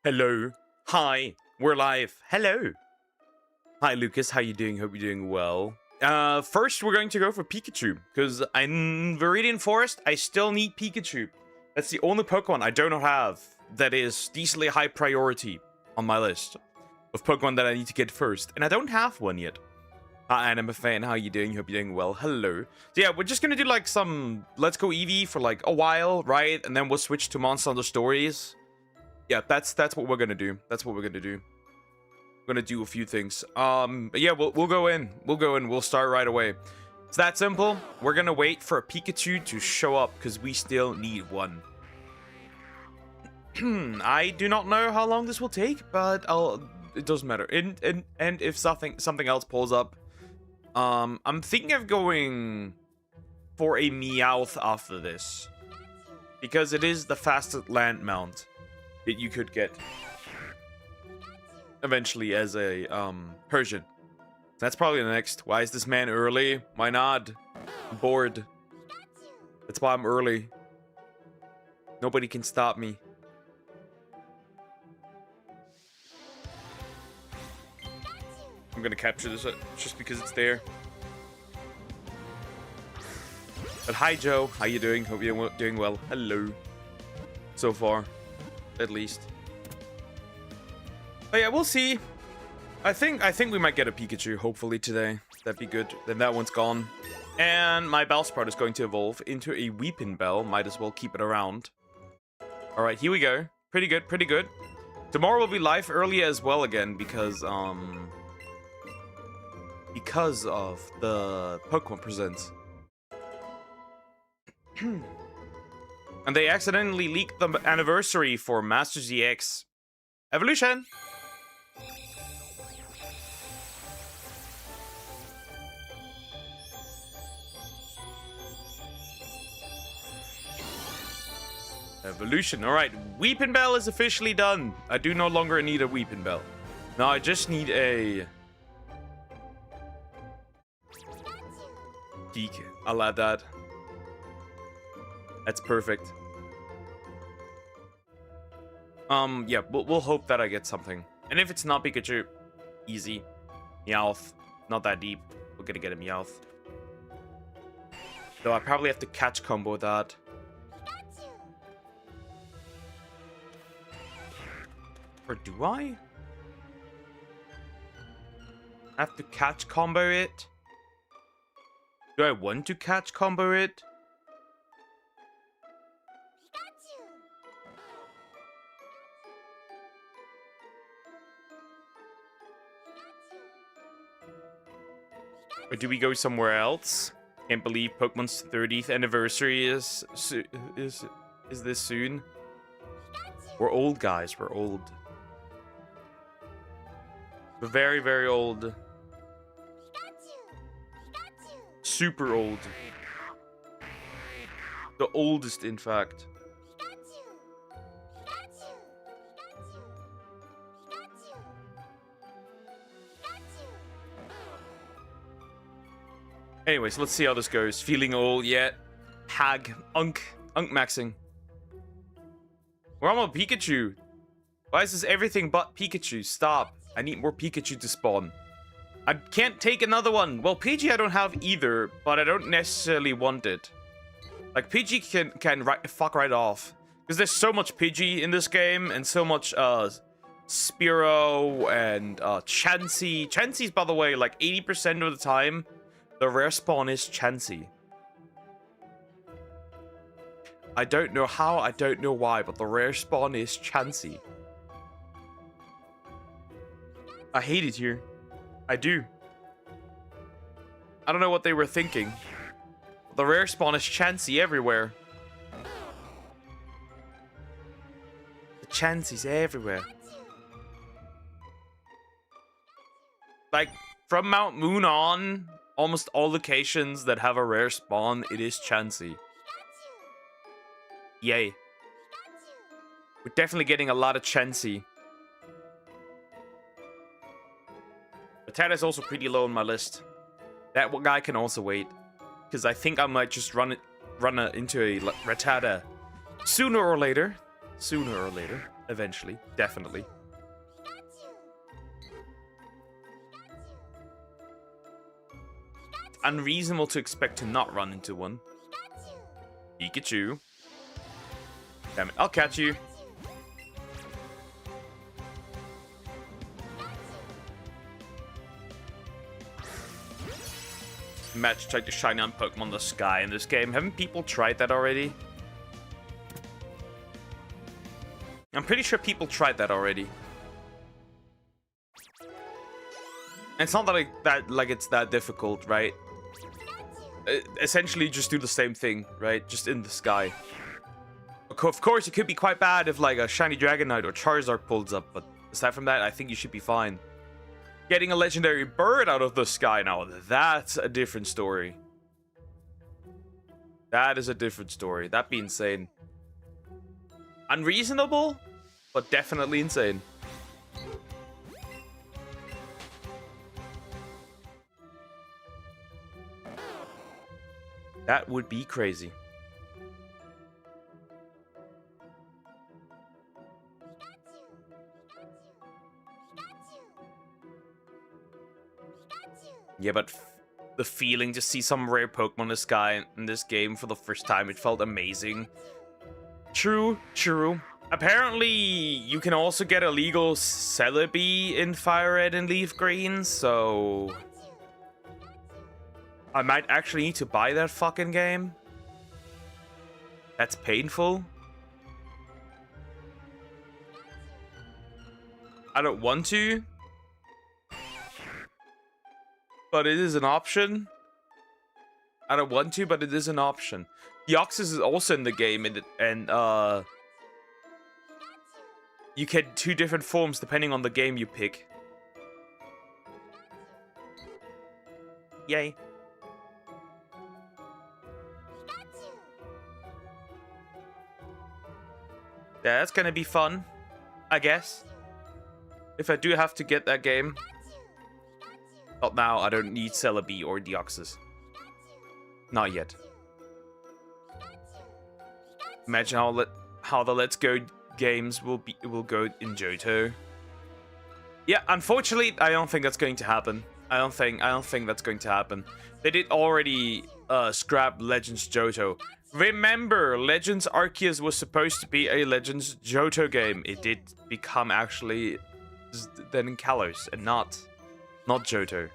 Hello. Hi. We're live. Hello. Hi, Lucas. How you doing? Hope you're doing well. First, we're going to go for Pikachu. Because in Viridian Forest, I still need Pikachu. That's the only Pokemon I do not have that is decently high priority on my list of Pokemon that I need to get first. And I don't have one yet. Hi, Anime fan. How you doing? Hope you're doing well. Hello. So yeah, we're just going to do like some Let's Go Eevee for like a while, right? And then we'll switch to Monster Hunter Stories. Yeah, that's what we're gonna do. That's what we're gonna do. We're gonna do a few things. But yeah, we'll go in. We'll start right away. It's that simple. We're gonna wait for a Pikachu to show up because we still need one. I do not know how long this will take, but it doesn't matter. And if something else pulls up, I'm thinking of going for a Meowth after this because it is the fastest land mount that you could get eventually as a Persian. That's probably the next. Why is this man early? Why not? I'm bored. That's why I'm early. Nobody can stop me. I'm gonna capture this just because it's there. But hi Joe, how you doing? Hope you're doing well. Hello. So far. At least. But yeah, we'll see. I think we might get a Pikachu, hopefully, today. That'd be good. Then that one's gone. And my Bellsprout is going to evolve into a Weepinbell. Might as well keep it around. Alright, here we go. Pretty good, pretty good. Tomorrow will be live early as well again, because of the Pokemon Presents. And they accidentally leaked the anniversary for Master ZX Evolution. Evolution. Alright, Weepinbell is officially done. I do no longer need a Weepinbell. Now I just need a Geek. I'll add that. That's perfect. Yeah, we'll hope that I get something. And if it's not Pikachu, easy. Meowth. Not that deep. We're gonna get a Meowth. Though I probably have to catch combo that. Or do I? I have to catch combo it? Do I want to catch combo it? Or do we go somewhere else? Can't believe Pokemon's 30th anniversary is this soon. We're old, guys. We're old. We're very, very old. Super old. The oldest, in fact. Anyways, let's see how this goes. Feeling old yet? Hag. Unk maxing. We're on a Pikachu. Why is this everything but Pikachu? Stop. I need more Pikachu to spawn. I can't take another one. Well, Pidgey I don't have either, but I don't necessarily want it. Like, Pidgey can fuck right off. Because there's so much Pidgey in this game, and so much, Spearow and, Chansey. Chansey's, by the way, like, 80% of the time, the rare spawn is Chansey. I don't know how, I don't know why, but the rare spawn is Chansey. I hate it here. I do. I don't know what they were thinking. The rare spawn is Chansey everywhere. The Chansey's everywhere. Like, from Mount Moon on, almost all locations that have a rare spawn, it is Chansey. Yay. We're definitely getting a lot of Chansey. Rattata is also pretty low on my list. That guy can also wait. Because I think I might just run into a Rattata sooner or later. Sooner or later. eventually, definitely. It's unreasonable to expect to not run into one. Pikachu. Damn it, I'll catch you. Match tried to shine on Pokemon the sky in this game. Haven't people tried that already? I'm pretty sure people tried that already. And it's not that it's that difficult, right? Essentially, just do the same thing, right? Just in the sky. Of course, it could be quite bad if like a shiny Dragonite or Charizard pulls up, but aside from that, I think you should be fine. Getting a legendary bird out of the sky now, that's a different story. That is a different story. That'd be insane. Unreasonable, but definitely insane. That would be crazy. Yeah, but the feeling to see some rare Pokemon in the sky in this game for the first time, it felt amazing. True, true. Apparently, you can also get illegal Celebi in Fire Red and Leaf Green, so I might actually need to buy that fucking game. That's painful. I don't want to, but it is an option. I don't want to, but it is an option. Deoxys is also in the game, and you get 2 different forms depending on the game you pick. Yay. Yeah, that's gonna be fun, I guess. If I do have to get that game. Not now, I don't need Celebi or Deoxys. Not yet. Imagine how the Let's Go games will go in Johto. Yeah, unfortunately, I don't think that's going to happen. I don't think that's going to happen. They did already scrap Legends Johto. Remember, Legends Arceus was supposed to be a Legends Johto game. It did become actually then in Kalos and not Johto.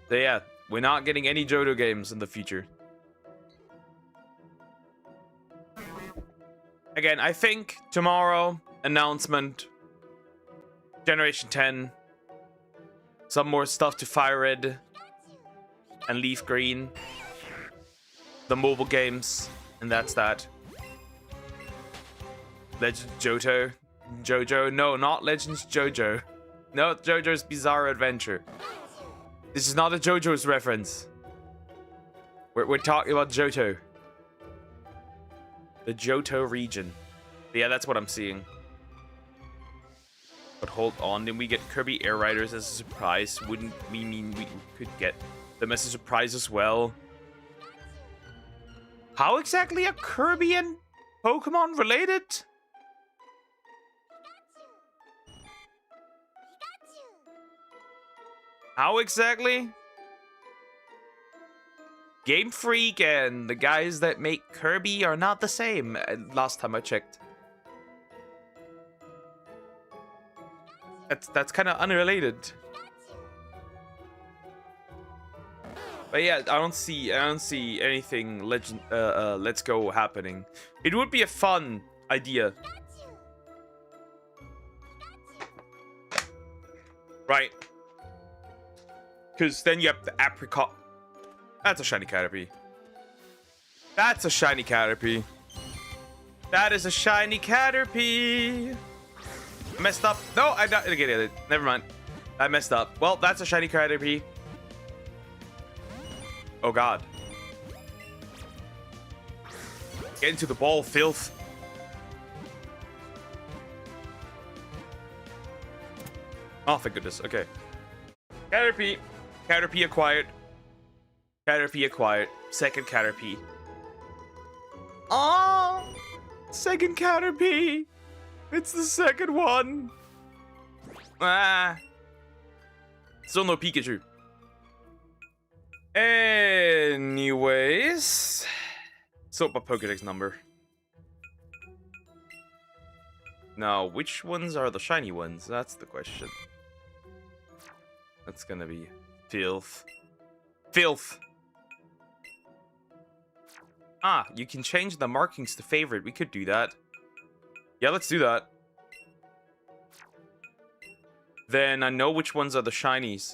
So yeah, we're not getting any Johto games in the future. Again, I think tomorrow, announcement, Generation 10, some more stuff to Fire Red and Leaf Green, the mobile games, and that's that. Legends Johto. Jojo. No, not Legends Jojo. No, JoJo's Bizarre Adventure. This is not a JoJo's reference. We're talking about Johto. The Johto region. But yeah, that's what I'm seeing. But hold on, didn't we get Kirby Air Riders as a surprise? Wouldn't we mean we could get them as a surprise as well? How exactly are Kirby and Pokemon related? How exactly? Game Freak and the guys that make Kirby are not the same, last time I checked. That's kind of unrelated. But yeah, I don't see anything Let's Go happening. It would be a fun idea. Right. Because then you have the apricot. That's a shiny Caterpie. That's a shiny Caterpie. That is a shiny Caterpie. I messed up. No, I didn't get it. Never mind. I messed up. Well, that's a shiny Caterpie. Oh god. Get into the ball, filth. Oh, thank goodness. Okay. Caterpie. Caterpie acquired. Caterpie acquired. Second Caterpie. Oh, second Caterpie. It's the second one. Ah. Still no Pikachu. Anyways. So my Pokedex number. Now, which ones are the shiny ones? That's the question. That's gonna be filth. Filth! Ah, you can change the markings to favorite. We could do that. Yeah, let's do that. Then I know which ones are the shinies.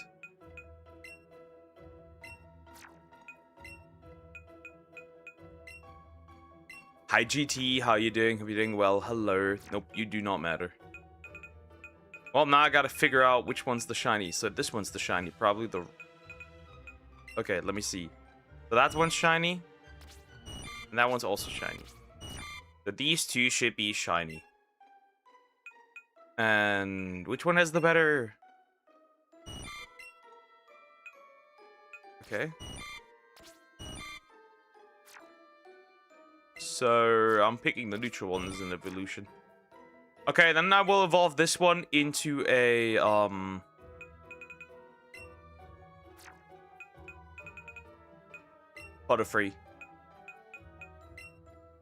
Hi GT, how you doing? Hope you're doing well. Hello. Nope, you do not matter. Well, now I gotta figure out which one's the shiny. So this one's the shiny. Probably the... Okay, let me see. So that one's shiny. And that one's also shiny. So these two should be shiny. And which one has the better... Okay. So I'm picking the neutral ones in evolution. Okay, then I will evolve this one into a Butterfree.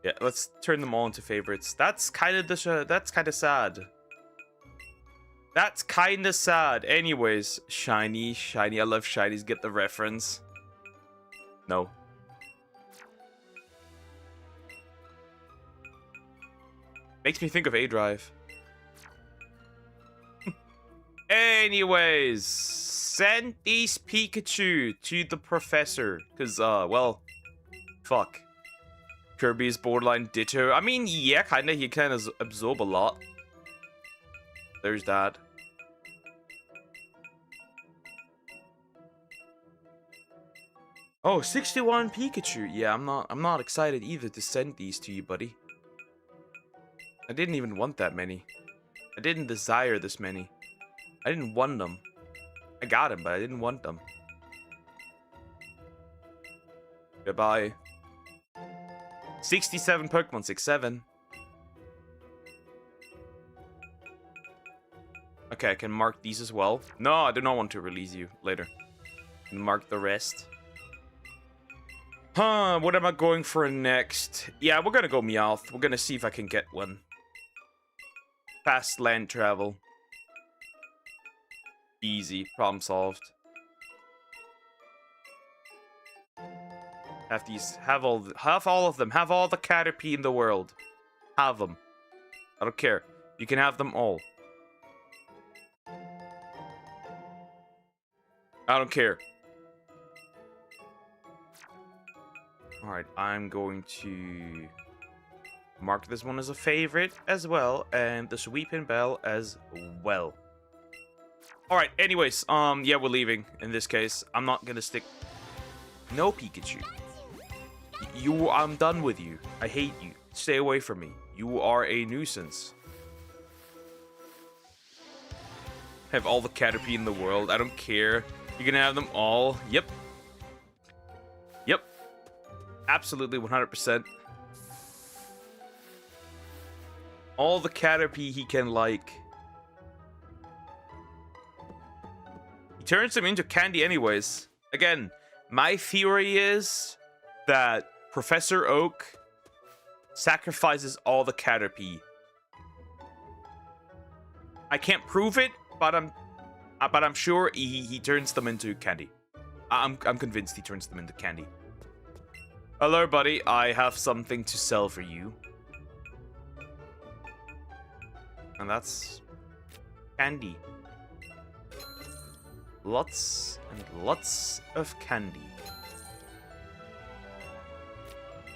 Yeah, let's turn them all into favorites. That's kind of that's kind of sad. That's kind of sad. Anyways, shiny. I love shinies. Get the reference. No. Makes me think of A-Drive. Anyways, send these Pikachu to the professor. Because, well, fuck. Kirby is borderline ditto. I mean, yeah, kinda. He can absorb a lot. There's that. Oh, 61 Pikachu. Yeah, I'm not excited either to send these to you, buddy. I didn't even want that many. I didn't desire this many. I didn't want them. I got them, but I didn't want them. Goodbye. 67 Pokemon, 6-7. Okay, I can mark these as well. No, I do not want to release you later. Mark the rest. Huh, what am I going for next? Yeah, we're gonna go Meowth. We're gonna see if I can get one. Fast land travel. Easy, problem solved. Have these, have all of them. Have all the Caterpie in the world. Have them. I don't care. You can have them all. I don't care. Alright, I'm going to mark this one as a favorite as well, and the Sweeping Bell as well. Alright, anyways, yeah, we're leaving in this case. I'm not gonna stick... No, Pikachu. I'm done with you. I hate you. Stay away from me. You are a nuisance. Have all the Caterpie in the world. I don't care. You can have them all. Yep. Yep. Absolutely 100%. All the Caterpie he can like. He turns them into candy anyways. Again, my theory is that Professor Oak sacrifices all the Caterpie. I can't prove it, but I'm sure he turns them into candy. I'm convinced he turns them into candy. Hello, buddy. I have something to sell for you. And that's candy. Lots and lots of candy.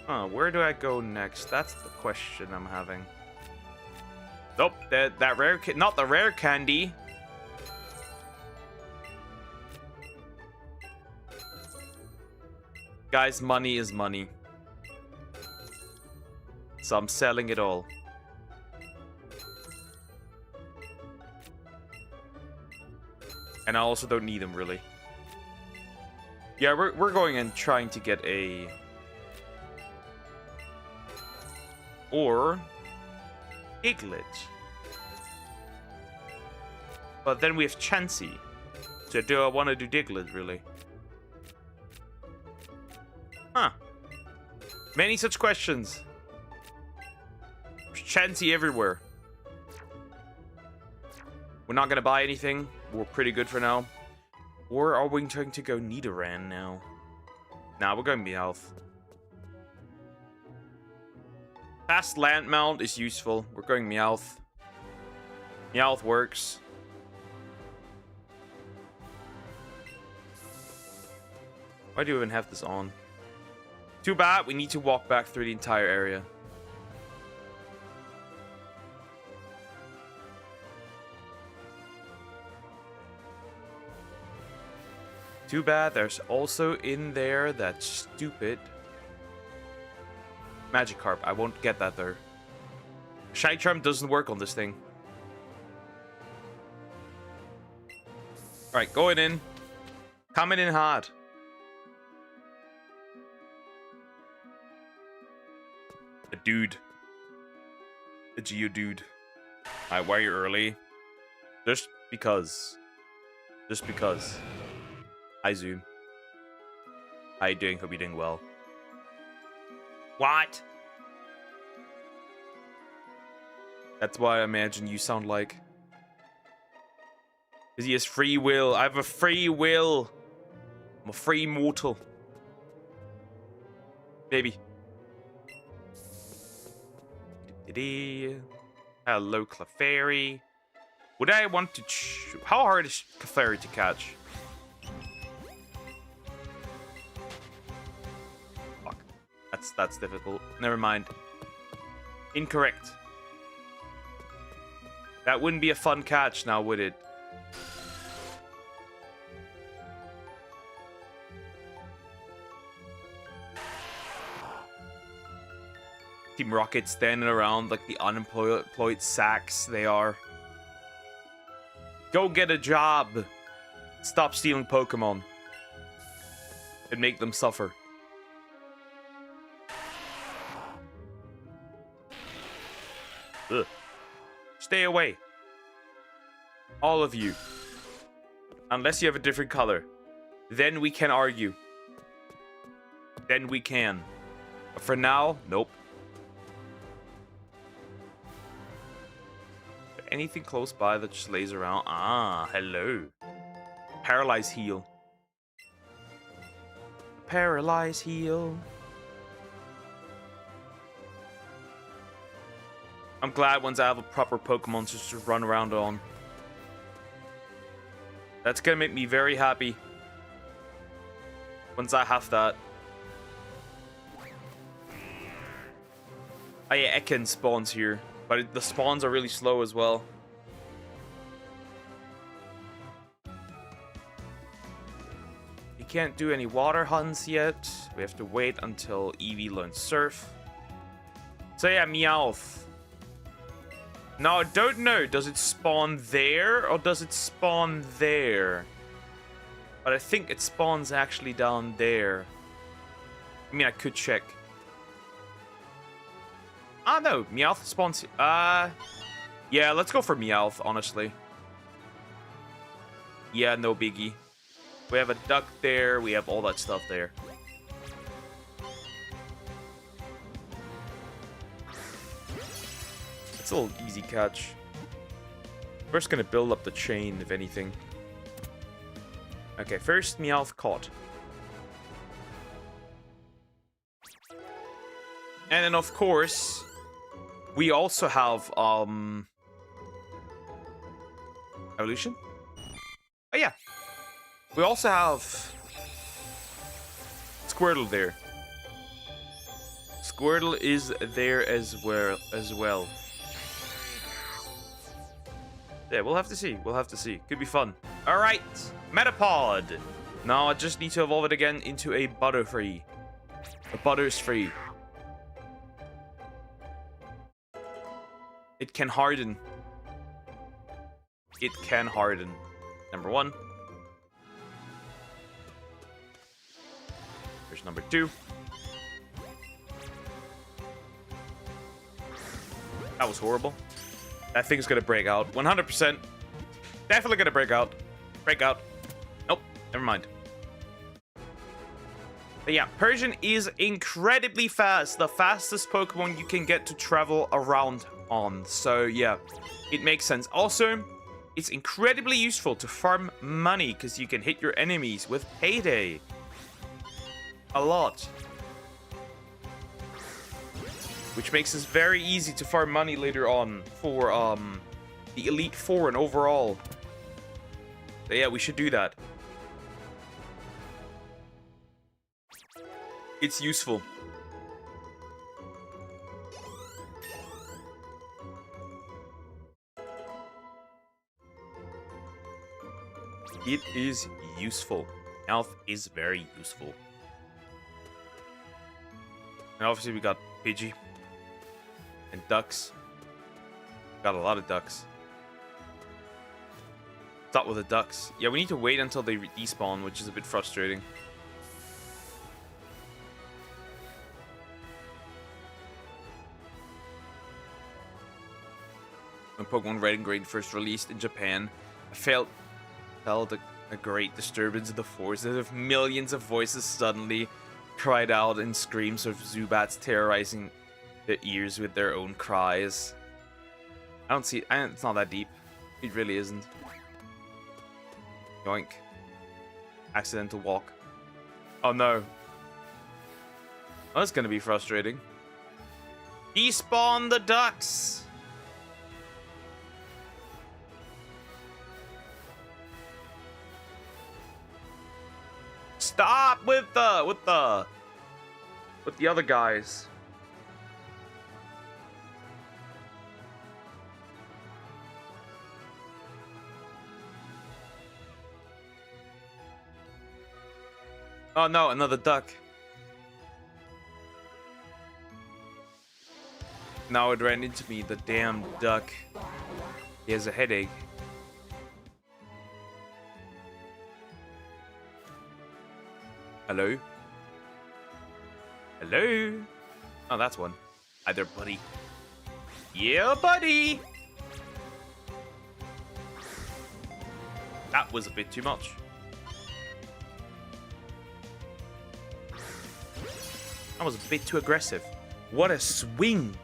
Huh, where do I go next? That's the question I'm having. Nope, that rare, not the rare candy. Guys, money is money. So I'm selling it all. And I also don't need them, really. Yeah, we're going and trying to get a... Or... Piglet. But then we have Chansey. So do I want to do Diglett, really? Huh. Many such questions. There's Chansey everywhere. We're not going to buy anything. We're pretty good for now. Or are we going to go Nidoran now? Nah, we're going Meowth. Fast Land Mount is useful. We're going Meowth. Meowth works. Why do we even have this on? Too bad, we need to walk back through the entire area. Too bad, there's also in there that stupid Magikarp. I won't get that though. Shiny Charm doesn't work on this thing. Alright, going in. Coming in hard. A dude. A Geodude. Alright, why are you early? Just because. Just because. Hi, Zoom. How you doing? Hope you're doing well. What? That's what I imagine you sound like. Because he has free will. I have a free will. I'm a free mortal. Baby. Hello, Clefairy. Would I want to... How hard is Clefairy to catch? Fuck. That's difficult. Never mind. Incorrect. That wouldn't be a fun catch now, would it? Team Rocket standing around like the unemployed sacks they are. Go get a job. Stop stealing Pokemon. And make them suffer. Ugh. Stay away. All of you. Unless you have a different color. Then we can argue. Then we can. But for now, nope. Anything close by that just lays around? Ah, hello. Paralyze heal. Paralyze heal. I'm glad once I have a proper Pokemon just to run around on. That's gonna make me very happy. Once I have that. Oh yeah, Ekin spawns here. But the spawns are really slow as well. You can't do any water hunts yet. We have to wait until Eevee learns Surf. So yeah, Meowth. Now, I don't know. Does it spawn there or does it spawn there? But I think it spawns actually down there. I mean, I could check. Ah, no. Meowth spawns... yeah, let's go for Meowth, honestly. Yeah, no biggie. We have a duck there. We have all that stuff there. It's a little easy catch. We're just gonna build up the chain, if anything. Okay, first Meowth caught. And then, of course... We also have, Evolution? Oh, yeah. We also have Squirtle there. Squirtle is there as well. Yeah, we'll have to see. We'll have to see. Could be fun. All right. Metapod. Now I just need to evolve it again into a Butterfree. A Buttersfree. It can harden. It can harden. Number 1. Here's number 2. That was horrible. That thing's gonna break out. 100%. Definitely gonna break out. Break out. Nope, never mind. But yeah, Persian is incredibly fast. The fastest Pokemon you can get to travel around on. So yeah, it makes sense. Also, it's incredibly useful to farm money because you can hit your enemies with Payday. A lot. Which makes this very easy to farm money later on for the Elite Four and overall. So yeah, we should do that. It's useful. It is useful. Health is very useful. And obviously we got Pidgey. And ducks. Got a lot of ducks. Start with the ducks. Yeah, we need to wait until they despawn, which is a bit frustrating. When Pokemon Red and Green first released in Japan, I felt a great disturbance in the forest as if millions of voices suddenly cried out in screams of Zubats terrorizing their ears with their own cries. I don't see... it's not that deep. It really isn't. Yoink. Accidental walk. Oh no. Oh, that's gonna be frustrating. Despawn the ducks! Stop with the other guys. Oh no, another duck. Now it ran into me, the damn duck. He has a headache. Hello? Hello? Oh, that's one. Hi there, buddy. Yeah, buddy! That was a bit too much. That was a bit too aggressive. What a swing!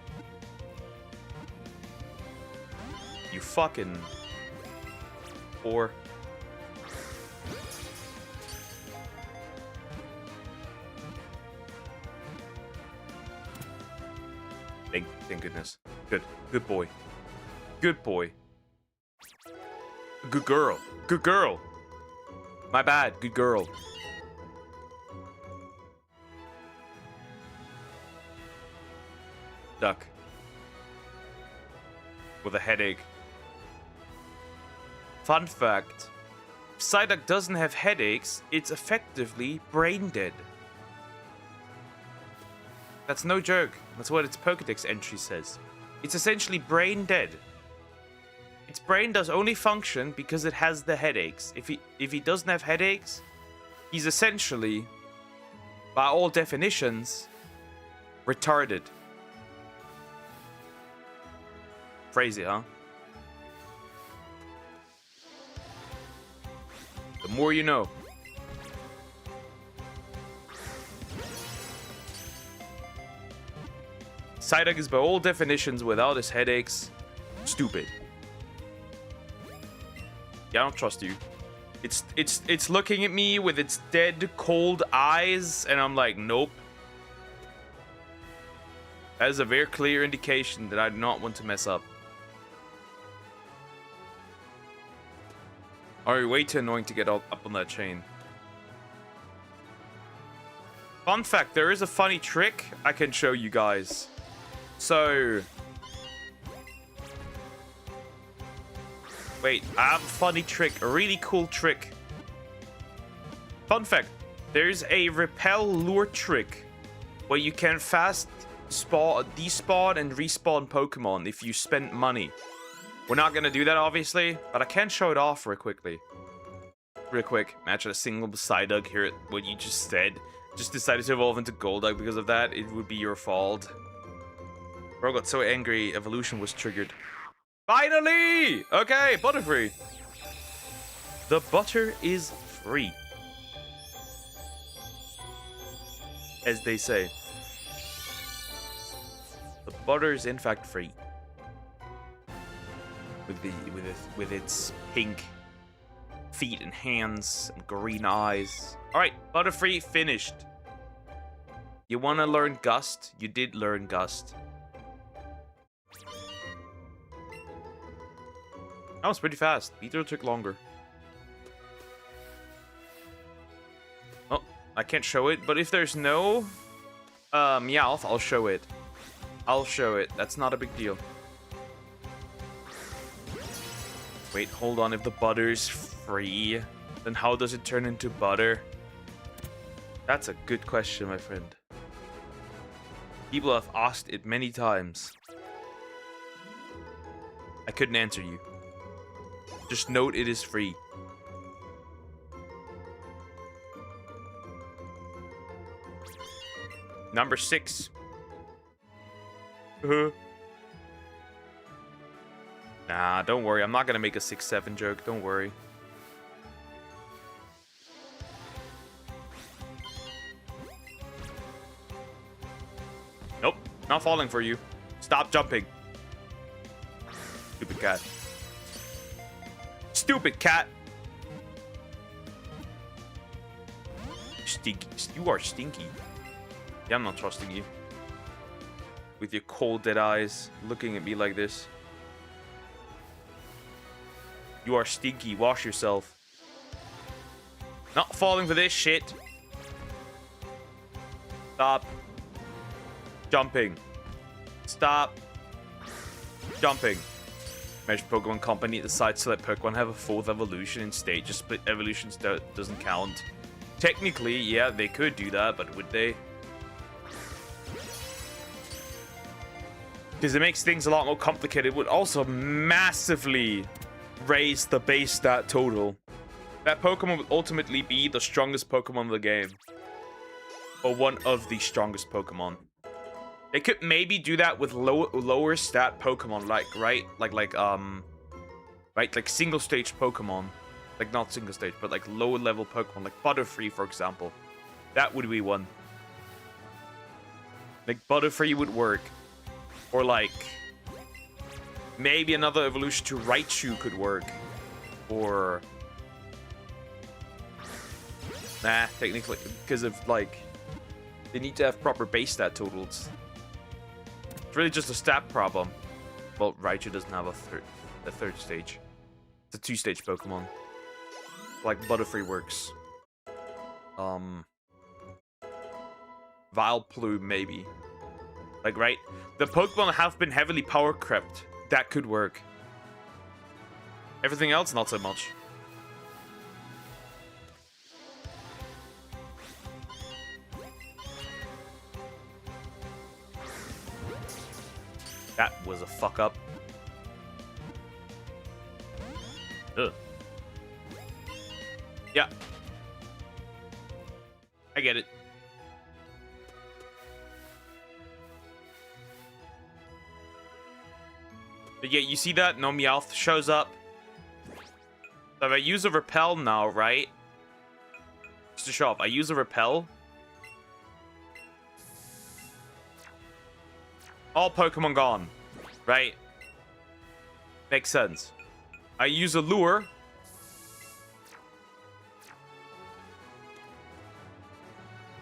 You fucking... whore. Thank goodness. Good. Good boy. Good boy. Good girl. Good girl. My bad. Good girl. Duck. With a headache. Fun fact. If Psyduck doesn't have headaches, it's effectively brain dead. That's no joke. That's what its Pokédex entry says. It's essentially brain dead. Its brain does only function because it has the headaches. If he doesn't have headaches, he's essentially, by all definitions, retarded. Crazy, huh? The more you know. Psyduck is by all definitions, without his headaches, stupid. Yeah, I don't trust you. It's looking at me with its dead, cold eyes, and I'm like, nope. That is a very clear indication that I do not want to mess up. Alright, way too annoying to get up on that chain. Fun fact, there is a funny trick I can show you guys. So... wait, I have a funny trick, a really cool trick. Fun fact, there's a repel lure trick where you can fast despawn and respawn Pokemon if you spend money. We're not gonna do that, obviously, but I can show it off real quickly. Real quick, imagine a single Psyduck here at what you just said. Just decided to evolve into Golduck because of that. It would be your fault. Bro got so angry, evolution was triggered. Finally! Okay, Butterfree. The butter is free. As they say. The butter is in fact free. With its pink feet and hands and green eyes. Alright, Butterfree finished. You wanna learn Gust? You did learn Gust. That was pretty fast. Beetle took longer. Oh, I can't show it, but if there's no Meowth, I'll show it. I'll show it. That's not a big deal. Wait, hold on. If the butter's free, then how does it turn into butter? That's a good question, my friend. People have asked it many times. I couldn't answer you. Just note it is free. Number 6. Nah, don't worry. I'm not gonna make a 6-7 joke. Don't worry. Nope. Not falling for you. Stop jumping. Stupid cat. Stupid cat. Stinky. You are stinky. Yeah, I'm not trusting you. With your cold dead eyes, looking at me like this. You are stinky. Wash yourself. Not falling for this shit. Stop. Jumping. Stop. Jumping. Measure Pokemon Company decides to let Pokemon have a 4th evolution in stages. Split evolutions doesn't count. Technically, yeah, they could do that, but would they? Because it makes things a lot more complicated. It would also massively raise the base stat total. That Pokemon would ultimately be the strongest Pokemon in the game. Or one of the strongest Pokemon. They could maybe do that with lower stat Pokemon, like single stage Pokemon. Like not single stage, but like lower level Pokemon, like Butterfree, for example. That would be one. Like Butterfree would work. Or like maybe another evolution to Raichu could work. Or nah, technically, because of like they need to have proper base stat totals. It's really just a stat problem. Well, Raichu doesn't have a third stage. It's a 2-stage Pokemon. Like Butterfree works. Vileplume maybe. Like, right? The Pokemon have been heavily power crept. That could work. Everything else, not so much. That was a fuck up. Ugh. Yeah. I get it. But yeah, you see that? No Meowth shows up. So if I use a repel now, right? Just to show up, I use a repel. All Pokemon gone, right? Makes sense. I use a lure.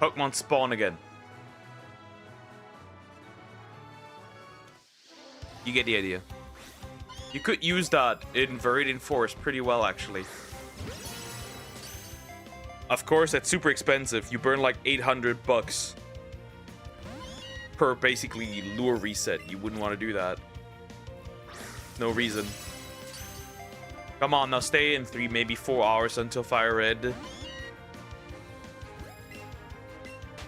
Pokemon spawn again. You get the idea. You could use that in Viridian Forest pretty well, actually. Of course, that's super expensive. You burn like $800 per basically lure reset. You wouldn't want to do that. No reason. Come on, now stay in 3, maybe 4 hours until Fire Red.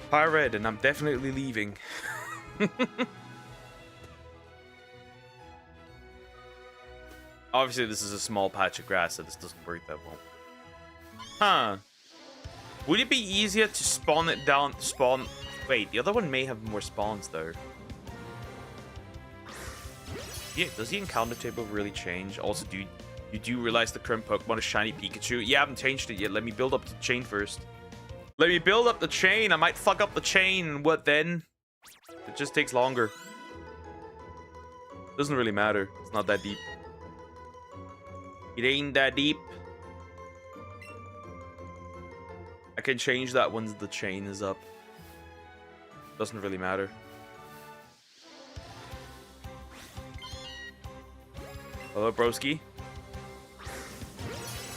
Fire Red, and I'm definitely leaving. Obviously, this is a small patch of grass, so this doesn't work that well. Huh. Would it be easier to spawn it down? Wait, the other one may have more spawns, though. Yeah, does the encounter table really change? Also, You do realize the current Pokemon is Shiny Pikachu? Yeah, I haven't changed it yet. Let me build up the chain first. Let me build up the chain. I might fuck up the chain. What then? It just takes longer. Doesn't really matter. It's not that deep. It ain't that deep. I can change that once the chain is up. Doesn't really matter. Hello, broski.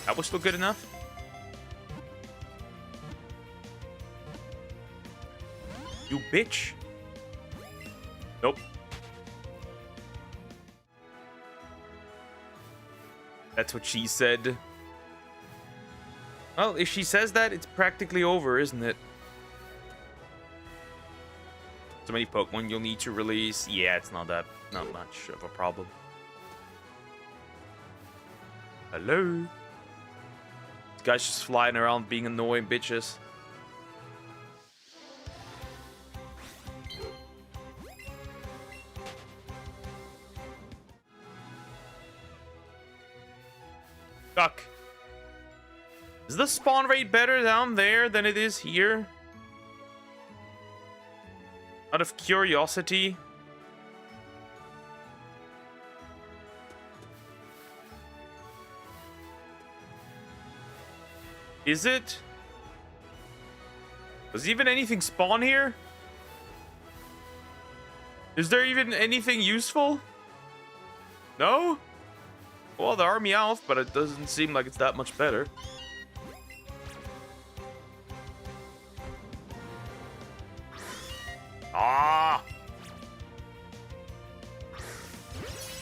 That was still good enough. You bitch. Nope. That's what she said. Well, if she says that, it's practically over, isn't it? So many Pokemon you'll need to release. Yeah, it's not much of a problem. Hello? This guy's just flying around being annoying bitches. Fuck. Is the spawn rate better down there than it is here? Out of curiosity. Is it? Does even anything spawn here? Is there even anything useful? No? Well, there are Meowth, but it doesn't seem like it's that much better. Ah!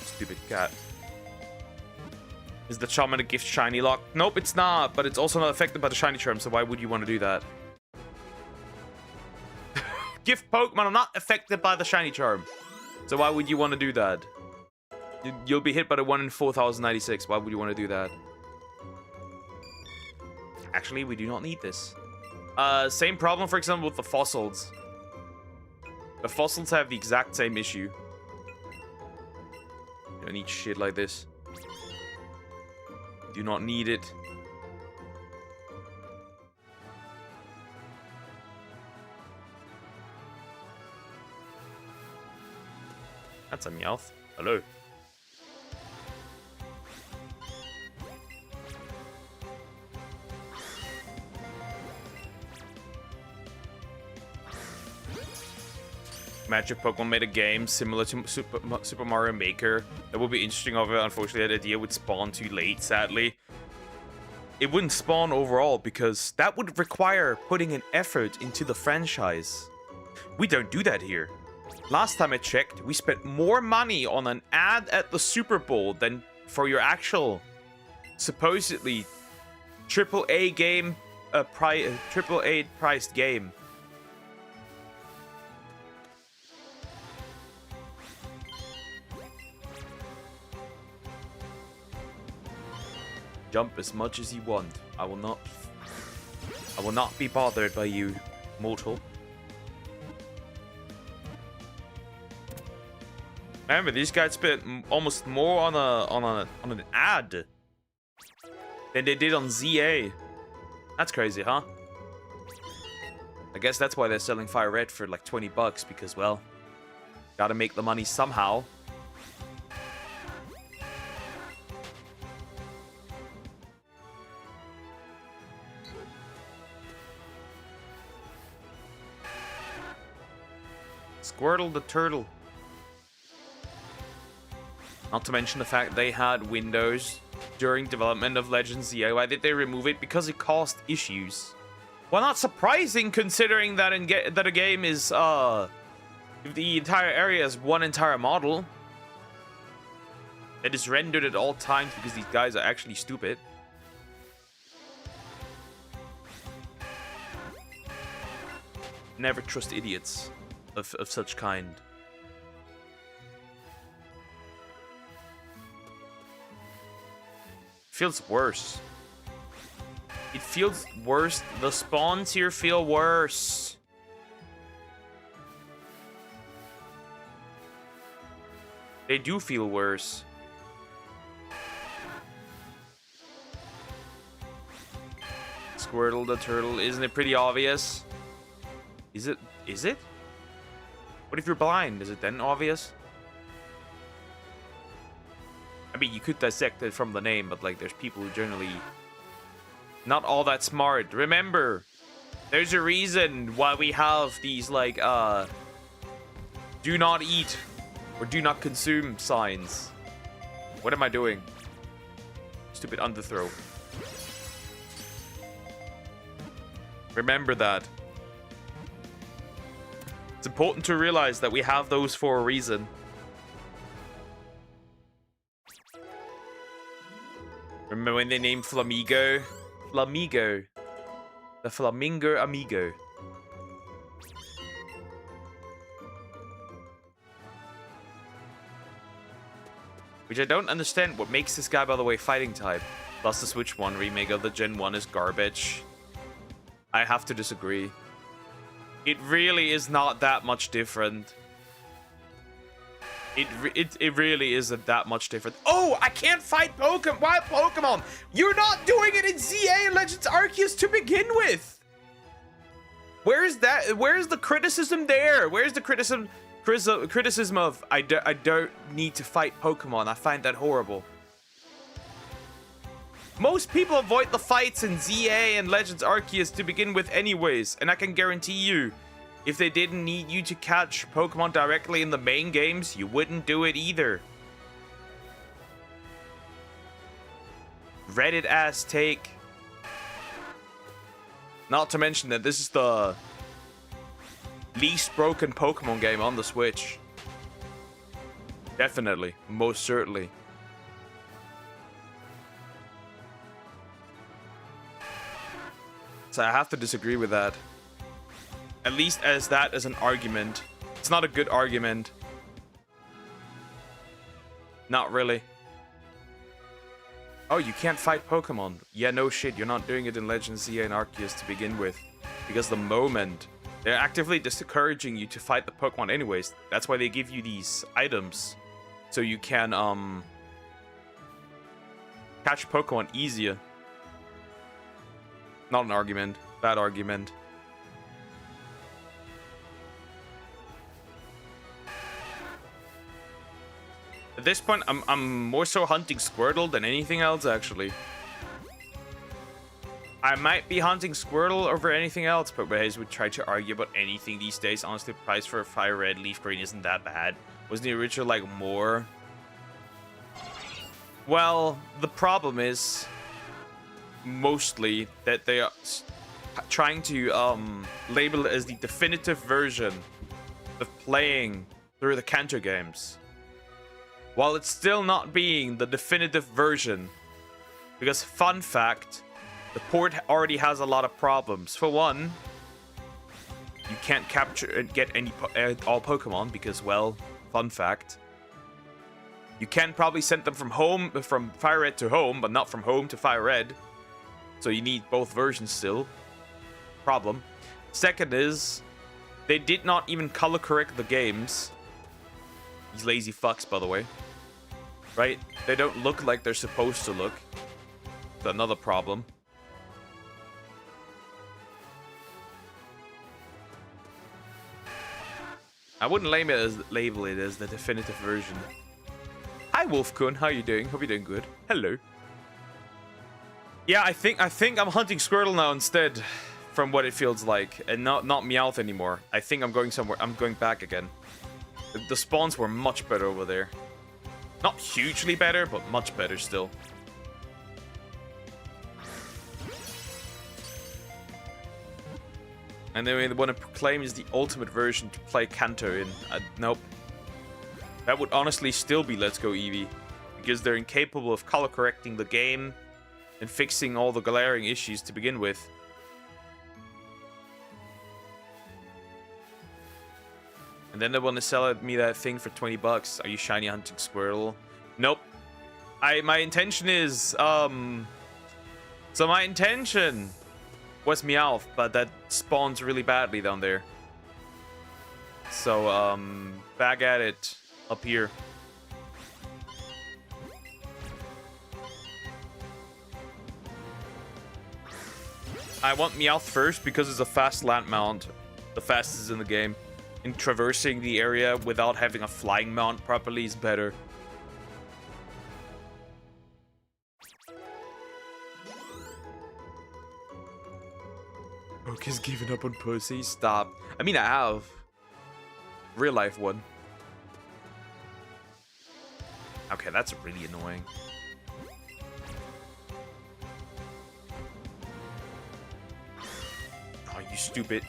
Stupid cat. Is the Charm and a gift shiny lock? Nope, it's not, but it's also not affected by the shiny charm, so why would you want to do that? Gift Pokemon are not affected by the shiny charm, so why would you want to do that? You'll be hit by the 1 in 4096. Why would you want to do that? Actually, we do not need this. Same problem, for example, with the fossils. The fossils have the exact same issue. You don't need shit like this. Do not need it. That's a Meowth. Hello. Imagine if Pokemon made a game similar to Super Mario Maker. That would be interesting, of it. Unfortunately, that idea would spawn too late, sadly. It wouldn't spawn overall, because that would require putting an effort into the franchise. We don't do that here. Last time I checked, we spent more money on an ad at the Super Bowl than for your actual, supposedly, AAA game, AAA priced game. Jump as much as you want. I will not be bothered by you, mortal. Remember, these guys spent almost more on an ad than they did on ZA. That's crazy, huh? I guess that's why they're selling Fire Red for like 20 bucks, because, well, gotta make the money somehow. Squirtle the turtle. Not to mention the fact they had Windows during development of Legends ZA. Why did they remove it? Because it caused issues. Well, not surprising considering that that a game is the entire area is one entire model. It is rendered at all times because these guys are actually stupid. Never trust idiots of such kind. Feels worse. It feels worse. The spawns here feel worse. They do feel worse. Squirtle the turtle. Isn't it pretty obvious? Is it? Is it? What if you're blind? Is it then obvious? I mean, you could dissect it from the name, but like, there's people who generally not all that smart. Remember, there's a reason why we have these like do not eat or do not consume signs. What am I doing? Stupid underthrow. Remember that. It's important to realize that we have those for a reason. Remember when they named Flamigo? Flamigo. The Flamingo Amigo. Which I don't understand what makes this guy, by the way, fighting type. Plus the Switch 1 remake of the Gen 1 is garbage. I have to disagree. It really is not that much different. It really isn't that much different. Oh, I can't fight Pokemon. Why Pokemon? You're not doing it in ZA and Legends Arceus to begin with. Where's that? Where's the criticism there? Where's the criticism of I don't need to fight Pokemon? I find that horrible. Most people avoid the fights in ZA and Legends Arceus to begin with anyways, and I can guarantee you, if they didn't need you to catch Pokemon directly in the main games, you wouldn't do it either. Reddit ass take. Not to mention that this is the least broken Pokemon game on the Switch. Definitely, most certainly. So I have to disagree with that. At least as that as an argument. It's not a good argument. Not really. Oh, you can't fight Pokemon. Yeah, no shit. You're not doing it in Legends, ZA, and Arceus to begin with. Because the moment they're actively discouraging you to fight the Pokemon anyways. That's why they give you these items. So you can, catch Pokemon easier. Not an argument. Bad argument. At this point, I'm more so hunting Squirtle than anything else, actually. I might be hunting Squirtle over anything else, but guys would try to argue about anything these days. Honestly, the price for a Fire Red Leaf Green isn't that bad. Wasn't the original like more? Well, the problem is mostly that they are trying to label it as the definitive version of playing through the Kanto games, while it's still not being the definitive version. Because fun fact, the port already has a lot of problems. For one, you can't capture and get any all Pokemon because, well, fun fact, you can probably send them from Fire Red to home, but not from home to Fire Red. So you need both versions still. Problem. Second is, they did not even color correct the games. These lazy fucks, by the way. Right? They don't look like they're supposed to look. That's another problem. I wouldn't label it as the definitive version. Hi Wolfkun, how you doing? Hope you're doing good. Hello. Yeah, I think I'm hunting Squirtle now instead, from what it feels like, and not Meowth anymore. I think I'm going somewhere. I'm going back again. The spawns were much better over there. Not hugely better, but much better still. And then they want to proclaim is the ultimate version to play Kanto in. Nope. That would honestly still be Let's Go Eevee, because they're incapable of color correcting the game and fixing all the glaring issues to begin with. And then they want to sell me that thing for 20 bucks. Are you shiny hunting Squirtle? Nope. My intention is, so my intention was Meowth, but that spawns really badly down there. So, back at it up here. I want Meowth first because it's a fast land mount. The fastest in the game. And traversing the area without having a flying mount properly is better. Broke has given up on pussy. Stop. I mean, I have. Real life one. Okay, that's really annoying. Oh, you stupid.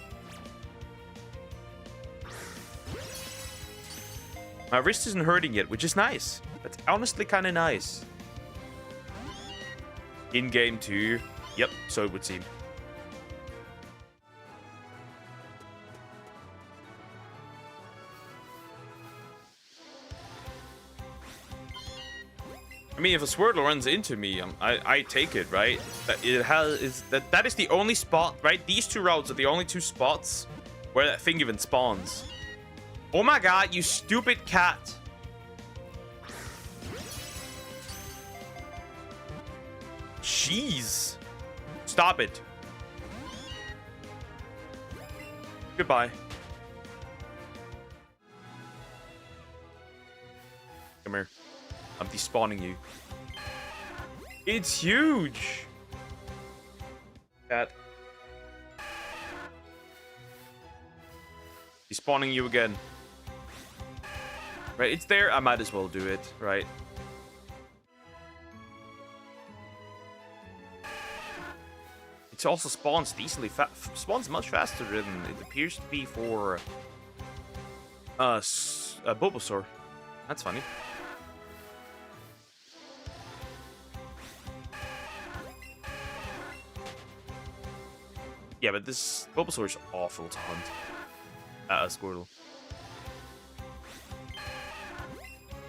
My wrist isn't hurting yet, which is nice. That's honestly kind of nice. In game 2. Yep, so it would seem. I mean, if a Swirtle runs into me, I take it, right? That is the only spot, right? These two routes are the only two spots where that thing even spawns. Oh my god, you stupid cat! Jeez. Stop it. Goodbye. Come here. I'm despawning you. It's huge! Cat. Despawning you again. Right, it's there. I might as well do it, right? It also spawns decently spawns much faster than it appears to be for Bulbasaur. That's funny. Yeah, but this Bulbasaur is awful to hunt. Squirtle.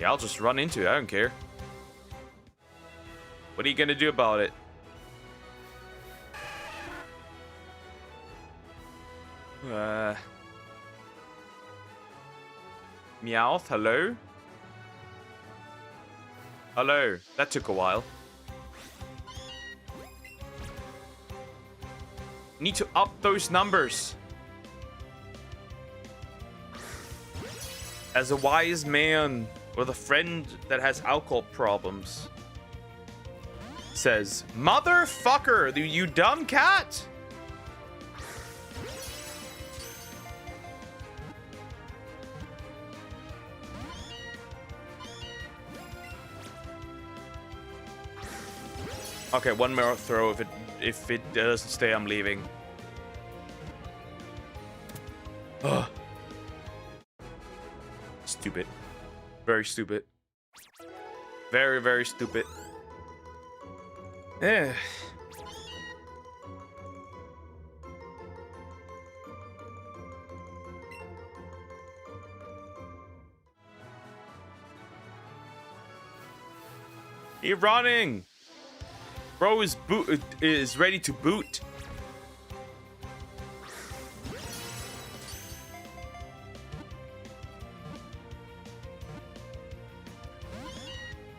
Yeah, I'll just run into it. I don't care. What are you gonna do about it? Meowth, hello? Hello. That took a while. Need to up those numbers. As a wise man with a friend that has alcohol problems says, motherfucker, you dumb cat. Okay, one more throw. If it doesn't stay, I'm leaving. Ugh. Stupid. Very stupid. Very, very stupid. Eh. You're running. Bro is ready to boot.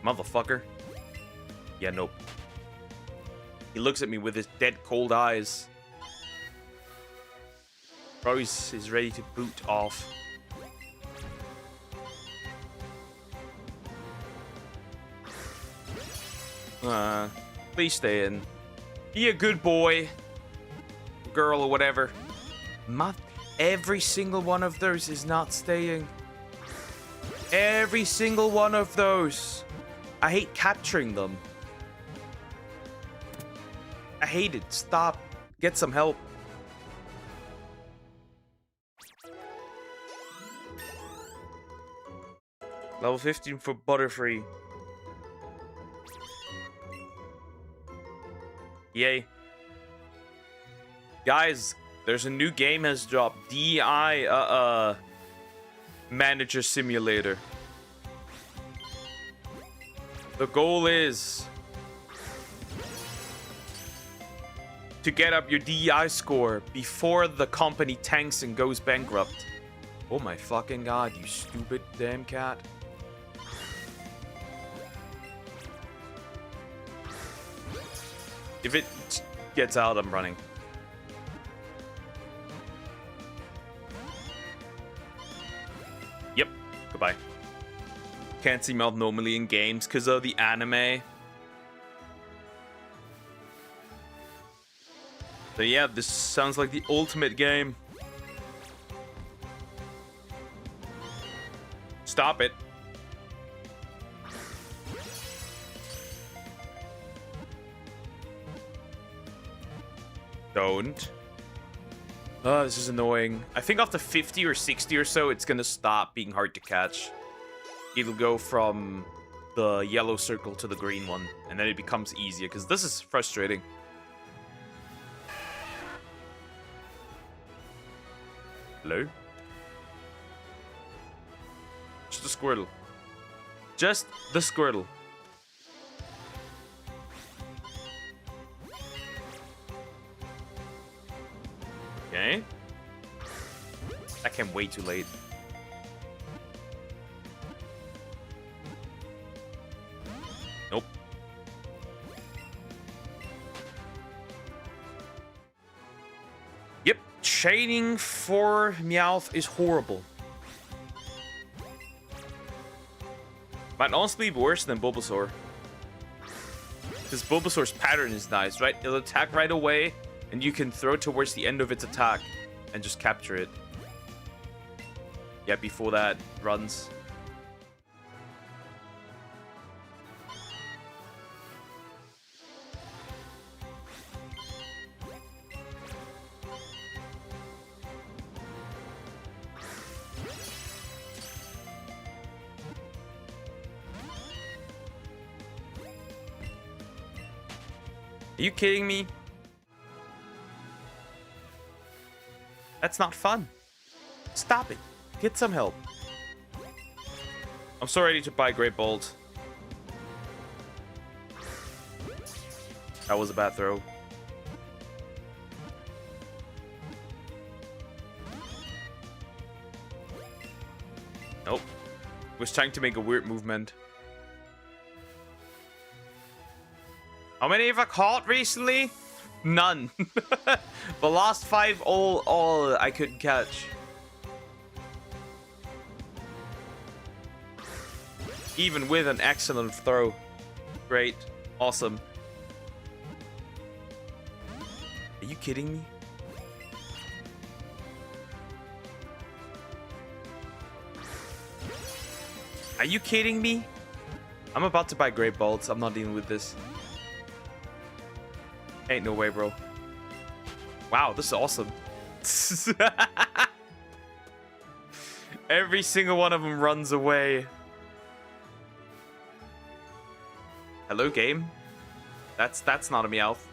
Motherfucker. Yeah, nope. He looks at me with his dead cold eyes. Bro is ready to boot off. Please stay in. Be a good boy. Girl or whatever. Every single one of those is not staying. Every single one of those. I hate capturing them. I hate it. Stop. Get some help. Level 15 for Butterfree. Yay. Guys, there's a new game has dropped. DI Manager Simulator. The goal is to get up your DEI score before the company tanks and goes bankrupt. Oh my fucking god, you stupid damn cat. If it gets out, I'm running. Yep. Goodbye. Can't see Mouth normally in games because of the anime. So yeah, this sounds like the ultimate game. Stop it. Don't. Oh, this is annoying. I think after 50 or 60 or so, it's gonna stop being hard to catch. It'll go from the yellow circle to the green one, and then it becomes easier, because this is frustrating. Hello? Just the Squirtle. Just the Squirtle. Okay. That came way too late. Nope. Yep. Chaining for Meowth is horrible. Might honestly be worse than Bulbasaur. Because Bulbasaur's pattern is nice, right? It'll attack right away, and you can throw towards the end of its attack and just capture it. Yeah, before that runs. Are you kidding me? That's not fun. Stop it. Get some help. I'm so ready to buy Great Bolt. That was a bad throw. Nope. Was trying to make a weird movement. How many have I caught recently? None. The last 5 all I couldn't catch. Even with an excellent throw. Great. Awesome. Are you kidding me? Are you kidding me? I'm about to buy Great Bolts. I'm not dealing with this. Ain't no way, bro. Wow, this is awesome. Every single one of them runs away. Hello, game? That's not a Meowth.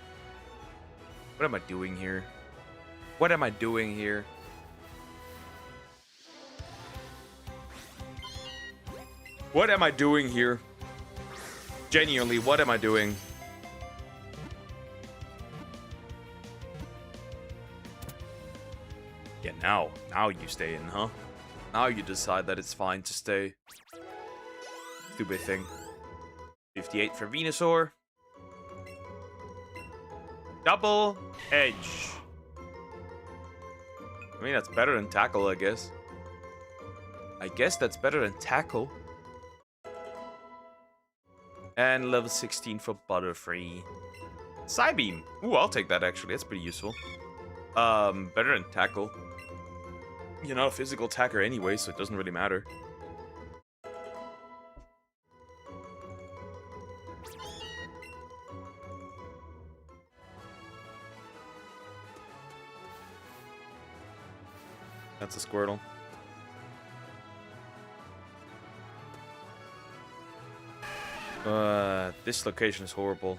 What am I doing here? What am I doing here? What am I doing here? Genuinely, what am I doing? Yeah, now you stay in, huh? Now you decide that it's fine to stay. Stupid thing. 58 for Venusaur. Double Edge. I mean, that's better than Tackle, I guess. I guess that's better than Tackle. And level 16 for Butterfree. Psybeam. Ooh, I'll take that, actually. That's pretty useful. Better than Tackle. You're not a physical attacker anyway, so it doesn't really matter. That's a Squirtle. This location is horrible.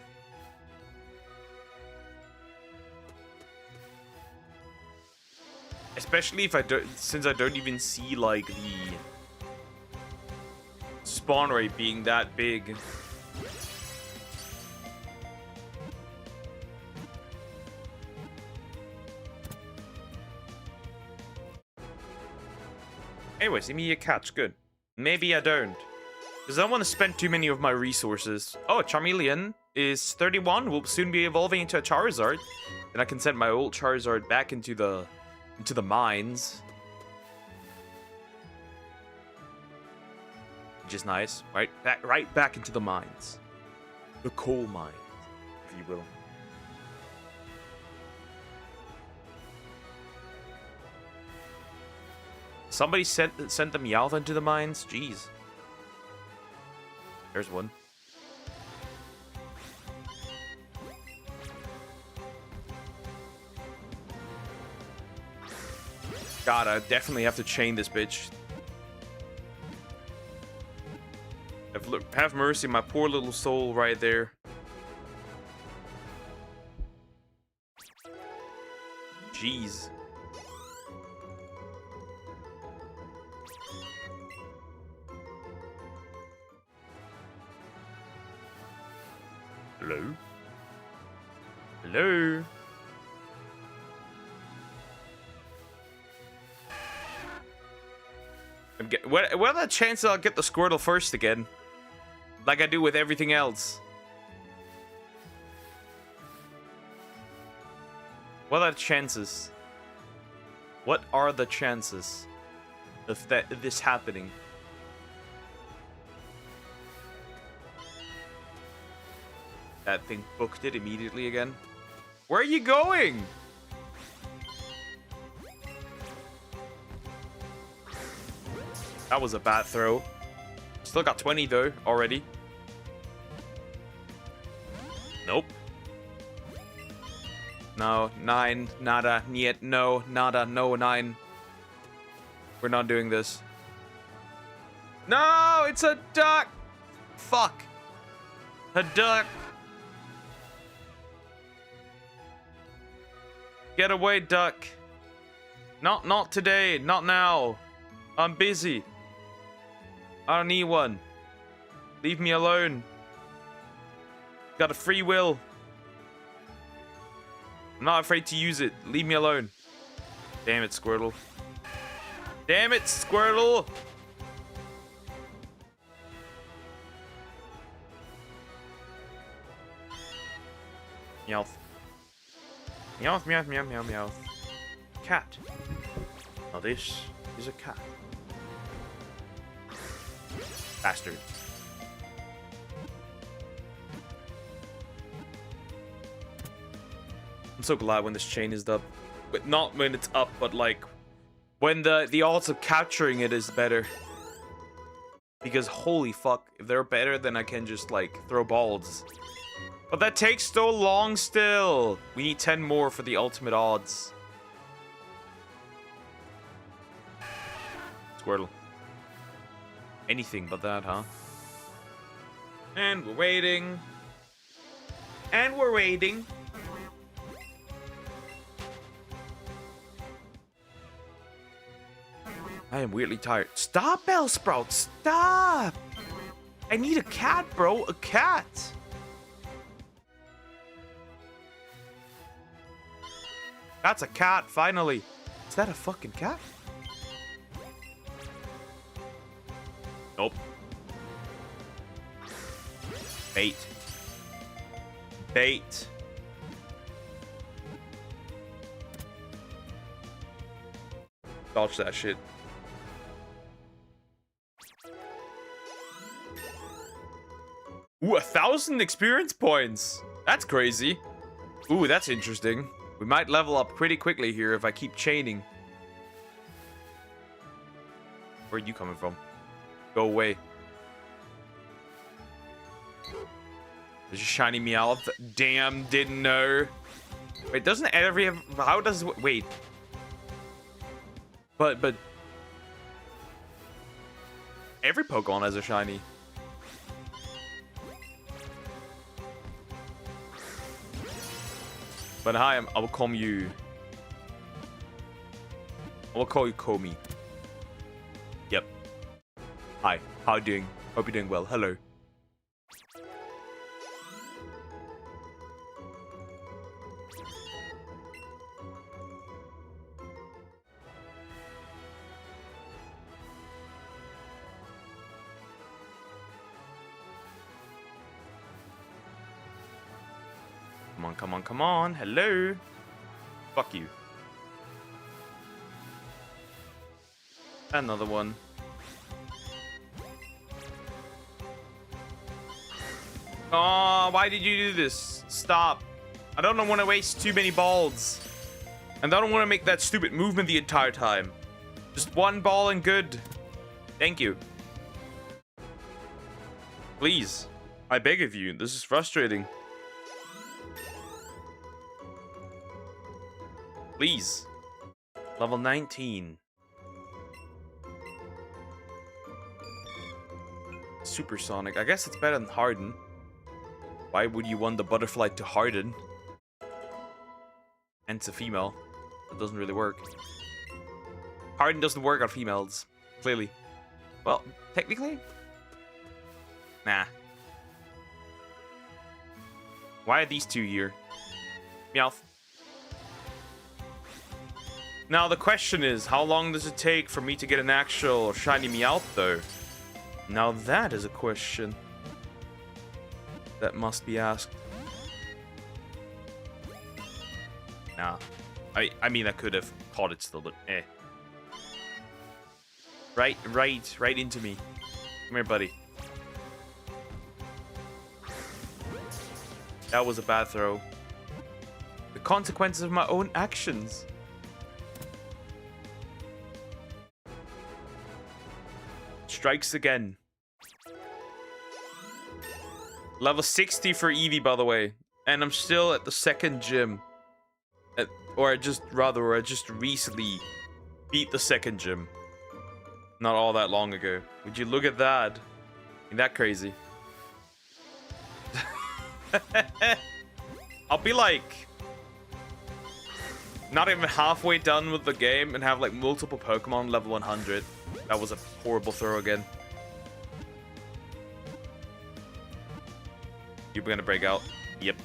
Especially if I don't, since I don't even see like the spawn rate being that big. Anyways, immediate catch, good. Maybe I don't. Because I don't want to spend too many of my resources. Oh, Charmeleon is 31, will soon be evolving into a Charizard. Then I can send my old Charizard back into the mines. which is nice. Right back into the mines. The coal mines, if you will. Somebody sent the Meowth into the mines? Jeez. There's one. God, I definitely have to chain this bitch. Have mercy, my poor little soul right there. Jeez. Hello? Hello? What are the chances I'll get the Squirtle first again? Like I do with everything else. What are the chances? What are the chances of this happening? That thing booked it immediately again. Where are you going? That was a bad throw. Still got 20 though, already. Nope. No, 9, nada, niet, no, nada, no, 9. We're not doing this. No, it's a duck! Fuck. A duck. Get away, duck. Not today, not now. I'm busy. I don't need one. Leave me alone. Got a free will. I'm not afraid to use it. Leave me alone. Damn it, Squirtle. Damn it, Squirtle! Meowth. Meowth, meowth, meow, meow, meowth. Cat. Now this is a cat. Bastard. I'm so glad when this chain is up. But not when it's up, but like when the odds of capturing it is better. Because holy fuck, if they're better, then I can just like throw balls. But that takes so long still. We need 10 more for the ultimate odds. Squirtle. Anything but that, huh? And we're waiting. And we're waiting. I am weirdly tired. Stop, Bellsprout! Stop! I need a cat, bro. A cat! That's a cat, finally. Is that a fucking cat? Nope. Bait. Bait. Dodge that shit. Ooh, 1,000 experience points. That's crazy. Ooh, that's interesting. We might level up pretty quickly here if I keep chaining. Where are you coming from? Go away. There's a shiny Meowth. Damn, didn't know. Wait, doesn't every... How does... Wait. But... Every Pokemon has a shiny. But hi, I will call you... I will call you Komi. Yep. Hi, how are you doing? Hope you're doing well. Hello. Come on, come on, come on. Hello. Fuck you. Another one. Oh, why did you do this? Stop. I don't want to waste too many balls. And I don't want to make that stupid movement the entire time. Just one ball and good. Thank you. Please. I beg of you. This is frustrating. Please. Level 19. Supersonic. I guess it's better than Harden. Why would you want the butterfly to harden? And it's a female. That doesn't really work. Harden doesn't work on females. Clearly. Well, technically? Nah. Why are these two here? Meowth. Now the question is, how long does it take for me to get an actual shiny Meowth though? Now that is a question that must be asked. Nah. I mean, I could have caught it still, but eh. Right into me. Come here, buddy. That was a bad throw. The consequences of my own actions. Strikes again. Level 60 for Eevee, by the way. And I'm still at the second gym. Or I just recently beat the second gym. Not all that long ago. Would you look at that? Ain't that crazy? I'll be like not even halfway done with the game and have like multiple Pokemon level 100. That was a horrible throw again. You're gonna break out. Yep.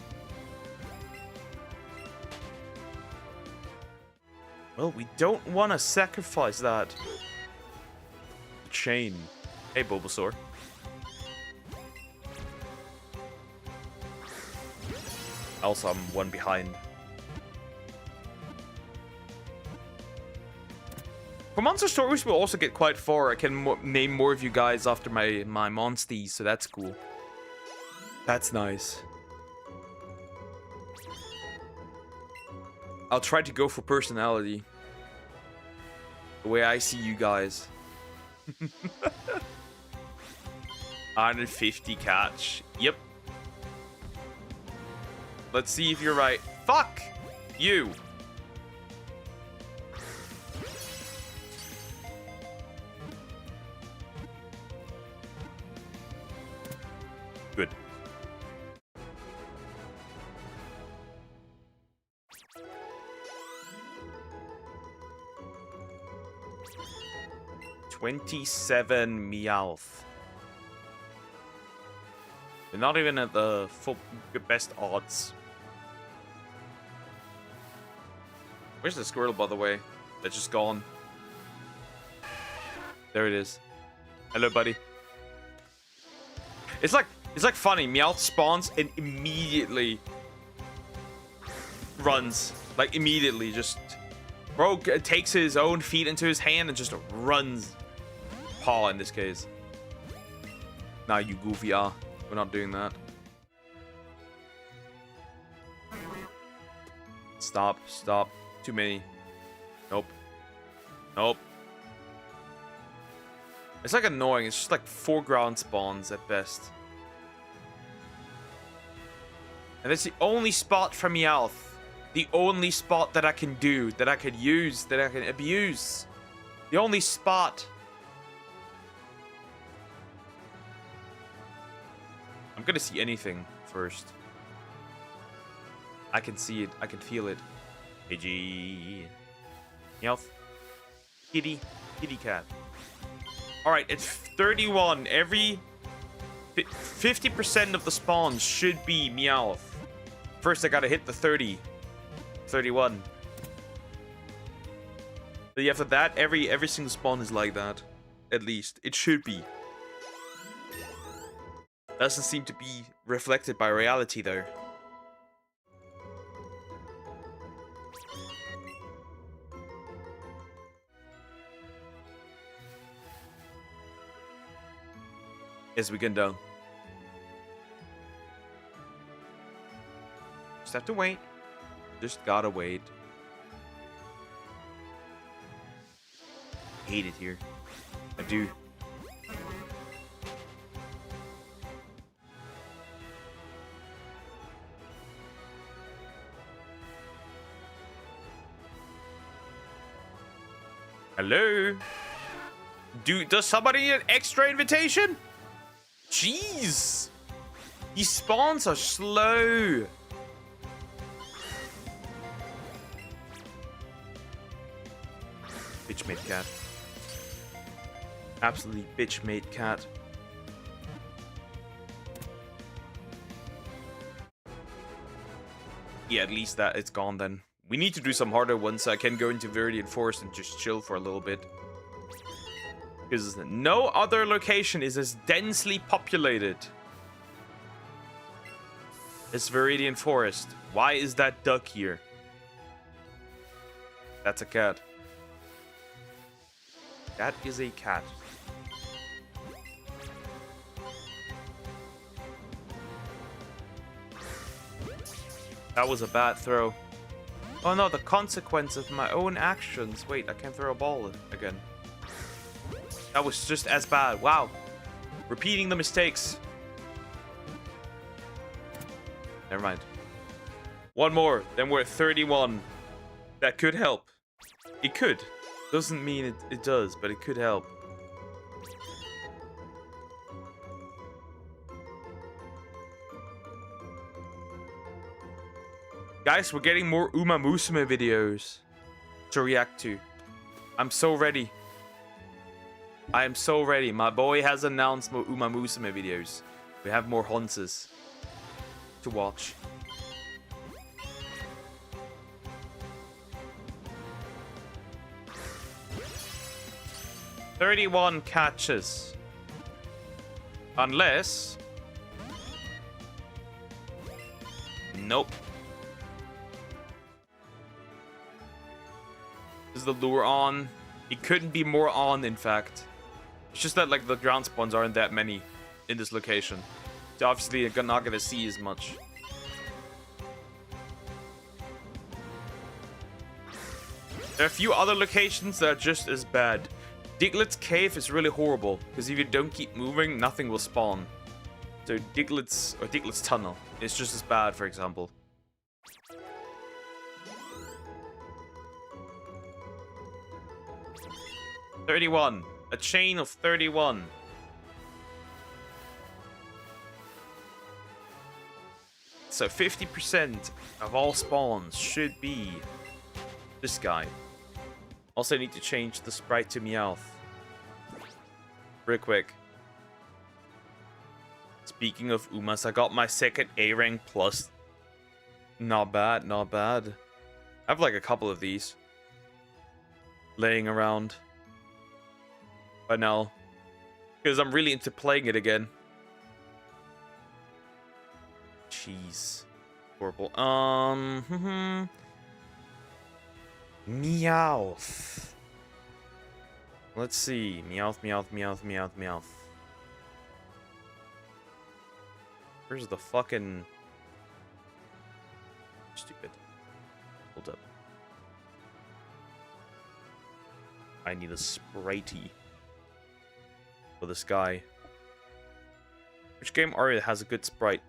Well, we don't want to sacrifice that. Chain. Hey, Bulbasaur. Also, I'm one behind. For Monster Stories, we'll also get quite far. I can name more of you guys after my monsties, so that's cool. That's nice. I'll try to go for personality. The way I see you guys. 150 catch. Yep. Let's see if you're right. Fuck you. Good. $27 Meowth. We're not even at the best odds. Where's the squirrel, by the way? That's just gone. There it is. Hello, buddy. It's like funny. Meowth spawns and immediately runs. Like immediately, just bro takes his own feet into his hand and just runs. Paw in this case. Nah, you goofy are. We're not doing that. Stop. Stop. Too many. Nope. Nope. It's like annoying. It's just like 4 ground spawns at best. And that's the only spot for Meowth. The only spot that I can do, that I can use, that I can abuse. The only spot. I'm gonna see anything first. I can see it. I can feel it. Pidgey. Meowth. Kitty. Kitty cat. Alright, it's 31. Every 50% of the spawns should be Meowth. First, I gotta hit the 30. 31. But after that, every single spawn is like that. At least. It should be. Doesn't seem to be reflected by reality, though. As we go down. have to wait. Just gotta wait. Hate it here. I do. Hello? Dude, does somebody need an extra invitation? Jeez. These spawns are slow. Bitch made cat. Absolutely bitch made cat. Yeah, at least that it's gone then. We need to do some harder ones so I can go into Viridian Forest and just chill for a little bit. Because no other location is as densely populated as Viridian Forest. Why is that duck here? That's a cat. That is a cat. That was a bad throw. Oh no, the consequence of my own actions. Wait, I can't throw a ball again. That was just as bad. Wow. Repeating the mistakes. Never mind. One more, then we're at 31. That could help. It could. Doesn't mean it does, but it could help. Guys, we're getting more Uma Musume videos to react to. I'm so ready. I am so ready. My boy has announced more Uma Musume videos. We have more Honses to watch. "31 catches. Unless... Nope. Is the lure on? It couldn't be more on, in fact. It's just that, like, the ground spawns aren't that many in this location. So obviously, you're not gonna see as much. There are a few other locations that are just as bad. Diglett's Cave is really horrible, because if you don't keep moving, nothing will spawn. So Diglett's Tunnel is just as bad, for example. "31. A chain of 31. So 50% of all spawns should be this guy. Also, I need to change the sprite to Meowth. Real quick. Speaking of Umas, I got my second A rank plus. Not bad, not bad. I have like a couple of these laying around by now, because I'm really into playing it again. Jeez. Horrible. Meowth. Let's see. Meowth, Meowth, Meowth, Meowth, Meowth. Where's the fucking... Stupid. Hold up. I need a spritey for this guy. Which game already has a good sprite?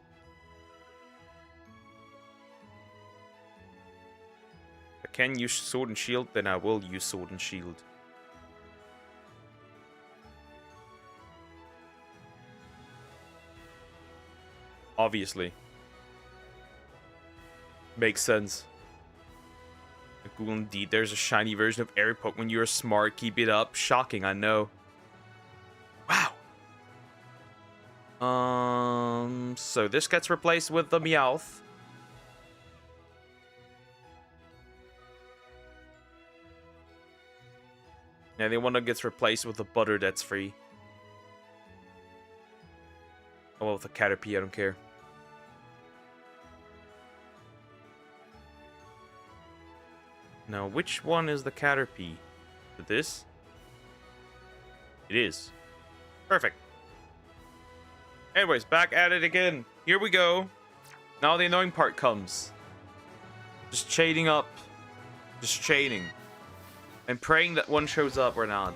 If I can use Sword and Shield, then I will use Sword and Shield. Obviously. Makes sense. Google, indeed, there's a shiny version of every Pokemon. You're smart, keep it up. Shocking, I know. Wow. So this gets replaced with the Meowth. Yeah, the one that gets replaced with the Butter that's free. Oh, well, with the Caterpie, I don't care. Now, which one is the Caterpie? Is it this? It is. Perfect. Anyways, back at it again. Here we go. Now the annoying part comes. Just chaining up. Just chaining. And praying that one shows up or not.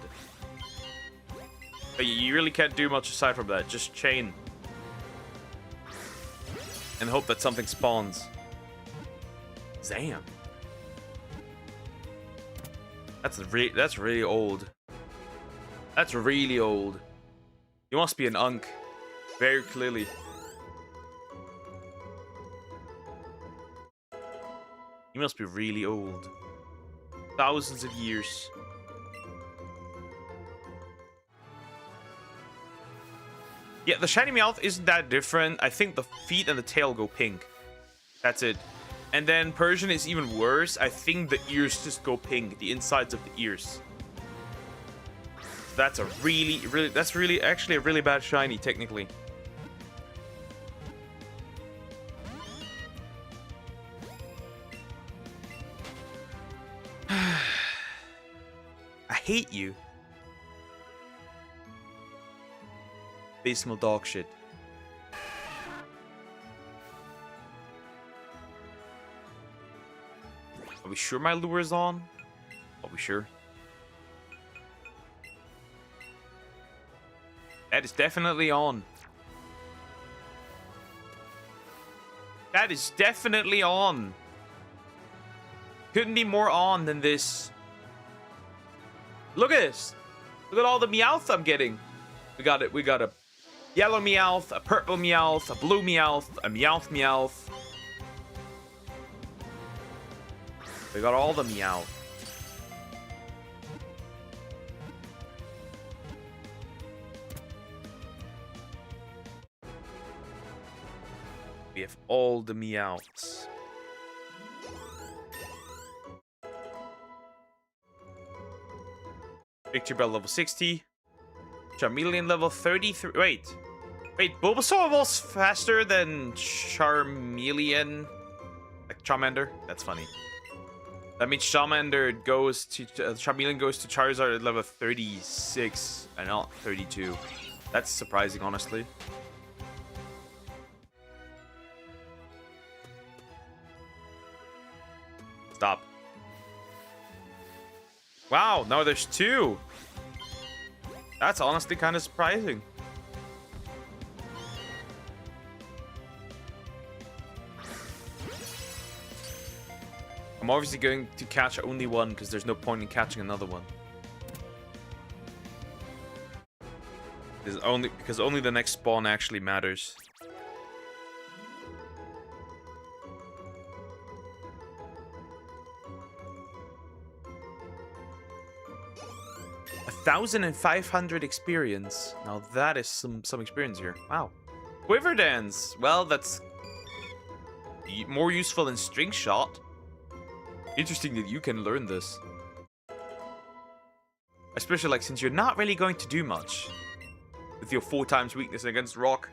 But you really can't do much aside from that. Just chain. And hope that something spawns. Damn. That's really old. That's really old. You must be an unk. Very clearly. You must be really old. Thousands of years. Yeah, the shiny Meowth isn't that different. I think the feet and the tail go pink. That's it. And then Persian is even worse. I think the ears just go pink. The insides of the ears. That's a that's actually a really bad shiny, technically. I hate you. Abysmal dog shit. Are we sure my lure is on? Are we sure? That is definitely on. That is definitely on. Couldn't be more on than this. Look at this. Look at all the Meowth I'm getting. We got it. We got a yellow Meowth, a purple Meowth, a blue Meowth, a Meowth. We got all the Meowth. We have all the Meowths. Victory Bell level 60. Charmeleon level 33. Wait, Bulbasaur evolves faster than Charmeleon? Like Charmander? That's funny. That means Charmander goes to... Charmeleon goes to Charizard at level 36 and not 32. That's surprising, honestly. Stop. Wow, now there's two. That's honestly kind of surprising. I'm obviously going to catch only one because there's no point in catching another one. Because only the next spawn actually matters. A 1,500 experience. Now that is some experience here. Wow. Quiver Dance. Well, that's more useful than String Shot. Interesting that you can learn this. Especially like since you're not really going to do much with your 4 times weakness against rock.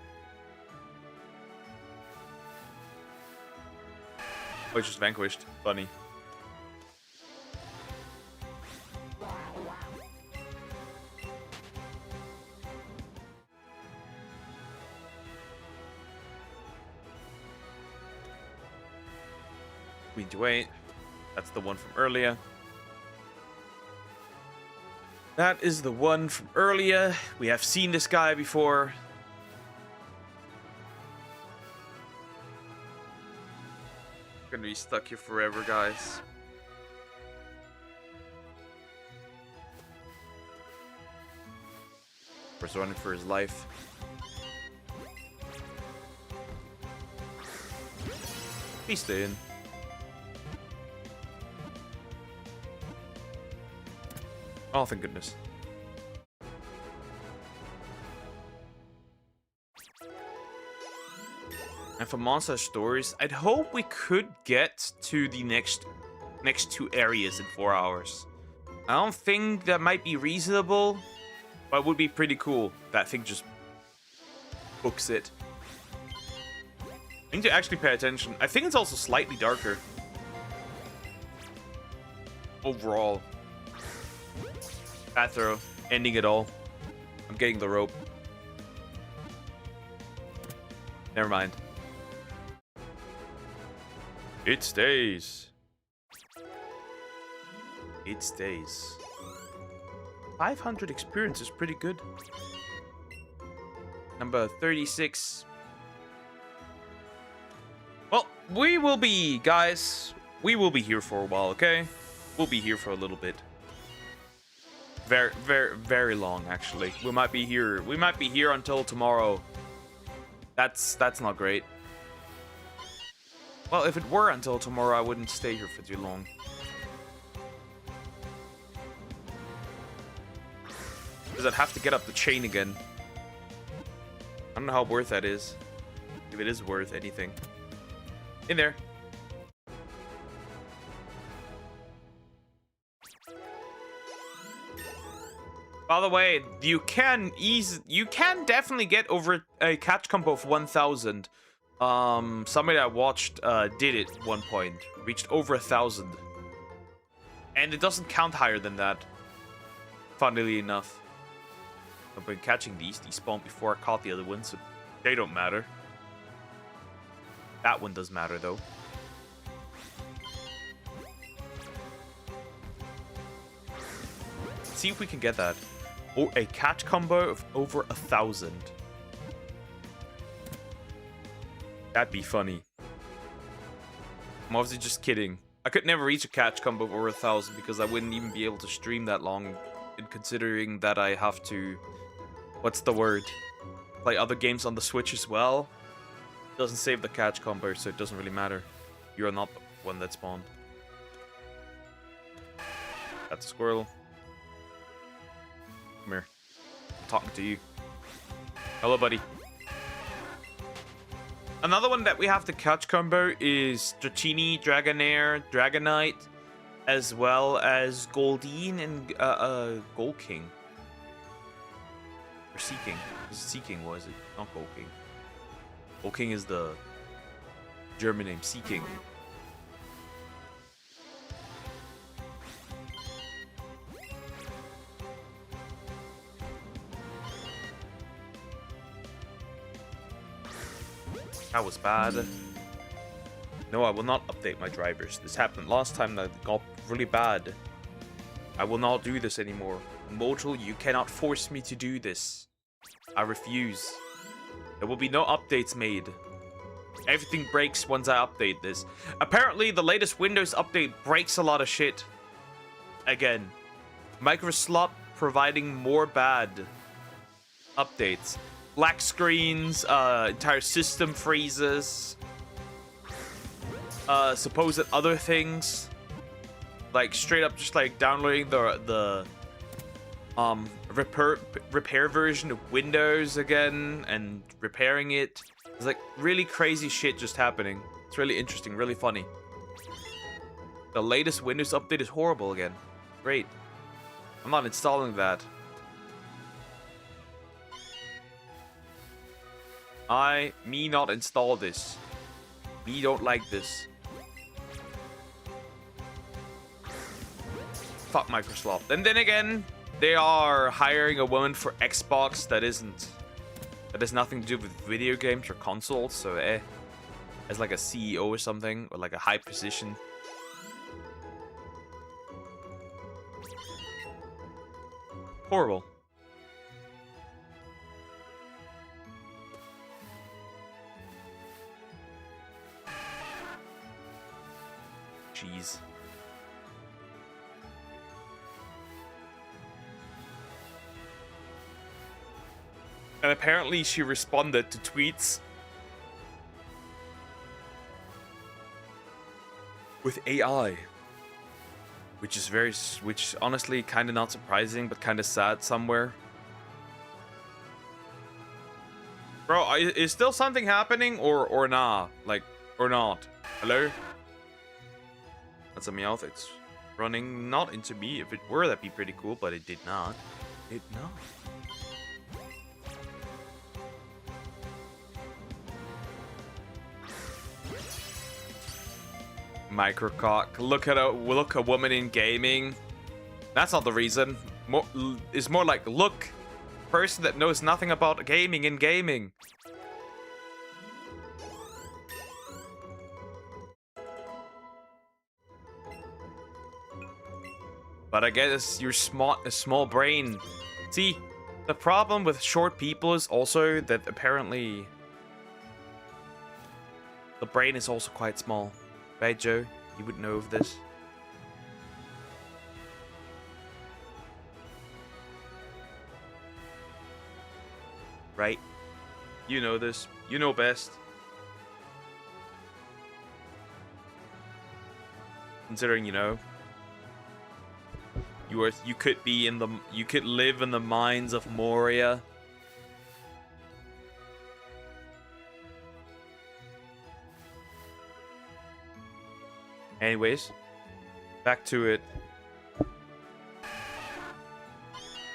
Oh, it's just vanquished. Funny. We need to wait. That's the one from earlier. That is the one from earlier. We have seen this guy before. Gonna be stuck here forever, guys. He's running for his life. Please stay in. Oh, thank goodness. And for Monster Stories, I'd hope we could get to the next 2 areas in 4 hours. I don't think that might be reasonable, but it would be pretty cool. That thing just books it. I need to actually pay attention. I think it's also slightly darker. Overall. Bad throw. Ending it all. I'm getting the rope. Never mind. It stays. It stays. 500 experience is pretty good. Number 36. Well, we will be, guys. We will be here for a while, okay? We'll be here for a little bit. Very, very, very long, actually. We might be here. We might be here until tomorrow. That's not great. Well, if it were until tomorrow, I wouldn't stay here for too long. Because I'd have to get up the chain again. I don't know how worth that is. If it is worth anything. In there. By the way, you can definitely get over a catch combo of 1,000. Somebody I watched did it at one point. Reached over 1,000. And it doesn't count higher than that. Funnily enough. I've been catching these. These spawned before I caught the other ones, so they don't matter. That one does matter, though. Let's see if we can get that. Oh, a catch combo of over 1,000. That'd be funny. I'm obviously just kidding. I could never reach a catch combo of over 1,000 because I wouldn't even be able to stream that long. And considering that I have to... What's the word? Play other games on the Switch as well. Doesn't save the catch combo, so it doesn't really matter. You're not the one that spawned. That's a squirrel. Come here. I'm talking to you. Hello, buddy. Another one that we have to catch combo is Dratini, Dragonair, Dragonite, as well as Goldeen and Gold King. Or Seeking. Seeking was it? Not Gold King. Gold King is the German name. Seeking. That was bad. No, I will not update my drivers. This happened last time that got really bad. I will not do this anymore. Modal, you cannot force me to do this. I refuse. There will be no updates made. Everything breaks once I update this. Apparently, the latest Windows update breaks a lot of shit. Again. Microslot providing more bad updates. Black screens, entire system freezes. Supposed other things. Like, straight up just like downloading the repair version of Windows again and repairing it. It's like really crazy shit just happening. It's really interesting, really funny. The latest Windows update is horrible again. Great. I'm not installing that. Me not install this. Me don't like this. Fuck Microsoft. And then again, they are hiring a woman for Xbox that has nothing to do with video games or consoles, so as like a CEO or something, or like a high position. Horrible. Jeez. And apparently she responded to tweets with AI, which honestly kind of not surprising, but kind of sad somewhere. Bro, is still something happening or nah? Like, or not? Hello? That's a Meowth. It's running not into me. If it were, that'd be pretty cool, but it did not. It not. Microcock. Look a woman in gaming. That's not the reason. It's more like look, person that knows nothing about gaming in gaming. But I guess you're smart, a small brain. See, the problem with short people is also that apparently the brain is also quite small. Right, Joe? You would know of this. Right? You know this. You know best. Considering, you know, you could be in the, you could live in the mines of Moria. Anyways, back to it.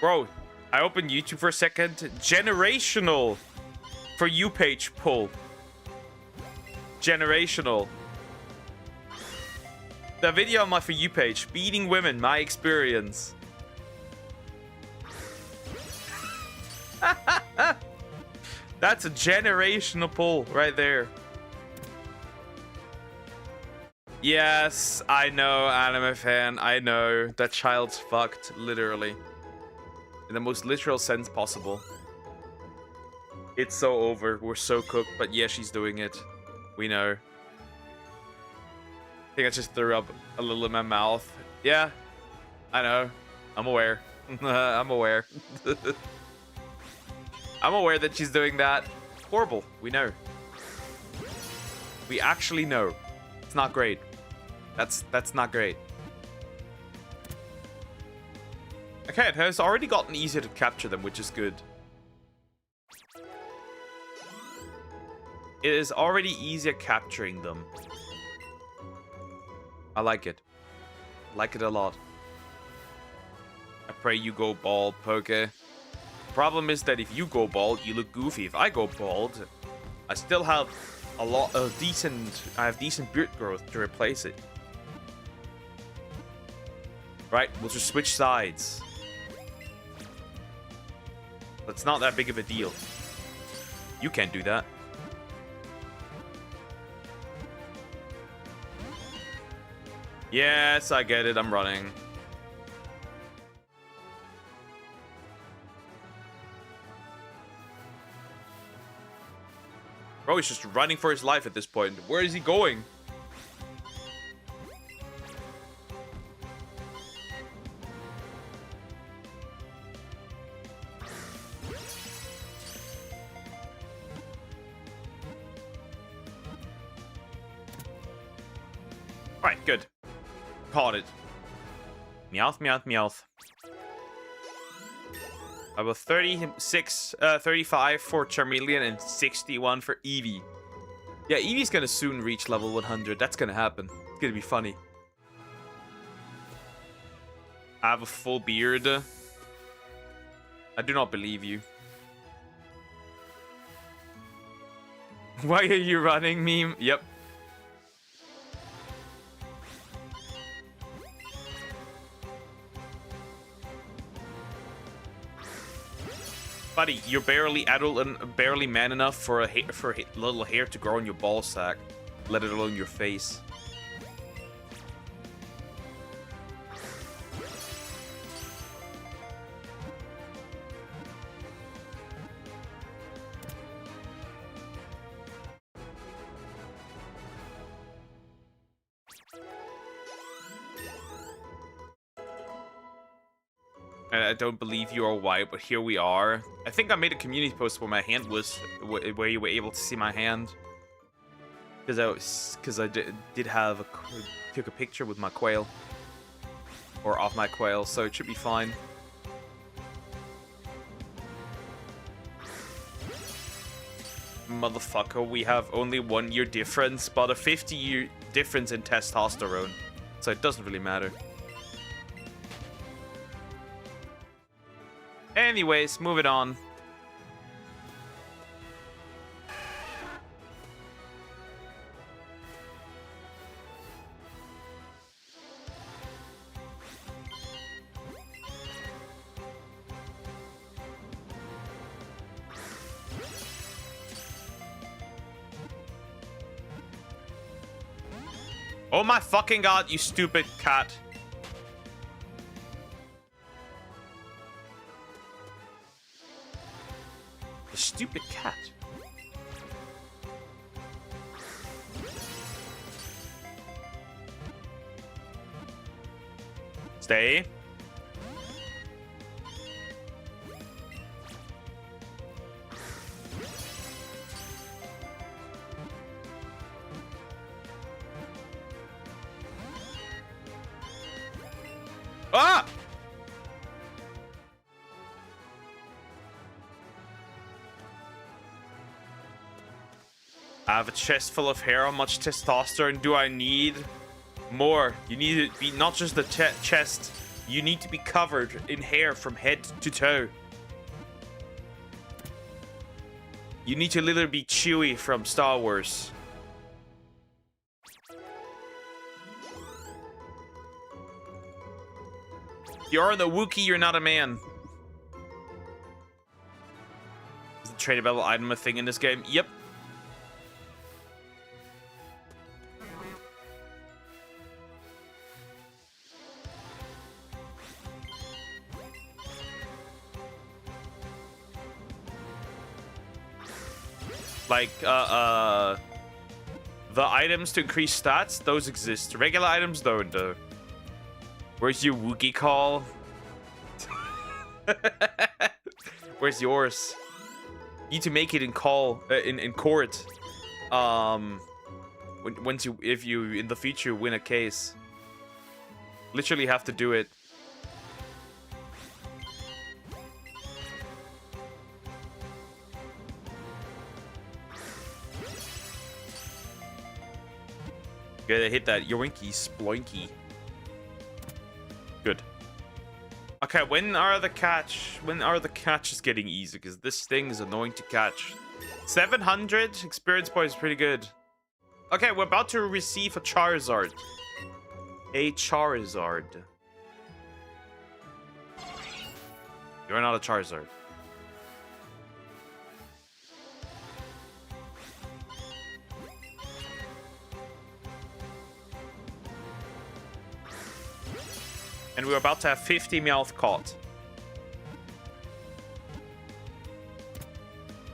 Bro, I opened YouTube for a second. Generational for you page pull. Generational. The video on my For You page, beating women, my experience. That's a generational pull right there. Yes, I know, anime fan. I know. That child's fucked, literally. In the most literal sense possible. It's so over. We're so cooked, but yeah, she's doing it. We know. I think I just threw up a little in my mouth. Yeah, I know. I'm aware. I'm aware. I'm aware that she's doing that. Horrible. We know. We actually know. It's not great. That's not great. Okay, it has already gotten easier to capture them, which is good. It is already easier capturing them. I like it. I like it a lot. I pray you go bald, Poke. Problem is that if you go bald, you look goofy. If I go bald, I still have a lot of I have decent beard growth to replace it. Right, we'll just switch sides. That's not that big of a deal. You can't do that. Yes, I get it. I'm running. Bro, he's just running for his life at this point. Where is he going? Alright, good. Caught it. Meowth, meowth, meowth. I will 35 for Charmeleon and 61 for Eevee. Yeah, Eevee's gonna soon reach level 100. That's gonna happen. It's gonna be funny. I have a full beard. I do not believe you. Why are you running, meme? Yep. Buddy, you're barely adult and barely man enough for a little hair to grow on your ball sack, let alone your face. I don't believe you are white, but here we are. I think I made a community post where my hand was, where you were able to see my hand. Because I did have took a picture with my quail. Or of my quail, so it should be fine. Motherfucker, we have only 1 year difference, but a 50-year difference in testosterone. So it doesn't really matter. Anyways, moving on. Oh my fucking god, you stupid cat. The stupid cat. Stay. Ah! I have a chest full of hair. How much testosterone do I need? More. You need to be not just the chest. You need to be covered in hair from head to toe. You need to literally be Chewie from Star Wars. You're the Wookiee, you're not a man. Is the tradable item a thing in this game? Yep. Like, the items to increase stats, those exist. Regular items don't, though. Where's your Wookiee call? Where's yours? You need to make it in call, in court. If you in the future win a case. Literally have to do it. Gotta hit that yoinky sploinky. Good. Okay, when are the catches getting easy? Because this thing is annoying to catch. 700 experience points is pretty good. Okay, we're about to receive a Charizard. A Charizard. You're not a Charizard. And we're about to have 50 Meowth caught.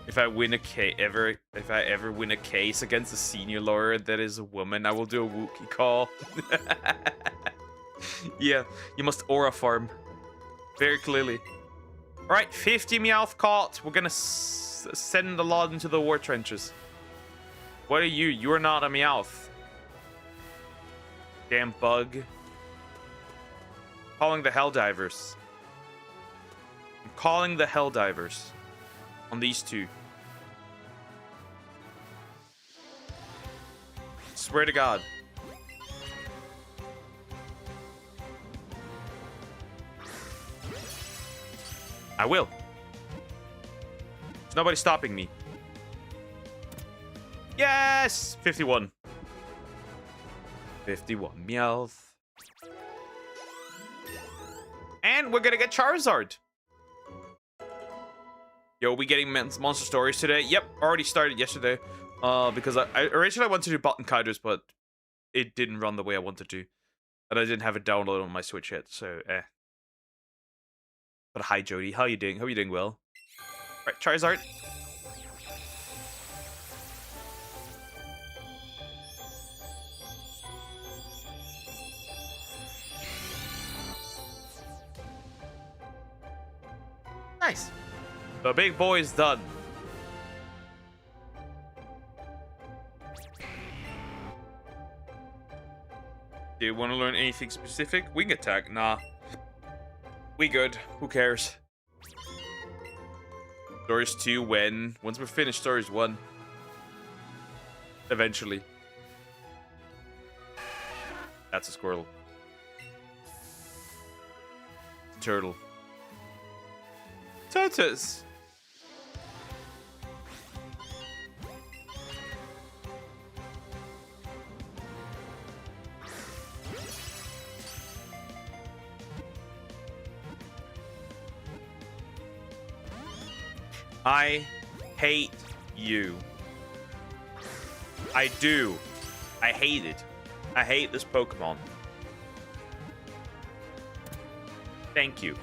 If I ever win a case against a senior lawyer that is a woman, I will do a Wookiee call. Yeah, you must aura farm. Very clearly. Alright, 50 Meowth caught. We're gonna send a lot into the war trenches. What are you? You're not a Meowth. Damn bug. Calling the Helldivers. I'm calling the Helldivers on these two. Swear to God. I will. There's nobody stopping me. Yes! 51. 51 Meowth. And we're gonna get Charizard. Yo, we getting monster stories today? Yep, already started yesterday. Because I originally wanted to do Button Kiders, but it didn't run the way I wanted to. And I didn't have it downloaded on my Switch yet, so But hi Jody, how you doing? How are you doing well? Alright, Charizard. Nice. The big boy is done. Do you want to learn anything specific? Wing attack? Nah. We good. Who cares? Stories 2 when? Once we're finished Stories 1. Eventually. That's a squirrel. Turtle. Turtles. I hate you. I do. I hate it. I hate this Pokemon. Thank you.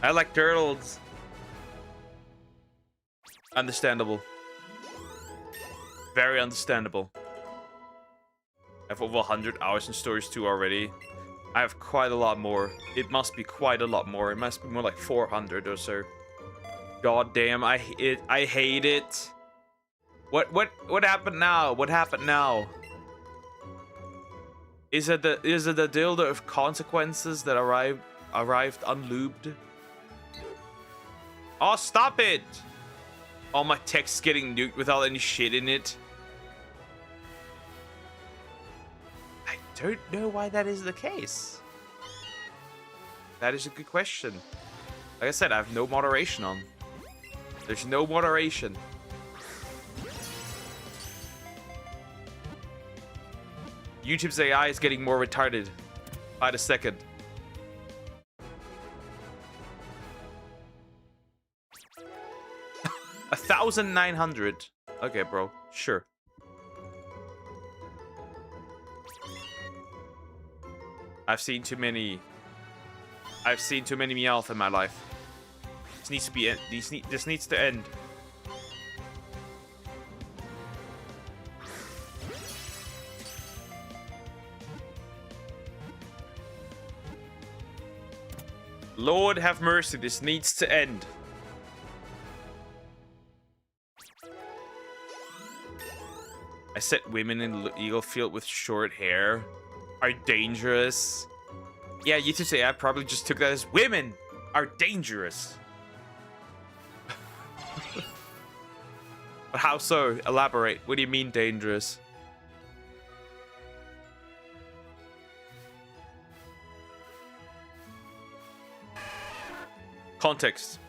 I like turtles. Understandable. Very understandable. I have over 100 hours in Stories 2 already. I have quite a lot more. It must be quite a lot more. It must be more like 400 or so. God damn, I hate it. What happened now? What happened now? Is it the dildo of consequences that arrived unlubed? Oh, stop it! All my text's getting nuked without any shit in it. I don't know why that is the case. That is a good question. Like I said, I have no moderation on. There's no moderation. YouTube's AI is getting more retarded by the second. $1,900. Okay, bro. Sure. I've seen too many Meowth in my life. This needs to be this needs to end. Lord have mercy, this needs to end. I said women in legal field with short hair are dangerous. Yeah, you two say I probably just took that as women are dangerous. But how so? Elaborate. What do you mean dangerous? Context.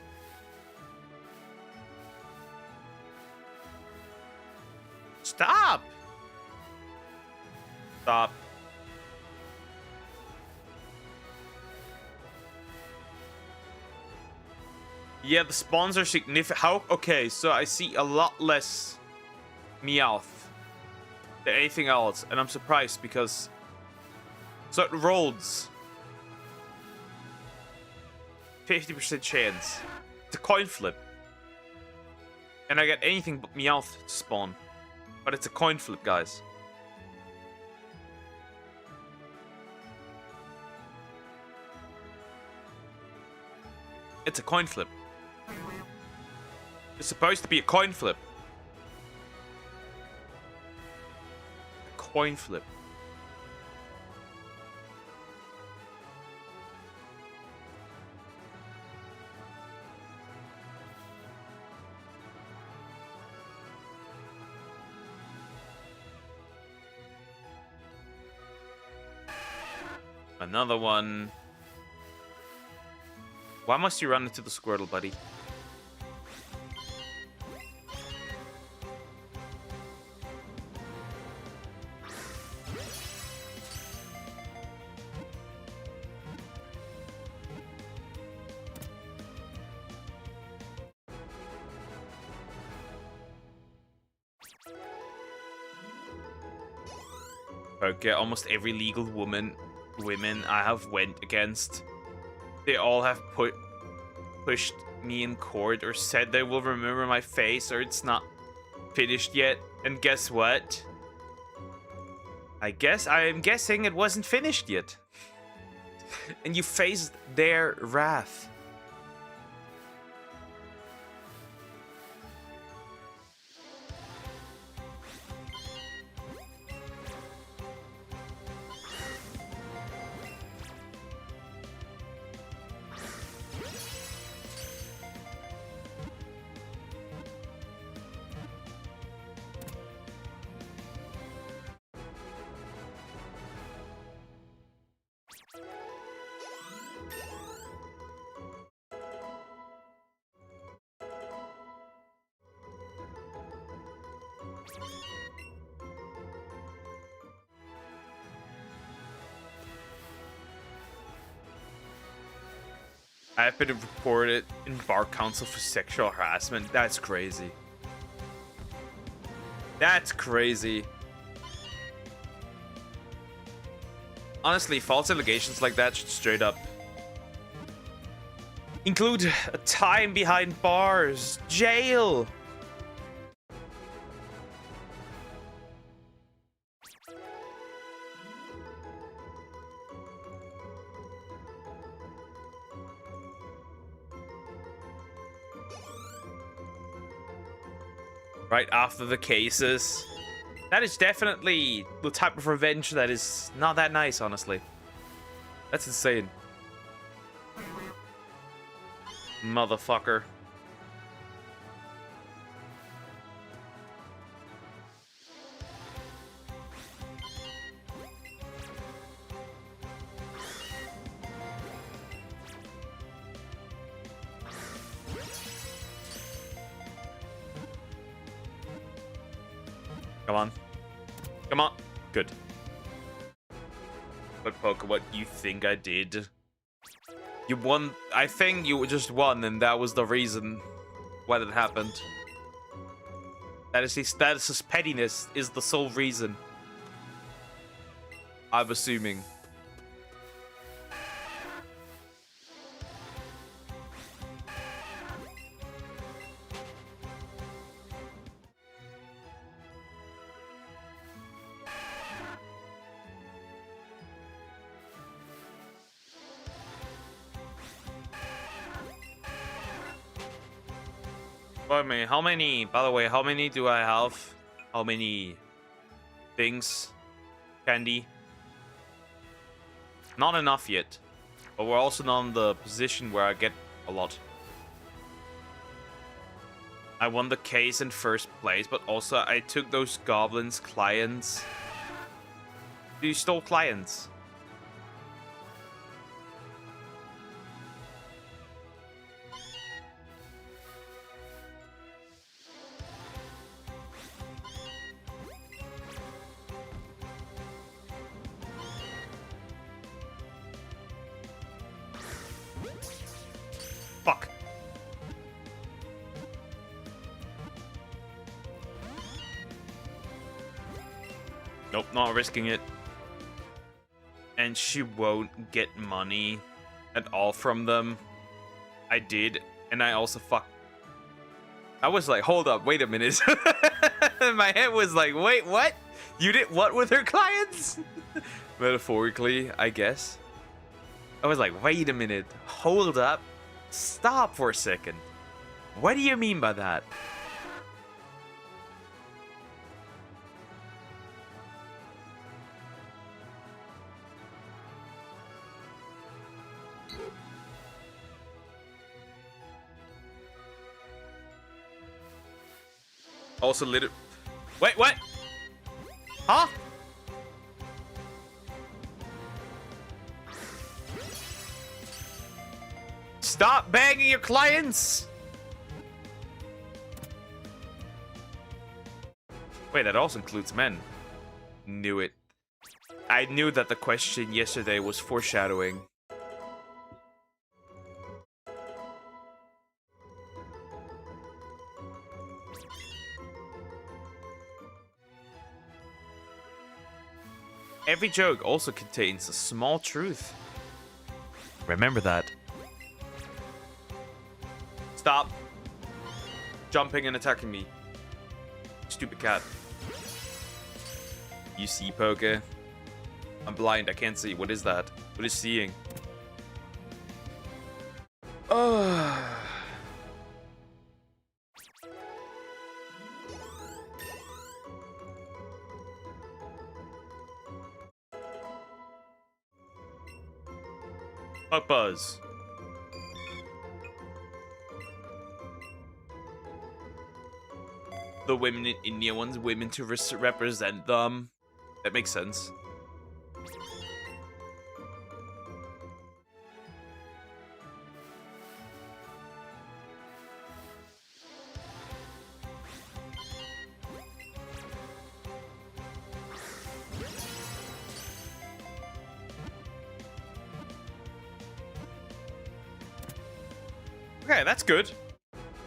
Stop! Stop. Yeah, the spawns are significant. How? Okay, so I see a lot less Meowth than anything else, and I'm surprised because certain roads 50% chance. It's a coin flip. And I get anything but Meowth to spawn. But it's a coin flip, guys. It's a coin flip. It's supposed to be a coin flip. A coin flip. Another one. Why must you run into the Squirtle, buddy? Okay, almost every legal women I have went against, they all have pushed me in court or said they will remember my face or it's not finished yet. And guess what? I'm guessing it wasn't finished yet. And you faced their wrath. I've been reported in bar council for sexual harassment. That's crazy. That's crazy. Honestly, false allegations like that should straight up include a time behind bars, jail, right after the cases. That is definitely the type of revenge that is not that nice, honestly. That's insane. Motherfucker. Come on. Come on. Good. But Poke, what do you think I did? You won. I think you just won, and that was the reason why that happened. That is his pettiness is the sole reason. I'm assuming. I mean, how many, by the way, how many do I have? How many things? Candy? Not enough yet. But we're also not in the position where I get a lot. I won the case in first place, but also I took those goblins clients. You stole clients. Fuck. Nope, not risking it. And she won't get money at all from them. I did, and I also I was like, hold up, wait a minute. My head was like, wait, what? You did what with her clients? Metaphorically, I guess. I was like, wait a minute, hold up. Stop for a second. What do you mean by that? Also lit it. Wait, what? Huh? Stop bagging your clients! Wait, that also includes men. Knew it. I knew that the question yesterday was foreshadowing. Every joke also contains a small truth. Remember that. Stop jumping and attacking me. Stupid cat. You see, Poke? I'm blind, I can't see. What is that? What is seeing? Oh. Fuck Buzz. The women in India wants women to represent them. That makes sense. Okay, that's good.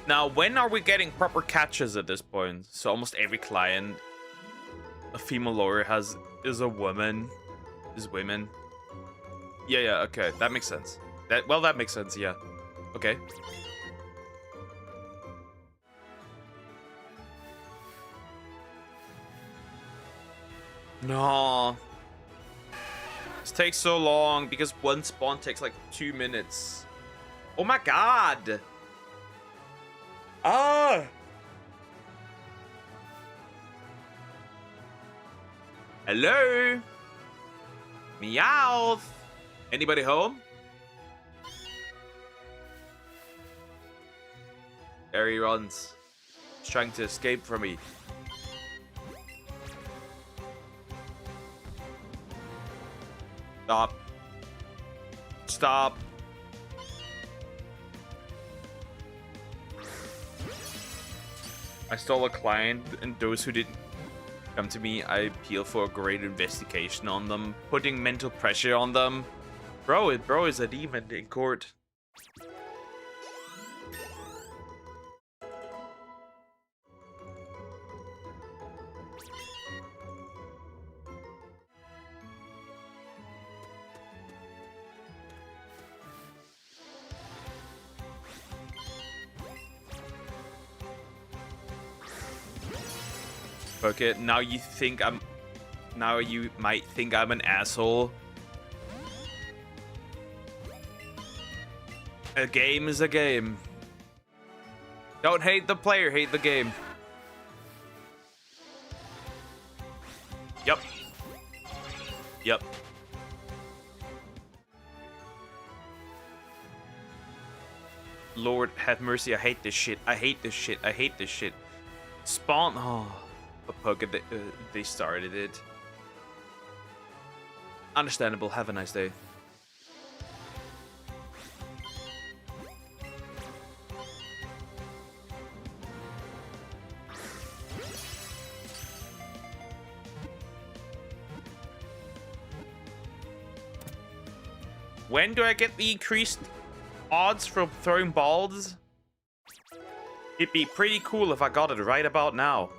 Now, when are we getting proper catches at this point? So almost every client, a female lawyer is a woman, is women. Yeah, okay, that makes sense. That makes sense, yeah. Okay. No. This takes so long because one spawn takes like 2 minutes. Oh my god! Ah! Hello? Meowth. Anybody home? There he runs. He's trying to escape from me. Stop. Stop. I stole a client, and those who didn't come to me, I appeal for a great investigation on them, putting mental pressure on them. Bro is a demon in court. Okay, now you think I'm... Now you might think I'm an asshole. A game is a game. Don't hate the player, hate the game. Yup. Yup. Lord have mercy, I hate this shit. I hate this shit. I hate this shit. Spawn... Oh... Poke, they started it. Understandable. Have a nice day. When do I get the increased odds from throwing balls? It'd be pretty cool if I got it right about now.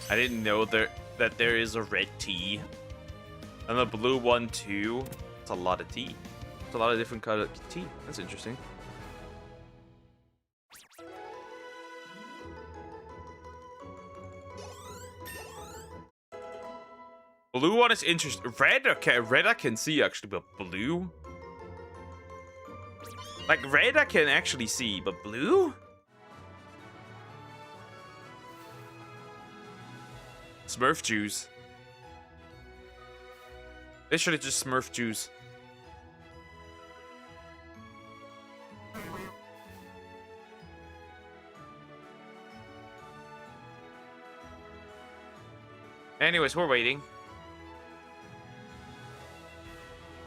I didn't know that there is a red tea. And a blue one too. It's a lot of tea. It's a lot of different kind of tea. That's interesting. Blue one is interesting. Red, okay, red I can see actually, but blue? Like red I can actually see, but blue? Smurf juice. Literally just Smurf juice. Anyways, we're waiting.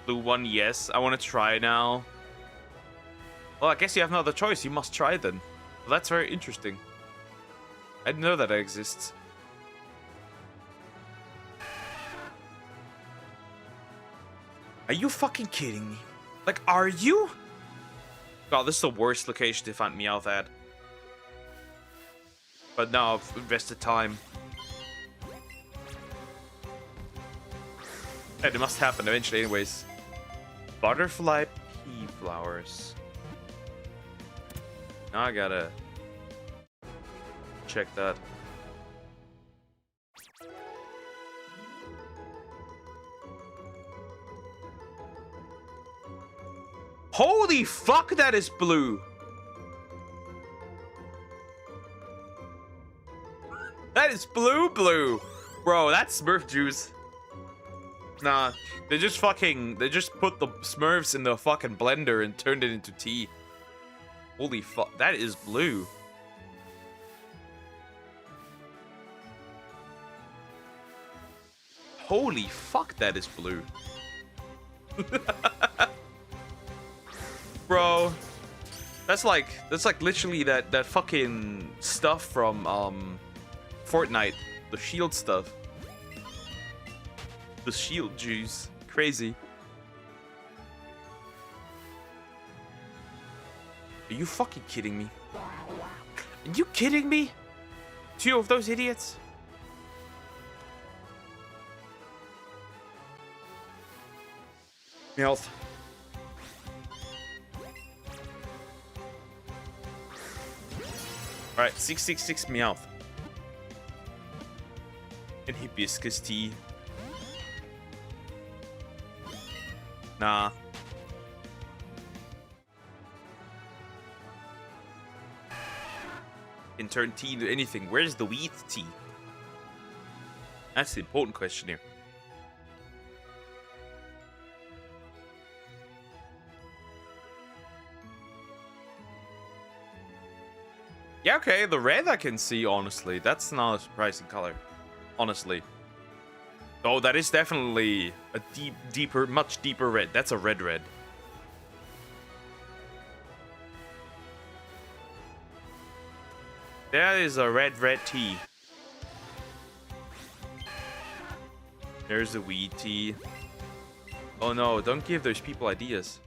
Blue one, yes. I want to try now. Well, I guess you have no other choice. You must try then. Well, that's very interesting. I didn't know that exists. Are you fucking kidding me? Like, are you? God, this is the worst location to find Meowth at. But now I've invested time. Yeah, it must happen eventually anyways. Butterfly pea flowers. Now I gotta check that. Holy fuck, that is blue! That is blue. Bro, that's Smurf juice. Nah, they just put the Smurfs in the fucking blender and turned it into tea. Holy fuck, that is blue. Holy fuck, that is blue. Bro, that's like literally that fucking stuff from Fortnite, the shield stuff. The shield juice. Crazy. Are you fucking kidding me? Are you kidding me? Two of those idiots? Health. Alright, 666 Meowth. And hibiscus tea. Nah. Can turn tea into anything. Where's the wheat tea? That's the important question here. Yeah, okay, the red I can see, honestly. That's not a surprising color. Honestly. Oh, that is definitely a deeper, much deeper red. That's a red. That is a red tea. There's the weed tea. Oh no, don't give those people ideas.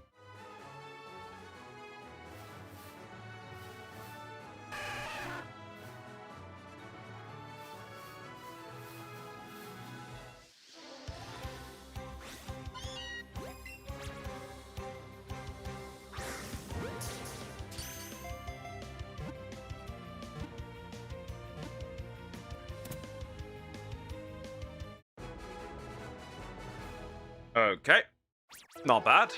Okay. Not bad.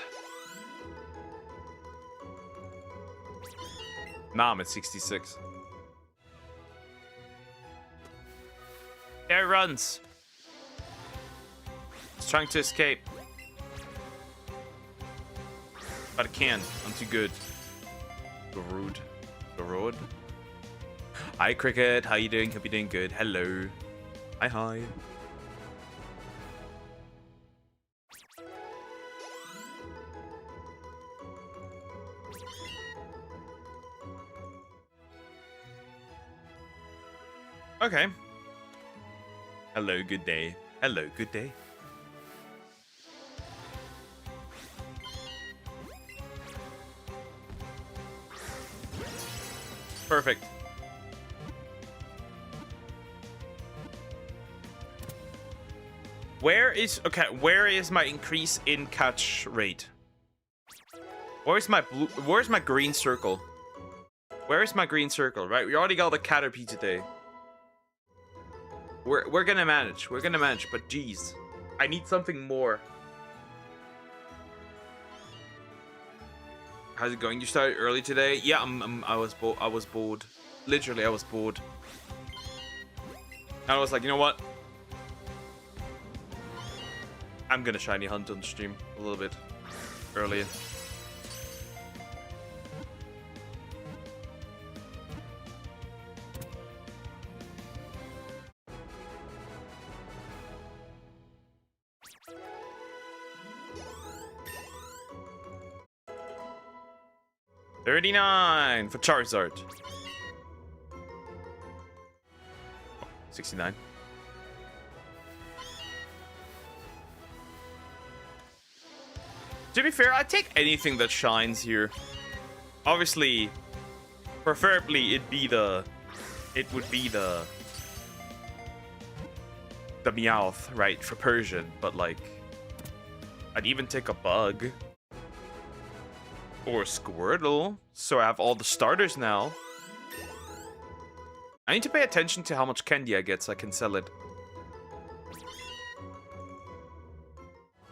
Nah, I'm at 66. There it runs. It's trying to escape. But it can't. I'm too good. Garud. Garud. Hi, Cricket. How you doing? Hope you're doing good. Hello. Hi. Okay. Hello, good day. Hello, good day. Perfect. Where is my increase in catch rate? Where's my green circle? Where is my green circle? Right, we already got the Caterpie today. We're gonna manage. We're gonna manage, but geez, I need something more. How's it going? You started early today? Yeah, I was bored. Literally, I was bored. And I was like, you know what? I'm gonna shiny hunt on stream a little bit earlier. $39 for Charizard. 69. To be fair, I take anything that shines here. Obviously, preferably it would be the Meowth, right, for Persian, but like I'd even take a bug. Or Squirtle, so I have all the starters now. I need to pay attention to how much candy I get so I can sell it.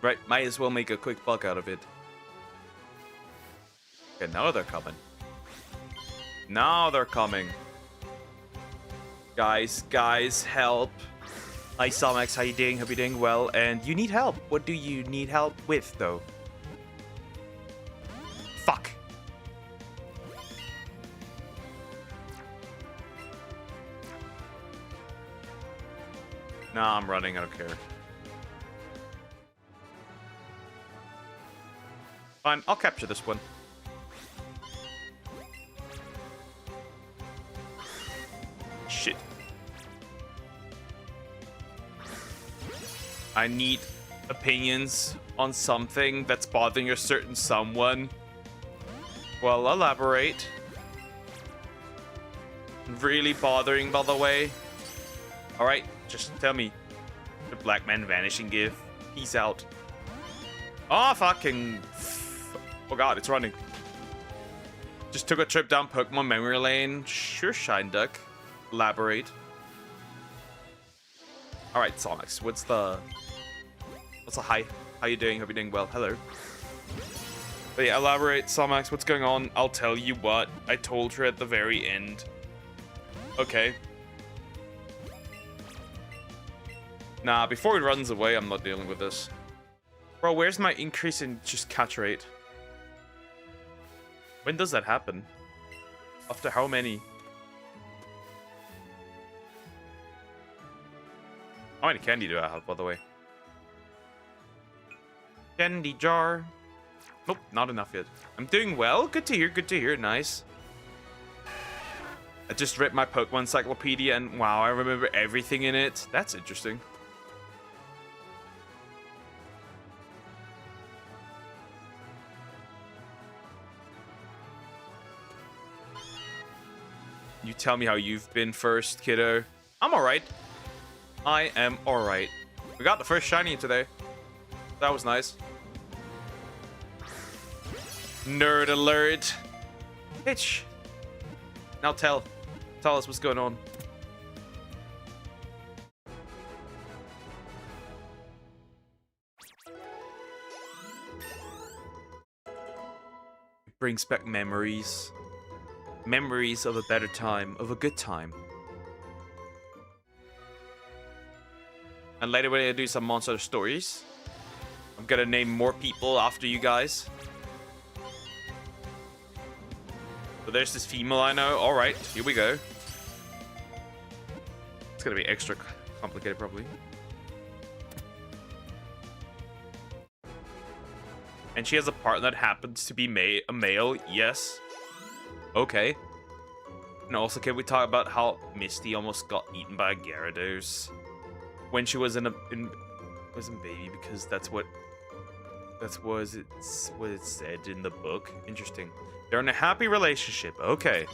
Right, might as well make a quick buck out of it. Okay, now they're coming. Now they're coming. Guys, help. Hi, Salmax, how you doing? Hope you're doing well. And you need help. What do you need help with, though? Fuck. Nah, I'm running. I don't care. Fine, I'll capture this one. Shit. I need opinions on something that's bothering a certain someone. Well, elaborate. Really bothering, by the way. Alright, just tell me. The black man vanishing give. Peace out. Oh, fucking... Oh god, it's running. Just took a trip down Pokemon memory lane. Sure, Shine Duck. Elaborate. All right, Sonics. What's the hi? How you doing? Hope you're doing well. Hello. But yeah, elaborate, Somax. What's going on? I'll tell you what. I told her at the very end. Okay. Nah, before he runs away, I'm not dealing with this. Bro, where's my increase in just catch rate? When does that happen? After how many? How many candy do I have, by the way? Candy jar. Nope, not enough yet. I'm doing well. Good to hear, good to hear. Nice. I just read my Pokemon Encyclopedia and wow, I remember everything in it. That's interesting. You tell me how you've been first, kiddo. I'm alright. I am alright. We got the first shiny today. That was nice. Nerd alert. Bitch. Now tell us what's going on. It brings back memories. Memories of a better time, of a good time. And later when I do some monster stories, I'm gonna name more people after you guys. So there's this female I know. Alright, here we go. It's gonna be extra complicated probably. And she has a partner that happens to be a male, yes. Okay. And also, can we talk about how Misty almost got eaten by a Gyarados when she was wasn't baby, because that's what it said in the book. Interesting. They're in a happy relationship. Okay.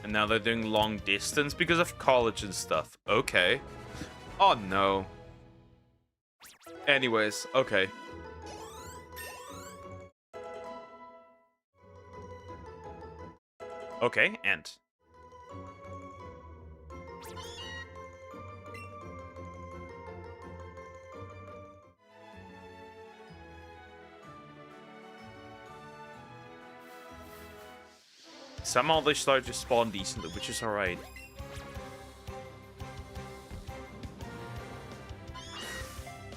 And now they're doing long distance because of college and stuff. Okay. Oh, no. Anyways, okay. Okay, and... somehow they started to spawn decently, which is alright.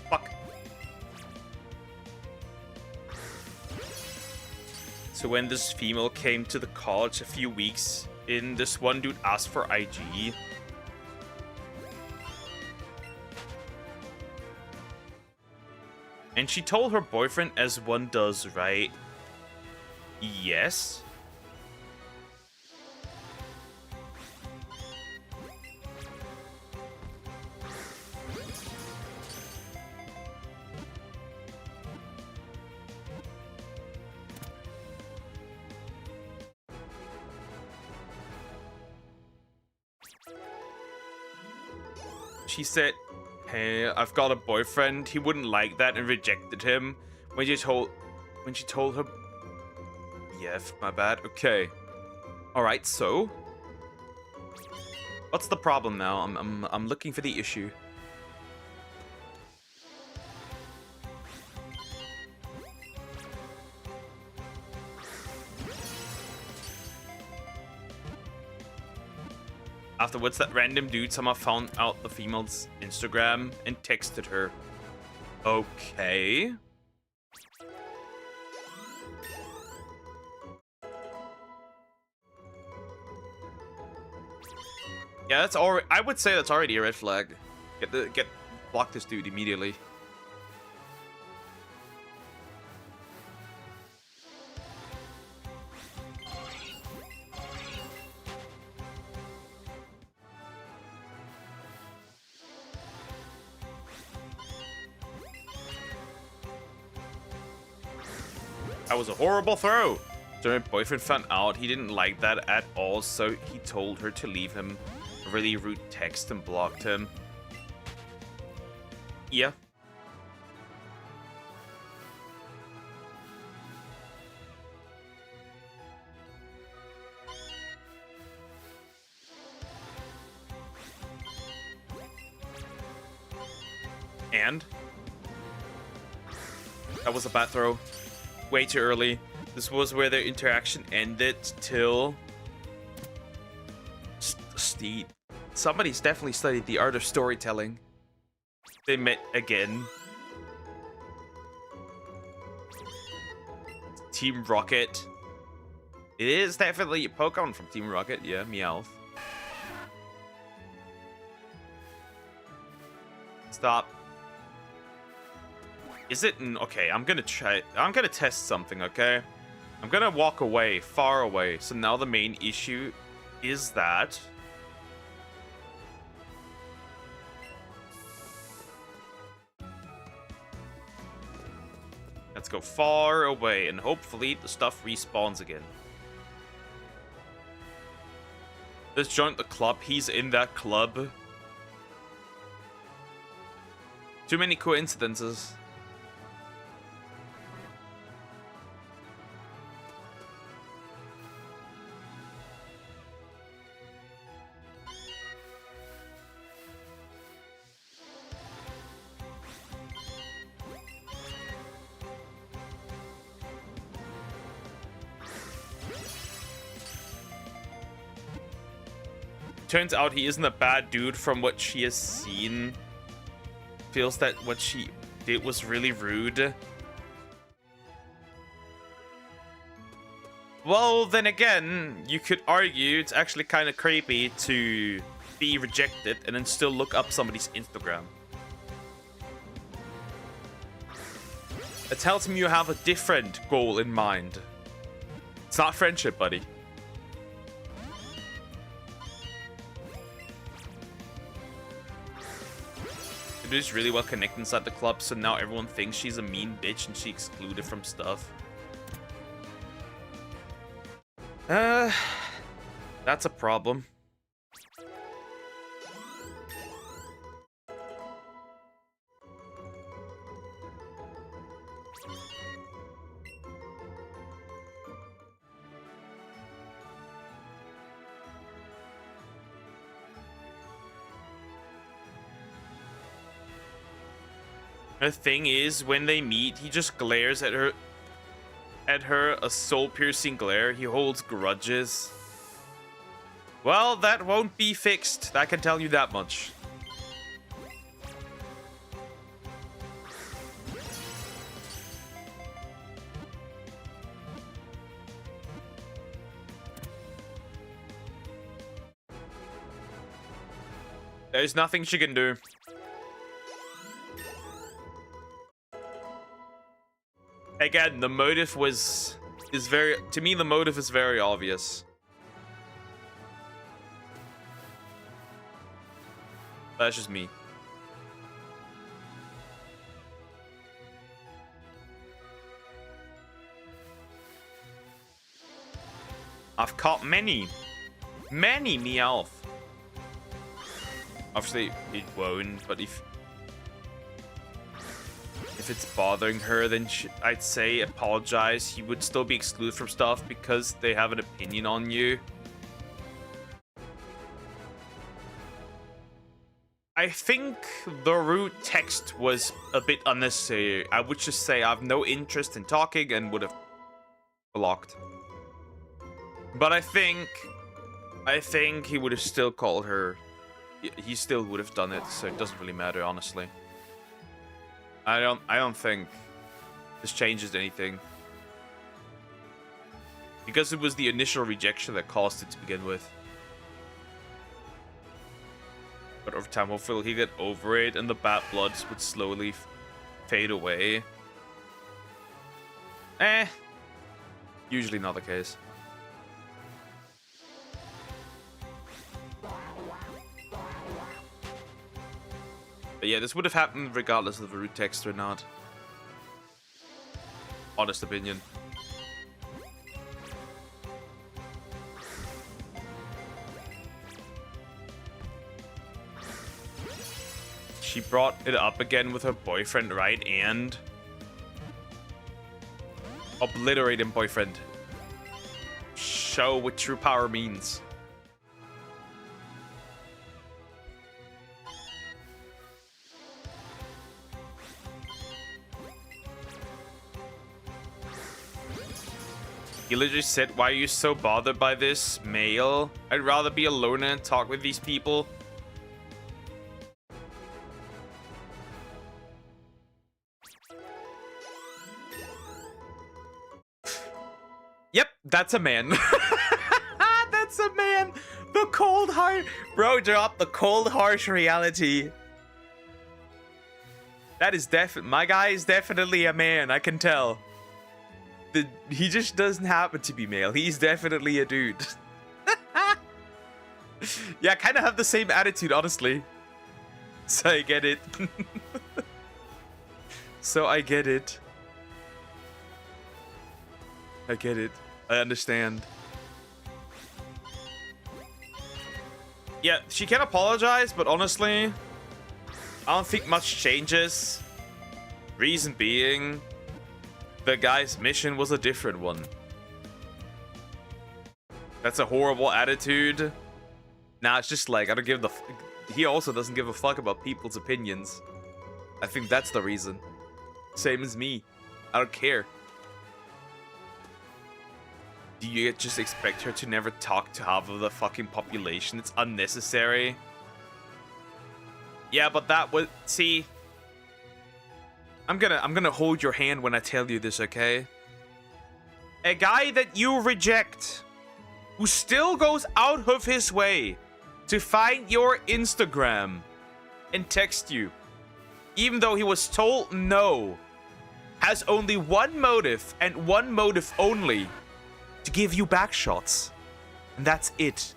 Fuck. So when this female came to the college a few weeks in, this one dude asked for IG. And she told her boyfriend, as one does, right? Yes. She said, hey, I've got a boyfriend. He wouldn't like that and rejected him. When she told her, yeah, my bad. Okay. All right, so what's the problem now? I'm looking for the issue. Afterwards, that random dude somehow found out the female's Instagram and texted her. Okay. Yeah, that's already. I would say that's already a red flag. Block this dude immediately. That was a horrible throw. So her boyfriend found out he didn't like that at all, so he told her to leave him. really rude text and blocked him. Yeah. And that was a bad throw. Way too early. This was where their interaction ended till Steed. Somebody's definitely studied the art of storytelling. They met again. Team Rocket. It is definitely a Pokemon from Team Rocket. Yeah, Meowth. Stop. Is it? Okay, I'm gonna try. I'm gonna test something, okay? I'm gonna walk away, far away. So now the main issue is that... Let's go far away, and hopefully the stuff respawns again. Let's join the club. He's in that club. Too many coincidences. Turns out he isn't a bad dude from what she has seen. Feels that what she did was really rude. Well, then again, you could argue it's actually kind of creepy to be rejected and then still look up somebody's Instagram. It tells me you have a different goal in mind. It's not friendship, buddy. Is really well connected inside the club, so now everyone thinks she's a mean bitch and she's excluded from stuff. That's a problem. The thing is, when they meet, he just glares at her, a soul-piercing glare. He holds grudges. Well, that won't be fixed. I can tell you that much. There's nothing she can do. Again, the motive is very, to me, the motive is very obvious. That's just me. I've caught many Meowth. Obviously, it won't, but if it's bothering her, then I'd say apologize. You would still be excluded from stuff because they have an opinion on you. I think the rude text was a bit unnecessary. I would just say I have no interest in talking and would have blocked. But I think he would have still called her. He still would have done it, so it doesn't really matter, honestly. I don't think this changes anything. Because it was the initial rejection that caused it to begin with. But over time, hopefully he'll get over it and the bad blood would slowly fade away. Usually not the case. But yeah, this would have happened regardless of the root text or not. Honest opinion. She brought it up again with her boyfriend, right? And obliterate him, boyfriend. Show what true power means. He literally said, why are you so bothered by this, male? I'd rather be alone and talk with these people. Yep, that's a man. That's a man. The cold heart. Bro, drop the cold harsh reality. That is my guy is definitely a man, I can tell. He just doesn't happen to be male. He's definitely a dude. Yeah, I kind of have the same attitude, honestly. So I get it. So I get it. I get it. I understand. Yeah, she can apologize, but honestly, I don't think much changes. Reason being, the guy's mission was a different one. That's a horrible attitude. Nah, it's just like, I don't give the... He also doesn't give a fuck about people's opinions. I think that's the reason. Same as me. I don't care. Do you just expect her to never talk to half of the fucking population? It's unnecessary. Yeah, but that would... See... I'm gonna hold your hand when I tell you this, okay? A guy that you reject, who still goes out of his way to find your Instagram and text you, even though he was told no, has only one motive and one motive only: to give you back shots. And that's it.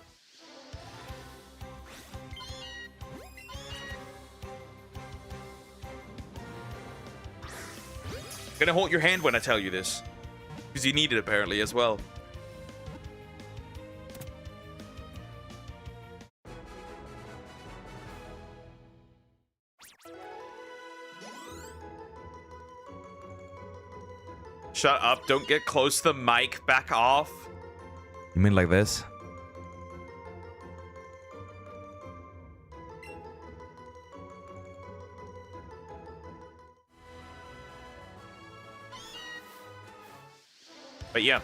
Gonna hold your hand when I tell you this, because you need it apparently as well. Shut up, don't get close to the mic, back off. You mean like this? But yeah.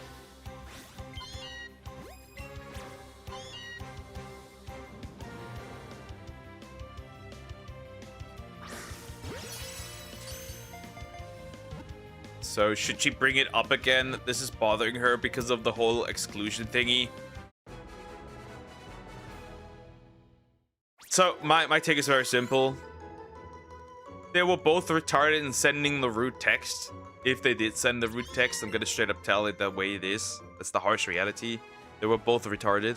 So should she bring it up again? This is bothering her because of the whole exclusion thingy. So my take is very simple. They were both retarded in sending the rude text. If they did send the rude text, I'm gonna straight up tell it the way it is. That's the harsh reality. They were both retarded.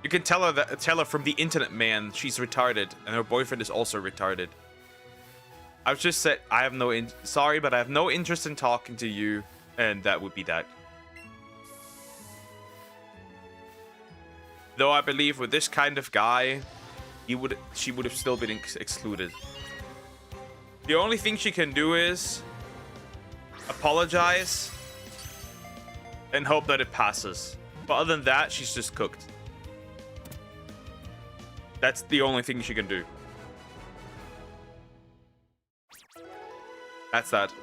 You can tell her from the internet, man, she's retarded, and her boyfriend is also retarded. I've just said I have no sorry, but I have no interest in talking to you, and that would be that. Though I believe with this kind of guy, she would have still been excluded. The only thing she can do is apologize and hope that it passes. But other than that, she's just cooked. That's the only thing she can do. That's that.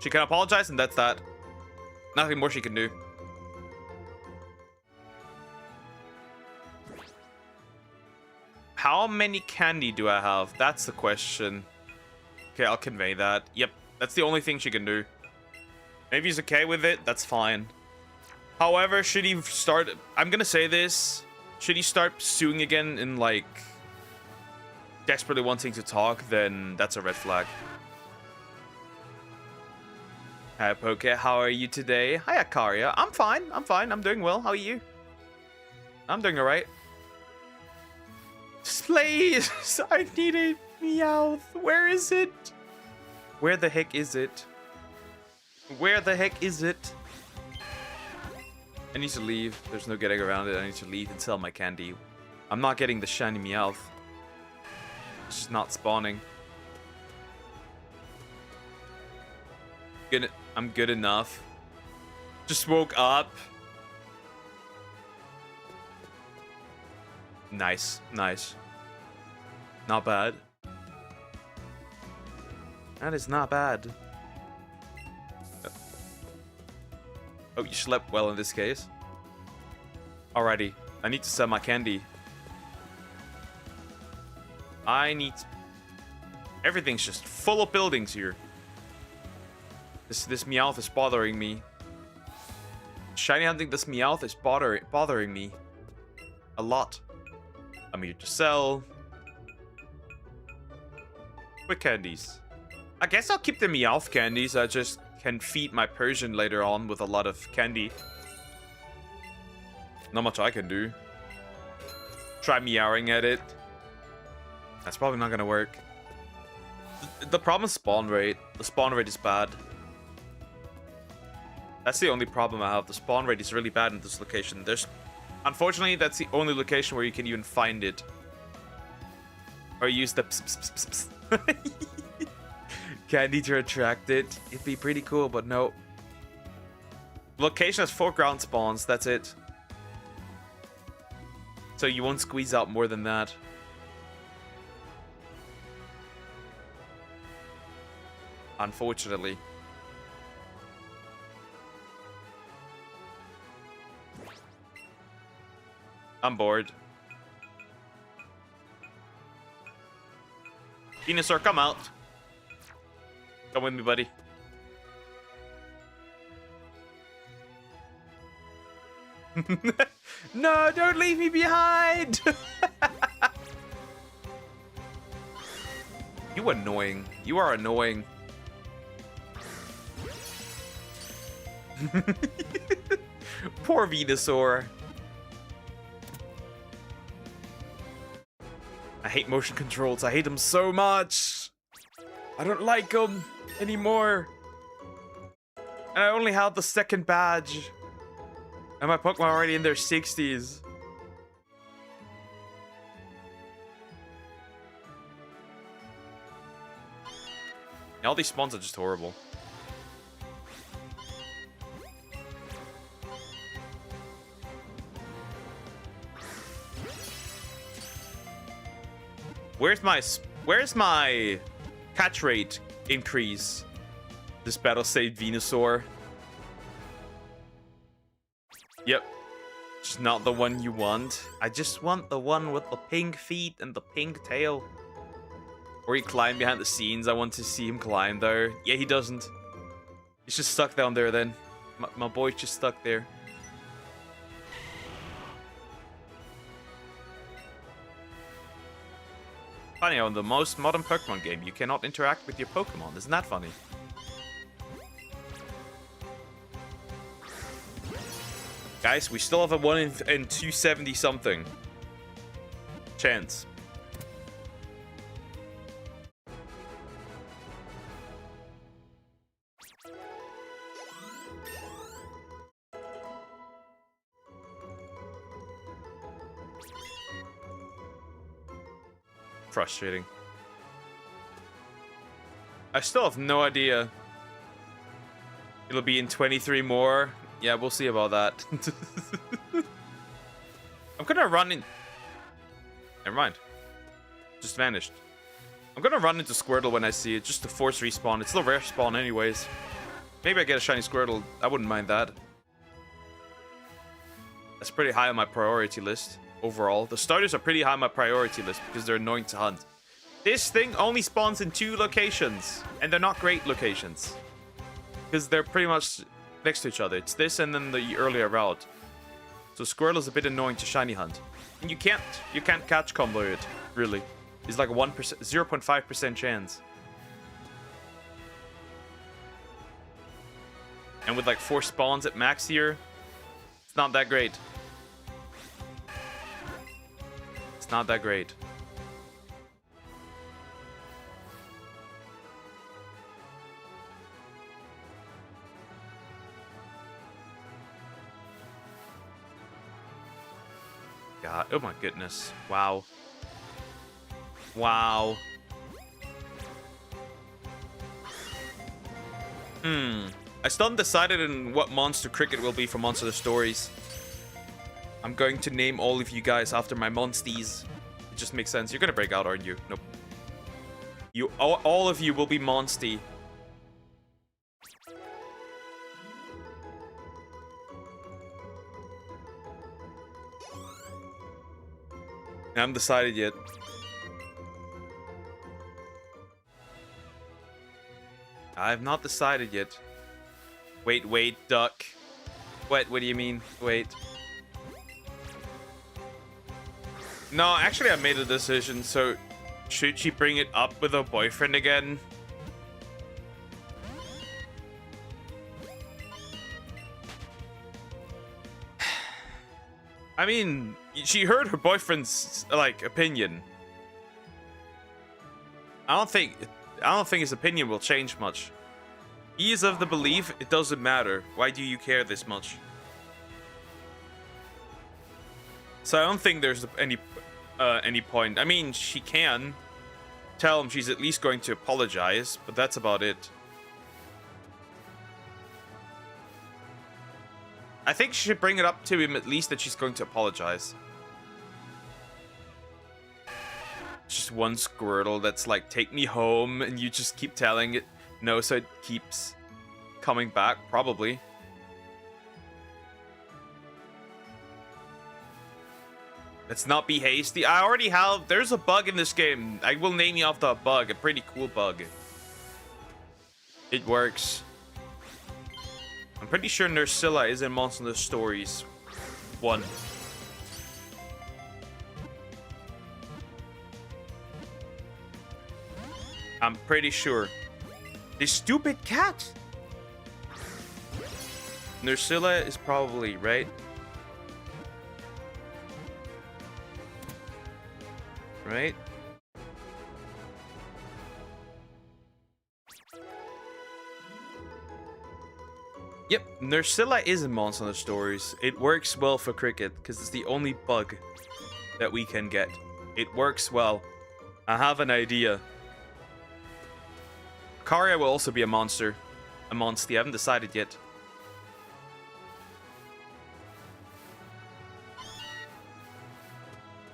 She can apologize and that's that. Nothing more she can do. How many candy do I have? That's the question. Okay, I'll convey that. Yep, that's the only thing she can do. Maybe he's okay with it. That's fine. However, should he start... I'm gonna say this. Should he start suing again in, like, desperately wanting to talk, then that's a red flag. Hi, Poke. How are you today? Hi, Akaria. I'm fine. I'm fine. I'm doing well. How are you? I'm doing alright. Please, I need a Meowth. Where is it? Where the heck is it? Where the heck is it? I need to leave. There's no getting around it. I need to leave and sell my candy. I'm not getting the shiny Meowth. It's just not spawning. I'm good enough. Just woke up. Nice, nice. Not bad. That is not bad. Oh, you slept well in this case. Alrighty, I need to sell my candy. Everything's just full of buildings here. This Meowth is bothering me. Shiny hunting this Meowth is bothering me a lot. I'm here to sell. Quick candies. I guess I'll keep the Meowth candies. I just can feed my Persian later on with a lot of candy. Not much I can do. Try meowing at it. That's probably not gonna work. The problem is spawn rate. The spawn rate is bad. That's the only problem I have. The spawn rate is really bad in this location. Unfortunately, that's the only location where you can even find it. Or use the candy to attract it. It'd be pretty cool, but no. Location has 4 ground spawns. That's it. So you won't squeeze out more than that. Unfortunately. I'm bored. Venusaur, come out. Come with me, buddy. No, don't leave me behind! You annoying. You are annoying. Poor Venusaur. I hate motion controls. I hate them so much. I don't like them anymore. And I only have the 2nd badge. And my Pokemon are already in their 60s. Yeah, all these spawns are just horrible. Where's my catch rate increase? This battle saved Venusaur. Yep. Just not the one you want. I just want the one with the pink feet and the pink tail. Or he climbed behind the scenes. I want to see him climb there. Yeah, he doesn't. He's just stuck down there then. My boy's just stuck there. Funny how in the most modern Pokemon game, you cannot interact with your Pokemon. Isn't that funny? Guys, we still have a 1 in 270 something chance. Frustrating. I still have no idea. It'll be in 23 more. Yeah, we'll see about that. I'm gonna run in... Never mind. Just vanished. I'm gonna run into Squirtle when I see it, just to force respawn. It's still rare spawn anyways. Maybe I get a shiny Squirtle. I wouldn't mind that. That's pretty high on my priority list. Overall, the starters are pretty high on my priority list because they're annoying to hunt. This thing only spawns in 2 locations, and they're not great locations because they're pretty much next to each other. It's this and then the earlier route. So Squirtle is a bit annoying to shiny hunt, and you can't catch combo it really. It's like a 1%, 0.5% chance, and with like 4 spawns at max here, it's not that great. It's not that great. god. Oh my goodness. Wow. Wow. I still haven't decided on what monster cricket will be for Monster Stories. I'm going to name all of you guys after my monsties. It just makes sense. You're gonna break out, aren't you? Nope. You all of you will be monsty. I haven't decided yet. I have not decided yet. Wait, duck. What do you mean? Wait. No, actually I made a decision, so should she bring it up with her boyfriend again? I mean, she heard her boyfriend's, like, opinion. I don't think his opinion will change much. He is of the belief it doesn't matter. Why do you care this much? So I don't think there's any point. I mean, she can tell him she's at least going to apologize, but that's about it. I think she should bring it up to him at least that she's going to apologize. Just one Squirtle that's like, take me home, and you just keep telling it no, so it keeps coming back, probably. Let's not be hasty. I already have... There's a bug in this game. I will name you off the bug. A pretty cool bug. It works. I'm pretty sure Nursilla is in Monster Stories 1. I'm pretty sure. This stupid cat! Nursilla is probably right. Right? Yep, Nursilla is in Monster Stories. It works well for cricket, because it's the only bug that we can get. It works well. I have an idea. Karia will also be a monster. A monstie. I haven't decided yet.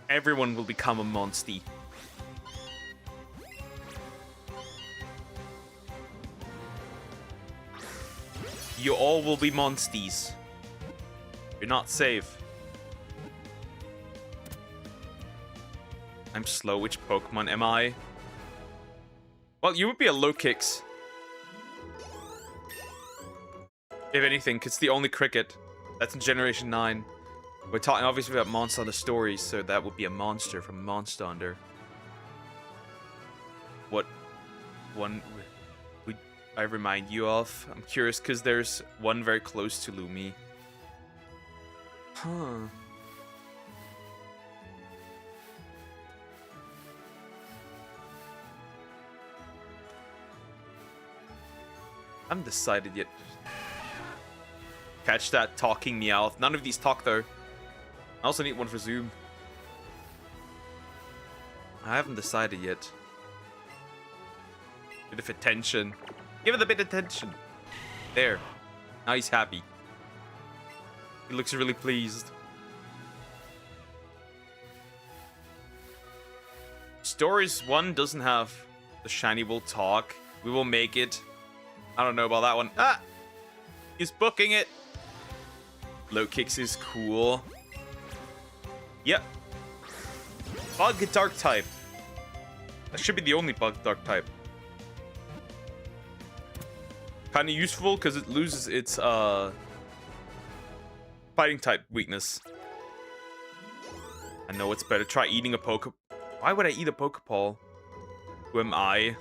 Everyone will become a monstie. You all will be monsties. You're not safe. I'm slow. Which Pokemon am I? Well, you would be a low kicks. If anything, 'cause it's the only cricket. That's in Generation 9. We're talking obviously about Monster Hunter Stories, so that would be a monster from Monster Hunter. What one would I remind you of? I'm curious because there's one very close to Lumi. Huh. I haven't decided yet. Catch that talking Meowth. None of these talk though. I also need one for Zoom. I haven't decided yet. Bit of attention. Give it a bit of attention. There. Now he's happy. He looks really pleased. Stories 1 doesn't have the shiny will talk. We will make it. I don't know about that one. Ah! He's booking it. Low kicks is cool. Yep. Bug dark type. That should be the only bug dark type. Kind of useful because it loses its fighting type weakness. I know it's better. Try eating a Poke. Why would I eat a Pokeball? Who am I?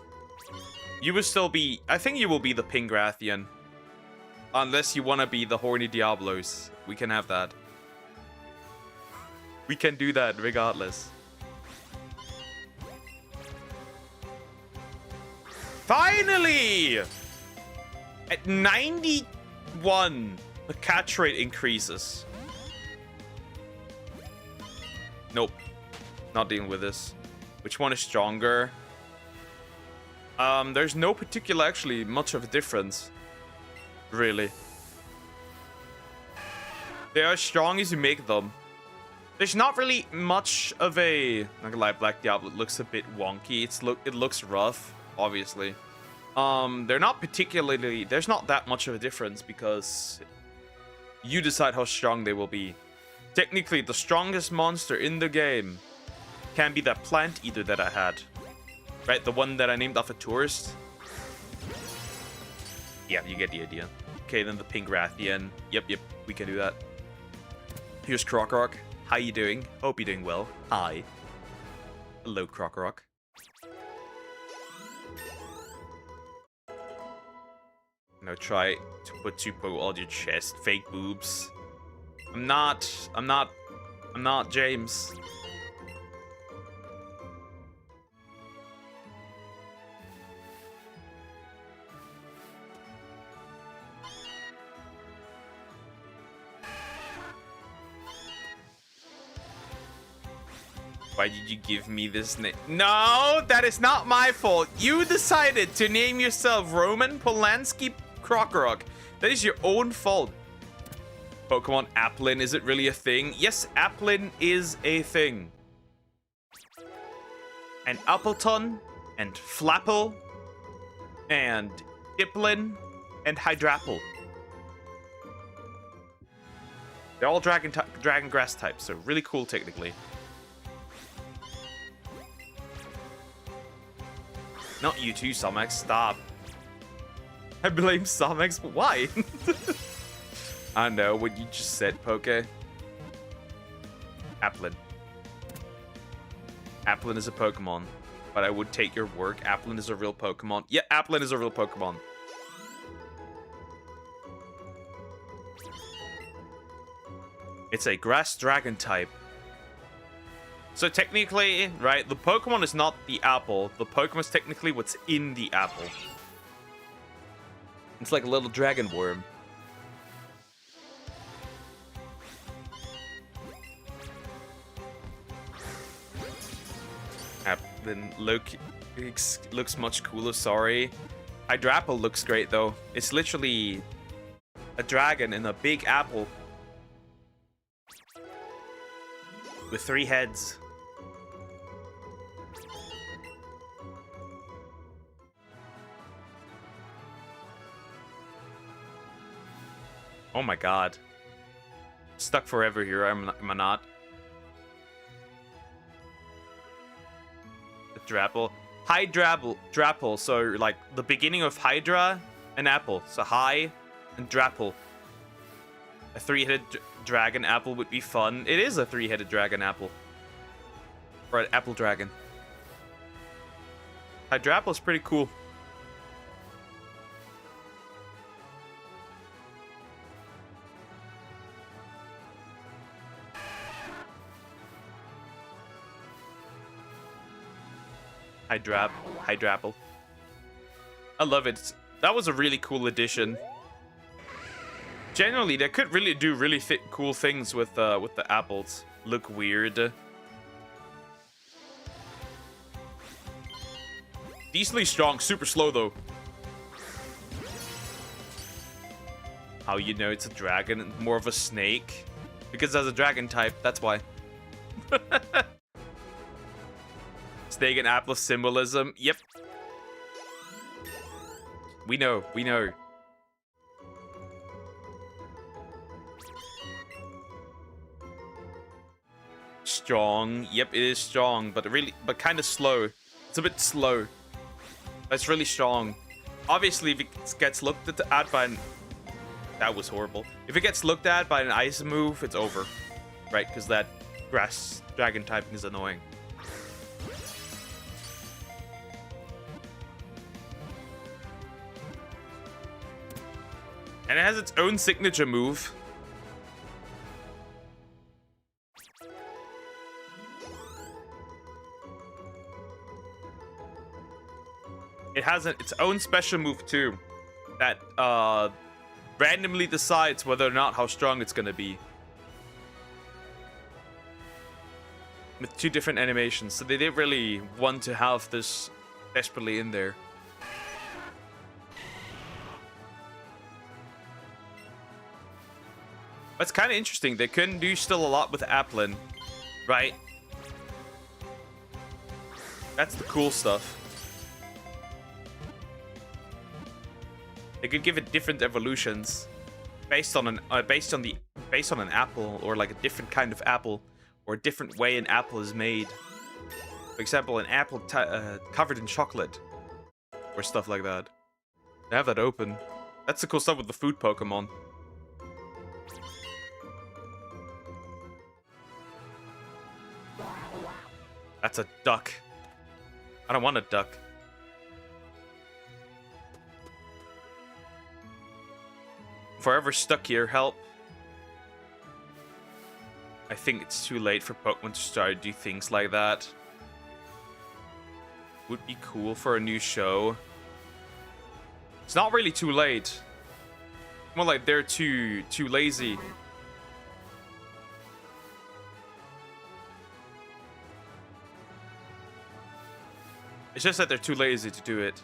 You will still be... I think you will be the Pingrathian. Unless you want to be the Horny Diablos. We can have that. We can do that regardless. Finally! At 91, the catch rate increases. Nope. Not dealing with this. Which one is stronger? There's no particular, actually, much of a difference. Really. They are as strong as you make them. There's not really much of a... Not gonna lie, Black Diablo looks a bit wonky. It looks rough, obviously. They're not particularly... There's not that much of a difference because you decide how strong they will be. Technically, the strongest monster in the game can be that plant eater that I had. Right, the one that I named off a tourist. Yeah, you get the idea. Okay, then the pink Rathian. Yep, we can do that. Here's Krokorok. How you doing? Hope you're doing well. Hi. Hello, Krokorok. Now try to put Tupo on your chest. Fake boobs. I'm not James. Why did you give me this name? No, that is not my fault. You decided to name yourself Roman Polanski Krokorok. That is your own fault. Pokemon Applin, is it really a thing? Yes, Applin is a thing. And Appleton, and Flapple, and Dipplin, and Hydrapple. They're all dragon grass types, so really cool technically. Not you too, Somex. Stop. I blame Somex, but why? I know what you just said, Poke. Applin. Applin is a Pokemon, but I would take your work. Applin is a real Pokemon. Yeah, Applin is a real Pokemon. It's a grass dragon type. So technically, right, the Pokemon is not the apple. The Pokemon is technically what's in the apple. It's like a little dragon worm. Then looks much cooler, sorry. Hydrapple looks great though. It's literally a dragon in a big apple. With 3 heads. Oh my god. Stuck forever here, am I not? The Drapple. Hydrapple, so like the beginning of Hydra and Apple. So High and Drapple. A 3-headed dragon apple would be fun. It is a 3-headed dragon apple. Or an apple dragon. Hydrapple's pretty cool. Hydrapple. I love it. That was a really cool addition. Generally, they could really do really cool things with the apples. Look weird. Decently strong, super slow though. How you know it's a dragon, more of a snake? Because as a dragon type, that's why. Snake and apple symbolism. Yep. We know. Strong. Yep, it is strong, but kind of slow. It's a bit slow. It's really strong. Obviously, if it gets looked at by that was horrible. If it gets looked at by an ice move, it's over. Right? Because that grass dragon typing is annoying. And it has its own signature move. It has its own special move too. That randomly decides whether or not how strong it's gonna be. with 2 different animations, so they didn't really want to have this desperately in there. That's kind of interesting. They couldn't do still a lot with Applin, right? That's the cool stuff. They could give it different evolutions based on an apple, or like a different kind of apple, or a different way an apple is made. For example, an apple covered in chocolate, or stuff like that. They have that open. That's the cool stuff with the food Pokemon. That's a duck. I don't want a duck. Forever stuck here, help. I think it's too late for Pokemon to start to do things like that. Would be cool for a new show. It's not really too late. More like they're too lazy. It's just that they're too lazy to do it.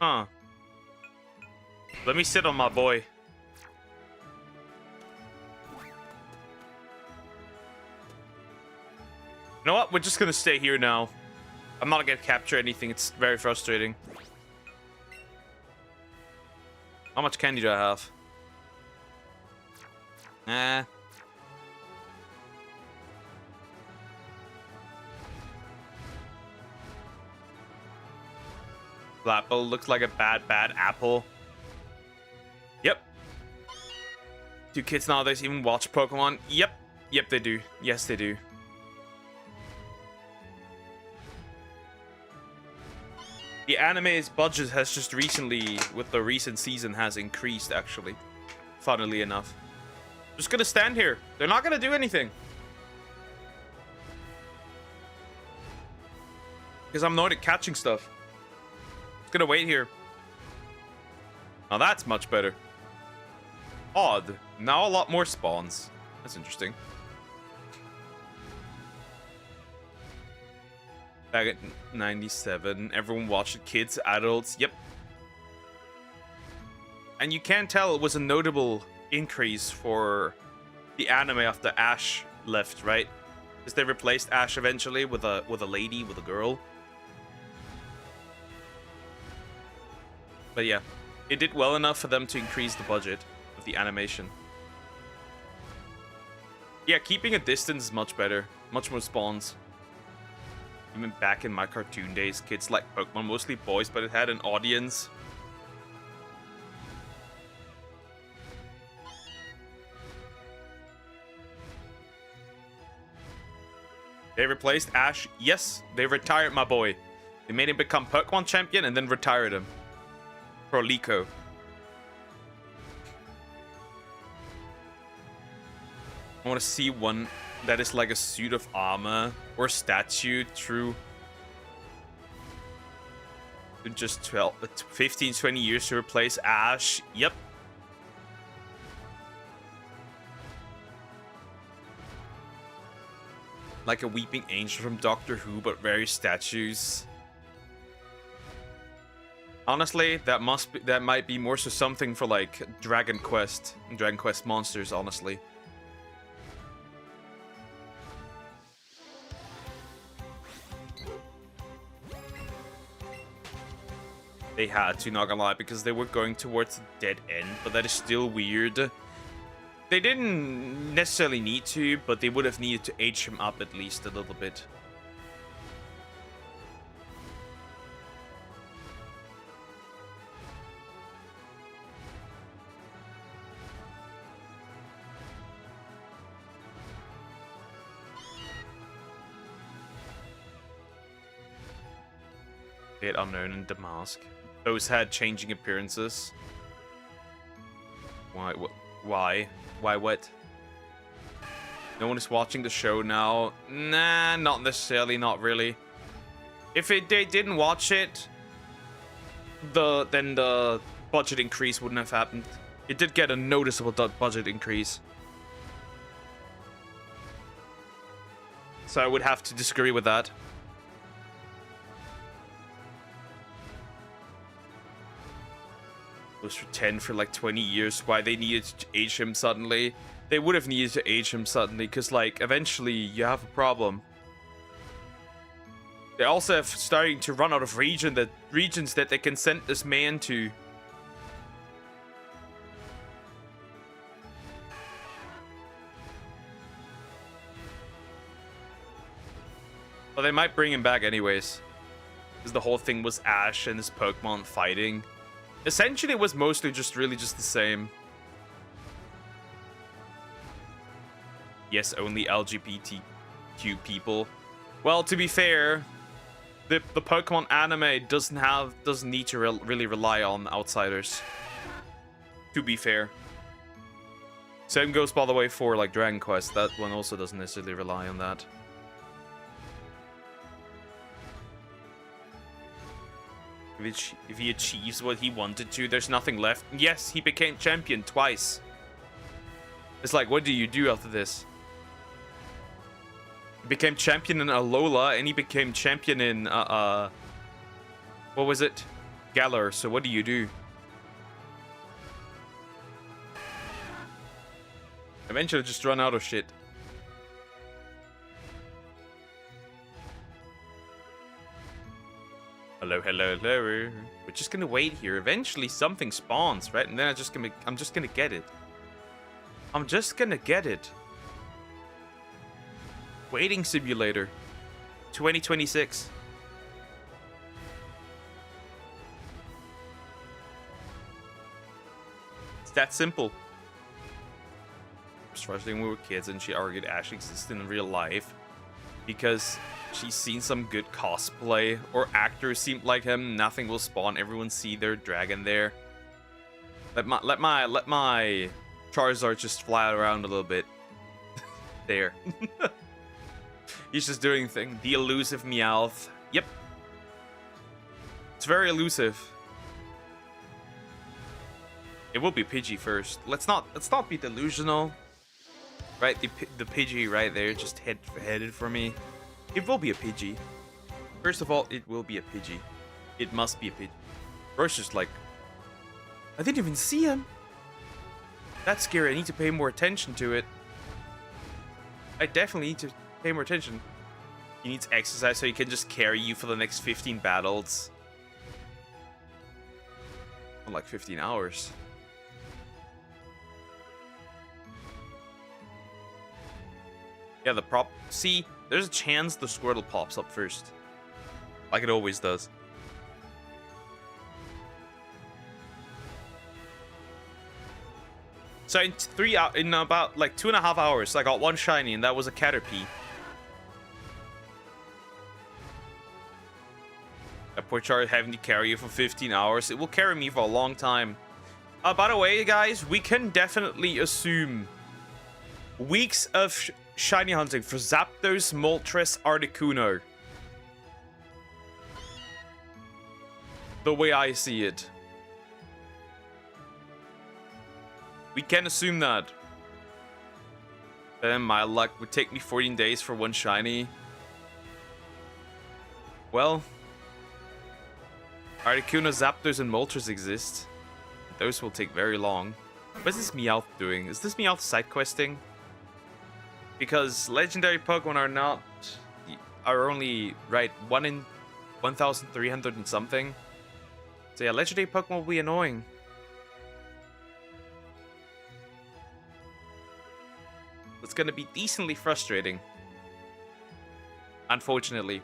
Huh. Let me sit on my boy. You know what? We're just gonna stay here now. I'm not gonna capture anything. It's very frustrating. How much candy do I have? Nah. Apple looks like a bad apple. Yep. Do kids nowadays even watch Pokemon? Yep. Yep, they do. Yes, they do. The anime's budget has just recently, with the recent season, has increased, actually. Funnily enough. Just gonna stand here. They're not gonna do anything. Because I'm not at catching stuff. Just gonna wait here. Now that's much better. Odd. Now a lot more spawns. That's interesting. Back at 97. Everyone watched it. Kids, adults. Yep. And you can tell it was a notable increase for the anime after Ash left, right? Because they replaced Ash eventually with a lady, with a girl. But yeah, it did well enough for them to increase the budget of the animation. Yeah, keeping a distance is much better. Much more spawns. Even back in my cartoon days, kids liked Pokemon, mostly boys, but it had an audience. They replaced Ash. Yes, they retired my boy. They made him become Pokemon champion and then retired him. For Lico. I want to see one that is like a suit of armor or statue. True. Just 15, 20 years to replace Ash. Yep. Like a weeping angel from Doctor Who, but various statues. Honestly, that might be more so something for like Dragon Quest and Dragon Quest monsters, honestly. They had to, not gonna lie, because they were going towards the dead end, but that is still weird. They didn't necessarily need to, but they would have needed to age him up at least a little bit. Fate Unknown and Damask. Those had changing appearances. Why? Why what? No one is watching the show now. Nah, not necessarily, not really. If they didn't watch it, then the budget increase wouldn't have happened. It did get a noticeable budget increase. So I would have to disagree with that. Was for 10 for like 20 years. Why they needed to age him suddenly? They would have needed to age him suddenly because, like, eventually you have a problem. They also have starting to run out of regions that they can send this man to. Well, they might bring him back anyways. Because the whole thing was Ash and his Pokemon fighting. Essentially, it was mostly just the same. Yes, only LGBTQ people. Well, to be fair, the Pokemon anime doesn't need to really rely on outsiders. To be fair. Same goes, by the way, for like Dragon Quest. That one also doesn't necessarily rely on that. If he achieves what he wanted to, there's nothing left. Yes, he became champion twice. It's like, what do you do after this? He became champion in Alola, and he became champion in, what was it? Galar, so what do you do? Eventually just run out of shit. Hello, hello, hello. We're just gonna wait here. Eventually something spawns, right? And then I'm just gonna get it. I'm just gonna get it. Waiting Simulator 2026. It's that simple. Especially when we were kids and she argued Ash exists in real life because she's seen some good cosplay or actors seem like him. Nothing will spawn. Everyone see their dragon there. Let my Charizard just fly around a little bit. There. He's just doing thing. The elusive Meowth. Yep. It's very elusive. It will be Pidgey first. Let's not be delusional. Right, the Pidgey right there just headed for me. It will be a Pidgey. First of all, it will be a Pidgey. It must be a Pidgey. Bro's just like, I didn't even see him. That's scary. I need to pay more attention to it. I definitely need to pay more attention. He needs exercise so he can just carry you for the next 15 battles. For like 15 hours. Yeah, see, there's a chance the Squirtle pops up first. Like it always does. So in about like 2.5 hours, I got one shiny, and that was a Caterpie. That poor Char having to carry you for 15 hours. It will carry me for a long time. By the way, guys, we can definitely assume weeks of shiny hunting for Zapdos, Moltres, Articuno. The way I see it. We can assume that. Then my luck would take me 14 days for one shiny. Well, Articuno, Zapdos, and Moltres exist. Those will take very long. What is this Meowth doing? Is this Meowth side questing? Because legendary Pokemon are only right 1 in 1,300 and something. So yeah, legendary Pokemon will be annoying. It's gonna be decently frustrating. Unfortunately.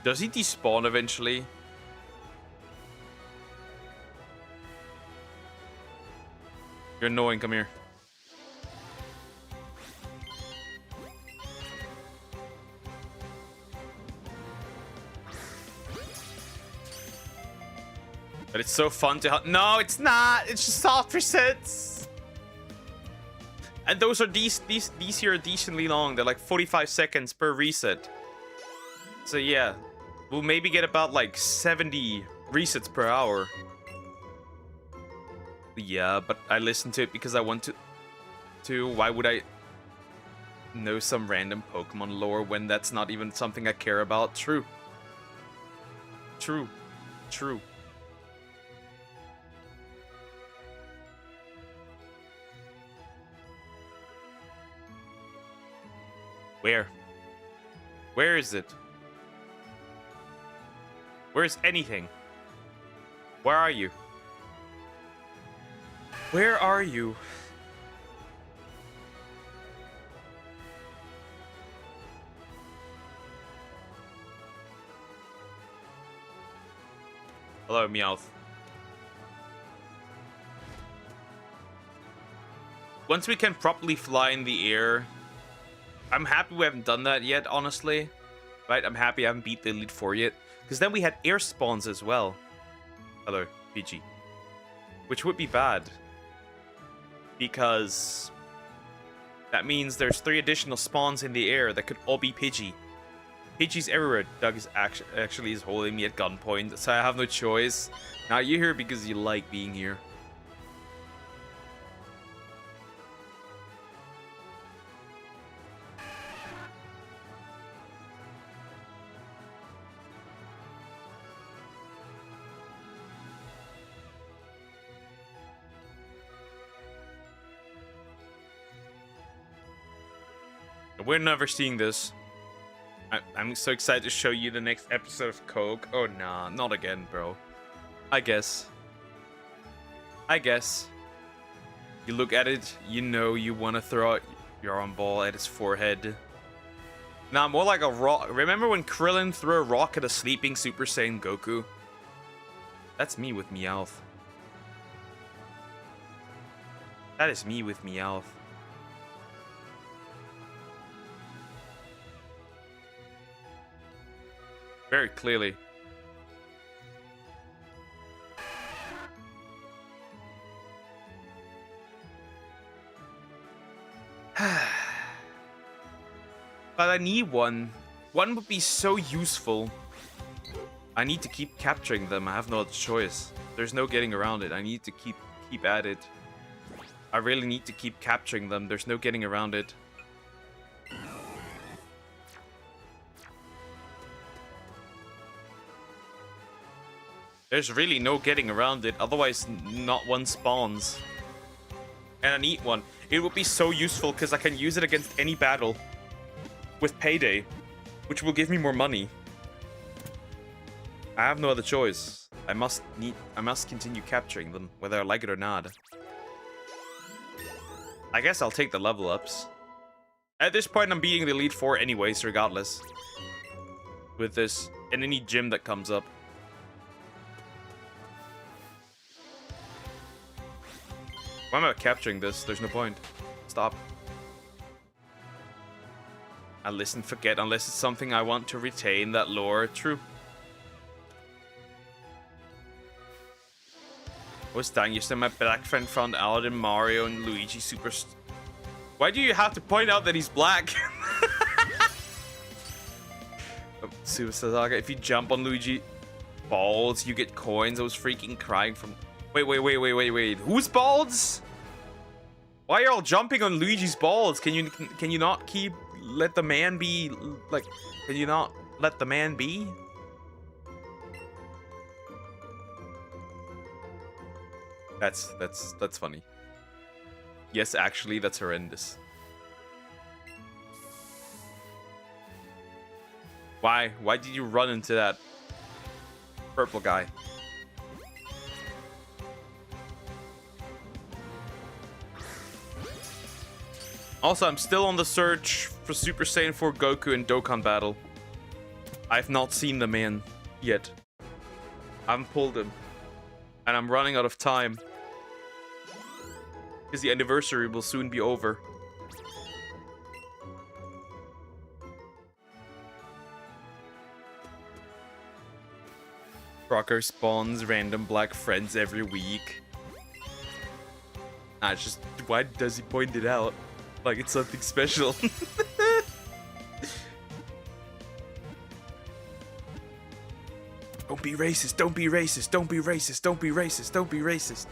Does he despawn eventually? You're annoying, come here. But it's so fun to hunt. No, it's not! It's just soft resets! And those are these here are decently long. They're like 45 seconds per reset. So yeah, we'll maybe get about like 70 resets per hour. Yeah, but I listen to it because I want to. Why would I know some random Pokemon lore when that's not even something I care about? True. True. True. Where? Where is it? Where's anything? Where are you? Where are you? Hello, Meowth. Once we can properly fly in the air, I'm happy we haven't done that yet, honestly. Right? I'm happy I haven't beat the Elite Four yet. Because then we had air spawns as well. Hello, PG. Which would be bad. Because that means there's 3 additional spawns in the air that could all be Pidgey. Pidgey's everywhere. Doug is actually is holding me at gunpoint, so I have no choice. Now you're here because you like being here. We're never seeing this. I'm so excited to show you the next episode of Coke. Oh, nah, not again, bro. I guess. You look at it, you know you want to throw out your arm ball at his forehead. Nah, more like a rock. Remember when Krillin threw a rock at a sleeping Super Saiyan Goku? That's me with Meowth. That is me with Meowth. Very clearly. But I need one. One would be so useful. I need to keep capturing them. I have no other choice. There's no getting around it. I need to keep at it. I really need to keep capturing them. There's no getting around it. There's really no getting around it, otherwise not one spawns. And I need one. It would be so useful because I can use it against any battle with Payday, which will give me more money. I have no other choice. I must continue capturing them, whether I like it or not. I guess I'll take the level ups. At this point, I'm beating the Elite Four anyways, regardless. With this, in any gym that comes up. Why am I capturing this? There's no point. Stop. I listen, forget, unless it's something I want to retain that lore. True. Was dying yesterday. My black friend found out in Mario and Luigi Super. Why do you have to point out that he's black? Super Saga. If you jump on Luigi balls, you get coins. I was freaking crying from. Wait. Whose balls? Why are you all jumping on Luigi's balls? Can you not let the man be? Like, can you not let the man be? That's funny. Yes, actually, that's horrendous. Why? Why did you run into that purple guy? Also, I'm still on the search for Super Saiyan 4 Goku in Dokkan Battle. I've not seen the man yet. I haven't pulled him. And I'm running out of time. Because the anniversary will soon be over. Rocker spawns random black friends every week. It's just, why does he point it out? Like it's something special. Don't be racist, don't be racist, don't be racist, don't be racist, don't be racist.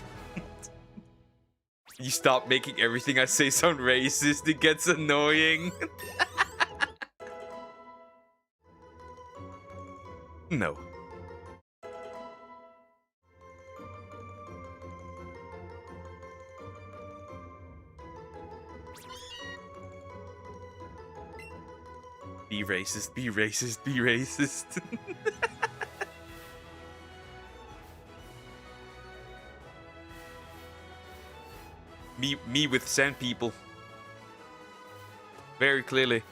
You stop making everything I say sound racist, it gets annoying. No. Be racist, be racist, be racist. Me with sand people. Very clearly.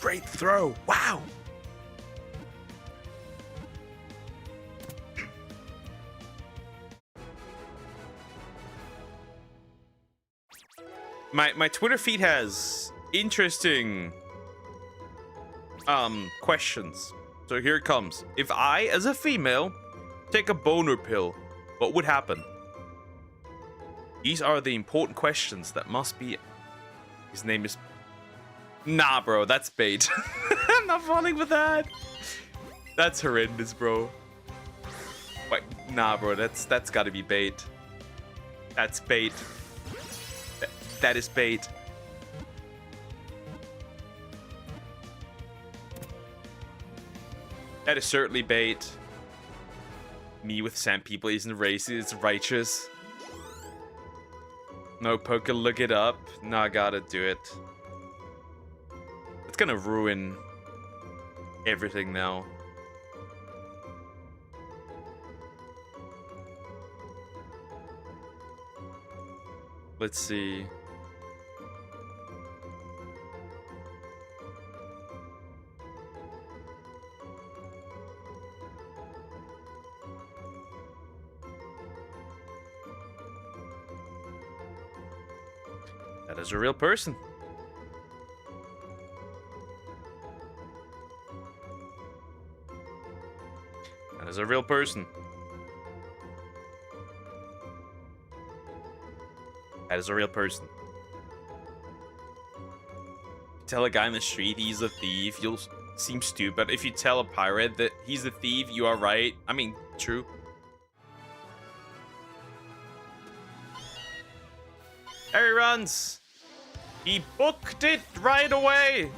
Great throw. Wow. My Twitter feed has interesting questions. So here it comes. If I, as a female, take a boner pill, what would happen? These are the important questions that must be... His name is... Nah, bro, that's bait. I'm not falling for that. That's horrendous, bro. Wait, nah, bro, that's gotta be bait. That's bait. That is bait. That is certainly bait. Me with sand people isn't racist, it's righteous. No, Poker, look it up. No, I gotta do it. It's gonna ruin everything now. Let's see. That is a real person. That is a real person. That is a real person. Tell a guy in the street he's a thief, you'll seem stupid. If you tell a pirate that he's a thief, you are right. I mean, true. There he runs. He booked it right away.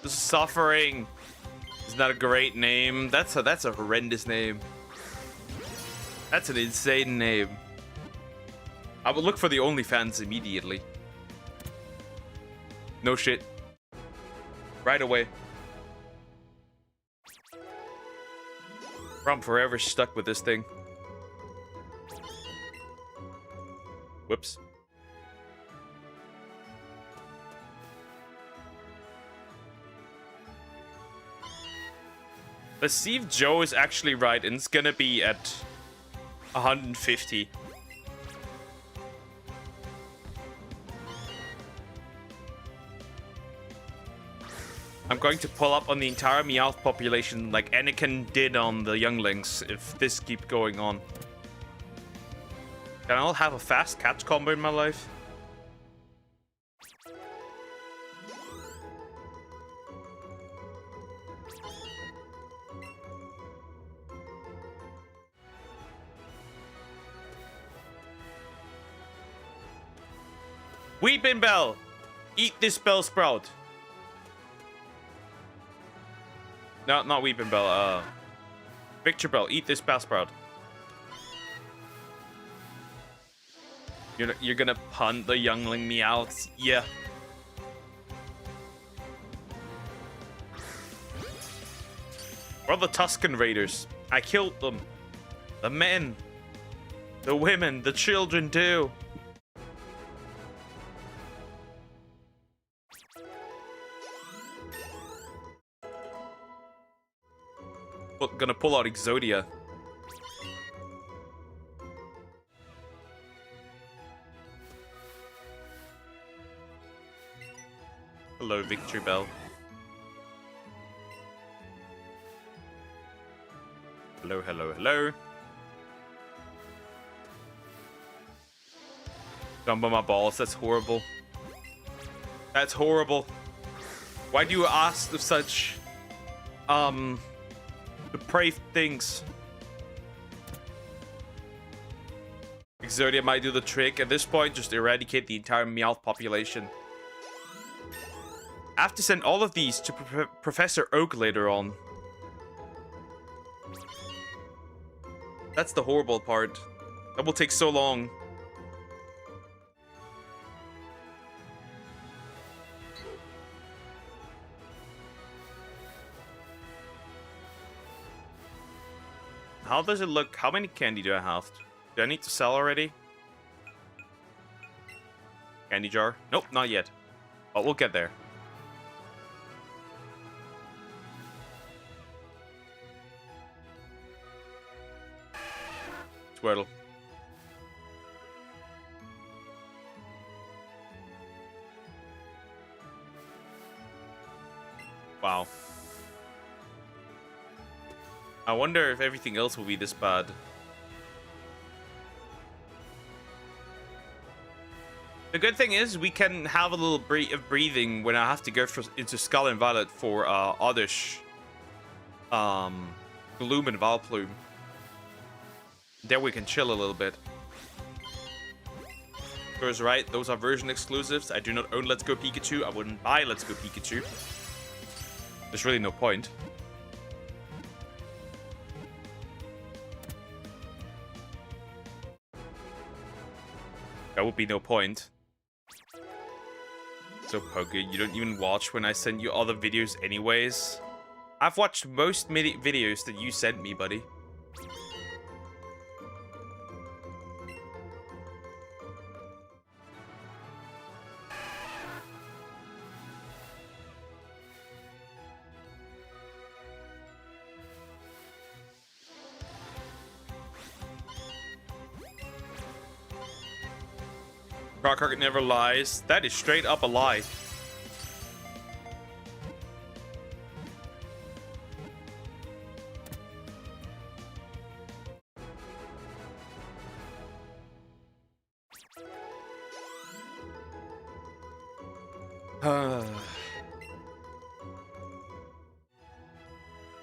The Suffering is not a great name. That's a horrendous name. That's an insane name. I would look for the OnlyFans immediately. No shit. Right away. I'm forever stuck with this thing. Whoops. Let's see if Joe is actually right, and it's gonna be at 150. I'm going to pull up on the entire Meowth population like Anakin did on the younglings if this keeps going on. Can I have a fast catch combo in my life? Weeping Bell! Eat this Bell Sprout! No, not Weeping Bell, Victor Bell, eat this Bell Sprout. You're gonna punt the youngling Meowths. Yeah. Or the Tuscan Raiders. I killed them. The men. The women. The children too. Gonna pull out Exodia. Hello, Victory Bell. Hello, hello, hello. Jump on my balls, that's horrible. That's horrible. Why do you ask of such, depraved things? Exodia might do the trick. At this point, just eradicate the entire Meowth population. I have to send all of these to Professor Oak later on. That's the horrible part. That will take so long. How does it look? How many candy do I have? Do I need to sell already? Candy jar? Nope, not yet. But we'll get there. Squirtle. Wow. I wonder if everything else will be this bad. The good thing is we can have a little breathing when I have to go into Skull and Violet for Oddish, Gloom and Valplume. There we can chill a little bit. Goes right, those are version exclusives. I do not own Let's Go Pikachu. I wouldn't buy Let's Go Pikachu. There's really no point. That would be no point. So Poga, you don't even watch when I send you other videos anyways? I've watched most videos that you sent me, buddy. Crockhart never lies. That is straight up a lie.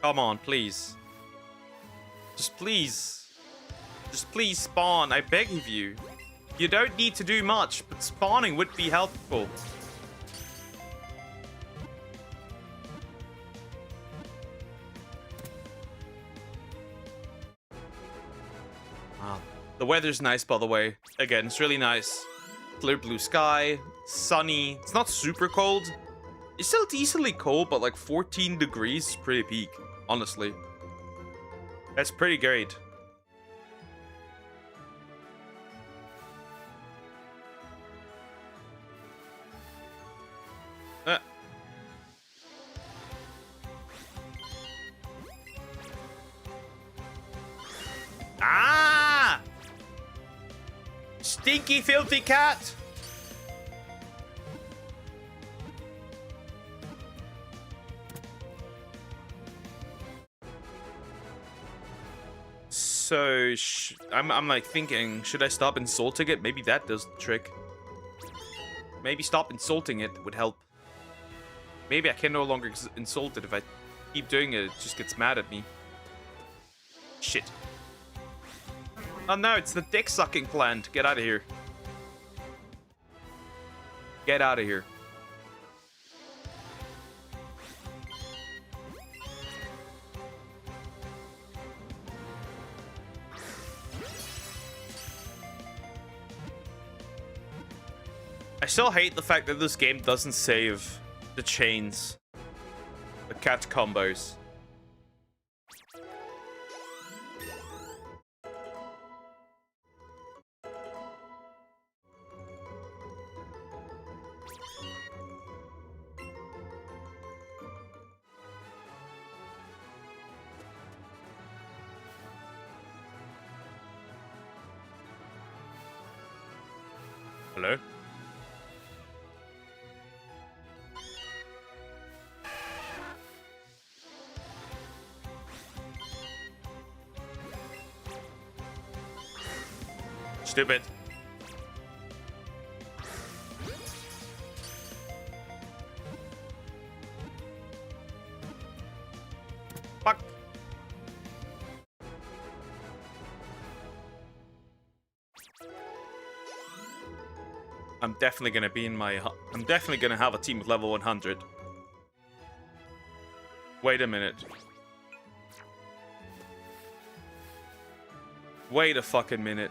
Come on, please. Just please. Just please spawn, I beg of you. You don't need to do much, but spawning would be helpful. Wow. The weather's nice, by the way. Again, it's really nice. Clear blue sky, sunny. It's not super cold. It's still decently cold, but like 14 degrees is pretty peak, honestly. That's pretty great. Ah! Stinky, filthy cat! So, I'm like thinking, should I stop insulting it? Maybe that does the trick. Maybe stop insulting it would help. Maybe I can no longer insult it. If I keep doing it, it just gets mad at me. Shit. Oh no, it's the dick-sucking plant. Get out of here. Get out of here. I still hate the fact that this game doesn't save the chains. The cat combos. Hello? Stupid. Fuck. I'm definitely gonna be in my... I'm definitely gonna have a team with level 100. Wait a minute. Wait a fucking minute.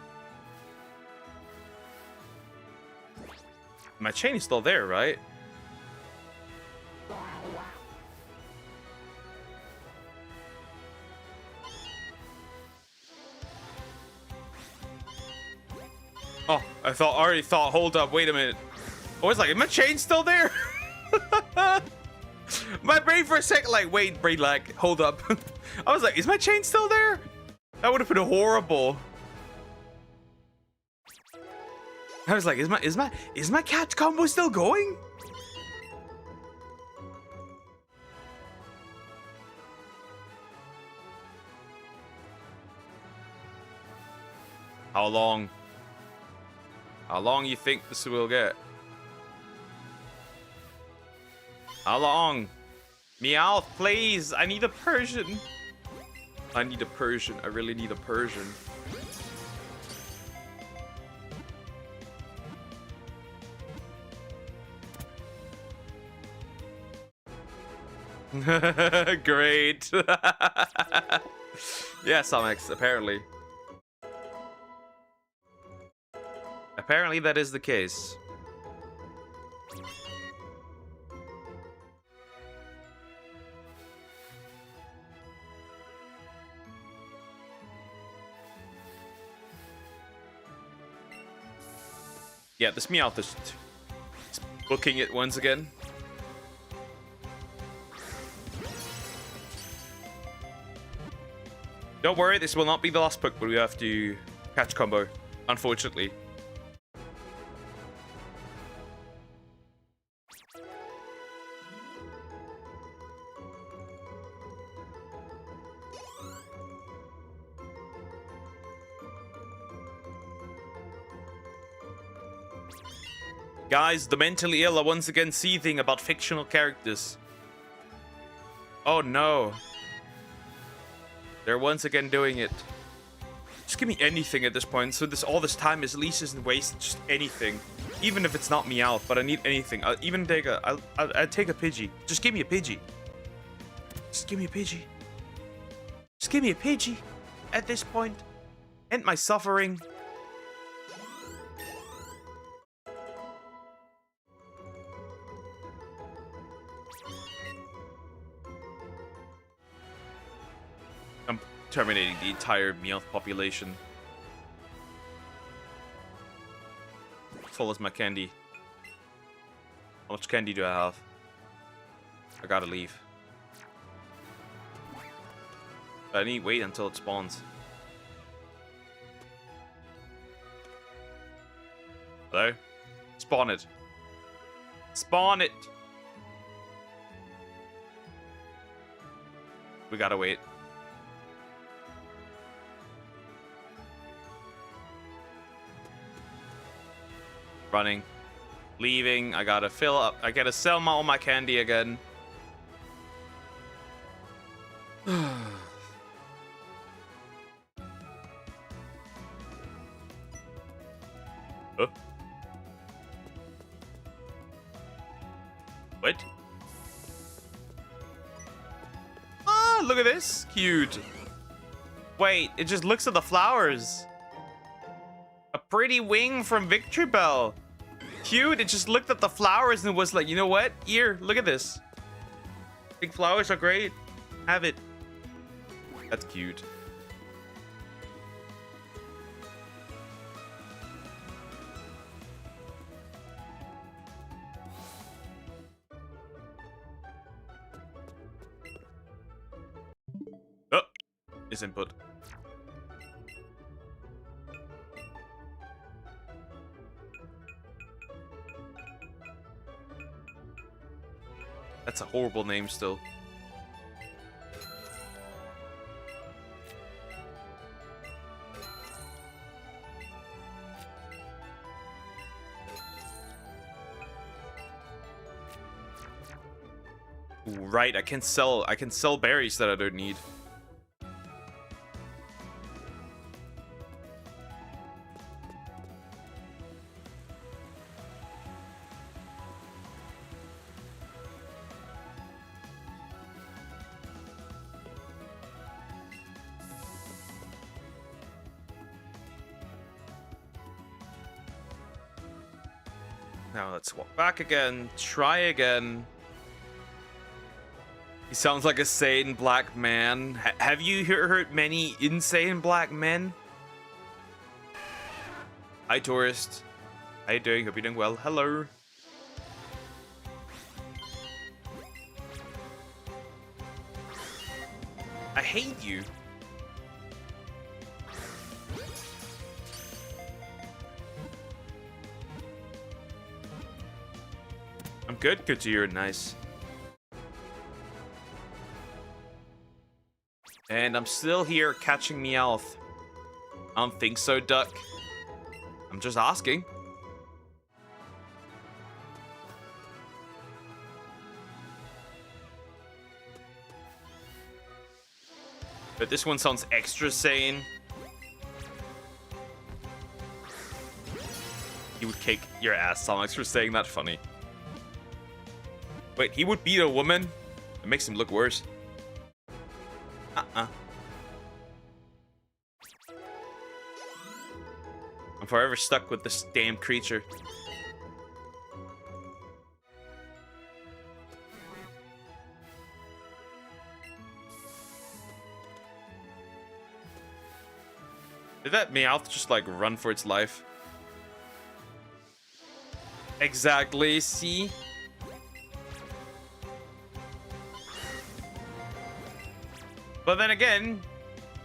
My chain is still there, right? Oh, I already thought, hold up, wait a minute. I was like, is my chain still there? My brain for a second, like, wait, brain lag, hold up. I was like, is my chain still there? That would have been horrible. I was like, is my cat combo still going? How long? How long you think this will get? How long? Meowth, please! I need a Persian. I need a Persian. I really need a Persian. Great. Yeah, Somex, apparently. Apparently that is the case. Yeah, this Meowth is booking it once again. Don't worry, this will not be the last book, but we have to catch combo, unfortunately. Guys, the mentally ill are once again seething about fictional characters. Oh no. They're once again doing it. Just give me anything at this point, so all this time at least isn't wasted. Just anything, even if it's not Meowth, but I need anything. I'll even take I'd take a Pidgey. Just give me a Pidgey. Just give me a Pidgey. Just give me a Pidgey. At this point, end my suffering. I'm terminating the entire Meowth population. Full as my candy. How much candy do I have? I gotta leave. I need to wait until it spawns. Hello? Spawn it. Spawn it! We gotta wait. Running. Leaving. I gotta fill up. I gotta sell all my candy again. What? Ah, look at this. Cute. Wait, it just looks at the flowers. A pretty wing from Victory Bell. cute. It just looked at the flowers and was like, you know what? Here, look at this. Big flowers are great. Have it. That's cute. Oh, his input. That's a horrible name still. Ooh, right, I can sell berries that I don't need. Now let's walk back again. Try again. He sounds like a sane black man. Have you heard many insane black men? Hi, tourist. How you doing? Hope you're doing well. Hello. I hate you. I'm good. Good to hear. Nice. And I'm still here catching Meowth. I don't think so, Duck. I'm just asking. But this one sounds extra sane. He would kick your ass, Alex, for saying that funny. Wait, he would beat a woman? It makes him look worse. I'm forever stuck with this damn creature. Did that Meowth just like run for its life? Exactly, see? But then again,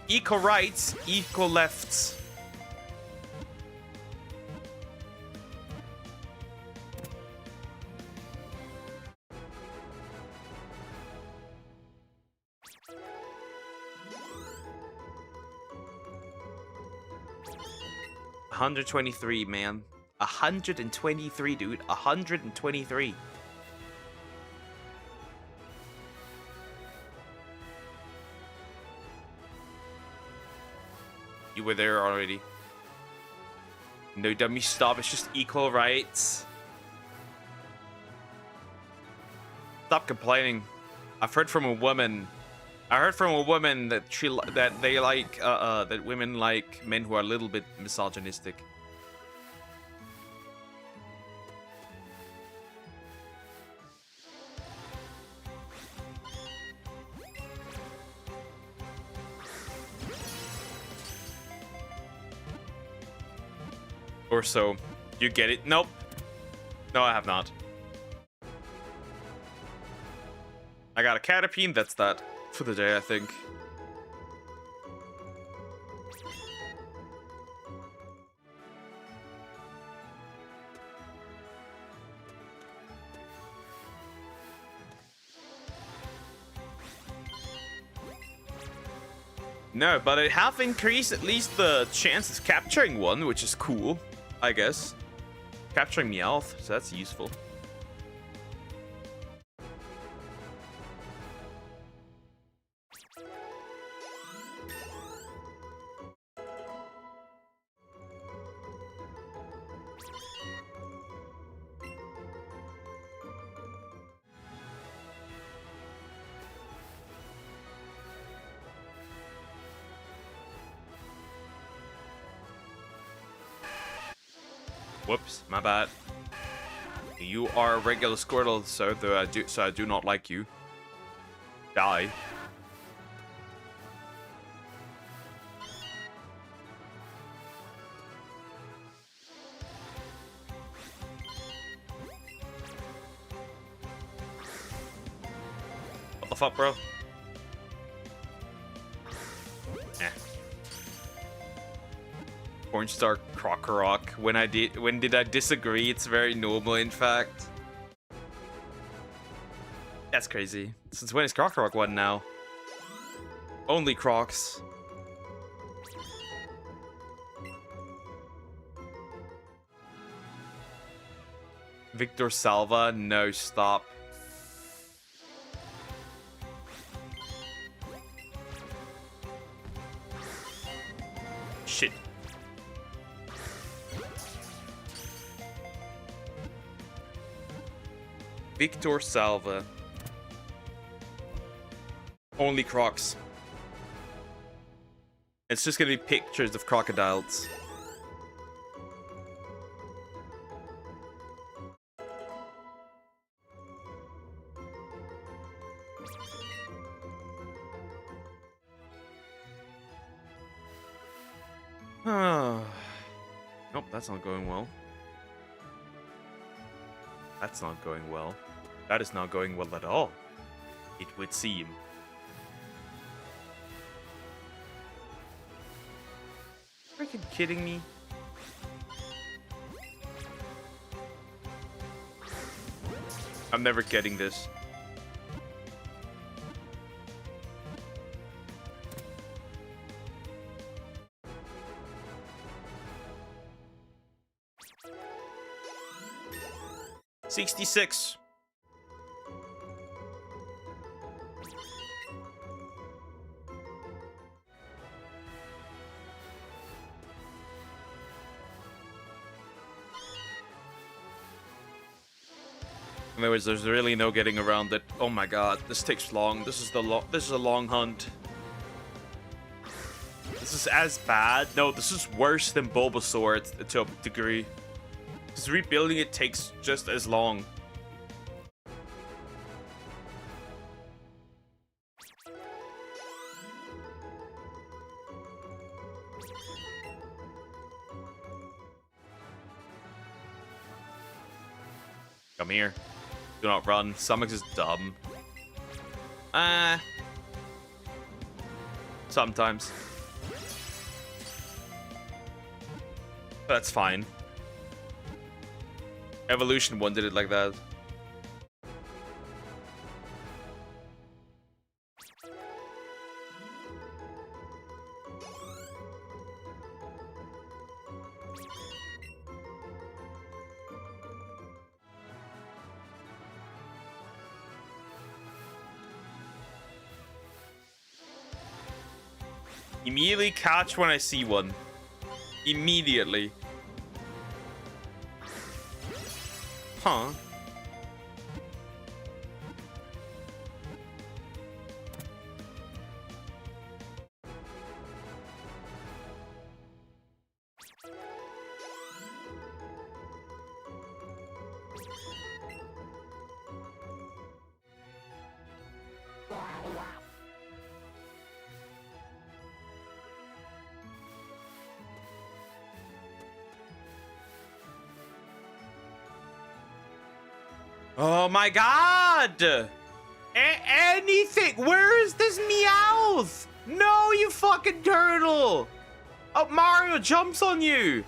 equal rights, equal lefts. $123, man. 123, dude. 123. You were there already. No, dummy, stop. It's just equal rights. Stop complaining. I've heard from a woman. I heard from a woman that they like that women like men who are a little bit misogynistic. Or so. You get it? Nope. No, I have not. I got a Caterpie, that's that for the day, I think. No, but I have increased at least the chances capturing one, which is cool, I guess. Capturing Meowth, so that's useful. Whoops, my bad. You are a regular Squirtle, so I do not like you. Die. What the fuck, bro? Eh. Orange Star Crocorock. When did I disagree? It's very normal, in fact. That's crazy. Since when is Crocorock one now? Only Crocs. Victor Salva? No, stop. Shit. Victor Salva. Only Crocs. It's just gonna be pictures of crocodiles. Nope, that's not going well. That's not going well. That is not going well at all, it would seem. Freaking kidding me? I'm never getting this. $66. Anyways, there's really no getting around it. Oh my god, this takes long. This is a long hunt. This is as bad. No, this is worse than Bulbasaur to a degree. Because rebuilding it takes just as long. Come here. Do not run. Stomach is dumb. Sometimes. That's fine. Evolution 1 did it like that. Immediately catch when I see one. Immediately. Huh. Oh my god! Anything! Where is this Meowth? No, you fucking turtle! Oh, Mario jumps on you!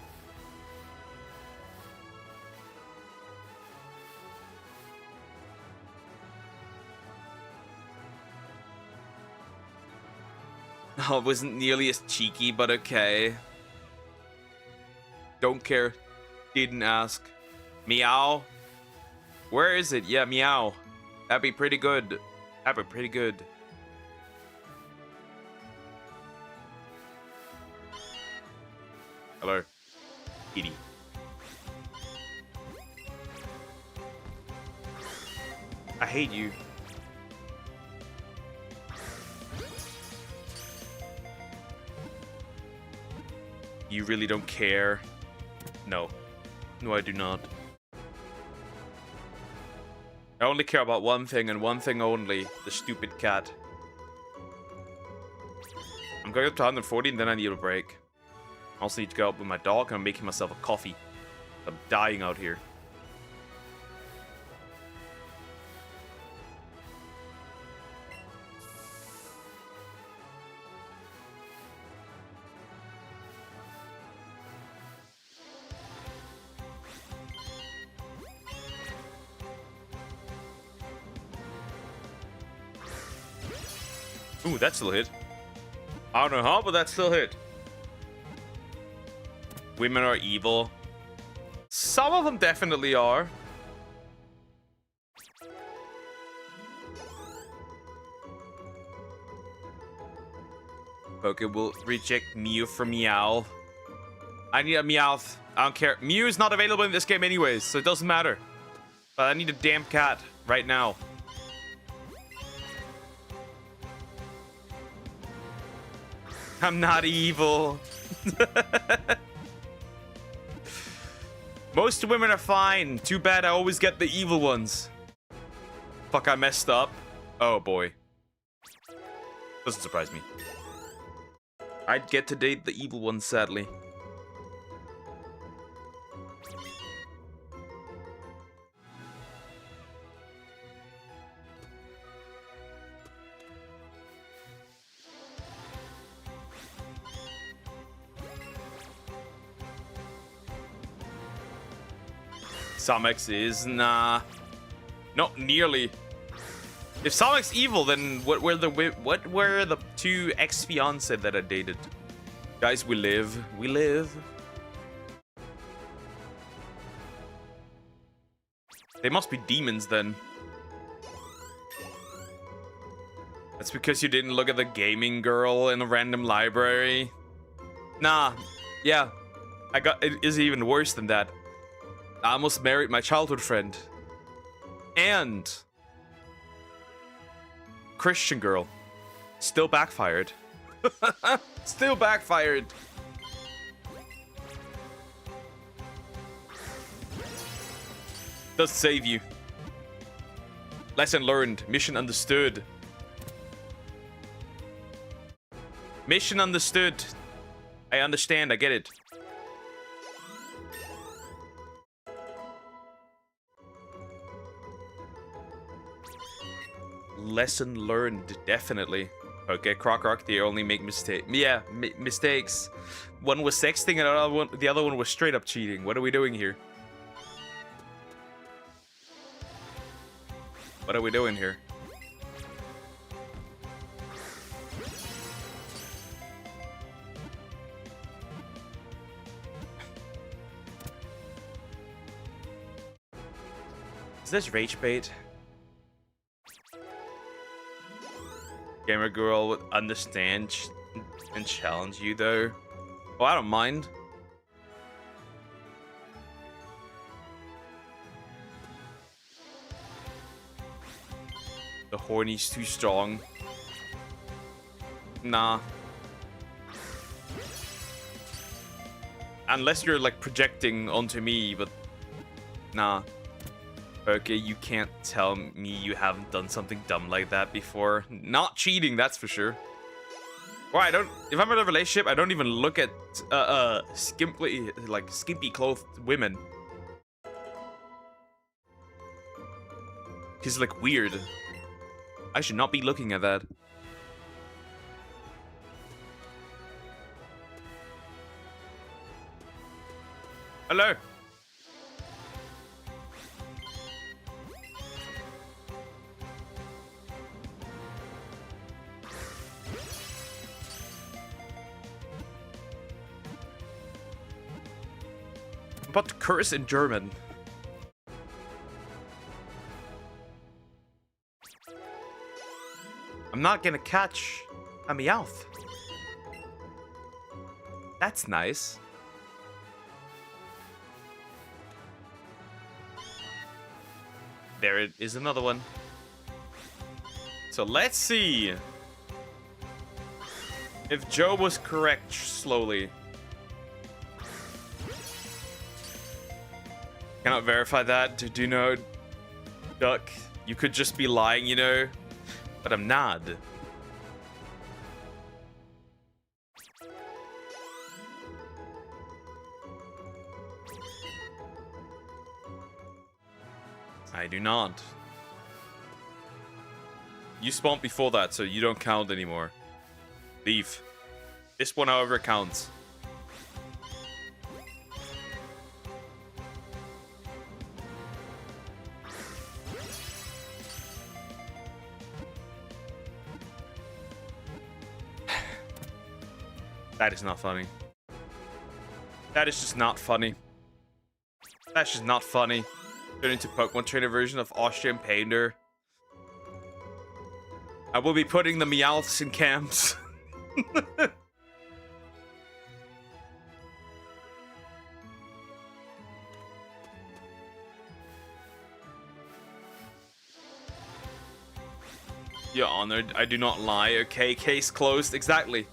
Oh, it wasn't nearly as cheeky, but okay. Don't care. Didn't ask. Meow. Where is it? Yeah, meow. That'd be pretty good. That'd be pretty good. Hello. Kitty. I hate you. You really don't care? No. No, I do not. I only care about one thing and one thing only. The stupid cat. I'm going up to 140 and then I need a break. I also need to go out with my dog and I'm making myself a coffee. I'm dying out here. Ooh, that still hit. I don't know how, but that still hit. Women are evil. Some of them definitely are. Okay, we'll reject Mew for Meow. I need a Meowth. I don't care. Mew is not available in this game anyways, so it doesn't matter. But I need a damn cat right now. I'm not evil. Most women are fine. Too bad I always get the evil ones. Fuck, I messed up. Oh boy. Doesn't surprise me. I'd get to date the evil ones, sadly. Samex is nah, not nearly. If Samek's evil, then what were the two ex-fiance that I dated? Guys, we live, we live. They must be demons then. That's because you didn't look at the gaming girl in a random library. Nah, yeah, it is even worse than that. I almost married my childhood friend. And Christian girl. Still backfired. Still backfired. Does save you. Lesson learned. Mission understood. Mission understood. I understand. I get it. Lesson learned, definitely. Okay, Croc, they only make mistakes. Yeah, mistakes. One was sexting and the other one was straight up cheating. What are we doing here? What are we doing here? Is this rage bait? Gamer girl would understand and challenge you though. Oh, I don't mind. The horny's too strong. Nah. Unless you're like projecting onto me, but nah. Okay, you can't tell me you haven't done something dumb like that before. Not cheating, that's for sure. Well, if I'm in a relationship, I don't even look at skimpy clothed women. He's like weird. I should not be looking at that. Hello. I'm about to curse in German. I'm not gonna catch a Meowth. That's nice. There it is, another one. So let's see if Joe was correct slowly. Cannot verify that. Do not duck. You could just be lying, you know? But I'm not. I do not. You spawned before that, so you don't count anymore. Leave. This one, however, counts. That is not funny. That is just not funny. That's just not funny. Turn into Pokemon trainer version of Austrian Painter. I will be putting the Meowths in camps. You're honored. I do not lie. Okay, case closed. Exactly.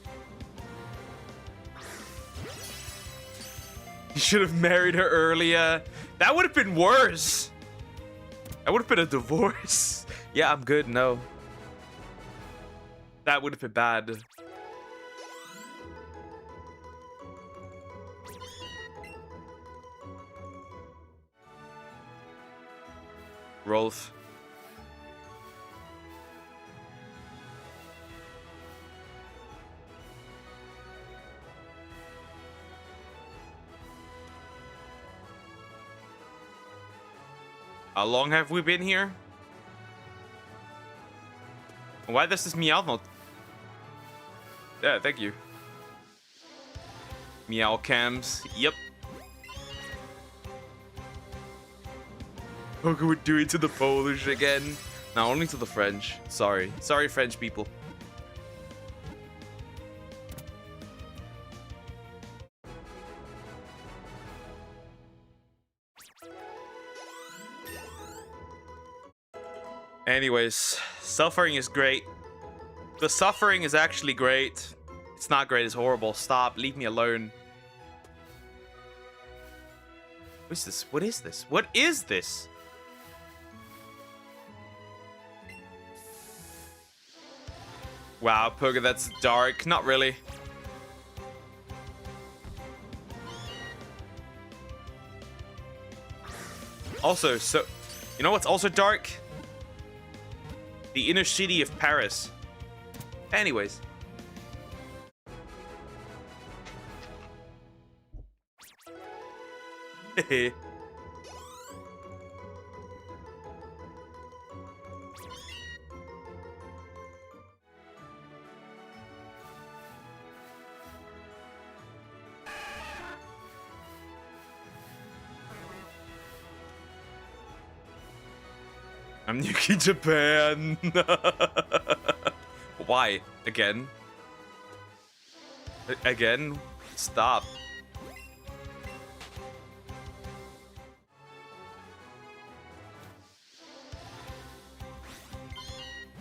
You should have married her earlier. That would have been worse. That would have been a divorce. Yeah, I'm good. No. That would have been bad. Rolf. How long have we been here? Why does this meow not? Yeah, thank you. Meow cams. Yep. What can we do it to the Polish again? No, only to the French. Sorry. Sorry, French people. Anyways, suffering is great. The suffering is actually great. It's not great, it's horrible. Stop, leave me alone. What is this? What is this? What is this? Wow, Poga, that's dark. Not really. Also, so... You know what's also dark? The inner city of Paris. Anyways. Hehe. I'm nuking Japan. Why? Again? Again? Stop.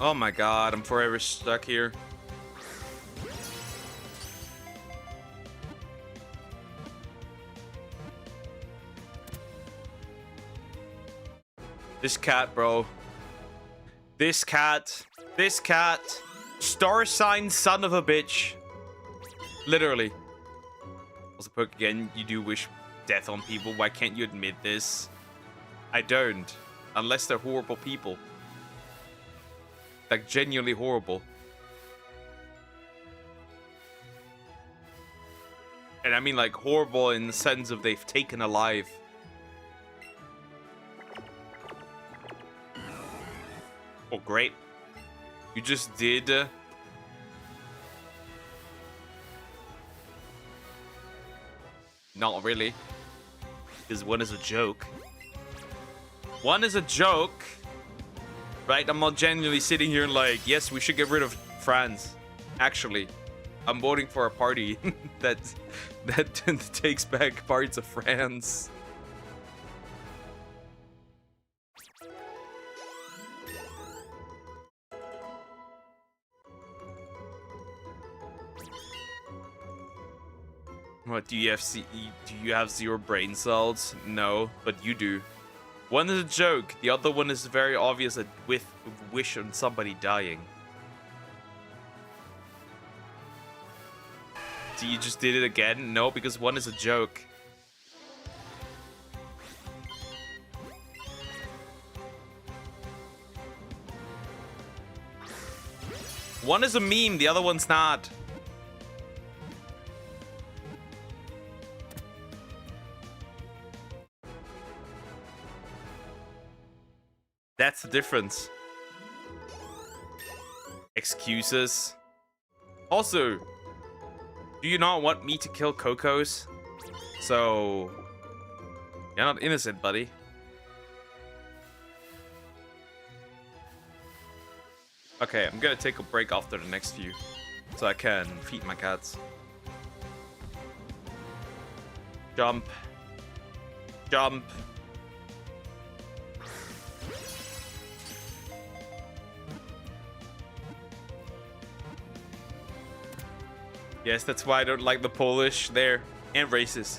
Oh my god, I'm forever stuck here. This cat, bro. This cat. This cat. Star sign son of a bitch. Literally. Also, Poke, again, you do wish death on people. Why can't you admit this? I don't. Unless they're horrible people. Like, genuinely horrible. And I mean, like, horrible in the sense of they've taken a life. Oh, great. You just did... Not really. Because one is a joke. One is a joke. Right? I'm not genuinely sitting here like, yes, we should get rid of France. Actually, I'm voting for a party that takes back parts of France. What do you have? Do you have 0 brain cells? No, but you do. One is a joke. The other one is very obvious with wish on somebody dying. So you just did it again? No, because one is a joke. One is a meme, the other one's not. That's the difference. Excuses. Also, do you not want me to kill Cocos? So, you're not innocent, buddy. Okay, I'm gonna take a break after the next few, so I can feed my cats. Jump. Jump. Yes, that's why I don't like the Polish there, and racist.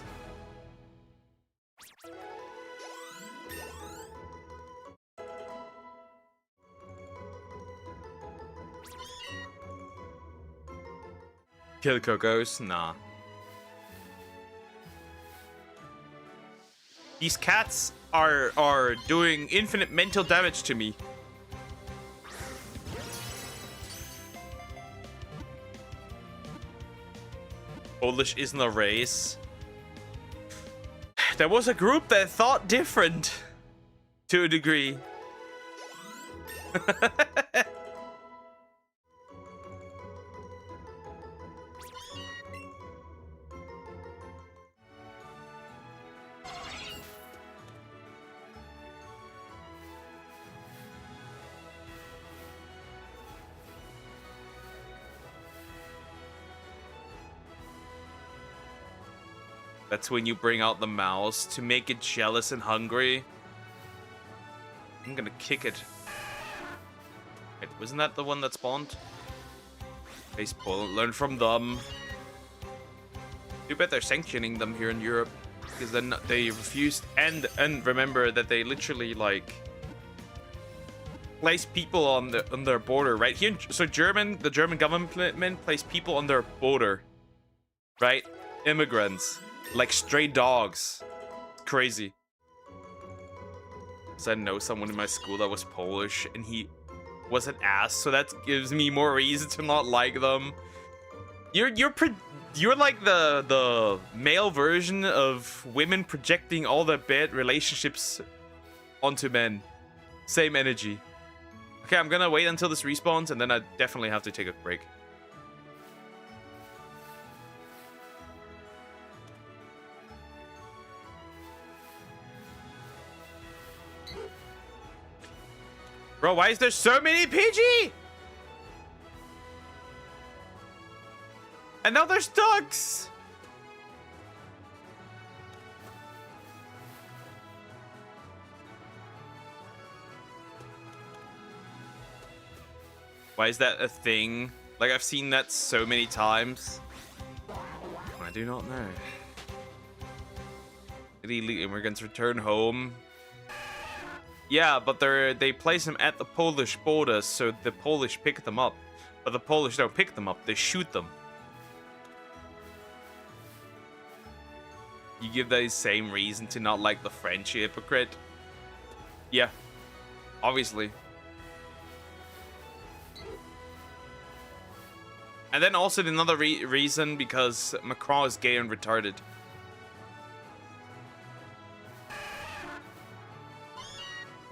Kill Cocos? Nah. These cats are doing infinite mental damage to me. Polish isn't a race. There was a group that thought different to a degree. That's when you bring out the mouse to make it jealous and hungry. I'm gonna kick it. Wait, wasn't that the one that spawned? Baseball, learn from them. Too bad they're sanctioning them here in Europe, because then they refused. And remember that they literally like place people on their border, right? Here, so the German government placed people on their border, right? Immigrants. Like stray dogs. Crazy. So I know someone in my school that was Polish and he was an ass, so that gives me more reason to not like them. You're like the male version of women projecting all their bad relationships onto men. Same energy. Okay, I'm gonna wait until this respawns and then I definitely have to take a break. Bro, why is there so many PG? And now there's ducks. Why is that a thing? Like, I've seen that so many times. I do not know. Illegal immigrants return home. Yeah, but they place them at the Polish border, so the Polish pick them up. But the Polish don't pick them up, they shoot them. You give the same reason to not like the French, you hypocrite? Yeah, obviously. And then also another reason, because Macron is gay and retarded.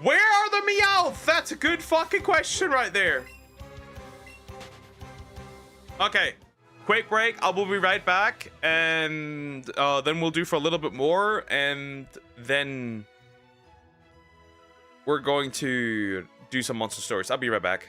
Where are the Meowth? That's a good fucking question right there. Okay, quick break. I will be right back, and then we'll do for a little bit more, and then we're going to do some monster stories. I'll be right back.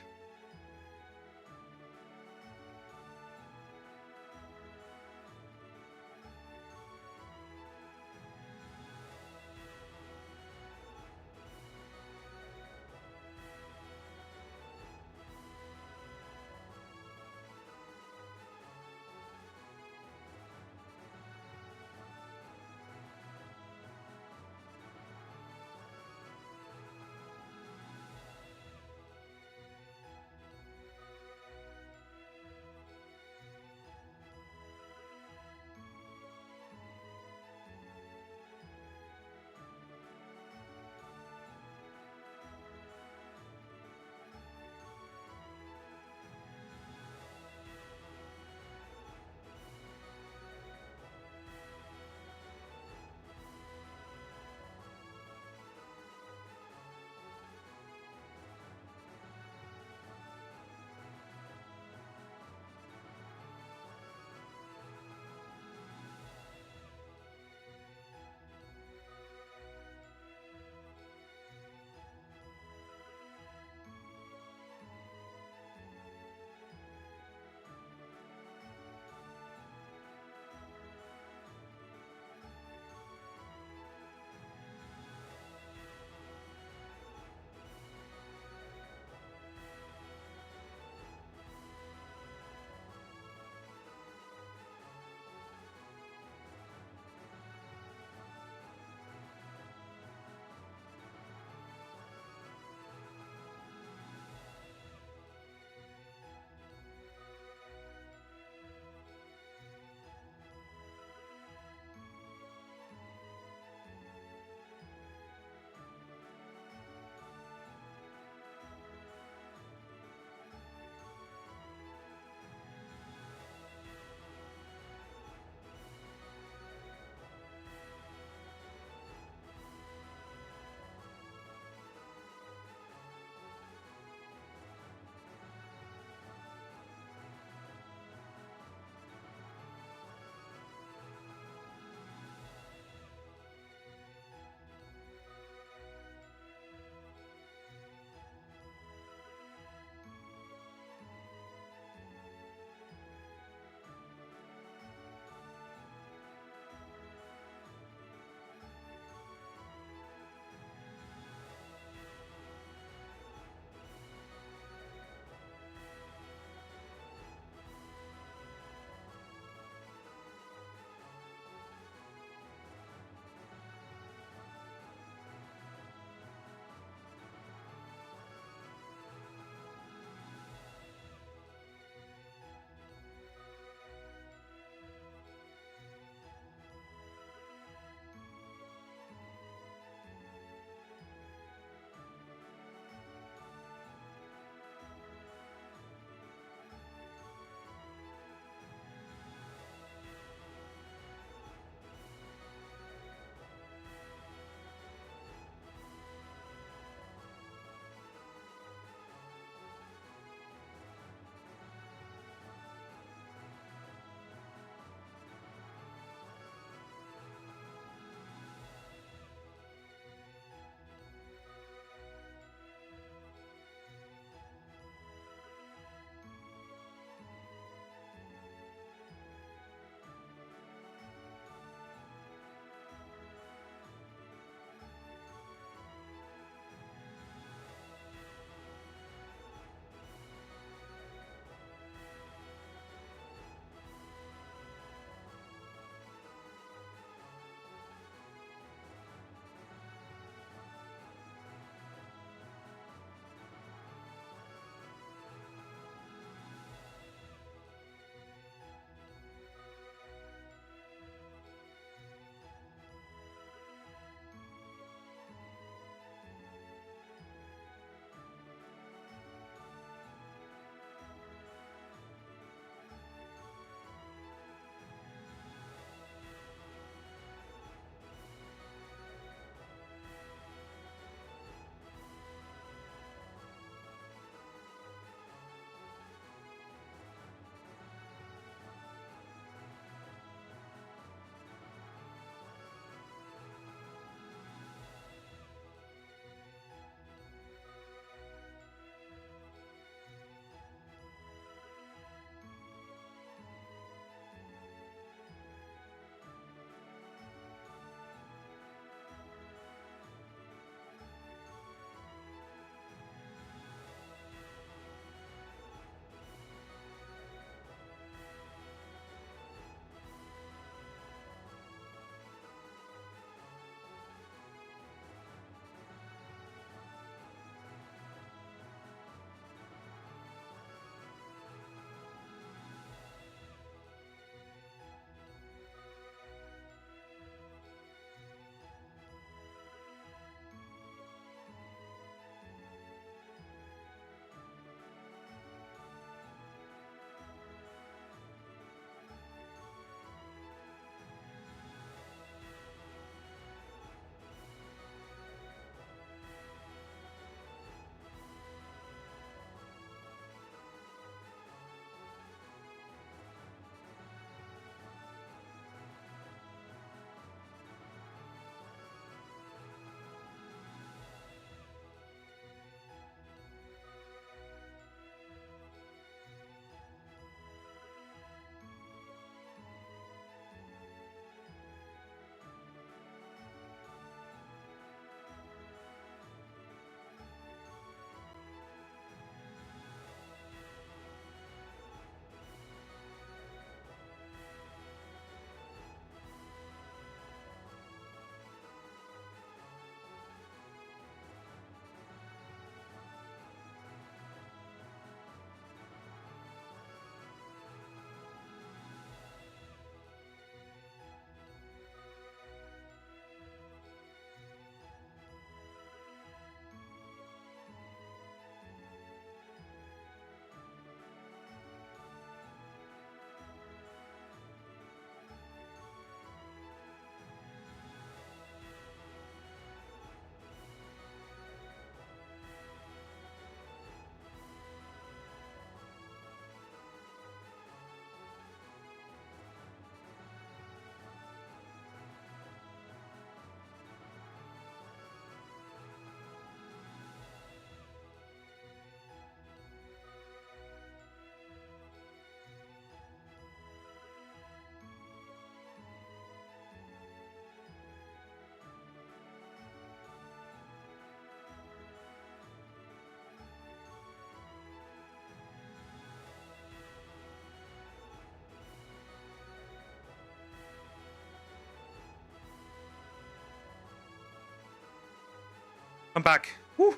I'm back. Woo.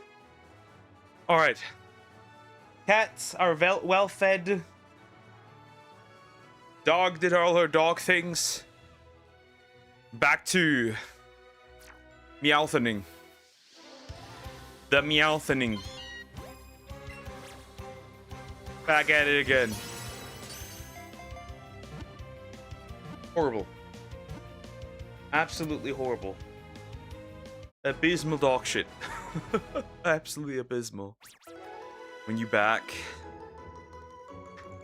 All right. Cats are well fed. Dog did all her dog things. Back to Meowthening. The Meowthening. Back at it again. Horrible. Absolutely horrible. Abysmal dog shit. Absolutely abysmal. When you back,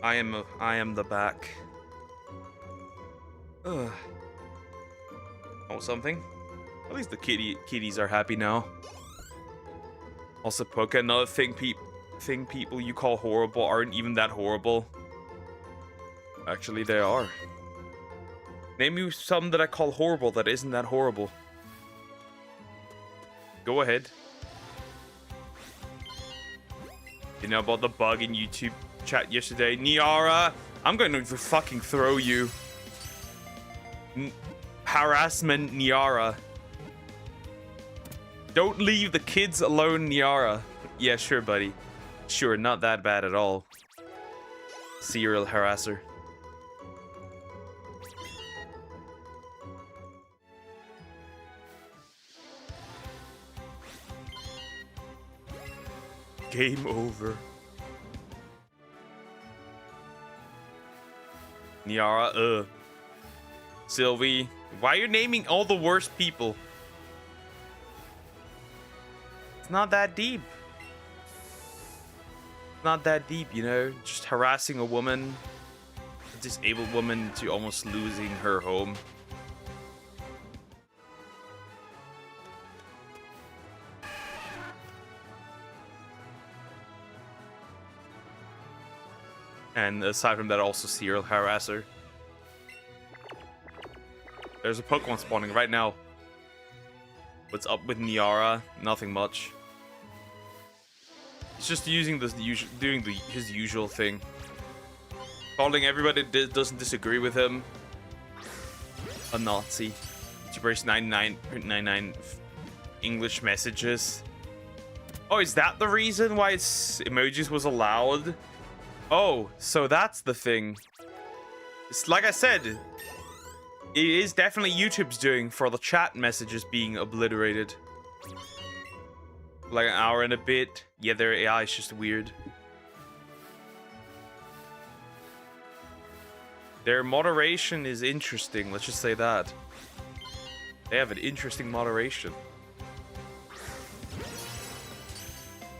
I am the back. Ugh. Oh, something. At least the kitties are happy now. Also, Poke, another thing people you call horrible aren't even that horrible. Actually, they are. Name me some that I call horrible that isn't that horrible. Go ahead. You know about the bug in YouTube chat yesterday? Niara, I'm going to fucking throw you. Harassment, Niara. Don't leave the kids alone, Niara. Yeah, sure, buddy. Sure, not that bad at all. Serial harasser. Game over. Niara, Sylvie, why are you naming all the worst people? It's not that deep. It's not that deep, you know? Just harassing a woman, a disabled woman, to almost losing her home. And aside from that, also serial harasser. There's a Pokemon spawning right now. What's up with Niara? Nothing much. He's just using this his usual thing. Calling everybody that doesn't disagree with him a Nazi. YouTubers 99.99 English messages. Oh, is that the reason why emojis was allowed? Oh, so that's the thing. It's like I said, it is definitely YouTube's doing for the chat messages being obliterated. Like an hour and a bit. Yeah, their AI is just weird. Their moderation is interesting, let's just say that. They have an interesting moderation.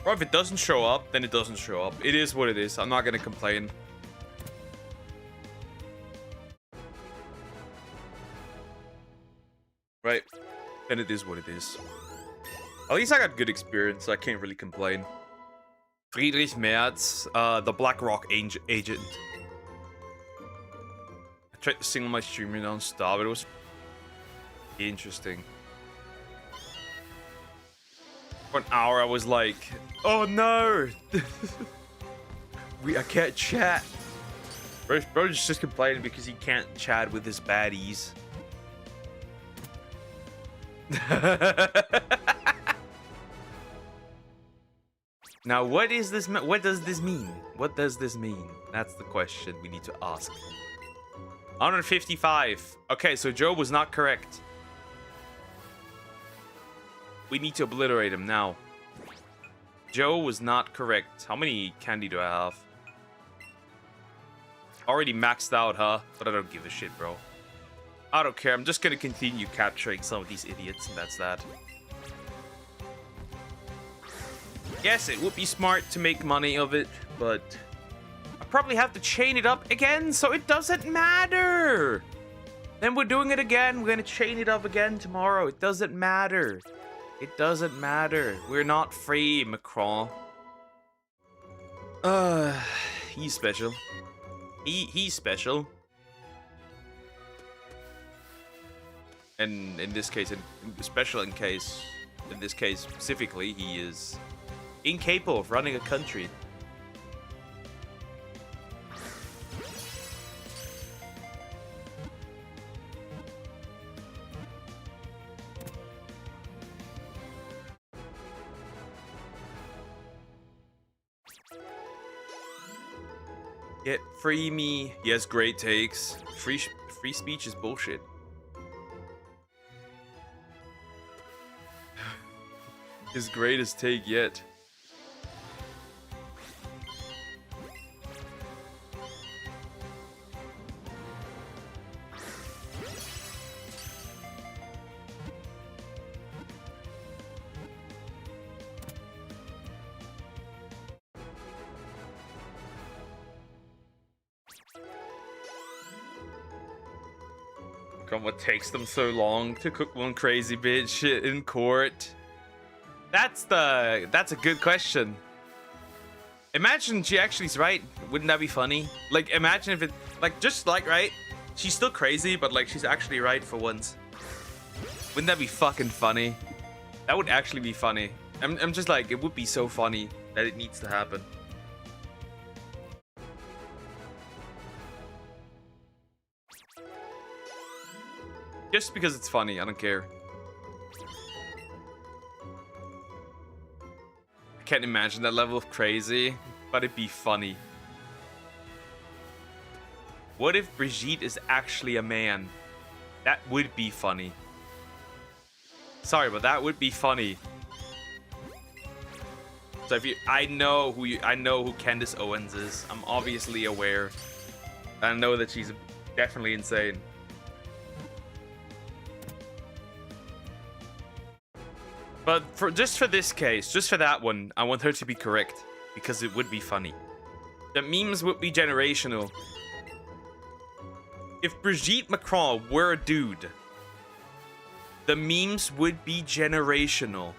Or if it doesn't show up, then it doesn't show up. It is what it is. I'm not gonna complain. Right? And it is what it is. At least I got good experience, so I can't really complain. Friedrich Merz, the BlackRock agent. I tried to sing on my streamer non-stop. It was interesting. For an hour, I was like, "Oh no, I can't chat." Bro's just complaining because he can't chat with his baddies. Now, what is this? What does this mean? What does this mean? That's the question we need to ask. 155. Okay, so Joe was not correct. We need to obliterate him now. Joe was not correct. How many candy do I have? Already maxed out, huh? But I don't give a shit, bro. I don't care. I'm just gonna continue capturing some of these idiots, and that's that. Yes, it would be smart to make money of it, but I probably have to chain it up again, so it doesn't matter. Then we're doing it again. We're gonna chain it up again tomorrow. It doesn't matter. It doesn't matter. We're not free, Macron. He's special. He's special. And in this case, in this case specifically, he is incapable of running a country. Get free me. Yes, great takes. Free speech is bullshit. His greatest take yet. What takes them so long to cook one crazy bitch in court? That's a good question. Imagine she actually's right. Wouldn't that be funny? Like, imagine if it, like, just like, right? She's still crazy, but like, she's actually right for once. Wouldn't that be fucking funny? That would actually be funny. I'm just like, it would be so funny that it needs to happen. Just because it's funny, I don't care. I can't imagine that level of crazy, but it'd be funny. What if Brigitte is actually a man? That would be funny. Sorry, but that would be funny. So if you, I know who Candace Owens is. I'm obviously aware. I know that she's definitely insane. But just for this case, just for that one, I want her to be correct. Because it would be funny. The memes would be generational. If Brigitte Macron were a dude, the memes would be generational.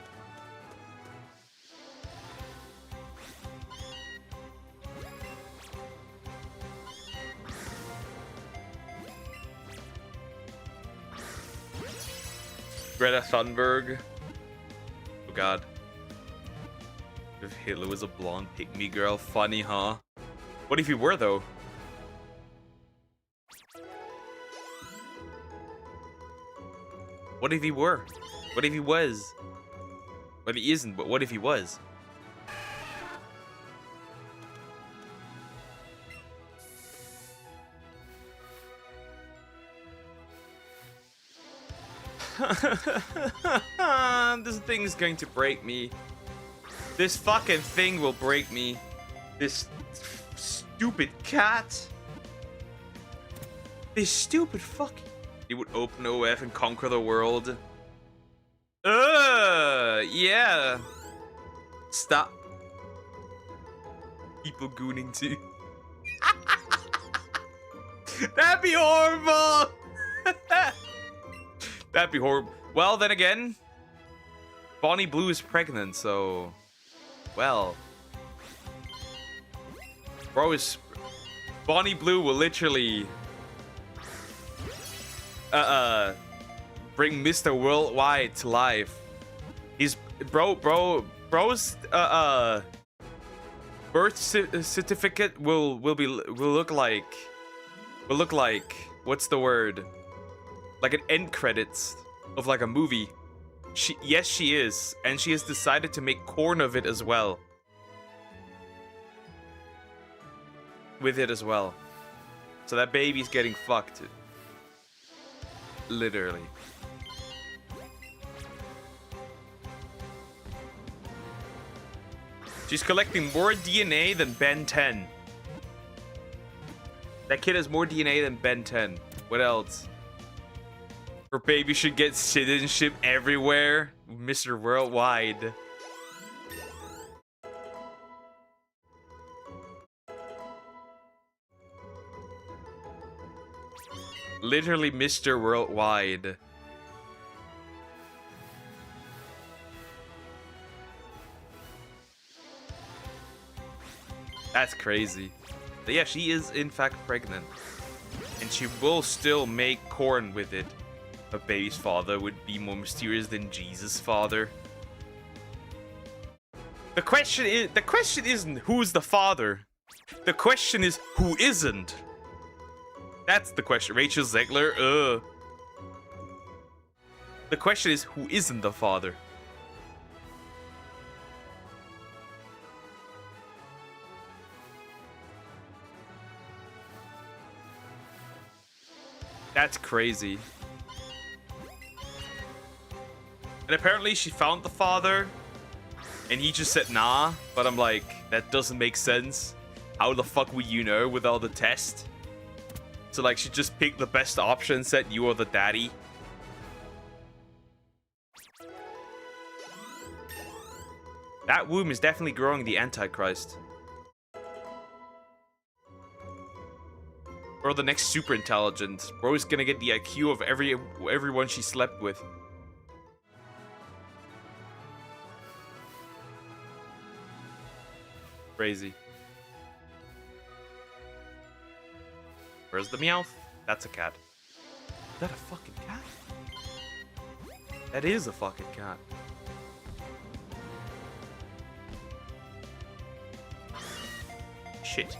Greta Thunberg. God. If Hitler was a blonde pygmy girl, funny, huh? What if he were, though? What if he were? What if he was? Well, he isn't, but what if he was? This thing is going to break me. This fucking thing will break me. This stupid cat. This stupid fucking... He would open OF and conquer the world. Yeah. Stop. People gooning too. That'd be horrible. That'd be horrible. Well, then again, Bonnie Blue is pregnant, so... Well... Bro is... Bonnie Blue will literally... bring Mr. Worldwide to life. He's... Bro's... birth certificate will look like... What's the word? Like an end credits of like a movie. Yes, she is, and she has decided to make corn of it as well. With it as well. So that baby's getting fucked. Literally. She's collecting more DNA than Ben 10. That kid has more DNA than Ben 10. What else? Her baby should get citizenship everywhere. Mr. Worldwide. Literally Mr. Worldwide. That's crazy. But yeah, she is in fact pregnant. And she will still make corn with it. A baby's father would be more mysterious than Jesus' father. The question isn't who's the father. The question is who isn't. That's the question. Rachel Zegler, The question is who isn't the father. That's crazy. And apparently she found the father, and he just said nah. But I'm like, that doesn't make sense. How the fuck would you know with all the tests? So like, she just picked the best option, said you are the daddy. That womb is definitely growing the Antichrist. Or the next super intelligent. Bro's gonna get the IQ of everyone she slept with. Crazy. Where's the Meowth? That's a cat. Is that a fucking cat? That is a fucking cat. Shit.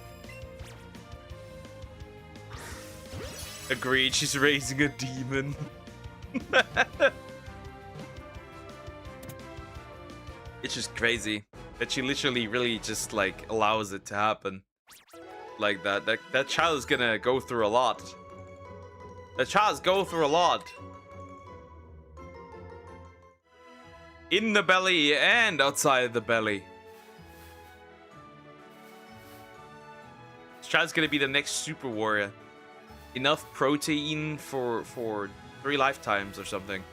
Agreed, she's raising a demon. It's just crazy that she literally really just like allows it to happen like that. That child is gonna go through a lot. That child's go through a lot. In the belly and outside the belly. This child's gonna be the next super warrior. Enough protein for 3 lifetimes or something.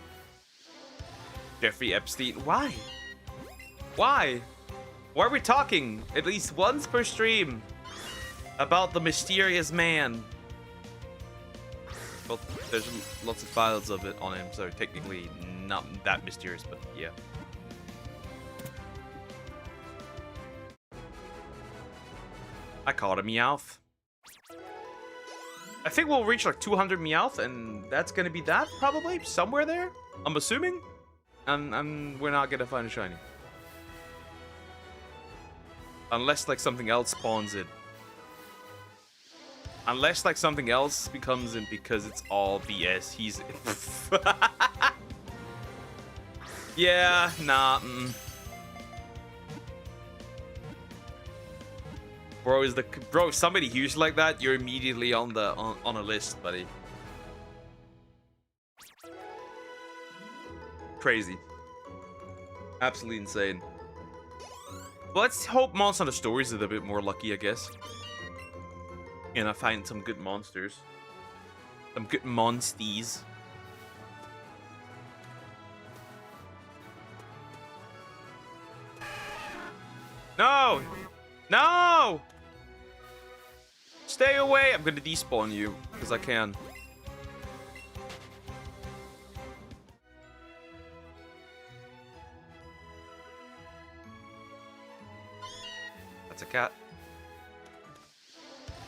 Jeffrey Epstein. Why? Why? Why are we talking at least once per stream about the mysterious man? Well, there's lots of files of it on him, so technically not that mysterious, but yeah. I caught a Meowth. I think we'll reach like 200 Meowth, and that's gonna be that, probably? Somewhere there? I'm assuming? And we're not gonna find a shiny. Unless like something else spawns it. Unless like something else becomes in because it's all BS. He's... yeah, nah. Bro, if somebody huge like that, you're immediately on a list, buddy. Crazy. Absolutely insane. Well, let's hope Monster Hunter Stories is a bit more lucky, I guess. And I find some good monsters. Some good monsties. No! No! Stay away! I'm gonna despawn you, because I can. That's a cat.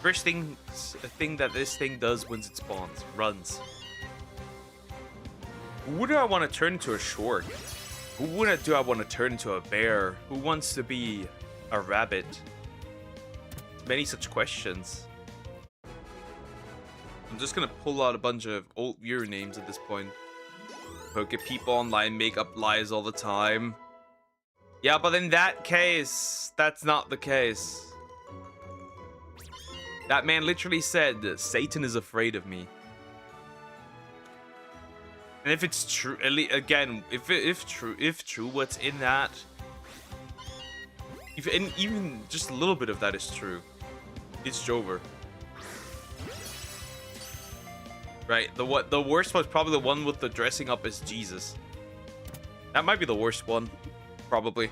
First thing that this thing does when it spawns, runs. Who do I want to turn into a short? Who do I want to turn into a bear? Who wants to be a rabbit? Many such questions. I'm just gonna pull out a bunch of old viewer names at this point. Okay, people online make up lies all the time. Yeah, but in that case, that's not the case. That man literally said, Satan is afraid of me. And if it's true, again, if true, what's in that? And even just a little bit of that is true. It's Jover. Right, the worst was probably the one with the dressing up as Jesus. That might be the worst one, probably.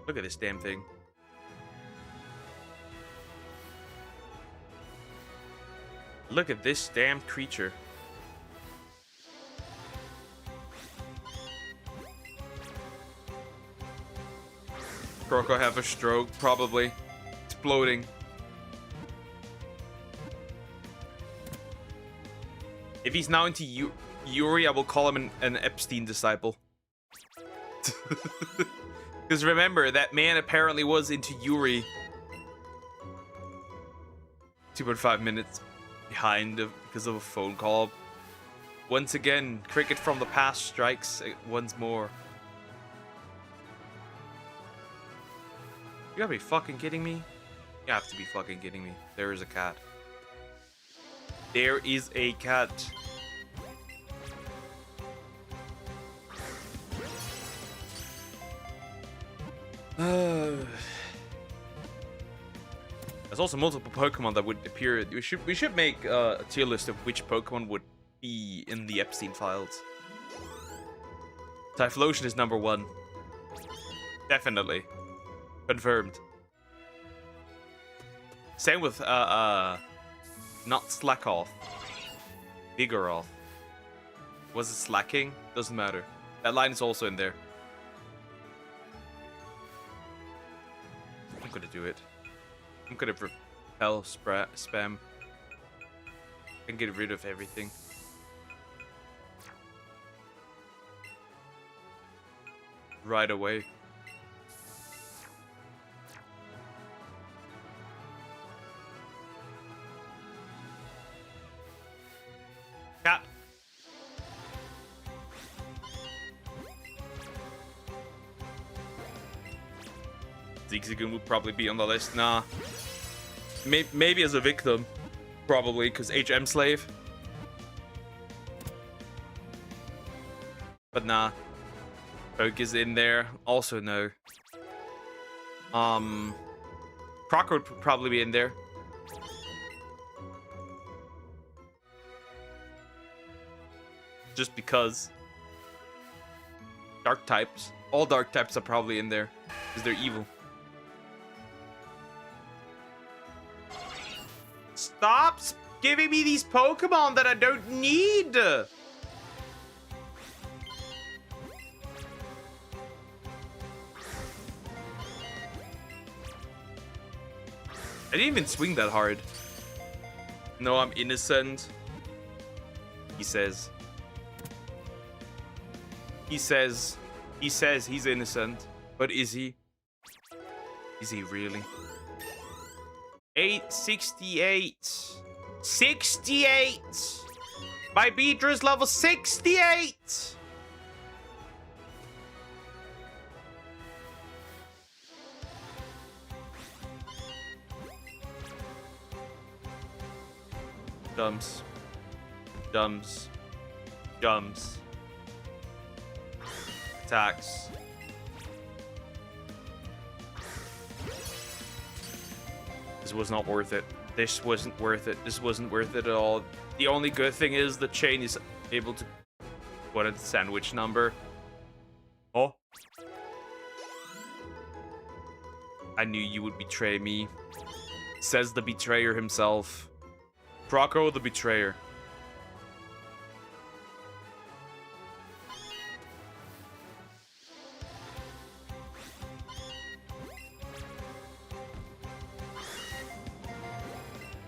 Look at this damn thing. Look at this damn creature. Croco have a stroke, probably. Exploding. If he's now into Yuri, I will call him an Epstein disciple. Because remember, that man apparently was into Yuri. 2.5 minutes behind because of a phone call. Once again, cricket from the past strikes once more. You gotta be fucking kidding me. You have to be fucking kidding me. There is a cat. There is a cat. There's also multiple Pokemon that would appear. We should make a tier list of which Pokemon would be in the Epstein files. Typhlosion is number 1. Definitely. Confirmed. Same with not slack off. Bigger off. Was it slacking? Doesn't matter. That line is also in there. I'm gonna do it. I'm gonna repel spam and get rid of everything. Right away. Cat. Zigzagoon would probably be on the list. Nah. Maybe as a victim. Probably, because HM slave. But nah. Poke is in there. Also no. Crocker would probably be in there. Just because. Dark types. All dark types are probably in there. Because they're evil. Stop giving me these Pokemon that I don't need! I didn't even swing that hard. No, I'm innocent. He says. He says he's innocent. But is he? Is he really? 868. 68! My Beedrill level 68! Dums. Dums. Gums. Attacks. This was not worth it. This wasn't worth it. This wasn't worth it at all. The only good thing is the chain is able to put a sandwich number. Oh. I knew you would betray me. Says the betrayer himself. Croco the betrayer.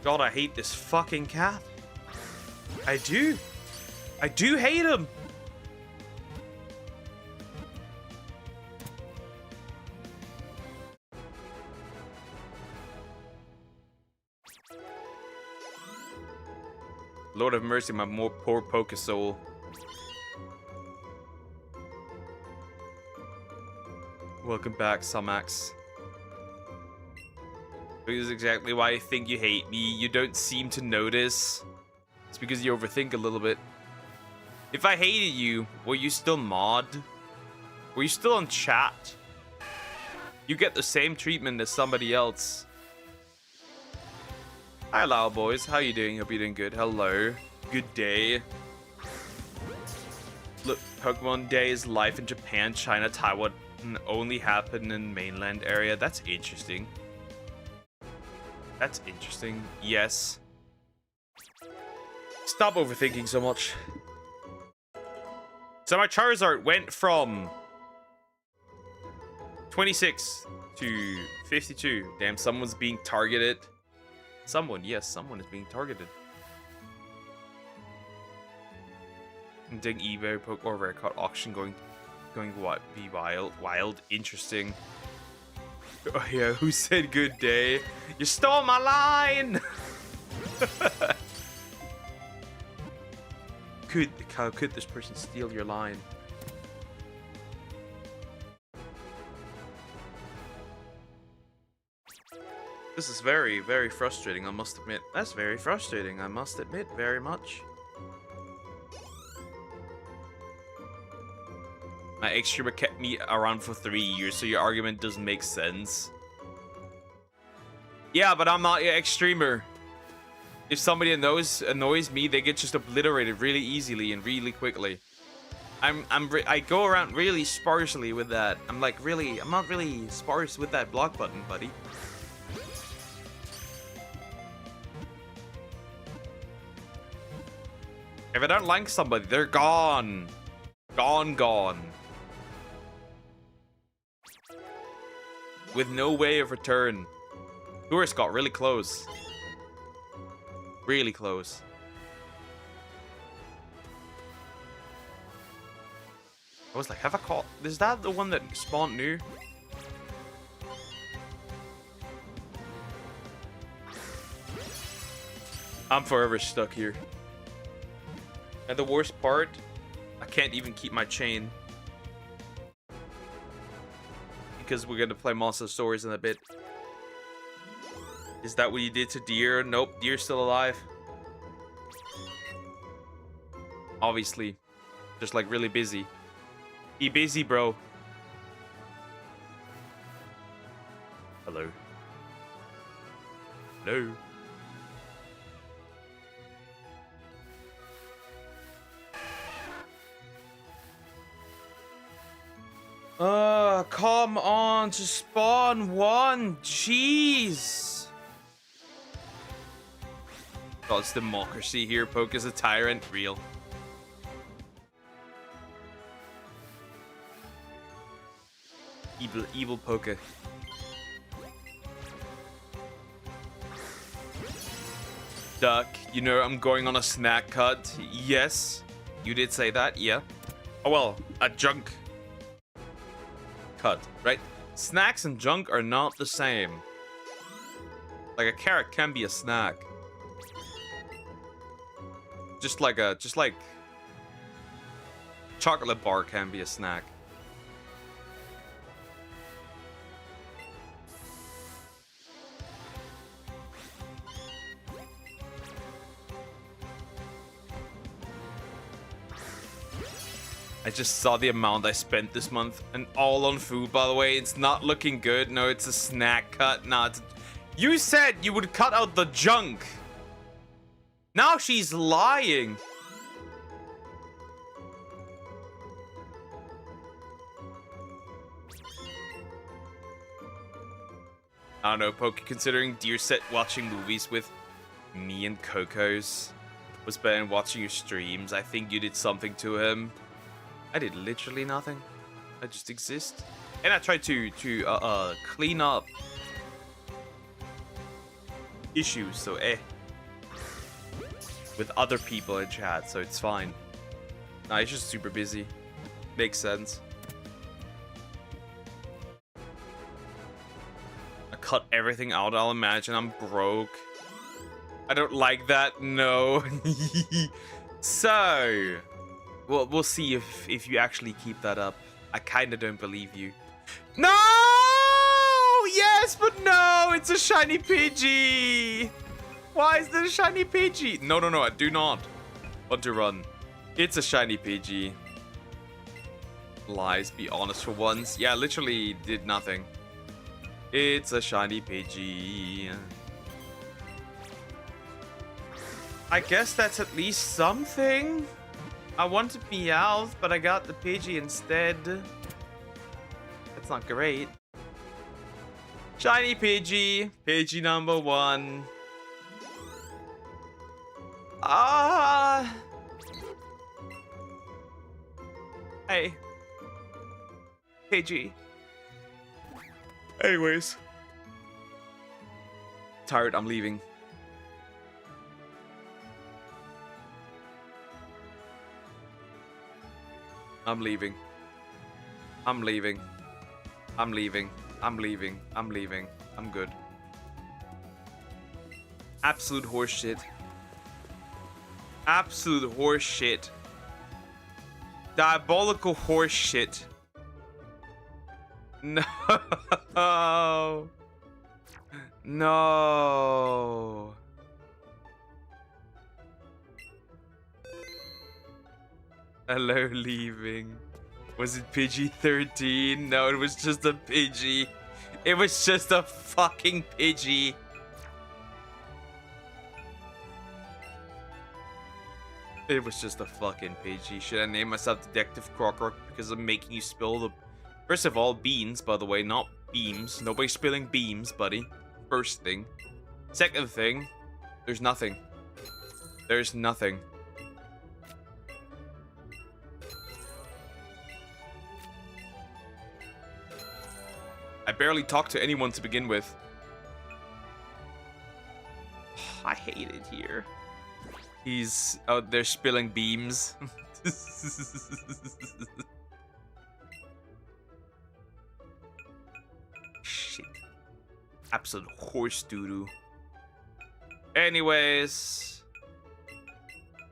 God, I hate this fucking cat. I do. I do hate him. Lord of mercy, my more poor poker soul. Welcome back, Sumax. This is exactly why I think you hate me. You don't seem to notice. It's because you overthink a little bit. If I hated you, were you still mod? Were you still on chat? You get the same treatment as somebody else. Hi, Lao boys. How you doing? Hope you're doing good. Hello. Good day. Look, Pokemon Day is live in Japan, China, Taiwan, and only happen in mainland area. That's interesting. That's interesting. Yes. Stop overthinking so much. So my Charizard went from 26 to 52. Damn, someone's being targeted. Someone, yes, someone is being targeted. I'm doing eBay, Poke or Rare Card auction going what? Be wild, interesting. Oh yeah, who said good day? You stole my line! How could this person steal your line? This is very, very frustrating, I must admit. That's very frustrating, I must admit, very much. My ex-streamer kept me around for 3 years, so your argument doesn't make sense. Yeah, but I'm not your ex-streamer. If somebody annoys me, they get just obliterated really easily and really quickly. I go around really sparsely with that. I'm not really sparse with that block button, buddy. If I don't like somebody, they're gone. Gone. With no way of return. Tourist got really close. Really close. I was like, have I caught? Is that the one that spawned new? I'm forever stuck here. And the worst part, I can't even keep my chain. Because we're gonna play Monster Stories in a bit. Is that what you did to Deer? Nope, Deer's still alive. Obviously. Just like really busy. Be busy, bro. Hello. Hello. Come on to spawn one. Jeez. Oh, it's democracy here. Poke is a tyrant. Real. Evil Poke. Duck, you know I'm going on a snack cut. Yes, you did say that, yeah. Oh well, a junk cut, right? Snacks and junk are not the same. Like a carrot can be a snack. Just like chocolate bar can be a snack. I just saw the amount I spent this month, and all on food, by the way. It's not looking good. No, it's a snack cut. No, you said you would cut out the junk. Now she's lying. I don't know, Poke, considering Deer set watching movies with me and Coco's was better than watching your streams. I think you did something to him. I did literally nothing. I just exist. And I tried to clean up issues, so with other people in chat, so it's fine. Nah, he's just super busy. Makes sense. I cut everything out, I'll imagine I'm broke. I don't like that, no. So... well, we'll see if you actually keep that up. I kind of don't believe you. No! Yes, but no! It's a shiny Pidgey! Why is there a shiny Pidgey? No, I do not want to run. It's a shiny Pidgey. Lies, be honest for once. Yeah, literally did nothing. It's a shiny Pidgey. I guess that's at least something. I wanted Meowth, but I got the Pidgey instead. That's not great. Shiny Pidgey. Pidgey number 1. Hey. Pidgey. Anyways. Tired, I'm leaving. I'm leaving. I'm leaving. I'm leaving. I'm leaving. I'm leaving. I'm good. Absolute horseshit. Absolute horseshit. Diabolical horseshit. No. No. Hello, leaving. Was it PG-13? No, it was just a Pidgey. It was just a fucking Pidgey. It was just a fucking Pidgey. Should I name myself Detective Crocker because I'm making you spill the... First of all, beans, by the way, not beams. Nobody's spilling beams, buddy. First thing. Second thing, there's nothing. There's nothing. I barely talk to anyone to begin with. I hate it here. He's out there spilling beams. Shit. Absolute horse doo-doo. Anyways.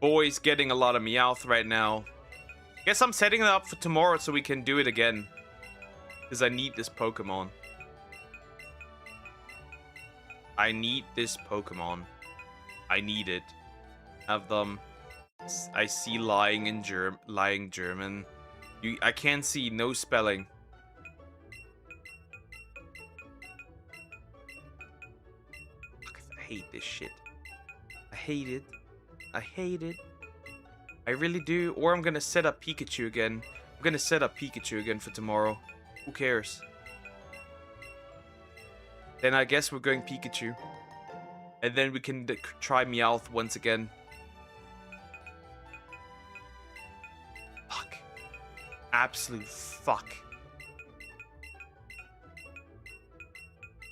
Boy's getting a lot of Meowth right now. Guess I'm setting it up for tomorrow so we can do it again. Because I need this Pokemon. I need this Pokemon. I need it. Have them. I see lying in lying German. I can't see, no spelling. I hate this shit. I hate it. I hate it. I really do. Or I'm gonna set up Pikachu again. I'm gonna set up Pikachu again for tomorrow. Who cares? Then I guess we're going Pikachu. And then we can try Meowth once again. Fuck. Absolute fuck.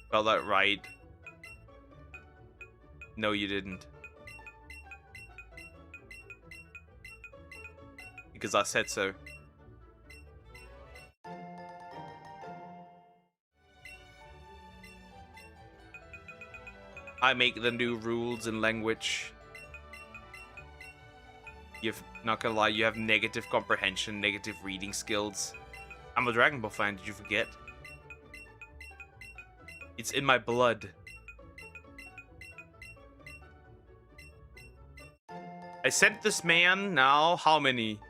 Spell that right. No, you didn't. Because I said so. I make the new rules in language. You've, not gonna lie, you have negative comprehension, negative reading skills. I'm a Dragon Ball fan, did you forget? It's in my blood. I sent this man now, how many?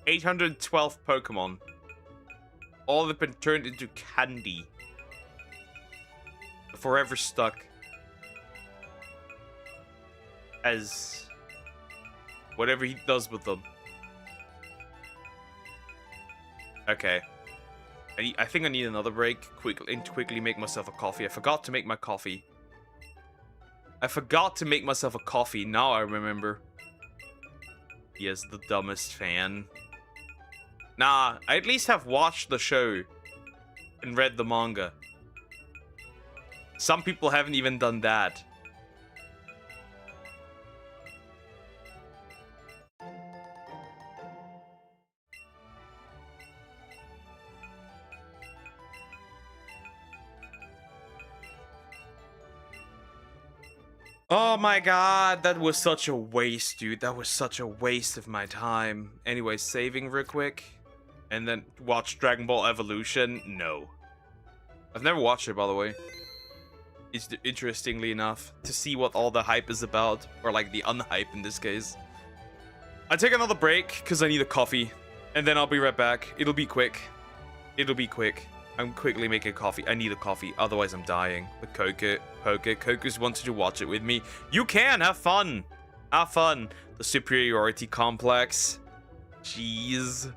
812 Pokemon. All have been turned into candy. Forever stuck. As whatever he does with them. Okay. I think I need another break. Quickly make myself a coffee. I forgot to make my coffee. I forgot to make myself a coffee. Now I remember. He is the dumbest fan. Nah, I at least have watched the show and read the manga. Some people haven't even done that. Oh my god, that was such a waste, dude. That was such a waste of my time. Anyway, saving real quick. And then watch Dragon Ball Evolution. No. I've never watched it, by the way. It's interestingly enough to see what all the hype is about. Or like the unhype in this case. I take another break because I need a coffee. And then I'll be right back. It'll be quick. It'll be quick. I'm quickly making coffee. I need a coffee, otherwise I'm dying. But Kokus wanted to watch it with me. You can! Have fun! Have fun! The superiority complex. Jeez.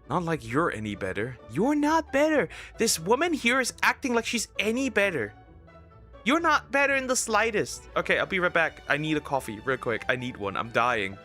Not like you're any better. You're not better! This woman here is acting like she's any better. You're not better in the slightest. Okay, I'll be right back. I need a coffee, real quick. I need one. I'm dying.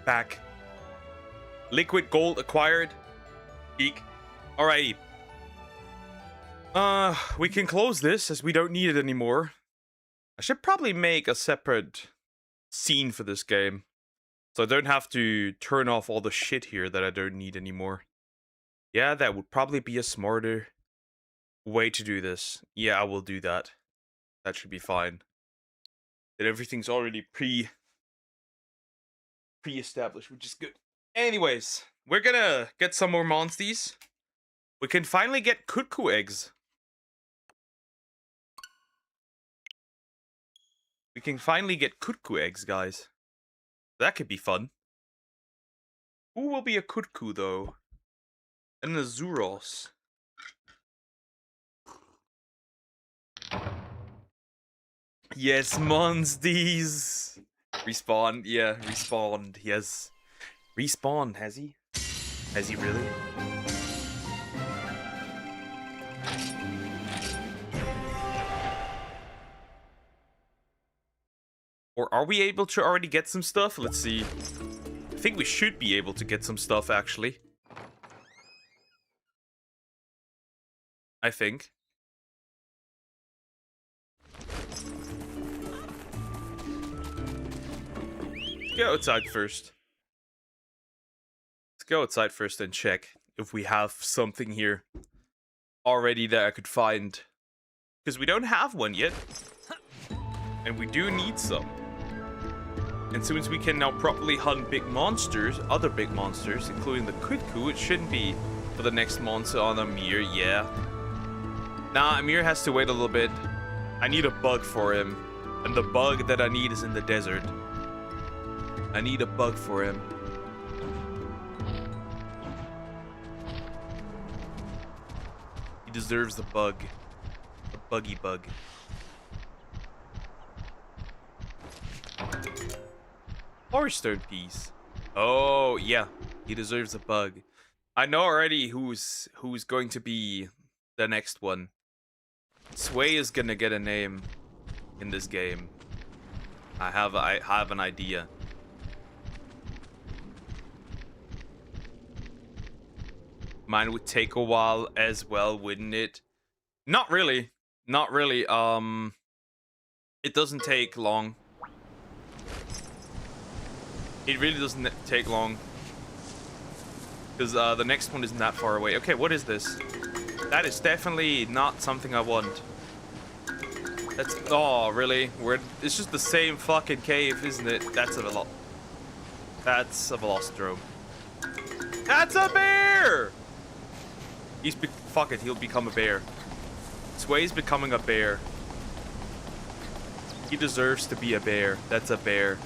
back. Liquid gold acquired. Eek. Alrighty. We can close this as we don't need it anymore. I should probably make a separate scene for this game, so I don't have to turn off all the shit here that I don't need anymore. Yeah, that would probably be a smarter way to do this. Yeah, I will do that. That should be fine. That everything's already pre-established, which is good. Anyways, we're gonna get some more monsties. We can finally get cuckoo eggs. We can finally get cuckoo eggs, guys. That could be fun. Who will be a cuckoo, though? And a Zuros. Yes, monsties. Respawn, yeah, respawned, yes. Respawned, has he? Has he really? Or are we able to already get some stuff? Let's see. I think we should be able to get some stuff, actually. I think. Let's go outside first. Let's go outside first and check if we have something here already that I could find. Because we don't have one yet. And we do need some. And since we can now properly hunt big monsters, other big monsters, including the cuckoo, it shouldn't be for the next monster on Amir, yeah. Nah, Amir has to wait a little bit. I need a bug for him. And the bug that I need is in the desert. I need a bug for him. He deserves the bug. A buggy bug. Horrorstone piece. Oh, yeah. He deserves a bug. I know already who's going to be the next one. Sway is gonna get a name in this game. I have an idea. Mine would take a while as well, wouldn't it? Not really. Not really. It doesn't take long. It really doesn't take long. Because the next one isn't that far away. Okay, what is this? That is definitely not something I want. That's... Oh, really? It's just the same fucking cave, isn't it? That's a Velocitron. That's a bear! Fuck it, he'll become a bear. Sway's becoming a bear. He deserves to be a bear. That's a bear.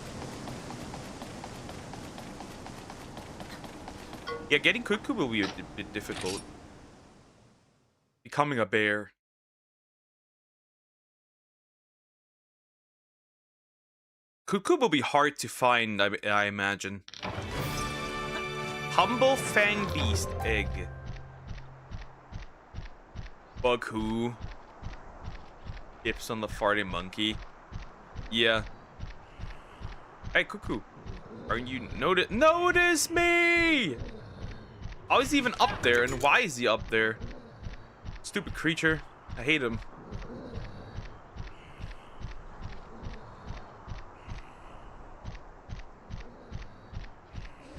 Yeah, getting cuckoo will be a bit difficult. Becoming a bear. Cuckoo will be hard to find, I imagine. Humble Fang Beast Egg. Bug who? Dips on the farting monkey. Yeah. Hey, cuckoo. Aren't you notice me? How is he even up there, and why is he up there? Stupid creature. I hate him.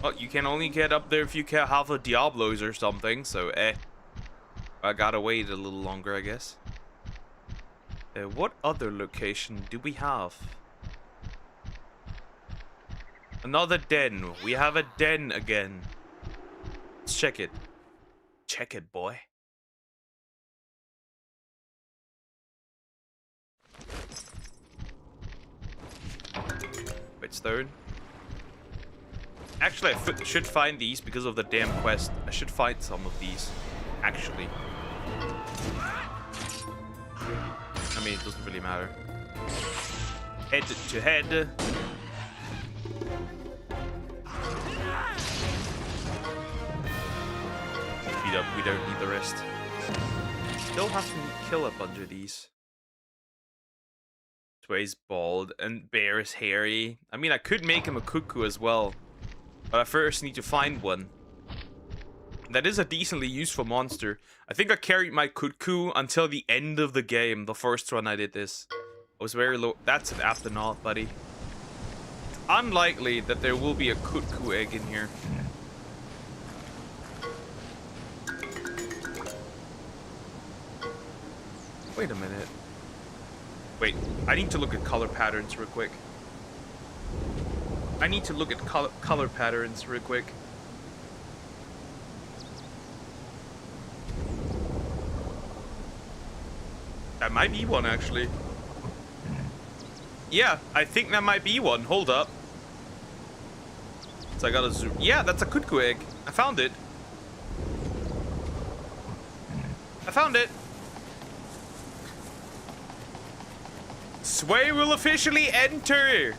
Well, you can only get up there if you can have a Diablos or something, so I gotta wait a little longer, I guess. What other location do we have? Another den. We have a den again. Let's check it. Check it, boy. Whetstone. Actually, I should find these because of the damn quest. I should find some of these, actually. I mean, it doesn't really matter. Head to head. We don't need the rest. Still have to kill a bunch of these. Sway's bald and Bear is hairy. I mean, I could make him a cuckoo as well. But I first need to find one. That is a decently useful monster. I think I carried my Kutku until the end of the game. The first run I did this. I was very low. That's an Aptonaut, buddy. It's unlikely that there will be a Kutku egg in here. Wait a minute. Wait, I need to look at color patterns real quick. I need to look at color patterns real quick. That might be one, actually. Yeah, I think that might be one. Hold up. So I gotta zoom. Yeah, that's a Kutku egg. I found it. I found it. Sway will officially enter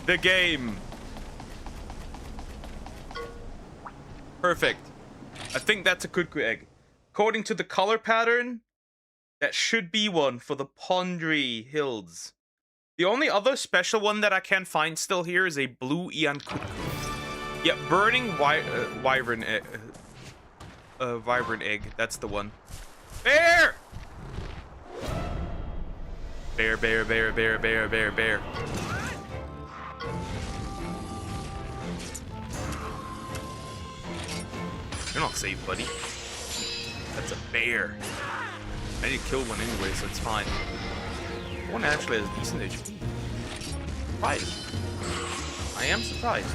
the game. Perfect. I think that's a Kutku egg. According to the color pattern, that should be one for the Pondry Hills. The only other special one that I can find still here is a blue Ian Kutku. Yeah, burning wyvern egg. That's the one. Bear! Bear, bear, bear, bear, bear, bear, bear. You're not safe, buddy. That's a bear. I need to kill one anyway, so it's fine. One actually has decent HP. Surprised. I am surprised.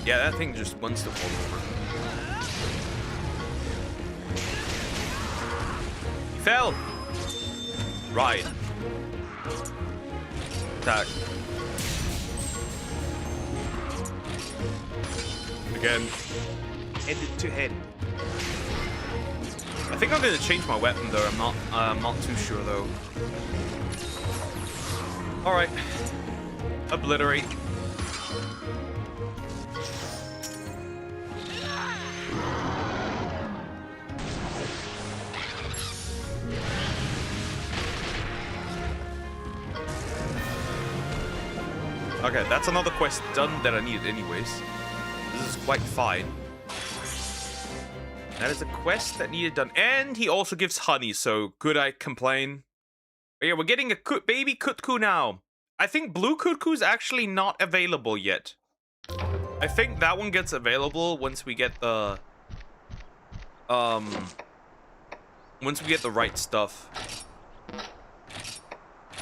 Yeah, that thing just wants to fall over. He fell! Ride. Attack. Again. Head to head. I think I'm gonna change my weapon though. I'm not too sure though. Alright. Obliterate. Okay, that's another quest done that I needed anyways. This is quite fine. That is a quest that needed done. And he also gives honey, so could I complain? But yeah, we're getting a baby Kutku now. I think blue Kutku's actually not available yet. I think that one gets available once we get the... once we get the right stuff.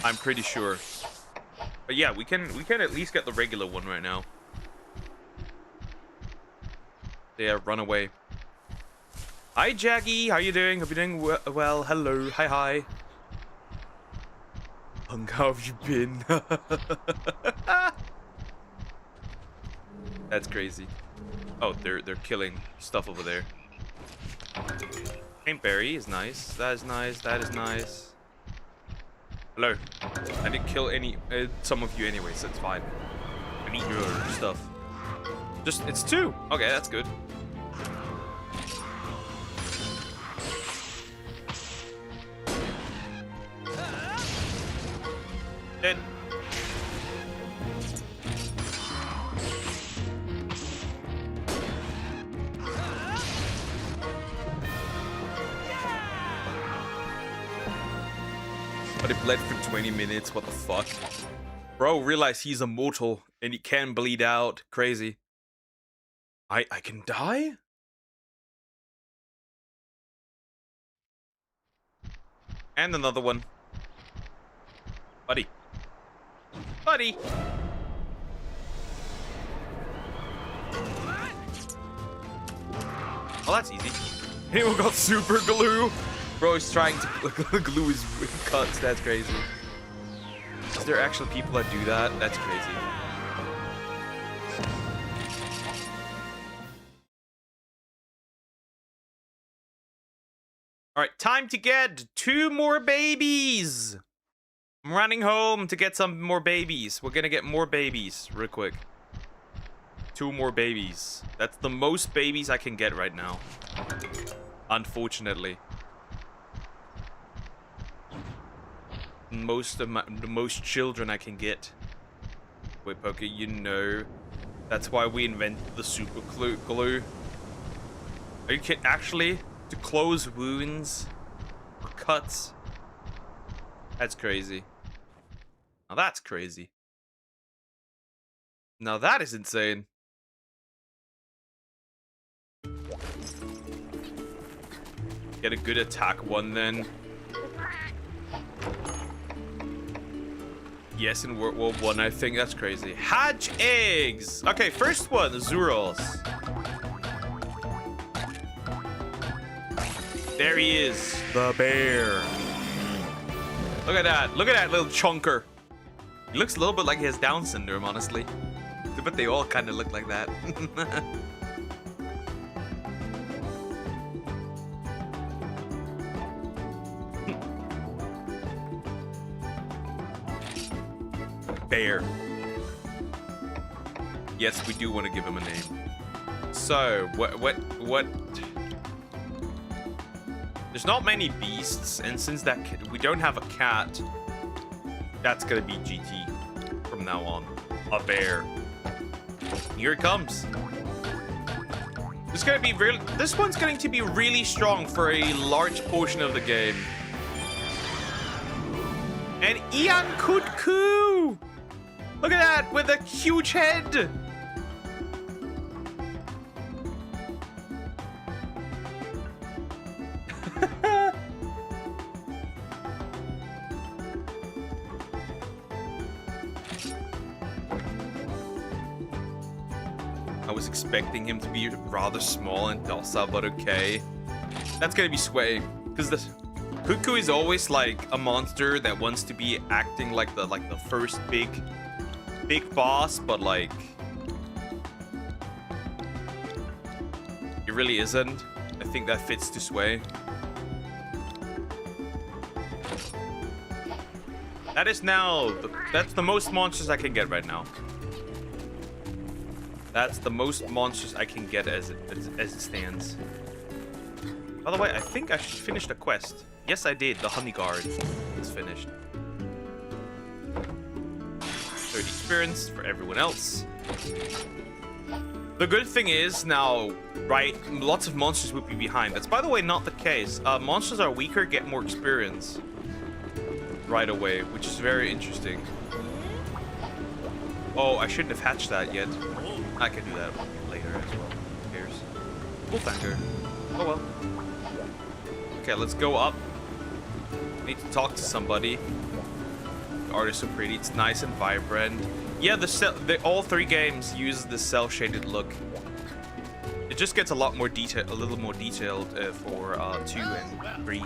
I'm pretty sure. But yeah, we can at least get the regular one right now. Yeah, run away. Hi, Jackie. How you doing? Hope you're doing well. Hello. Hi, hi. Hung, how have you been? That's crazy. Oh, they're killing stuff over there. Paintberry is nice. That is nice. That is nice. Hello. I didn't kill some of you anyway, so it's fine. I need your stuff. Just, it's 2. Okay, that's good. Dead. But it bled for 20 minutes, what the fuck? Bro, realize he's immortal and he can bleed out. Crazy. I can die? And another one. Buddy. Buddy! Oh, that's easy. Anyone got super glue? Bro is trying to glue his cuts. That's crazy. Is there actually people that do that? That's crazy. Alright, time to get 2 more babies! I'm running home to get some more babies. We're gonna get more babies real quick. 2 more babies. That's the most babies I can get right now. Unfortunately. the most children I can get. Wait, Poke, you know, that's why we invented the super glue. Are you kidding? Actually, to close wounds or cuts. That's crazy. Now that's crazy. Now that is insane. Get a good attack one then. Yes, in World War I think that's crazy. Hatch eggs! Okay, first one, Zuros. There he is, the bear. Look at that little chunker. He looks a little bit like he has Down syndrome, honestly. But they all kind of look like that. Bear. Yes, we do want to give him a name. So, what? There's not many beasts, and since we don't have a cat, that's gonna be GT from now on. A bear. Here it comes. This one's going to be really strong for a large portion of the game. And Ian Kutku! Look at that, with a huge head! I was expecting him to be rather small and docile, but okay. That's gonna be Sway, because the Kutku is always like a monster that wants to be acting like the first big boss, but like it really isn't. I think that fits to Sway. That is now that's the most monsters I can get right now. That's the most monsters I can get as it stands. By the way, I think I finished a quest. Yes, I did. The Honey Guard is finished. 30 experience for everyone else. The good thing is now, right, lots of monsters would be behind. That's, by the way, not the case. Monsters are weaker, get more experience right away, which is very interesting. Oh, I shouldn't have hatched that yet. I can do that later as well. Who cares? We'll thank her. Oh well. Okay, let's go up. Need to talk to somebody. The art is so pretty. It's nice and vibrant. Yeah, all three games use the cel-shaded look. It just gets a little more detailed for 2 and 3.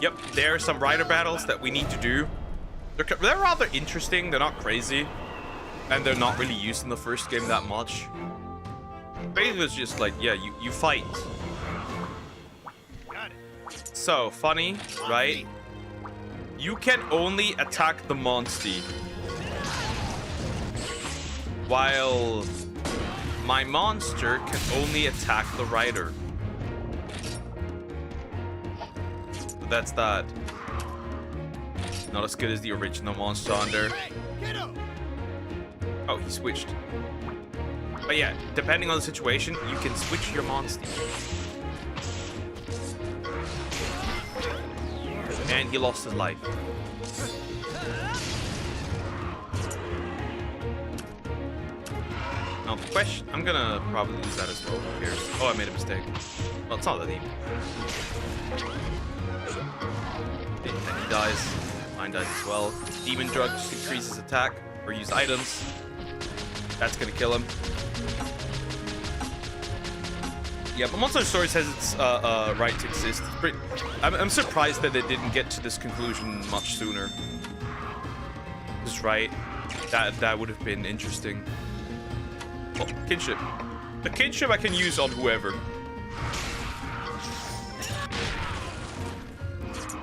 Yep, there are some rider battles that we need to do. They're rather interesting. They're not crazy, and they're not really used in the first game that much. Basically, it's just like, yeah, you fight. So funny, right? You can only attack the monster, while my monster can only attack the rider. So that's that. Not as good as the original Monster Hunter. Oh, he switched. But yeah, depending on the situation, you can switch your monster. And he lost his life. Now the question, I'm gonna probably lose that as well. Who cares? Oh, I made a mistake. Well, it's not that deep. And he dies. Mine dies as well. Demon Drug just increases attack or use items. That's gonna kill him. Yeah, but Monster Hunter Stories has its right to exist. I'm surprised that they didn't get to this conclusion much sooner. That's right. That would have been interesting. Oh, kinship. The kinship I can use on whoever.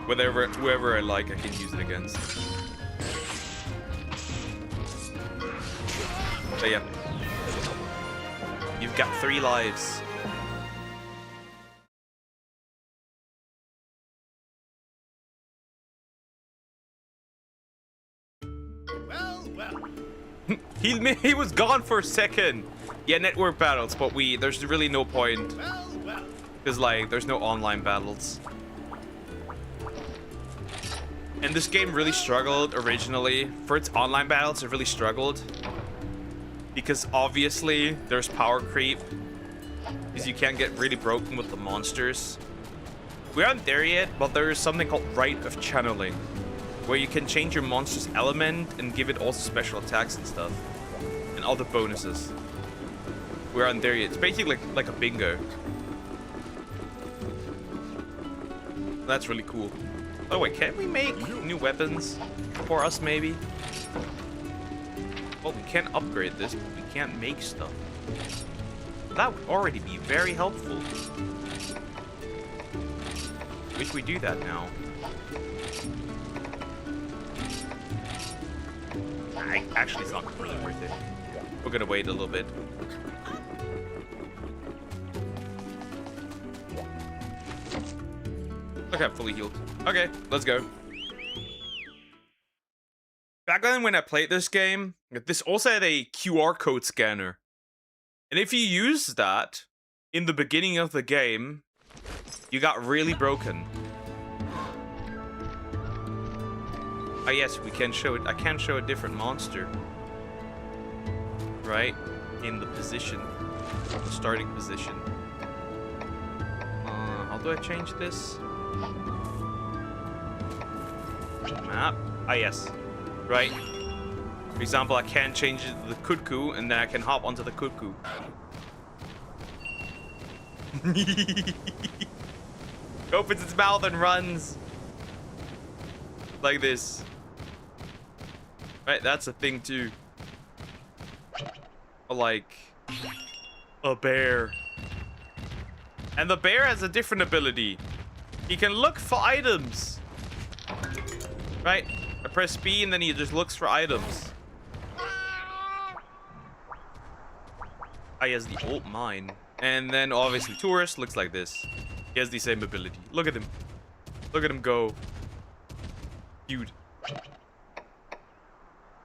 Whoever I like, I can use it against. But yeah. You've got 3 lives. Well. He was gone for a second. Yeah, network battles, but there's really no point. Well. Because, like, there's no online battles. And this game really struggled originally. For its online battles, it really struggled. Because, obviously, there's power creep. Because you can't get really broken with the monsters. We aren't there yet, but there is something called Rite of Channeling. Where you can change your monster's element and give it also special attacks and stuff. And other bonuses. We aren't there yet. It's basically like a bingo. That's really cool. Oh wait, can we make new weapons for us maybe? Well, we can't upgrade this, but we can't make stuff. That would already be very helpful. Wish we do that now. Actually, it's not really worth it. We're gonna wait a little bit. Okay, I'm fully healed. Okay, let's go. Back then when I played this game, this also had a QR code scanner. And if you use that in the beginning of the game, you got really broken. Oh yes, we can show it. I can show a different monster. Right? In the position. The starting position. How do I change this? Map. Ah yes. Right. For example, I can change it to the Kutku, and then I can hop onto the Kutku. Opens its mouth and runs. Like this. Right, that's a thing too. Like a bear. And the bear has a different ability. He can look for items. Right? I press B and then he just looks for items. He has the ult mine. And then obviously tourist looks like this. He has the same ability. Look at him. Look at him go. Dude.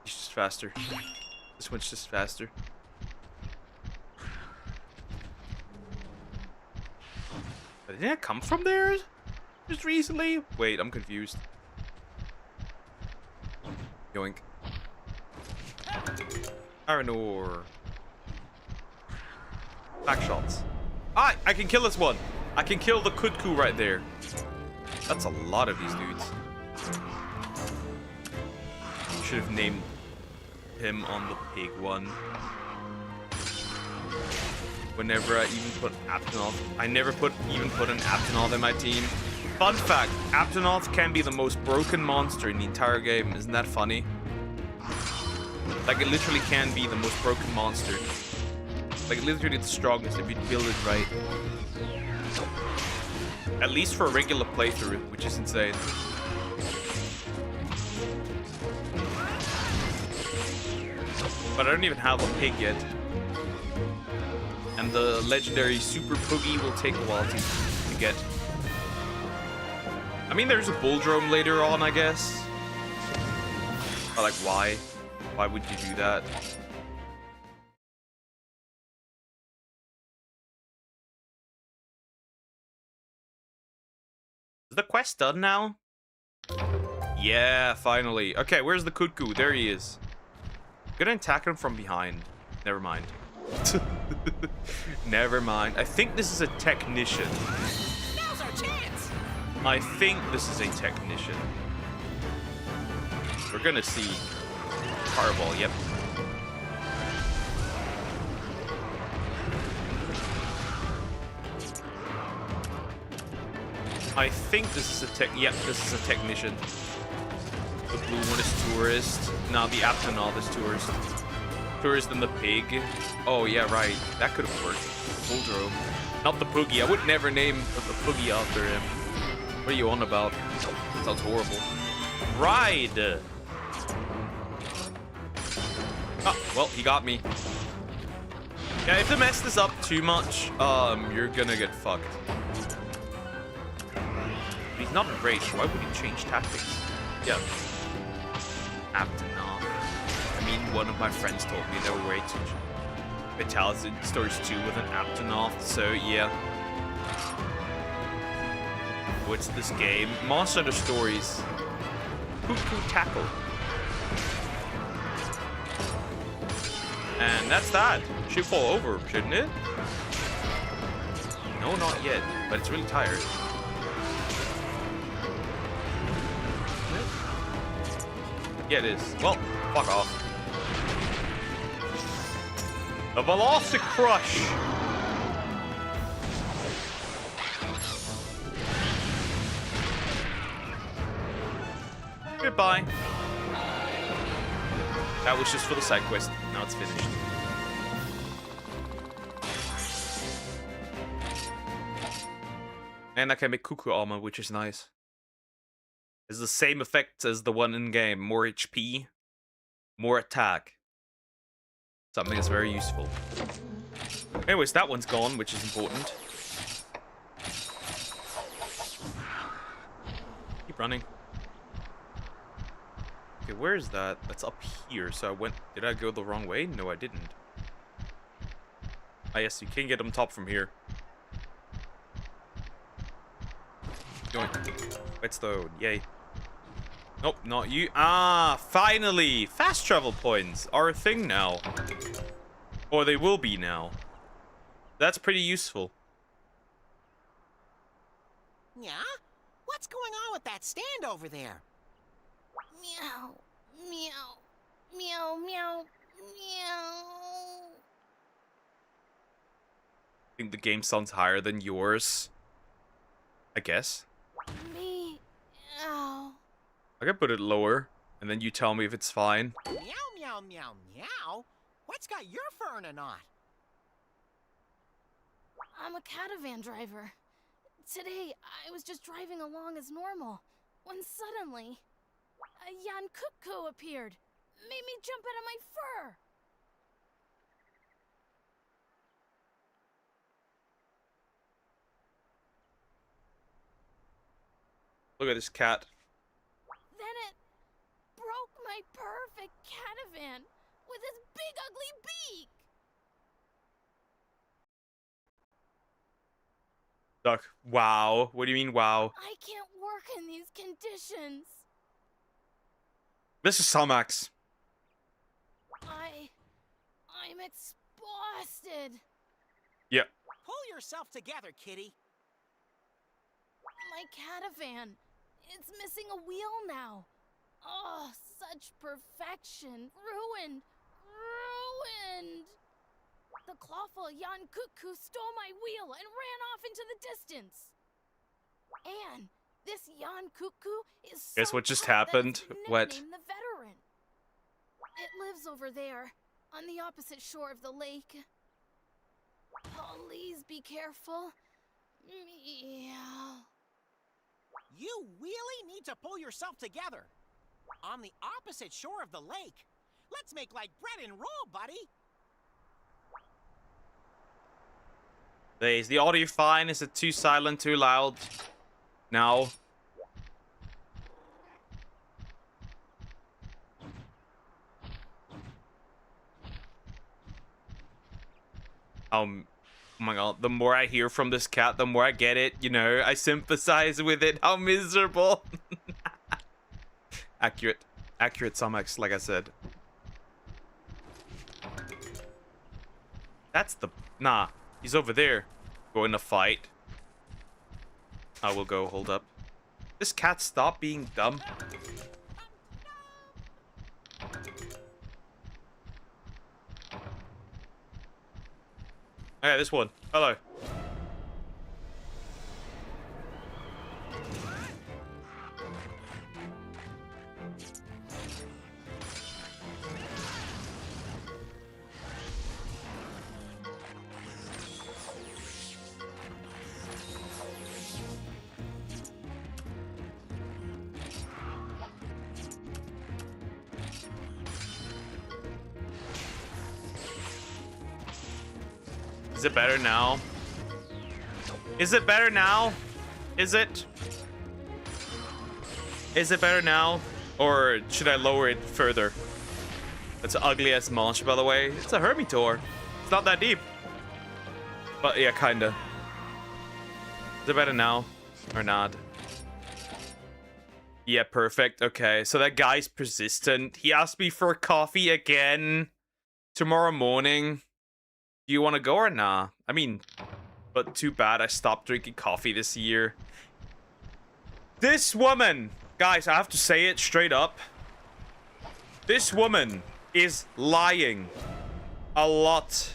He's just faster. This one's just faster. But didn't it come from there just recently? Wait, I'm confused. Yoink. Iron ore. Back shots. Ah, I can kill this one. I can kill the Kutku right there. That's a lot of these dudes. Should have named him on the pig one. Whenever I even put Aptonoth, I never even put an Aptonoth in my team. Fun fact, Aptonoth can be the most broken monster in the entire game. Isn't that funny? Like, it literally can be the most broken monster. Like, literally the strongest if you build it right. At least for a regular playthrough, which is insane. But I don't even have a pig yet. And the legendary Super Poogie will take a while to get. I mean, there's a Bulldrome later on, I guess. But like, why? Why would you do that? Is the quest done now? Yeah, finally. Okay, where's the Kutku? There he is. Gonna attack him from behind. Never mind. Never mind. I think this is a technician. Now's our chance. I think this is a technician. We're gonna see. Fireball, yep. I think this is a yep, this is a technician. The blue one is tourist. Now the Aptonoth is tourist. Tourist and the pig. Oh yeah, right. That could have worked. Bulldrome. Not the Poogie. I would never name the Poogie after him. What are you on about? Sounds horrible. Ride! Oh, well, he got me. Yeah, if they mess this up too much, you're gonna get fucked. He's not in rage. Why would he change tactics? Yeah. Aptonoff. I mean, one of my friends told me there were way too fatalities in Stories 2 with an Aptonoff, so yeah. What's this game? Monster Hunter Stories. Cuckoo Tackle. And that's that. Should fall over, shouldn't it? No, not yet, but it's really tired. Yeah, it is. Well, fuck off. The Velocicrush! Goodbye. That was just for the side quest. Now it's finished. And I can make cuckoo armor, which is nice. It's the same effect as the one in game. More HP, more attack. Something that's very useful. Anyways, that one's gone, which is important. Keep running. Okay, where is that? That's up here. So I went... Did I go the wrong way? No, I didn't. Ah, yes, you can get on top from here. Going. Whetstone. Yay. Nope, not you. Ah, finally! Fast travel points are a thing now. Or they will be now. That's pretty useful. Yeah? What's going on with that stand over there? Meow, meow, meow, meow, meow. I think the game sounds higher than yours. I guess. Meow. I can put it lower, and then you tell me if it's fine. Meow, meow, meow, meow. What's got your fur in a knot? I'm a catavan driver. Today, I was just driving along as normal, when suddenly, a Yan Cuckoo appeared. Made me jump out of my fur. Look at this cat. Then it broke my perfect catavan with its big ugly beak. Duck. Wow. What do you mean, wow? I can't work in these conditions. This is Salmax. I'm exhausted. Yeah. Pull yourself together, kitty. My catavan, it's missing a wheel now. Oh, such perfection. Ruined. Ruined. The clawful Yan Cuckoo stole my wheel and ran off into the distance. And this Yan Cuckoo is so Guess what just tough that happened? it's What? nicknamed the Veteran. It lives over there, on the opposite shore of the lake. Please be careful. Meow. You really need to pull yourself together. On the opposite shore of the lake. Let's make like bread and roll, buddy. Is the audio fine? Is it too silent, too loud? Now. Oh my god, the more I hear from this cat, the more I get it, you know, I sympathize with it. How miserable. Accurate. Accurate Salmax, like I said. That's the... Nah, he's over there. Going to fight. I will go, hold up. This cat, stop being dumb. Okay, this one. Hello. Is it better now? Is it better now? Is it? Is it better now? Or should I lower it further? It's an ugly ass monster, by the way. It's a Hermitaur. It's not that deep. But yeah, kinda. Is it better now? Or not? Yeah, perfect. Okay, so that guy's persistent. He asked me for coffee again tomorrow morning. Do you want to go or nah? I mean, but too bad I stopped drinking coffee this year. This woman, guys, I have to say it straight up. This woman is lying a lot.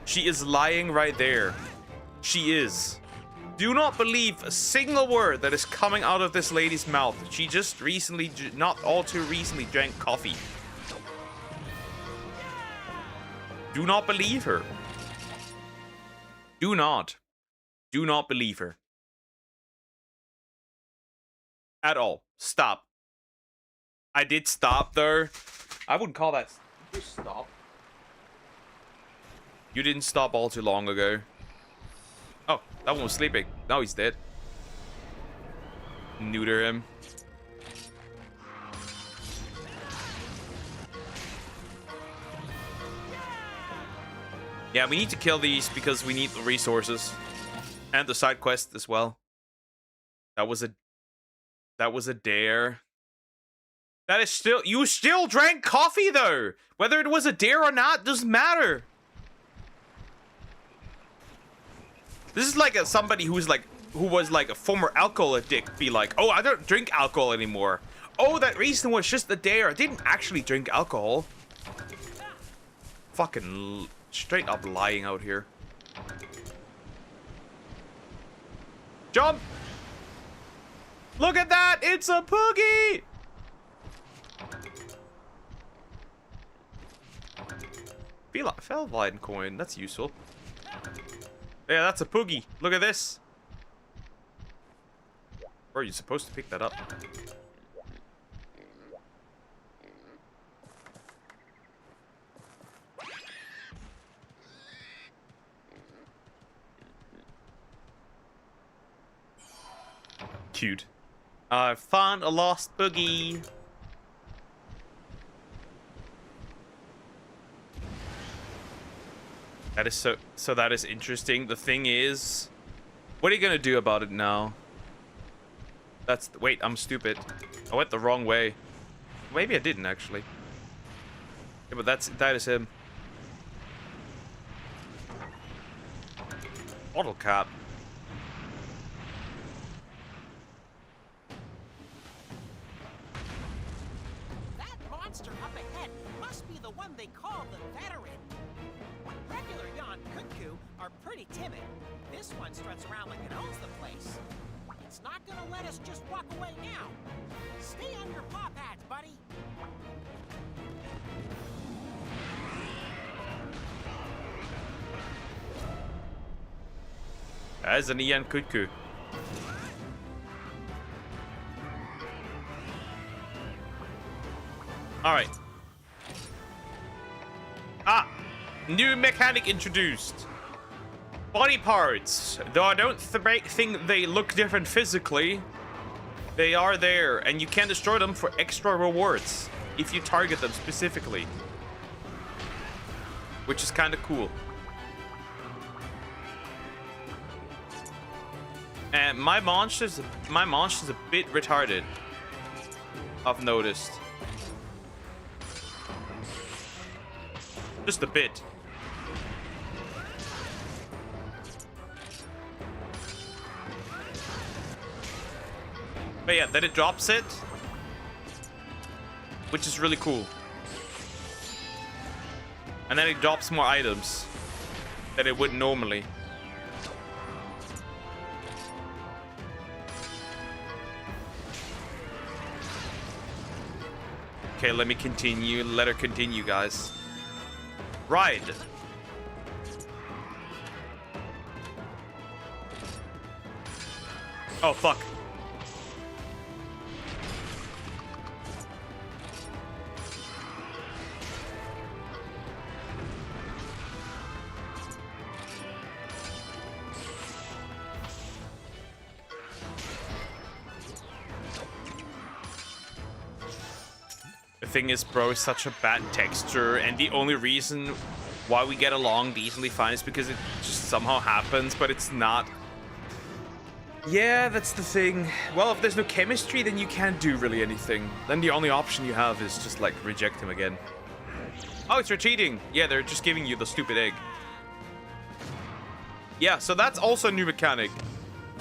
She is lying right there. She is. Do not believe a single word that is coming out of this lady's mouth. She just recently, not all too recently, drank coffee. Do not believe her. Do not. Do not believe her. At all. Stop. I did stop, though. I wouldn't call that... Did you stop? You didn't stop all too long ago. Oh, that one was sleeping. Now he's dead. Neuter him. Yeah, we need to kill these because we need the resources. And the side quest as well. That was a dare. That is still... You still drank coffee, though! Whether it was a dare or not doesn't matter. This is like somebody who was like a former alcohol addict be like, oh, I don't drink alcohol anymore. Oh, that reason was just a dare. I didn't actually drink alcohol. Fucking straight up lying out here. Jump! Look at that! It's a Poogie! Felvine coin. That's useful. Yeah, that's a Poogie. Look at this. Or are you supposed to pick that up? Cute. I found a lost Poogie. That is so that is interesting. The thing is, what are you gonna do about it now? Wait, I'm stupid. I went the wrong way. Maybe I didn't actually. Yeah, but that is him. Bottle cap. That monster up ahead must be the one they call the veteran. Regular Yon Cuckoo are pretty timid. This one struts around like it owns the place. It's not gonna let us just walk away now. Stay on your paw pads, buddy. As an Ian Cuckoo. Alright. Ah! New mechanic introduced. Body parts. Though I don't think they look different physically, they are there, and you can destroy them for extra rewards if you target them specifically. Which is kind of cool. And my monster's a bit retarded, I've noticed. Just a bit. But yeah, then it drops it, which is really cool. And then it drops more items that it wouldn't normally. Okay, let me continue. Let her continue, guys. Ride. Oh, fuck. The thing is, bro, it's such a bad texture, and the only reason why we get along decently fine is because it just somehow happens, but it's not. Yeah, that's the thing. Well, if there's no chemistry, then you can't do really anything. Then the only option you have is just, like, reject him again. Oh, it's retreating. Yeah, they're just giving you the stupid egg. Yeah, so that's also a new mechanic.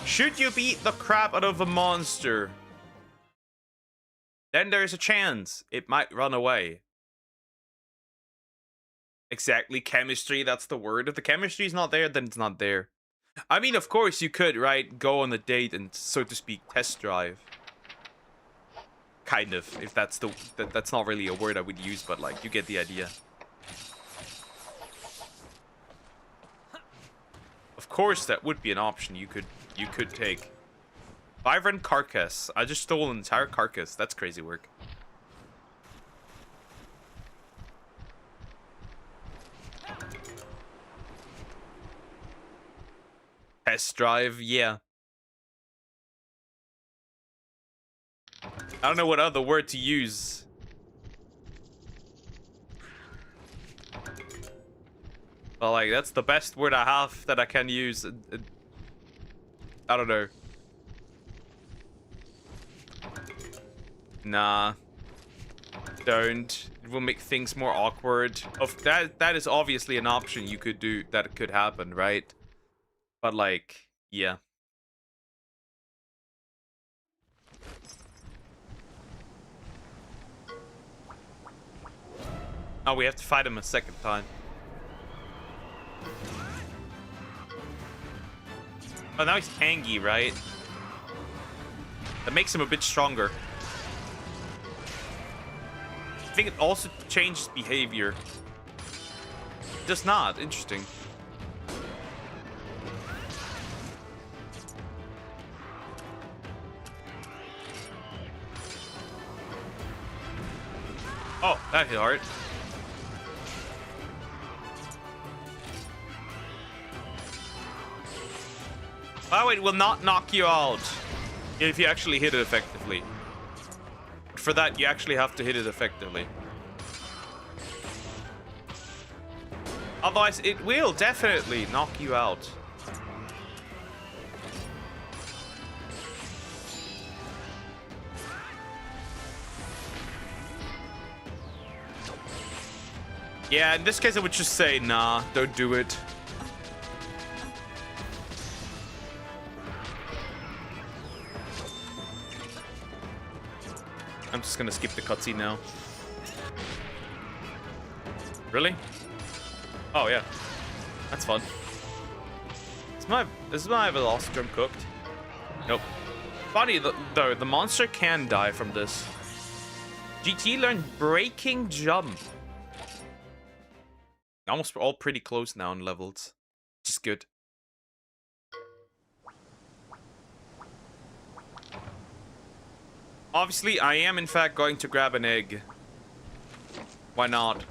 Should you beat the crap out of a monster, then there's a chance it might run away. Exactly, chemistry, that's the word. If the chemistry is not there, then it's not there. I mean, of course, you could, right, go on a date and, so to speak, test drive. Kind of, if that's the... That's not really a word I would use, but, like, you get the idea. Of course, that would be an option you could take. Vibrant carcass. I just stole an entire carcass. That's crazy work. Test drive, yeah. I don't know what other word to use. Well, like, that's the best word I have that I can use. I don't know. Nah. Don't. It will make things more awkward. That is obviously an option you could do, that could happen, right? But, like, yeah. Oh, we have to fight him a second time. Oh, now he's tangy, right? That makes him a bit stronger. I think it also changes behavior. It does not. Interesting. Oh, that hit hard. Oh, it will not knock you out if you actually hit it effectively. For that, you actually have to hit it effectively. Otherwise, it will definitely knock you out. Yeah, in this case, I would just say, nah, don't do it. I'm just gonna skip the cutscene now. Really? Oh, yeah. That's fun. Is my Velocitron cooked? Nope. Funny, though, the monster can die from this. GT learned Breaking Jump. Almost all pretty close now in levels. Which is good. Obviously, I am in fact going to grab an egg. Why not?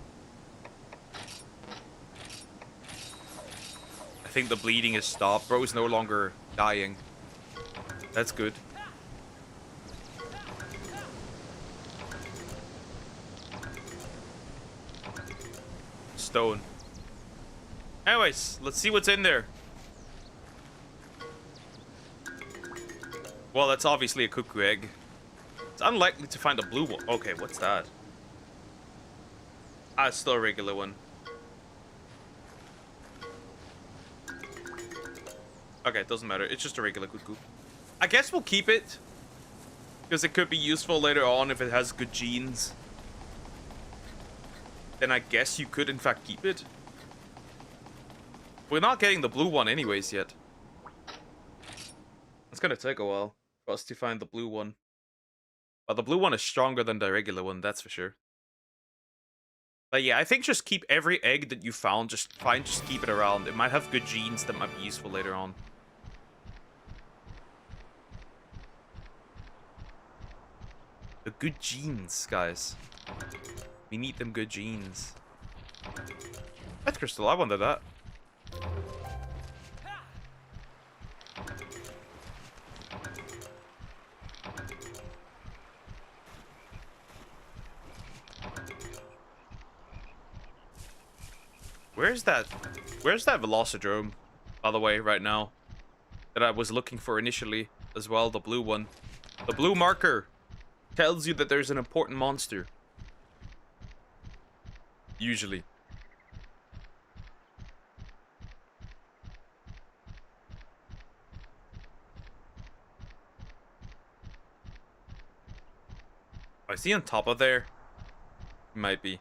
I think the bleeding is stopped. Bro is no longer dying. That's good. Stone. Anyways, let's see what's in there. Well, that's obviously a cuckoo egg. It's unlikely to find a blue one. Okay, what's that? Ah, it's still a regular one. Okay, it doesn't matter. It's just a regular cuckoo. I guess we'll keep it, because it could be useful later on if it has good genes. Then I guess you could in fact keep it. We're not getting the blue one anyways yet. It's gonna take a while for us to find the blue one. But the blue one is stronger than the regular one, that's for sure. But yeah, I think just keep every egg that you found, just keep it around. It might have good genes that might be useful later on. The good genes, guys. We need them good genes. That's crystal, I wanted that. Where's that Velocidrome, by the way, right now? That I was looking for initially as well, the blue one. The blue marker tells you that there's an important monster. Usually. I see on top of there. Might be.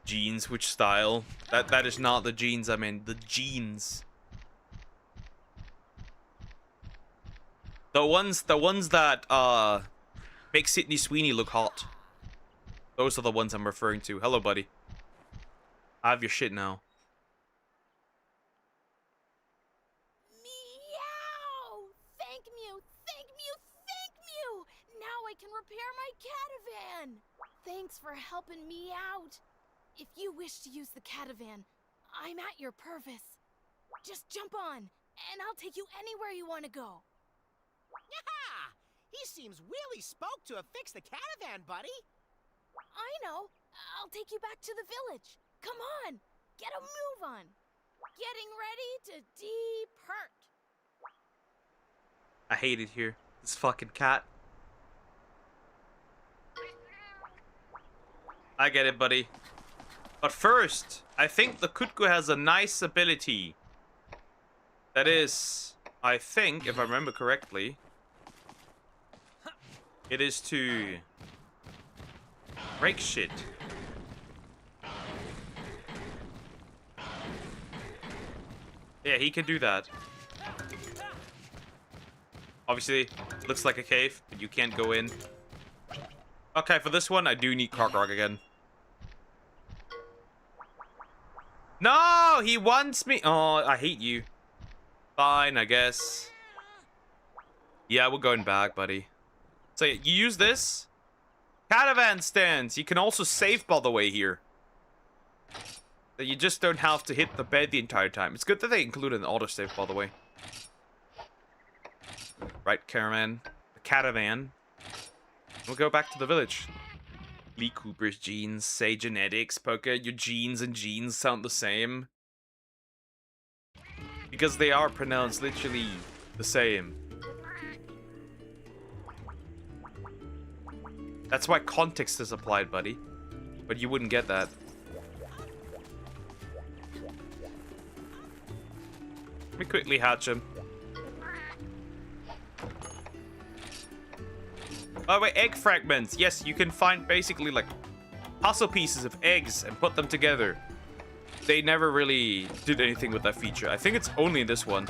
Jeans, which style? That is not the jeans I'm in. The jeans. The ones that make Sydney Sweeney look hot. Those are the ones I'm referring to. Hello, buddy. I have your shit now. Meow! Thank Mew! Thank Mew! Thank Mew! Now I can repair my catavan! Thanks for helping me out. If you wish to use the catavan, I'm at your purpose. Just jump on, and I'll take you anywhere you want to go. Yeah! He seems really spoke to have fixed the caravan, buddy. I know. I'll take you back to the village. Come on, get a move on. Getting ready to depart. I hate it here. This fucking cat. I get it, buddy. But first, I think the Kutku has a nice ability. That is, I think, if I remember correctly, it is to break shit. Yeah, he can do that. Obviously, looks like a cave, but you can't go in. Okay, for this one, I do need Cockrock again. No, he wants me. Oh, I hate you. Fine, I guess. Yeah, we're going back, buddy. So you use this. Caravan stands. You can also save, by the way, here. So you just don't have to hit the bed the entire time. It's good that they included an autosave, by the way. Right, caravan. The caravan. We'll go back to the village. Lee Cooper's genes, say genetics, Poker. Your genes and genes sound the same. Because they are pronounced literally the same. That's why context is applied, buddy. But you wouldn't get that. Let me quickly hatch him. Oh wait, egg fragments. Yes, you can find basically like puzzle pieces of eggs and put them together. They never really did anything with that feature. I think it's only in this one.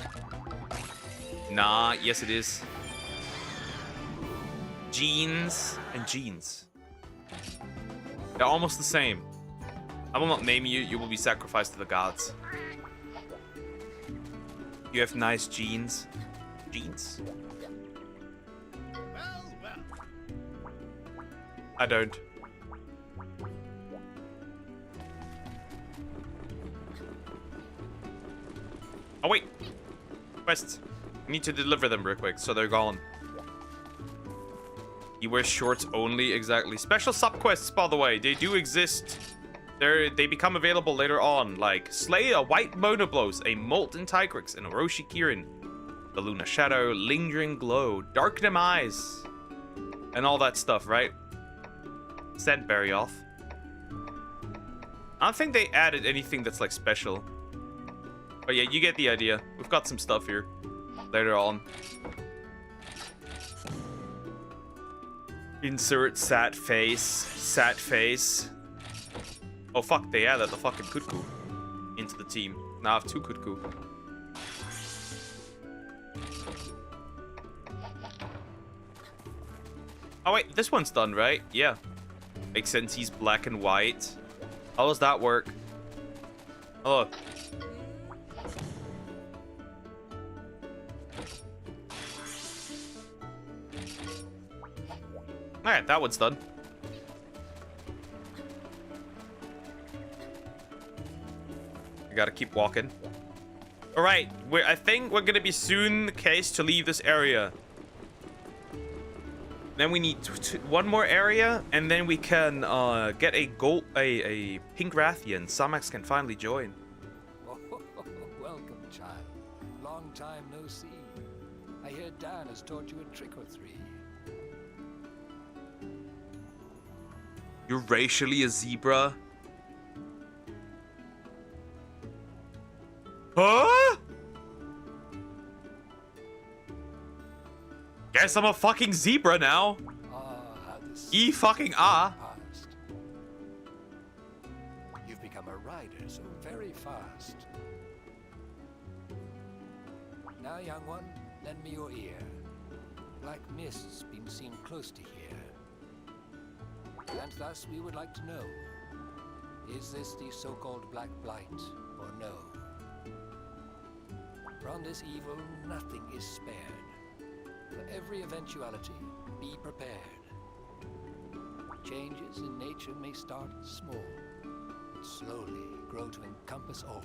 Nah, yes it is. Genes and genes. They're almost the same. I will not name you. You will be sacrificed to the gods. You have nice genes. Genes? I don't. Oh wait! Quests. I need to deliver them real quick, so they're gone. He wears shorts only, exactly. Special subquests, by the way, they do exist. They become available later on, like slay a white monoblos, a molten Tigrex, and a Orochi Kirin, the Luna Shadow, Lingering Glow, Darknam Eyes, and all that stuff, right? Scentberry off. I don't think they added anything that's like special. But yeah, you get the idea. We've got some stuff here later on. Insert sad face. Sad face. Oh fuck, they added the fucking Kutku into the team. Now I have 2 Kutku. Oh wait, this one's done, right? Yeah. Makes sense, he's black and white. How does that work? Oh. Alright, that one's done. I gotta keep walking. Alright, I think we're gonna be soon the case to leave this area. Then we need one more area, and then we can get a pink Rathian. Samax can finally join. Welcome, child. Long time no see. I hear Dan has taught you a trick or three. You're racially a zebra? Huh? Guess I'm a fucking zebra now. Fucking You've become a rider so very fast. Now, young one, lend me your ear. Black mist's been seen close to here. And thus we would like to know, is this the so-called Black Blight, or no? From this evil, nothing is spared. For every eventuality, be prepared. Changes in nature may start small, but slowly grow to encompass all.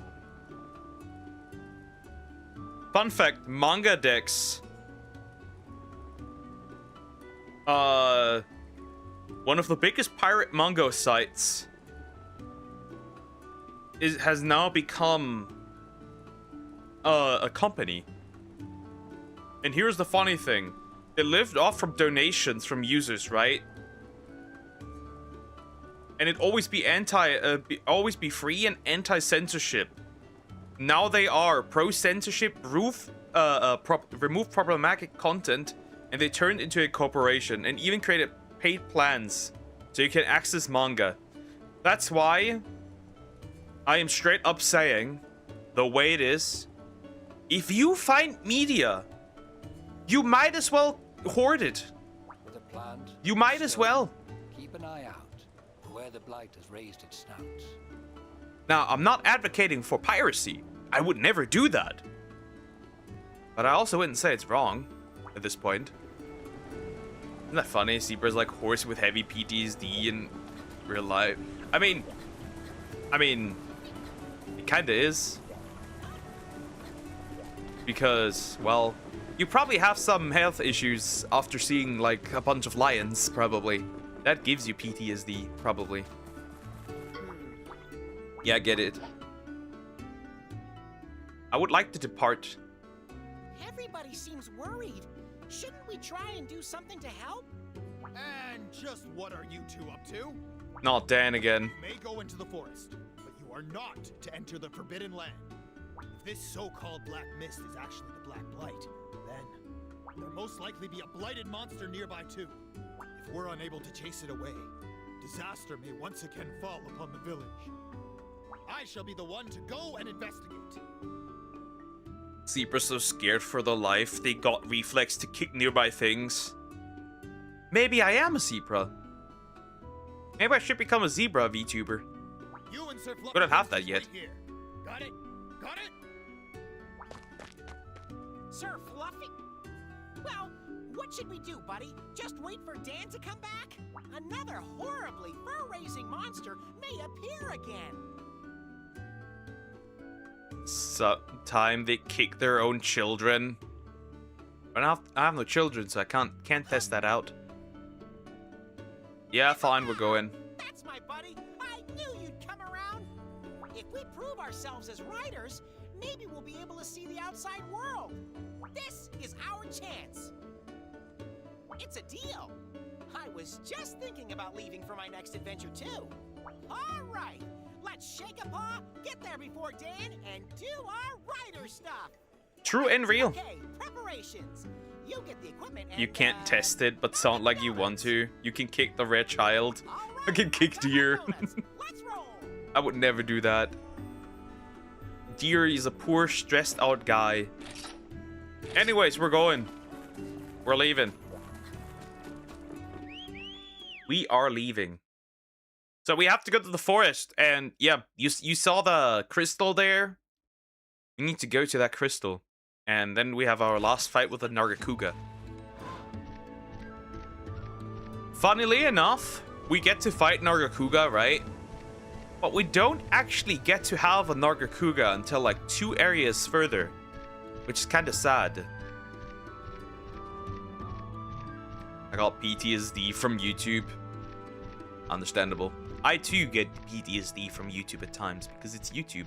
Fun fact, manga decks. One of the biggest pirate manga sites has now become a company. And here's the funny thing. It lived off from donations from users, right? And it'd always be always be free and anti-censorship. Now they are pro-censorship, remove problematic content, and they turned into a corporation and even created paid plans so you can access manga. That's why I am straight up saying, the way it is, if you find media, you might as well hoard it. With a plant, you might as well. Keep an eye out for where the blight has raised its snout. Now, I'm not advocating for piracy. I would never do that. But I also wouldn't say it's wrong at this point. Isn't that funny? Zebra's like horse with heavy PTSD in real life. I mean, it kinda is. Because, well, you probably have some health issues after seeing, like, a bunch of lions, probably. That gives you PTSD, probably. Yeah, I get it. I would like to depart. Everybody seems worried. Shouldn't we try and do something to help? And just what are you two up to? Not Dan again. You may go into the forest, but you are not to enter the Forbidden Land. If this so-called Black Mist is actually the Black Blight, then there'll most likely be a blighted monster nearby too. If we're unable to chase it away, disaster may once again fall upon the village. I shall be the one to go and investigate. Zebra's so scared for their life, they got reflex to kick nearby things. Maybe I am a zebra. Maybe I should become a zebra VTuber. You and Sir Fluffy We don't have that yet. right here. Got it? Got it? Sir Fluffy? Well, what should we do, buddy? Just wait for Dan to come back? Another horribly fur-raising monster may appear again. Sometime they kick their own children. I have no children, so I can't test that out. Yeah, fine, we're going. That's my buddy. I knew you'd come around. If we prove ourselves as riders, maybe we'll be able to see the outside world. This is our chance. It's a deal. I was just thinking about leaving for my next adventure, too. All right, let's shake a paw, get there before Dan, and do our rider stuff. True and real. Okay, preparations. You get the equipment and, You can't test it, but sound like you want to. You can kick the red child. I can kick deer. Let's roll. I would never do that. Deer is a poor, stressed out guy. Anyways, we're going. We're leaving. We are leaving. So we have to go to the forest. And yeah, you saw the crystal there? We need to go to that crystal. And then we have our last fight with the Nargacuga. Funnily enough, we get to fight Nargacuga, right? But we don't actually get to have a Nargacuga until like 2 areas further. Which is kind of sad. I got PTSD from YouTube. Understandable. I too get PTSD from YouTube at times because it's YouTube.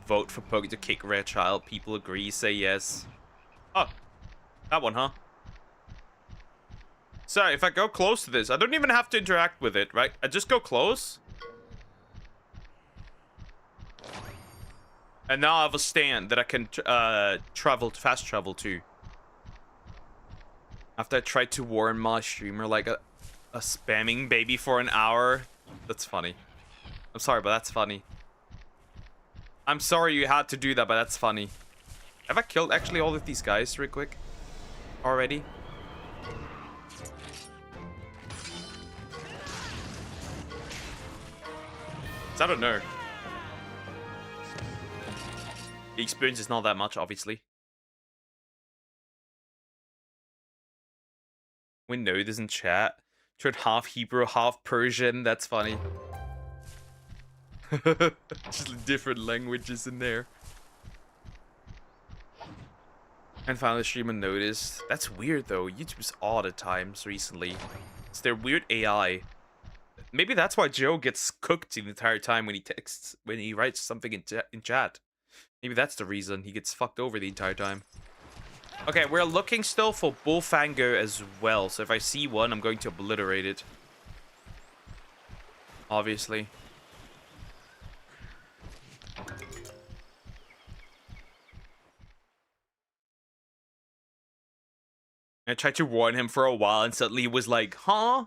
Vote for Pug to kick Rare Child. People agree, say yes. Oh, that one, huh? So, if I go close to this, I don't even have to interact with it, right? I just go close. And now I have a stand that I can fast travel to. After I tried to warn my streamer like a spamming baby for an hour. That's funny. I'm sorry, but that's funny. I'm sorry you had to do that, but that's funny. Have I killed actually all of these guys real quick? Already? I don't know. The experience is not that much, obviously. We know this in chat. Turned half Hebrew, half Persian. That's funny. Just different languages in there. And finally, the streamer noticed. That's weird, though. YouTube's odd at times recently. It's their weird AI. Maybe that's why Joe gets cooked the entire time when he writes something in chat. Maybe that's the reason he gets fucked over the entire time. Okay, we're looking still for Bullfango as well. So if I see one, I'm going to obliterate it. Obviously. I tried to warn him for a while and suddenly he was like, huh?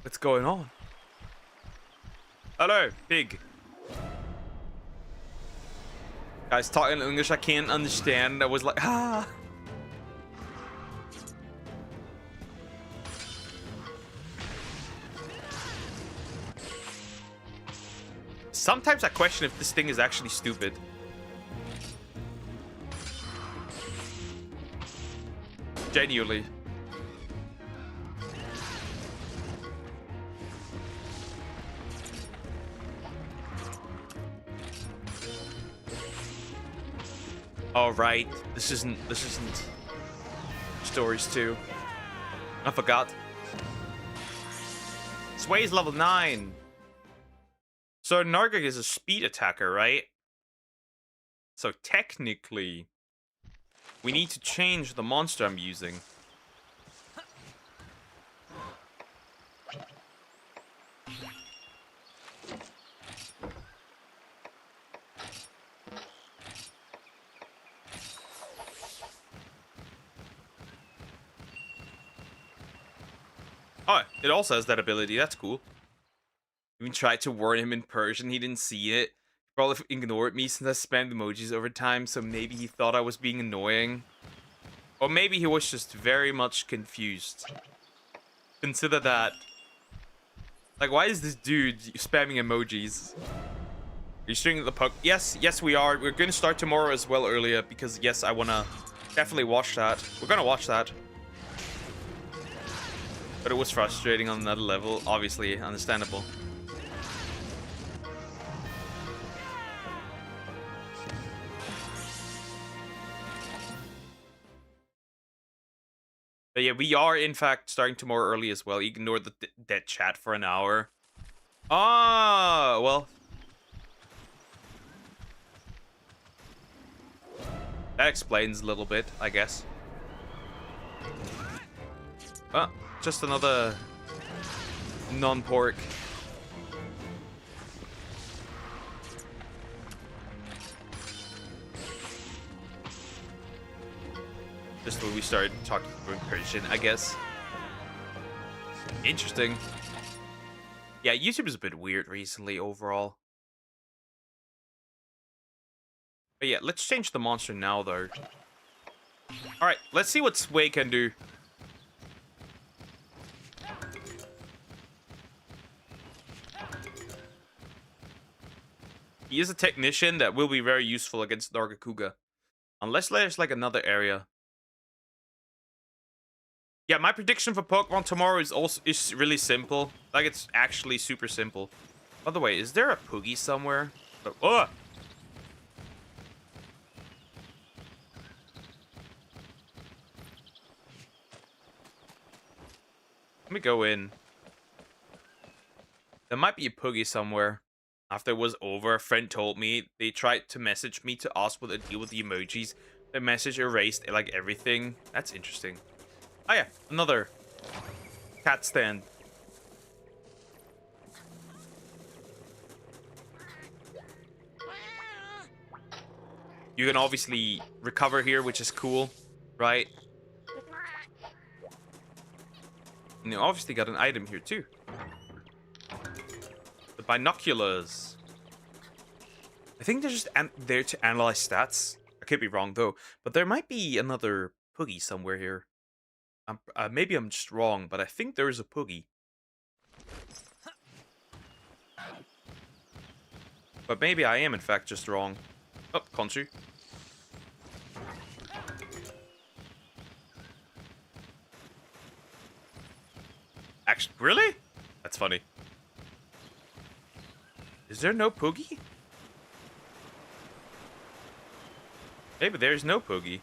What's going on? Hello, pig. Guys talking English I can't understand. I was like, ah. Sometimes I question if this thing is actually stupid. Genuinely. All right, this isn't Stories 2. I forgot. Sway's level 9. So Nargig is a speed attacker, right? So technically, we need to change the monster I'm using. Oh, it also has that ability. That's cool. Even tried to warn him in Persian. He didn't see it. Probably ignored me since I spammed emojis over time, so maybe he thought I was being annoying. Or maybe he was just very much confused. Consider that. Like, why is this dude spamming emojis? Are you streaming the puck? Yes, we are. We're going to start tomorrow as well earlier because, yes, I want to definitely watch that. We're going to watch that. But it was frustrating on another level. Obviously, understandable. But yeah, we are, in fact, starting tomorrow early as well. Ignore the dead chat for an hour. Ah, well. That explains a little bit, I guess. Oh, just another non-pork. Just when we started talking about Persian, I guess. Interesting. Yeah, YouTube is a bit weird recently overall. But yeah, let's change the monster now, though. Alright, let's see what Sway can do. He is a technician that will be very useful against Nargacuga. Unless there's like another area. Yeah, my prediction for Pokemon tomorrow is really simple. Like, it's actually super simple. By the way, is there a Poogie somewhere? Oh! Let me go in. There might be a Poogie somewhere. After it was over, a friend told me they tried to message me to ask what the deal with the emojis. The message erased like everything. That's interesting. Oh yeah, another cat stand. You can obviously recover here, which is cool, right? And you obviously got an item here too. The binoculars. I think they're just there to analyze stats. I could be wrong though, but there might be another Poogie somewhere here. Maybe I'm just wrong, but I think there is a Poogie. But maybe I am in fact just wrong. Oh, Conchu. Actually, really? That's funny. Is there no Poogie? Maybe there's no Poogie.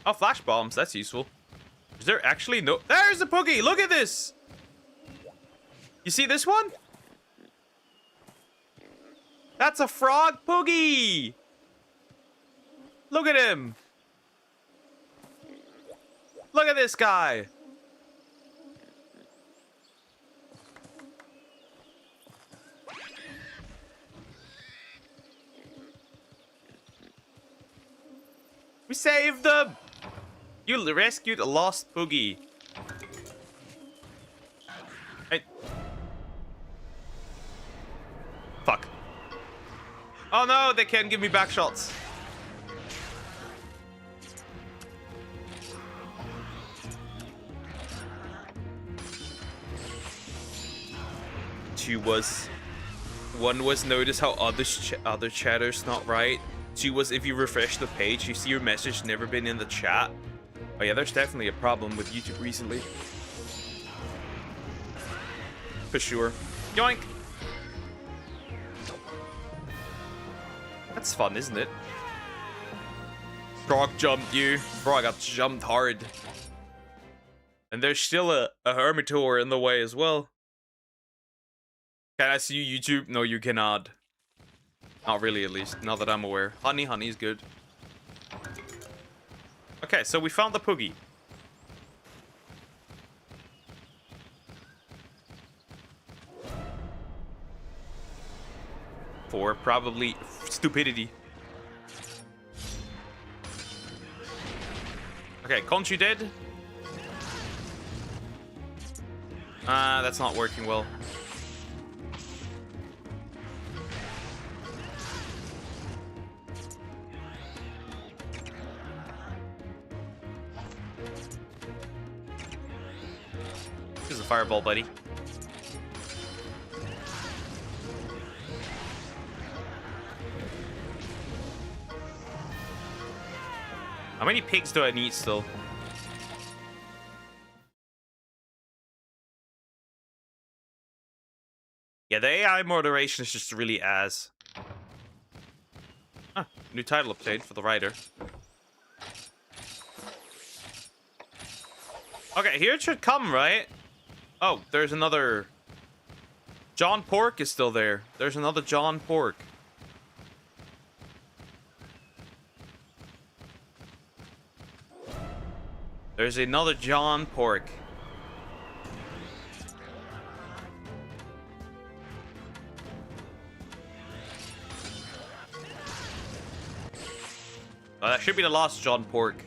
Oh, flash bombs. That's useful. Is there actually no... There's a Poogie! Look at this! You see this one? That's a frog Poogie! Look at him! Look at this guy! We saved them! You rescued a lost Poogie. Hey. Fuck. Oh no, they can't give me back shots. One was notice how other chatter's not right. Two was if you refresh the page, you see your message never been in the chat. Oh yeah, there's definitely a problem with YouTube recently. For sure. Yoink! That's fun, isn't it? Frog jumped you. Bro, I got jumped hard. And there's still a Hermitor in the way as well. Can I see you, YouTube? No, you cannot. Not really, at least. Not that I'm aware. Honey's good. Okay, so we found the Poogie. For probably stupidity. Okay, Conchu dead. That's not working well. Here's a fireball, buddy. How many pigs do I need still? Yeah, the AI moderation is just really ass. Ah, new title obtained for the writer. Okay, here it should come, right? Oh, there's another... John Pork is still there. There's another John Pork. There's another John Pork. That should be the last John Pork.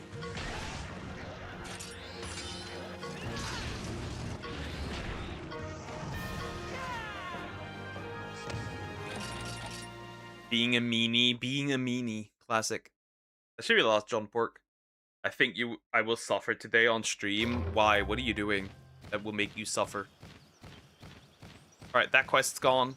Being a meanie. Classic. That should be the last John Pork. I think I will suffer today on stream. Why? What are you doing that will make you suffer? Alright, that quest's gone.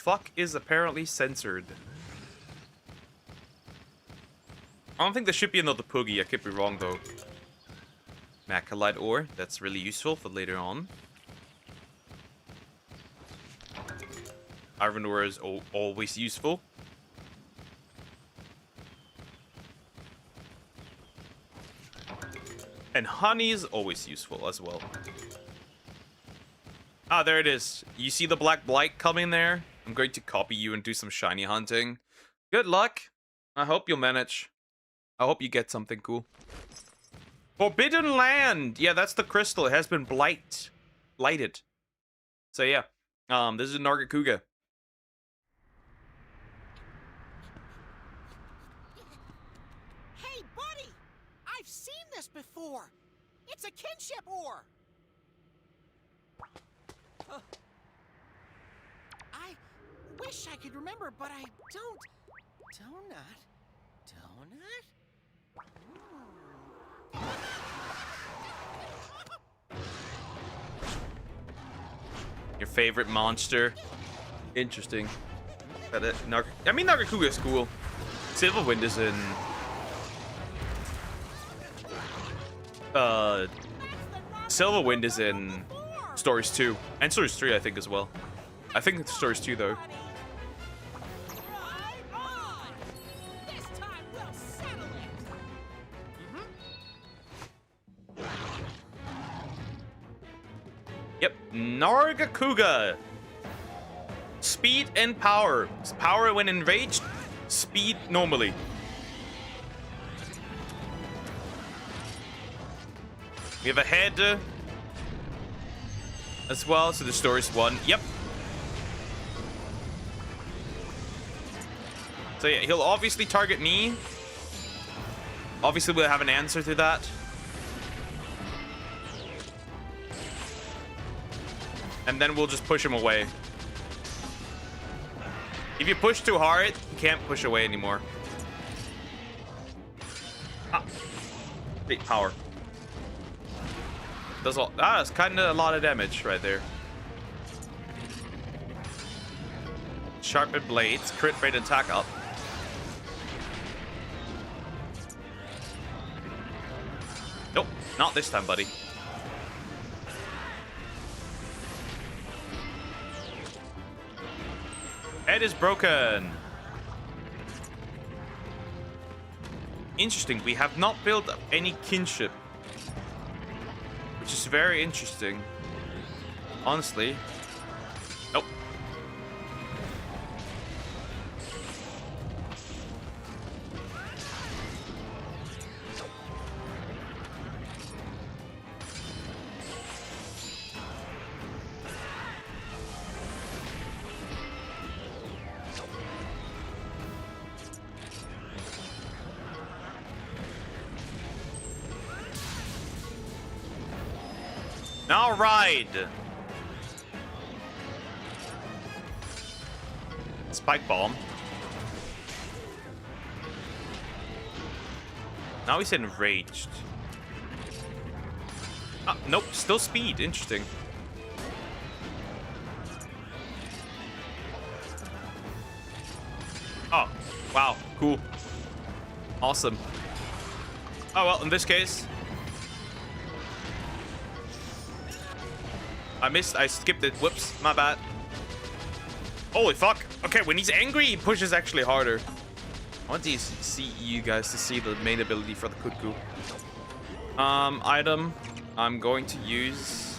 fuck is apparently censored? I don't think there should be another Poogie. I could be wrong, though. Macalite ore. That's really useful for later on. Iron ore is always useful. And honey is always useful as well. Ah, there it is. You see the black blight coming there? I'm going to copy you and do some shiny hunting. Good luck. I hope you'll manage. I hope you get something cool. Forbidden Land! Yeah, that's the crystal. It has been blighted. So yeah. This is Nargacuga. Hey, buddy! I've seen this before. It's a kinship ore. I wish I could remember, but I don't. Donut? Your favorite monster. Interesting. I mean, Nargacuga is cool. Silverwind is in... Silverwind is in Stories 2. And Stories 3, I think, as well. I think it's Stories 2, though. Right on! This time we'll settle it. Yep, Nargacuga. Speed and power. Power when enraged, speed normally. We have a head as well, so the Stories 1. Yep. So yeah, he'll obviously target me. Obviously, we'll have an answer to that. And then we'll just push him away. If you push too hard, you can't push away anymore. Ah. Big power. Does all... Ah, it's kind of a lot of damage right there. Sharpened blades, crit rate and attack up. Nope, not this time, buddy. Head is broken. Interesting, we have not built up any kinship. Which is very interesting. Honestly. Nope. All right. Spike bomb. Now he's enraged. Ah, nope, still speed. Interesting. Oh, wow, cool. Awesome. Oh, well, in this case... I skipped it. Whoops, my bad. Holy fuck. Okay, when he's angry, he pushes actually harder. I want to see you guys to see the main ability for the Kutku. Item. I'm going to use...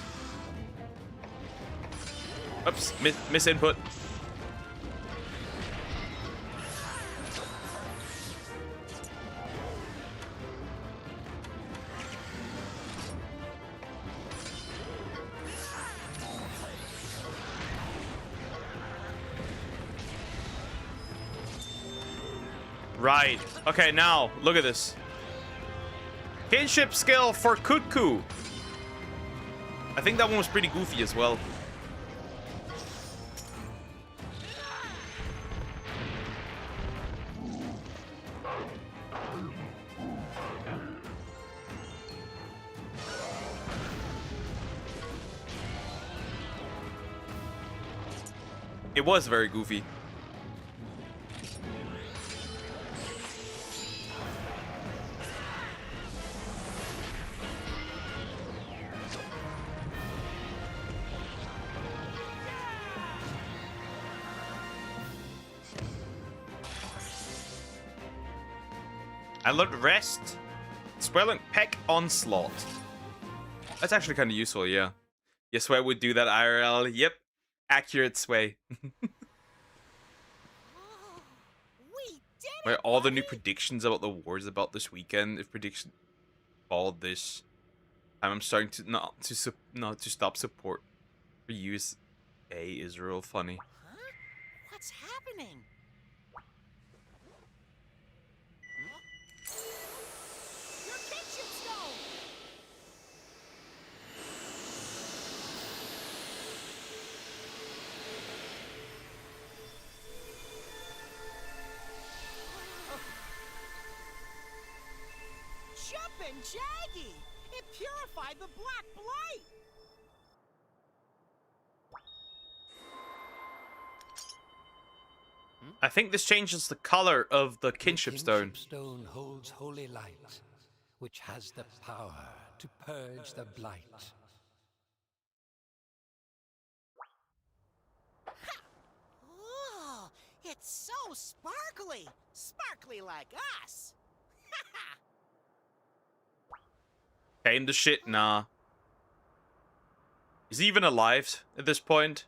Oops, miss input. Right. Okay, now, look at this. Kinship skill for Kutku. I think that one was pretty goofy as well. It was very goofy. I learned rest. Swelling peck onslaught. That's actually kind of useful, yeah. Yes, Sway would do that IRL. Yep. Accurate Sway. We did Where it, all the new buddy! predictions about the wars about this weekend, if prediction followed this, I'm starting to not to stop support for USA is real funny. Huh? What's happening? Your kitchen stone! Jumpin' Jaggy! It purified the black blight! I think this changes the color of the kinship stone. Kinship stone holds holy light, which has the power to purge the blight. Oh, it's so sparkly! Sparkly like us! Came to shit, nah. Is he even alive at this point?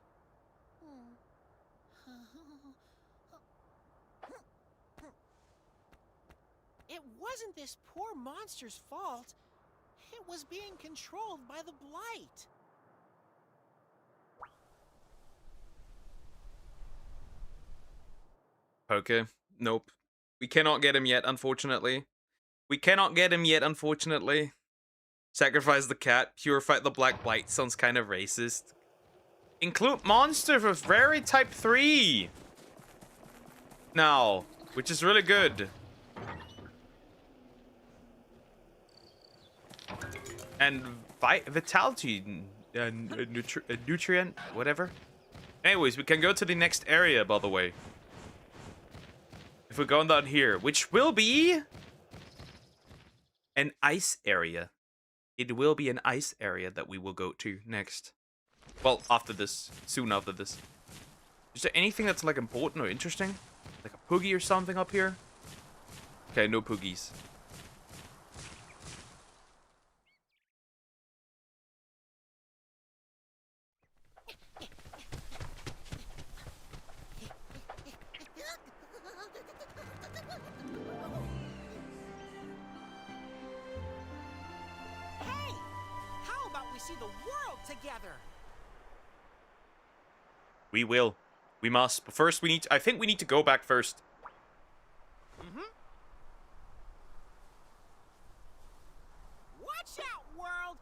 It wasn't this poor monster's fault. It was being controlled by the blight. Okay, nope. We cannot get him yet, unfortunately. We cannot get him yet, unfortunately. Sacrifice the cat, purify the black blight sounds kind of racist. Include monster for very type 3 now, which is really good. And vitality, nutrient, whatever. Anyways, we can go to the next area, by the way. If we're going down here, which will be an ice area. It will be an ice area that we will go to next. Well, after this. Soon after this. Is there anything that's like important or interesting? Like a poogie or something up here? Okay, no poogies. Hey! How about we see the world together? We will. We must. But first we need to, I think we need to go back first. Watch out, world!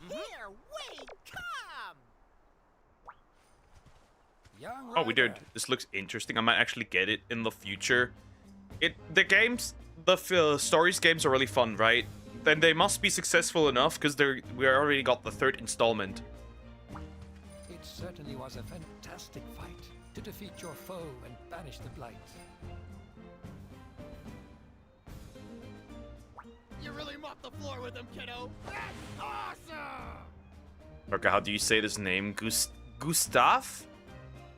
Here we come! Young Oh, we did. rider, This looks interesting. I might actually get it in the future. The games, stories games are really fun, right? Then they must be successful enough because we already got the 3rd installment. It certainly was a fantastic fight to defeat your foe and banish the blight. You really mopped the floor with him, kiddo. That's awesome! Okay, how do you say this name? Gustav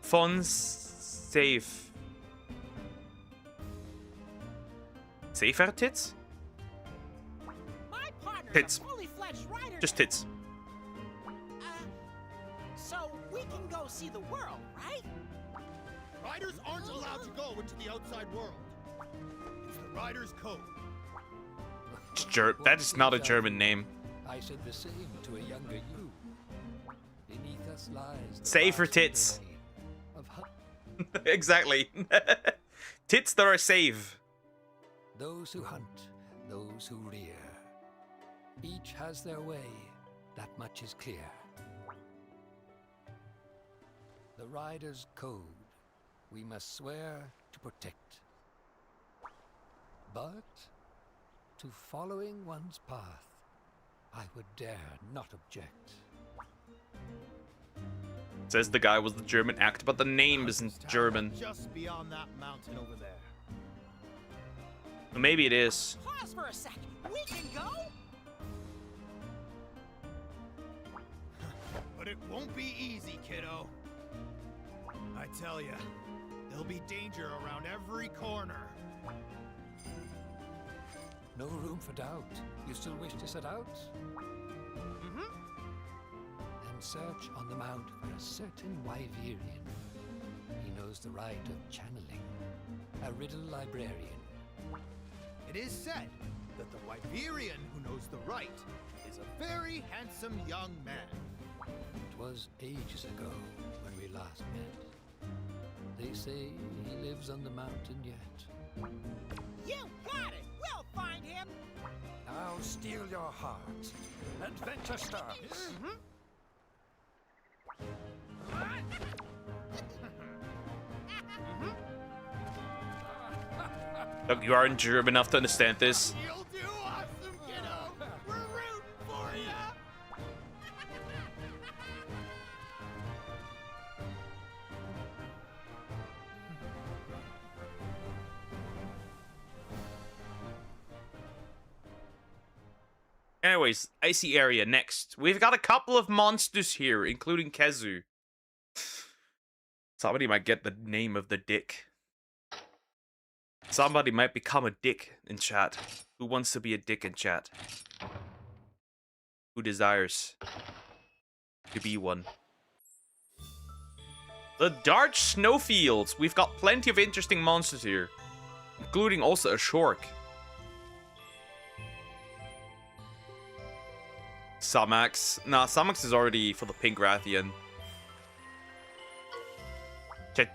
von Safe. Safer tits? My partner's Tits. a fully fledged rider. Just now. tits. So we can go see the world, right? Riders aren't allowed to go into the outside world. It's the Rider's Code. That is not a German name. I said the same to a younger you. Beneath us lies the Safer vast tits. domain of hunt. Exactly. Tits that are safe. Those who hunt, those who rear. Each has their way, that much is clear. The Rider's Code, we must swear to protect. But to following one's path, I would dare not object. Says the guy was the German act, but the name isn't German. Just beyond that mountain over there. Maybe it is. Pause for a sec. We can go? But it won't be easy, kiddo. I tell ya, there'll be danger around every corner. No room for doubt. You still wish to set out? Mm-hmm. Then search on the mount for a certain Wyverian. He knows the rite of channeling. A riddle librarian. It is said that the Wyverian who knows the right is a very handsome young man. It was ages ago when we last met. They say he lives on the mountain yet. You got it! We'll find him! Now steel your heart. Adventure starts. Look, you aren't German enough to understand this. You'll do awesome, kiddo! We're rooting for ya! Anyways, icy area next. We've got a couple of monsters here, including Kezu. Somebody might get the name of the dick. Somebody might become a dick in chat. Who wants to be a dick in chat? Who desires to be one? The Dark Snowfields. We've got plenty of interesting monsters here, including also a Shork. Samax. Nah, Samax is already for the Pink Rathian.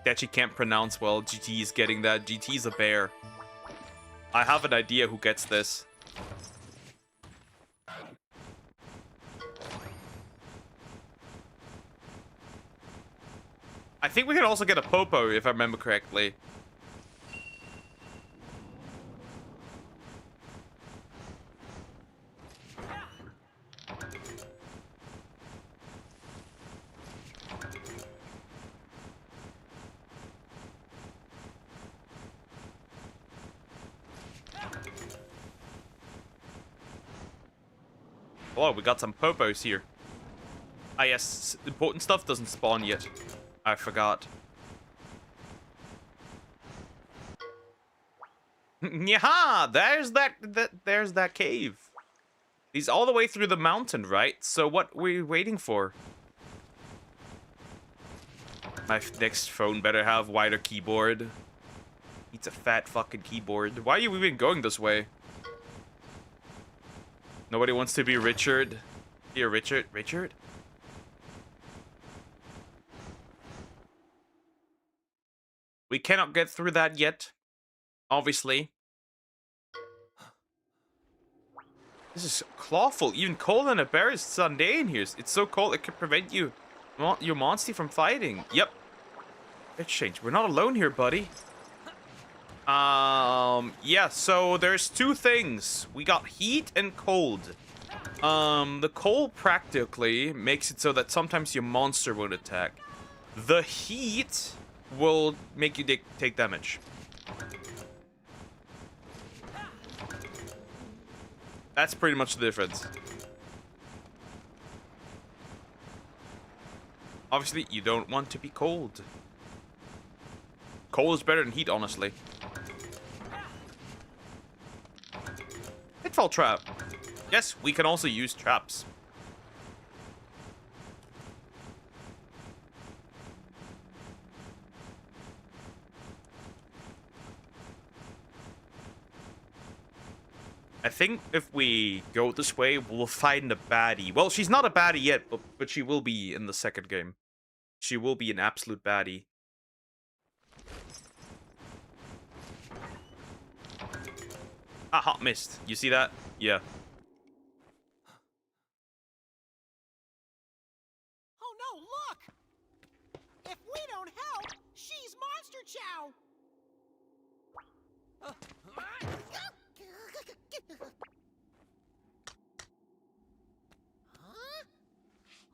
That she can't pronounce well. GT is getting that. GT is a bear. I have an idea who gets this. I think we can also get a Popo, if I remember correctly. Oh, we got some Popos here. Ah, yes, important stuff doesn't spawn yet. I forgot. Yaha! There's that cave. He's all the way through the mountain, right? So what were you waiting for? My next phone better have wider keyboard. It's a fat fucking keyboard. Why are you even going this way? Nobody wants to be Richard. Here, Richard. Richard? We cannot get through that yet. Obviously. This is clawful. Even colder than a bear's Sunday in here. It's so cold it could prevent your monster from fighting. Yep. Exchange. We're not alone here, buddy. Yeah, so there's two things. We got heat and cold. The cold practically makes it so that sometimes your monster won't attack. The heat will make you take damage. That's pretty much the difference. Obviously, you don't want to be cold. Cold is better than heat, honestly. Pitfall trap. Yes, we can also use traps. I think if we go this way, we'll find a baddie. Well, she's not a baddie yet, but she will be in the second game. She will be an absolute baddie. Ah, hot mist. You see that? Yeah. Oh no, look! If we don't help, she's Monster Chow! Huh?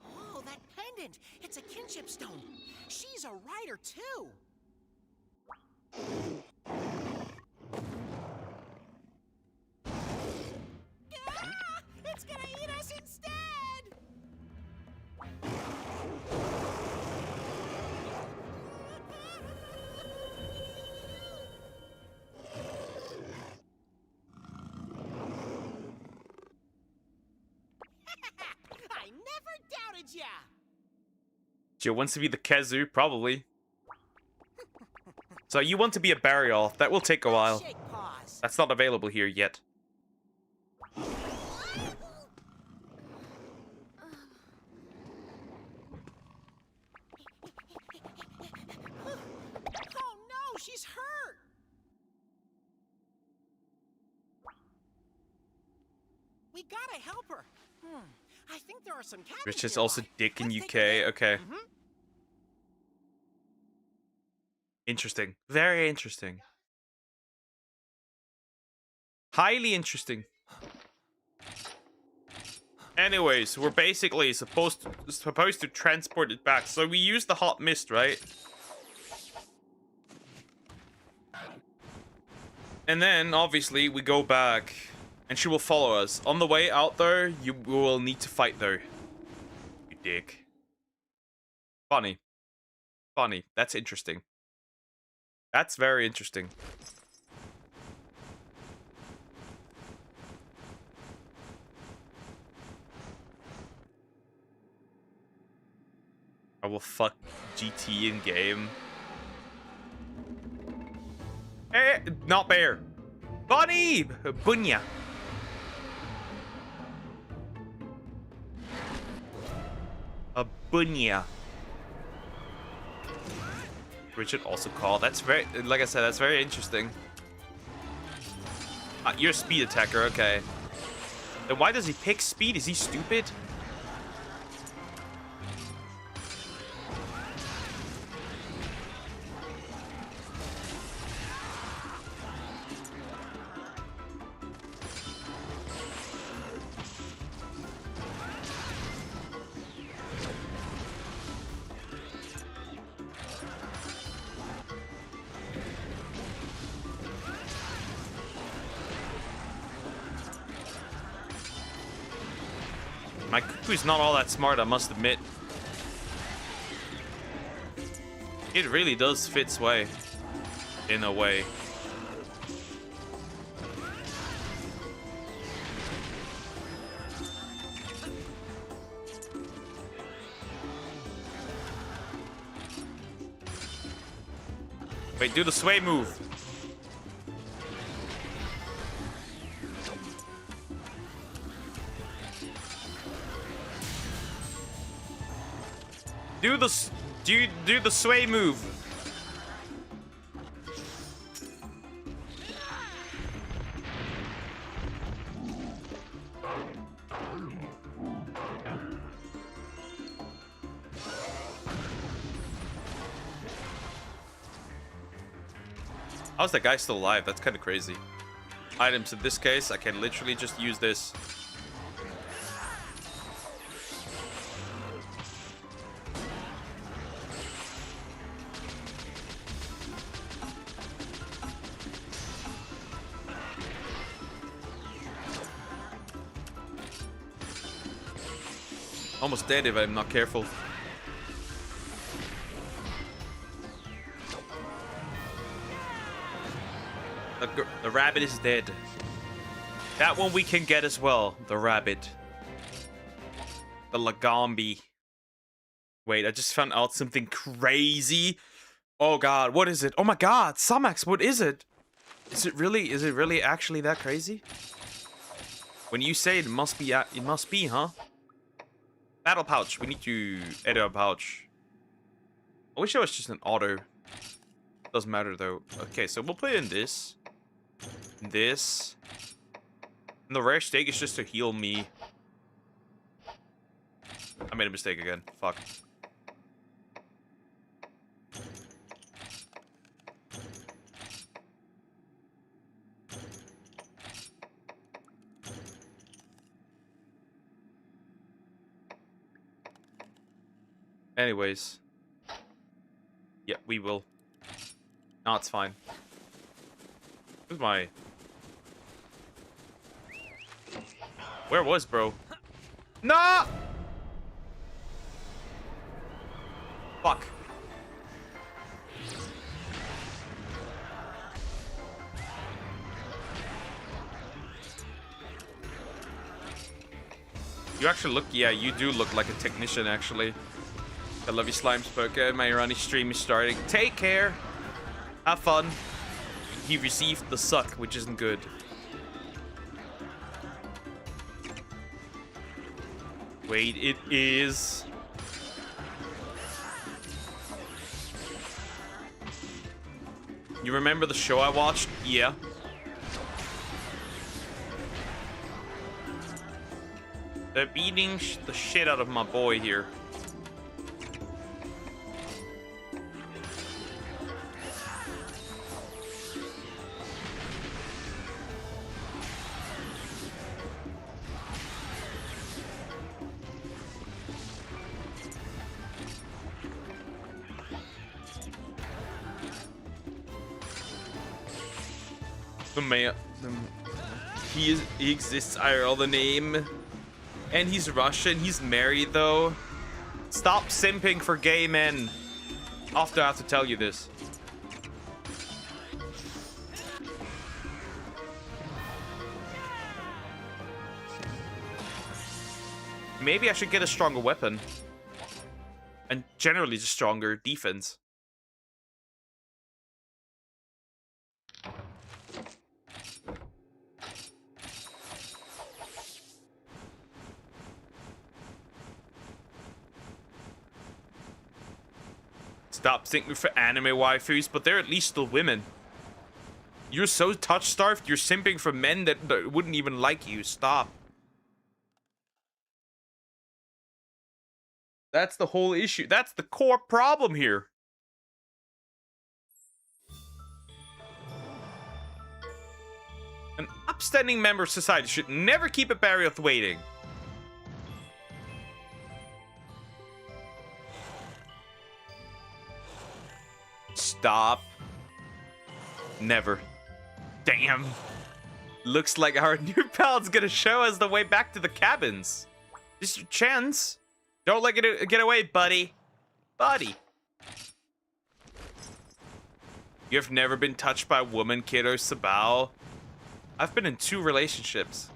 Oh, that pendant! It's a kinship stone. spider too. Ah, it's gonna eat us instead. I never doubted ya. Jill wants to be the Kazoo, probably. So you want to be a Burial. That will take a while. Shake paws. That's not available here yet. Oh no, she's hurt. We gotta help her. I think there are some cabins Rich is nearby. also dick in Let's UK. take a look. Okay. Mhm. Interesting. Very interesting. Highly interesting. Anyways, we're basically supposed to transport it back. So we use the hot mist, right? And then obviously we go back and she will follow us. On the way out there, you will need to fight though. You dick. Funny. Funny. That's interesting. That's very interesting. I will fuck GT in game. Eh, not bear. Bunny! Bunya. A bunya. Richard also call. That's very, like I said, that's very interesting. You're a speed attacker, okay. Then why does he pick speed? Is he stupid? My cuckoo's not all that smart, I must admit. It really does fit Sway. In a way. Wait, do the Sway move. Do the Sway move. How's that guy still alive? That's kind of crazy. Items in this case, I can literally just use this. Almost dead if I'm not careful. The rabbit is dead. That one we can get as well. The rabbit. The Lagombi. Wait, I just found out something crazy. Oh god, what is it? Oh my god, Samax, what is it? Is it really actually that crazy? When you say it must be, huh? Battle pouch. We need to edit a pouch. I wish it was just an auto. Doesn't matter though. Okay, so we'll put in this. This. And the rare steak is just to heal me. I made a mistake again. Fuck. Anyways. Yeah, we will. No, it's fine. Where's my... Where was bro? No! Fuck. You actually look, yeah, you do look like a technician, actually. I love you, Slime Spoke. My Irani stream is starting. Take care. Have fun. He received the suck, which isn't good. Wait, it is... You remember the show I watched? Yeah. They're beating the shit out of my boy here. He exists IRL, the name. And he's Russian. He's married, though. Stop simping for gay men. Often I have to tell you this. Maybe I should get a stronger weapon. And generally just stronger defense. Stop thinking for anime waifus, but they're at least still women. You're so touch-starved, you're simping for men that wouldn't even like you. Stop. That's the whole issue. That's the core problem here. An upstanding member of society should never keep a barrier of waiting. Stop. Never. Damn. Looks like our new pal's gonna show us the way back to the cabins. This is your chance. Don't let it get away, buddy. Buddy. You've never been touched by a woman, kiddo Sabao. I've been in 2 relationships.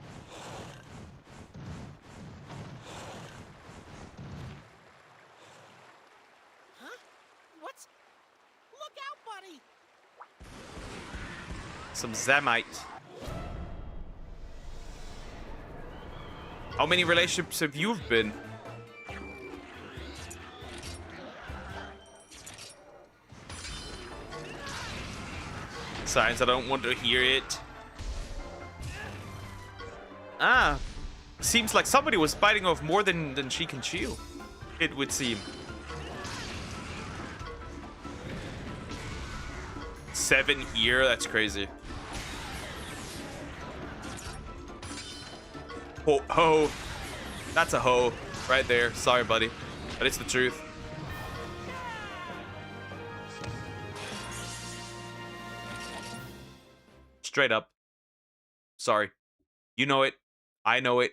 Some Zamite. How many relationships have you been? Signs I don't want to hear it. Ah. Seems like somebody was biting off more than she can chew. It would seem. 7 here? That's crazy. Ho, ho. That's a ho right there. Sorry, buddy. But it's the truth. Straight up. Sorry. You know it. I know it.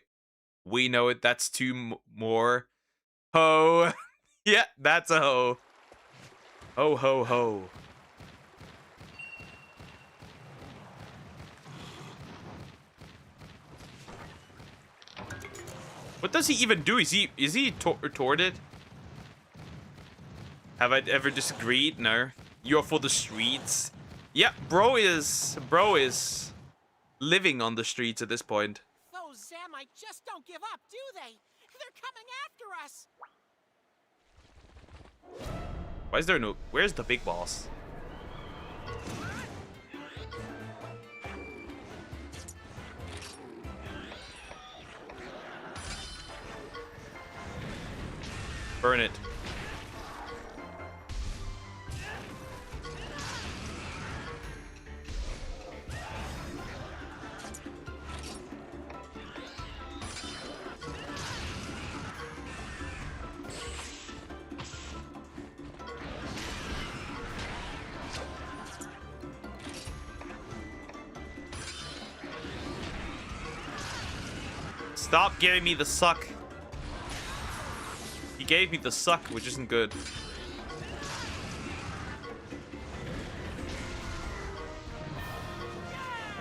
We know it. That's 2 more. Ho. Yeah, that's a ho. Ho, ho, ho. What does he even do? Is he retorted? Have I ever disagreed? No. You're for the streets. Yeah, bro is living on the streets at this point. Those Zamite just don't give up, do they? They're coming after us. Why is there no... Where's the big boss? Burn it. Stop giving me the suck. He gave me the suck, which isn't good.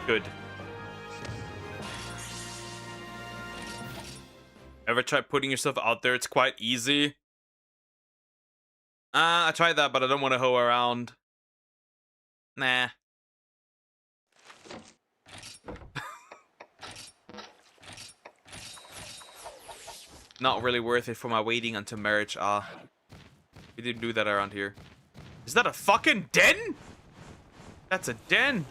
Good. Ever try putting yourself out there? It's quite easy. I tried that, but I don't want to hoe around. Nah. Not really worth it for my waiting until marriage. We didn't do that around here. Is that a fucking den? That's a den.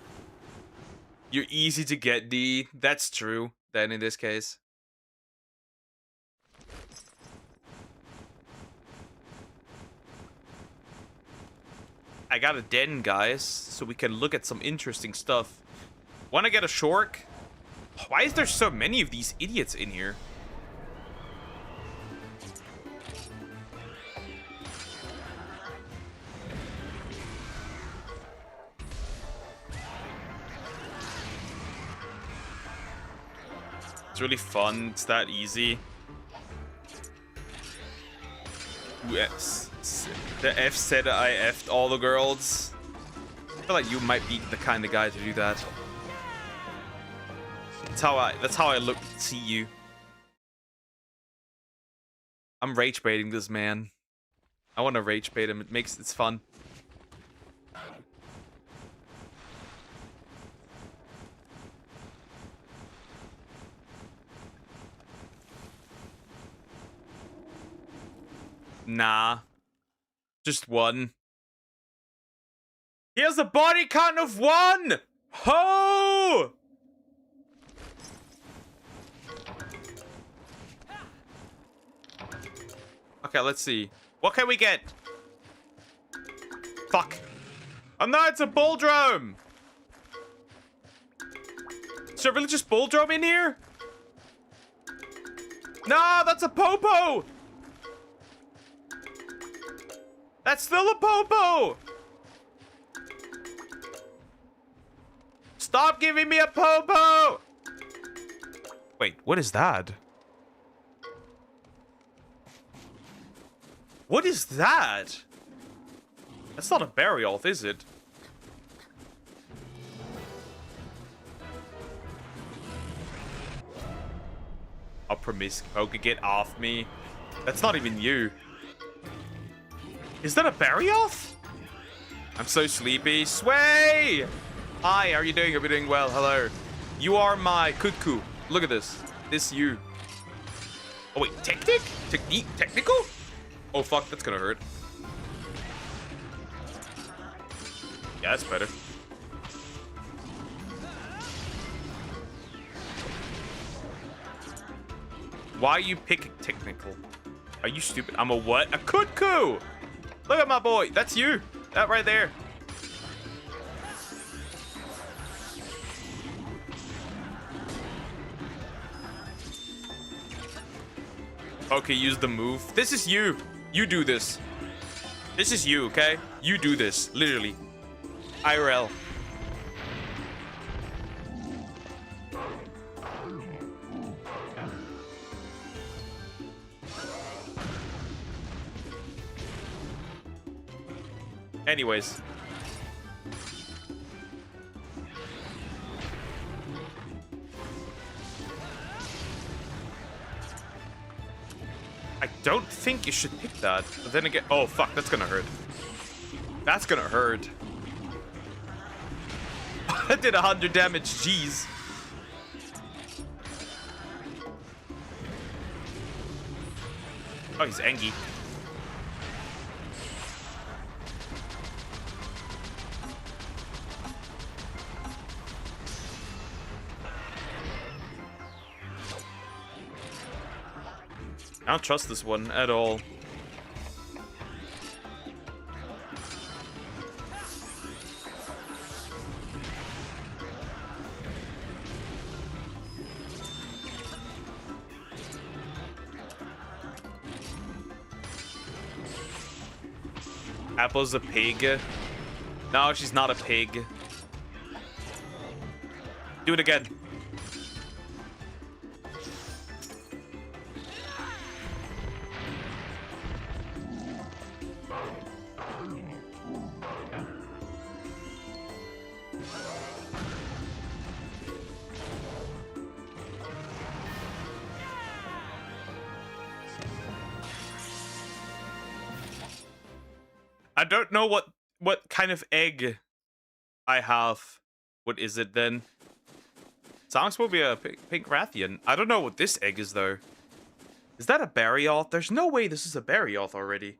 You're easy to get, D. That's true. Then in this case. I got a den, guys, so we can look at some interesting stuff. Wanna get a shork? Why is there so many of these idiots in here? It's really fun. It's that easy. Yes. The F said I F'd all the girls. I feel like you might be the kind of guy to do that. That's how I look see you. I'm rage baiting this man. I want to rage bait him. It's fun. Nah. Just one. He has a body count of 1! Ho! Okay, let's see. What can we get? Fuck. Oh no, it's a bulldrome! Is there really just bulldrome in here? No, that's a popo! That's still a popo! Stop giving me a popo! Wait, what is that? What is that? That's not a Barioth, is it? A promiscuous poke, get off me. That's not even you. Is that a Barioth? I'm so sleepy. Sway! Hi, how are you doing? Hope you're doing well. Hello. You are my cuckoo. Look at this. This you. Oh wait, technical? Oh fuck, that's gonna hurt. Yeah, that's better. Why are you picking technical? Are you stupid? I'm a what? A cuckoo! Look at my boy. That's you. That right there. Okay, use the move. This is you. You do this. This is you, okay? You do this. Literally. IRL. Anyways. I don't think you should pick that. But then again, oh fuck, that's gonna hurt. That's gonna hurt. I did 100 damage, jeez. Oh, he's angry. I don't trust this one at all. Apple's a pig. No, she's not a pig. Do it again. I don't know what kind of egg I have. What is it then? Sounds will be a pink Rathian. I don't know what this egg is though. Is that a Barioth? There's no way this is a Barioth already.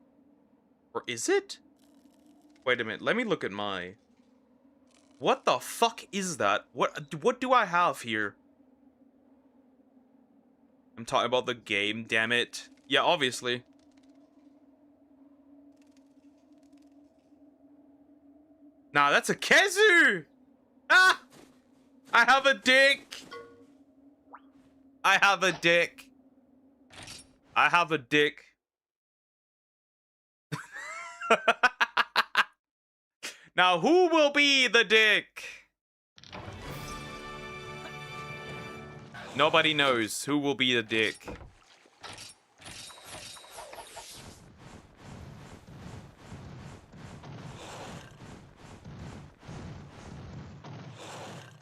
Or is it? Wait a minute. Let me look at my. What the fuck is that? What do I have here? I'm talking about the game, damn it. Yeah, obviously. Nah, that's a Kezu! Ah! I have a dick! I have a dick. I have a dick. Now, who will be the dick? Nobody knows who will be the dick.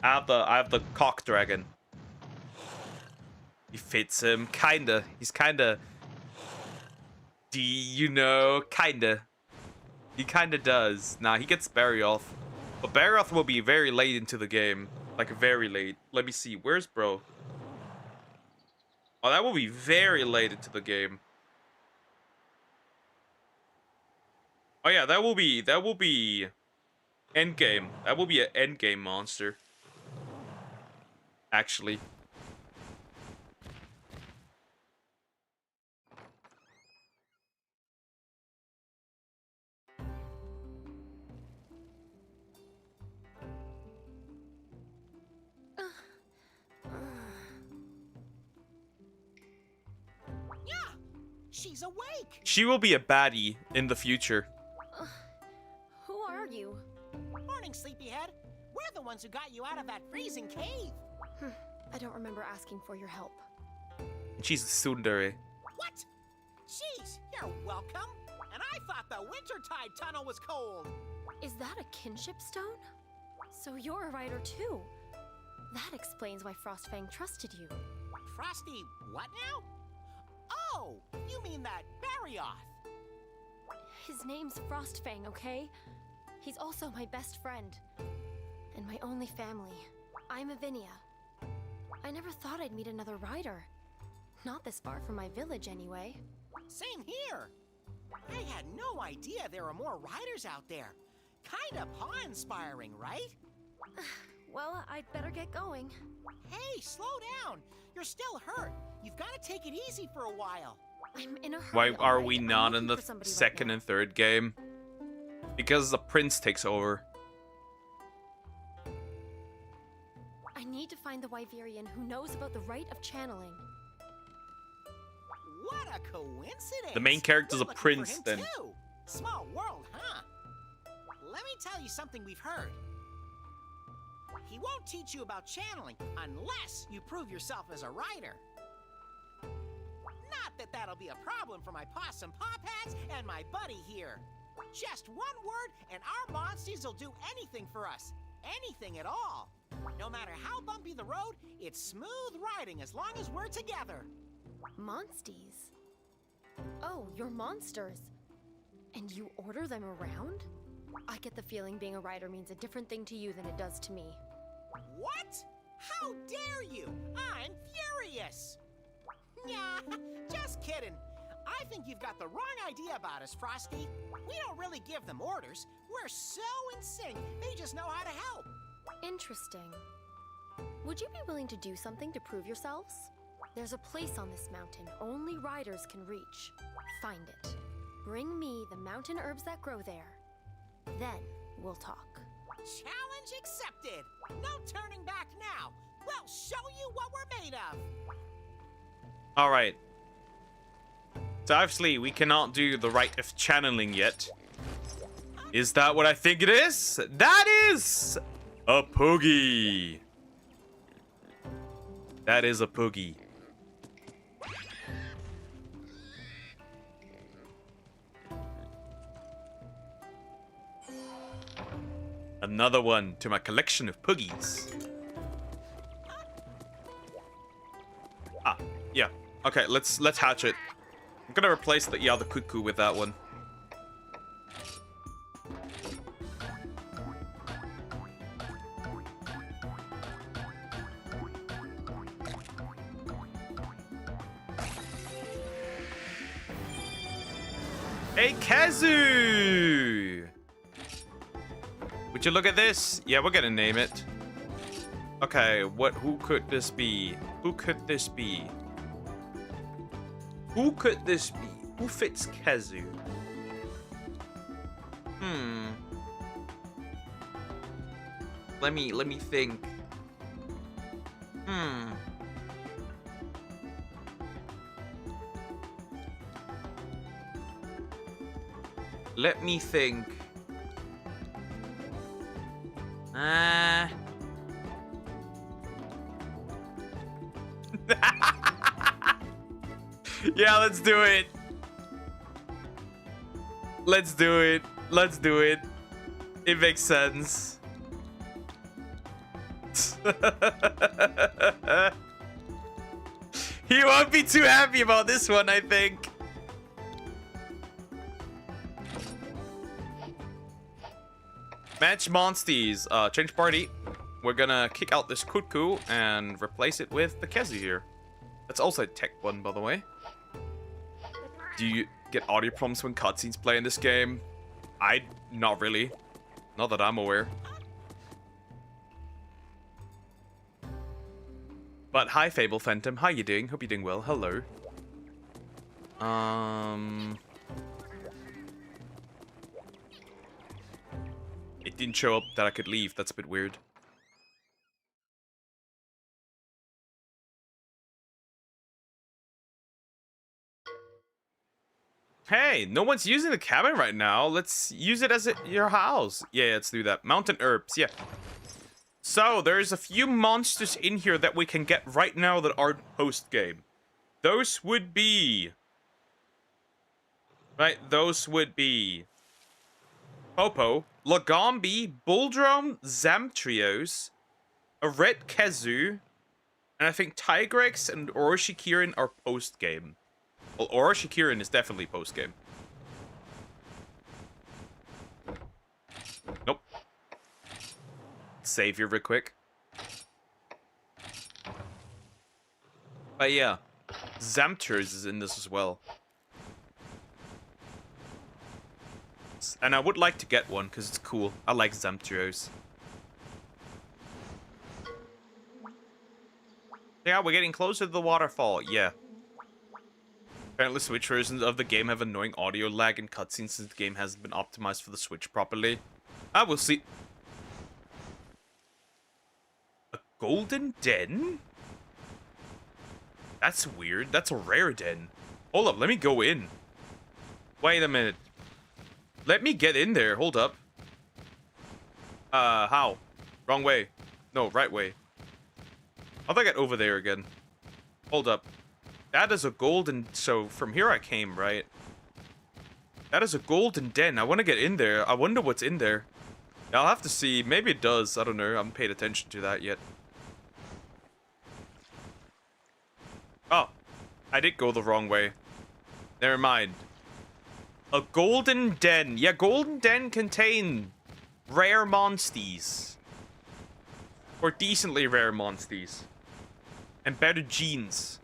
I have the cock dragon. He fits him, kinda. He's kinda. Kinda. He kinda does. Nah, he gets Barioth. But Barioth will be very late into the game. Like, very late. Let me see. Where's bro? Oh, that will be very late into the game. Oh yeah, that will be endgame. That will be an endgame monster. Actually. Yeah, she's awake. She will be a baddie in the future. Who are you? Morning, sleepyhead. We're the ones who got you out of that freezing cave. I don't remember asking for your help. She's a tsundere. What? Jeez, you're welcome. And I thought the Wintertide tunnel was cold. Is that a kinship stone? So you're a rider too. That explains why Frostfang trusted you. Frosty, what now? Oh, you mean that Barioth. His name's Frostfang, okay? He's also my best friend. And my only family. I'm Avinia. I never thought I'd meet another rider. Not this far from my village, anyway. Same here. I had no idea there were more riders out there. Kinda awe-inspiring, right? Well, I'd better get going. Hey, slow down. You're still hurt. You've got to take it easy for a while. I'm in a hurry. Why are alright? we I'm not looking in the for somebody right second now. and third game? Because the prince takes over. I need to find the Wyverian who knows about the rite of channeling. What a coincidence. The main character's We're a looking for prince, him then. Too. Small world, huh? Let me tell you something we've heard. He won't teach you about channeling unless you prove yourself as a rider. Not that that'll be a problem for my possum Pop-Hats and my buddy here. Just one word and our monsties will do anything for us. Anything at all. No matter how bumpy the road, it's smooth riding as long as we're together. Monsties? Oh, you're monsters. And you order them around? I get the feeling being a rider means a different thing to you than it does to me. What? How dare you? I'm furious! Nah, just kidding. I think you've got the wrong idea about us, Frosty. We don't really give them orders. We're so in sync, they just know how to help. Interesting. Would you be willing to do something to prove yourselves? There's a place on this mountain only riders can reach. Find it. Bring me the mountain herbs that grow there. Then we'll talk. Challenge accepted. No turning back now. We'll show you what we're made of. Alright. So obviously we cannot do the rite of channeling yet. Is that what I think it is? That is a Poogie. That is a Poogie. Another one to my collection of Poogies. Ah, yeah. Okay, let's hatch it. I'm gonna replace the cuckoo with that one. Hey, Kazu! Would you look at this? Yeah, we're gonna name it. Okay, who could this be? Who could this be? Who could this be? Who fits Kazu? Let me think. Let me think. Yeah, let's do it. Let's do it. Let's do it. It makes sense. He won't be too happy about this one, I think. Match Monsties. Change party. We're gonna kick out this Kutku and replace it with the Kezi here. That's also a tech one, by the way. Do you get audio problems when cutscenes play in this game? Not really. Not that I'm aware. But hi, Fable Phantom. How you doing? Hope you're doing well. Hello. It didn't show up that I could leave. That's a bit weird. Hey, no one's using the cabin right now. Let's use it as your house. Yeah, let's do that. Mountain herbs, yeah. So, there's a few monsters in here that we can get right now that aren't post-game. Those would be... Right, those would be... Popo, Lagombi, Bulldrome, Zamtrios, a Red Kazu, and I think Tigrex and Oroshikirin are post-game. Well, Oroshikirin is definitely post-game. Nope. Save here real quick. But yeah, Zamtrios is in this as well. And I would like to get one because it's cool. I like Zamtrios. Yeah, we're getting closer to the waterfall. Yeah. Apparently Switch versions of the game have annoying audio lag and cutscenes since the game hasn't been optimized for the Switch properly. I will see. A golden den? That's weird. That's a rare den. Hold up, let me go in. Wait a minute. Let me get in there. Hold up. How? Wrong way. No, right way. How do I get over there again? Hold up. That is a golden... So, from here I came, right? That is a golden den. I want to get in there. I wonder what's in there. I'll have to see. Maybe it does. I don't know. I haven't paid attention to that yet. Oh. I did go the wrong way. Never mind. A golden den. Yeah, golden den contain rare monsties. Or decently rare monsties. And better genes.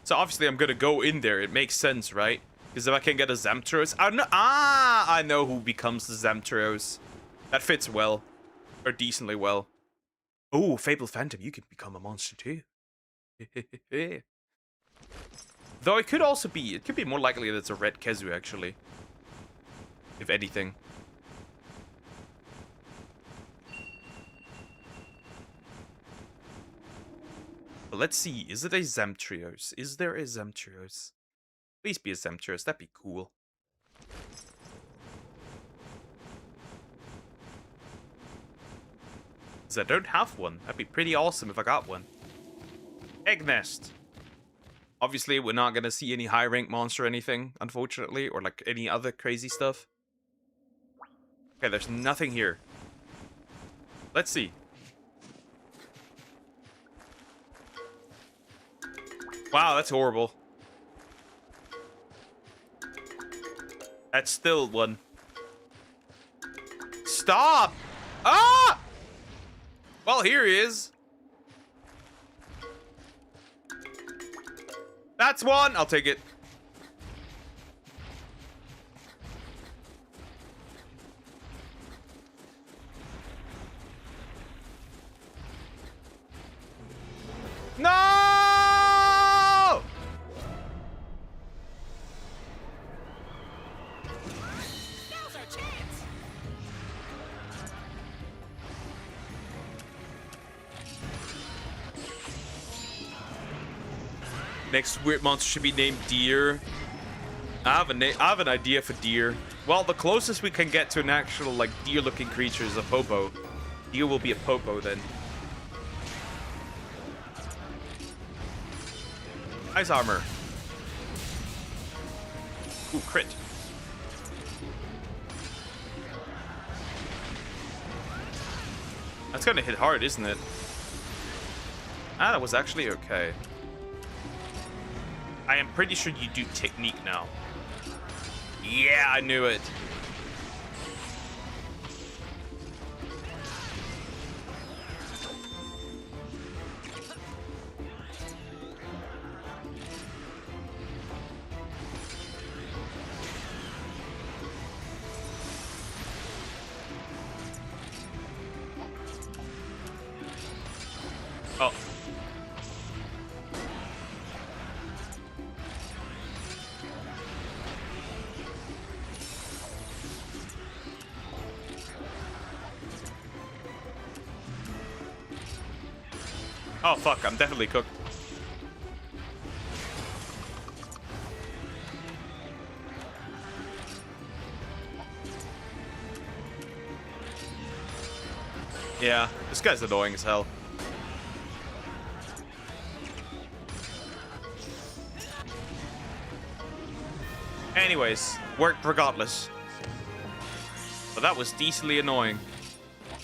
So obviously I'm gonna go in there. It makes sense, right? Because if I can get a Zamtrios, I know who becomes the Zamtrios. That fits well, or decently well. Oh, Fable Phantom, you can become a monster too. Though it could also be, it could be more likely that it's a red Kezu actually, if anything. But let's see, is it a Zamtrios? Is there a Zamtrios? Please be a Zamtrios, that'd be cool. Because I don't have one. That'd be pretty awesome if I got one. Egg nest. Obviously, we're not gonna see any high rank monster or anything, unfortunately, or like any other crazy stuff. Okay, there's nothing here. Let's see. Wow, that's horrible. That's still one. Stop! Ah! Well, here he is. That's one. I'll take it. No! Now's our chance. Next weird monster should be named Deer. I have an idea for Deer. Well, the closest we can get to an actual like deer-looking creature is a Popo. Deer will be a Popo then. Ice armor. Ooh, crit. That's gonna hit hard, isn't it? Ah, that was actually okay. I am pretty sure you do technique now. Yeah, I knew it. Oh. Oh, fuck. I'm definitely cooked. Yeah, this guy's annoying as hell. Anyways, worked regardless. But that was decently annoying.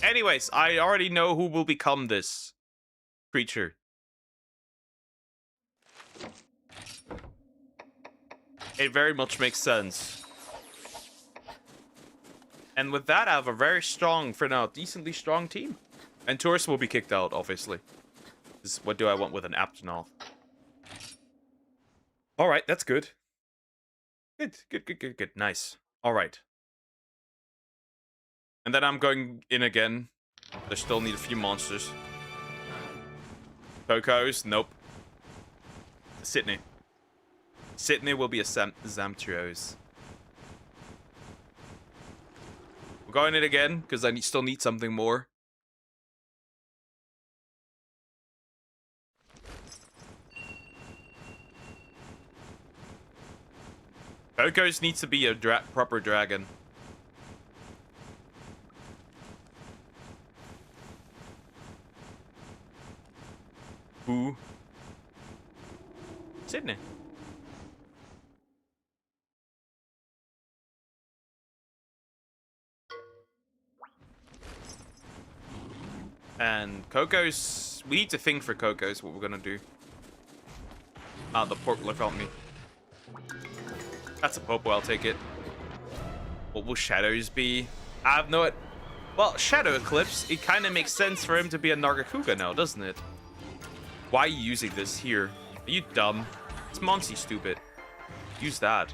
Anyways, I already know who will become this creature. It very much makes sense. And with that, I have a very strong, for now, decently strong team. And Taurus will be kicked out, obviously. What do I want with an Aptonoth? Alright, that's good. Good. Nice. Alright. And then I'm going in again. I still need a few monsters. Cocos? Nope. Sydney. Sydney will be a Zamtrios. We're going in again, because I still need something more. Cocos needs to be a proper dragon. Who? Sydney. And Cocos, we need to think for Cocos what we're gonna do. Ah, the pork left on me. That's a Popo, I'll take it. What will Shadows be? I have no... Well, Shadow Eclipse, it kind of makes sense for him to be a Nargacuga now, doesn't it? Why are you using this here? Are you dumb? It's Monsey stupid. Use that.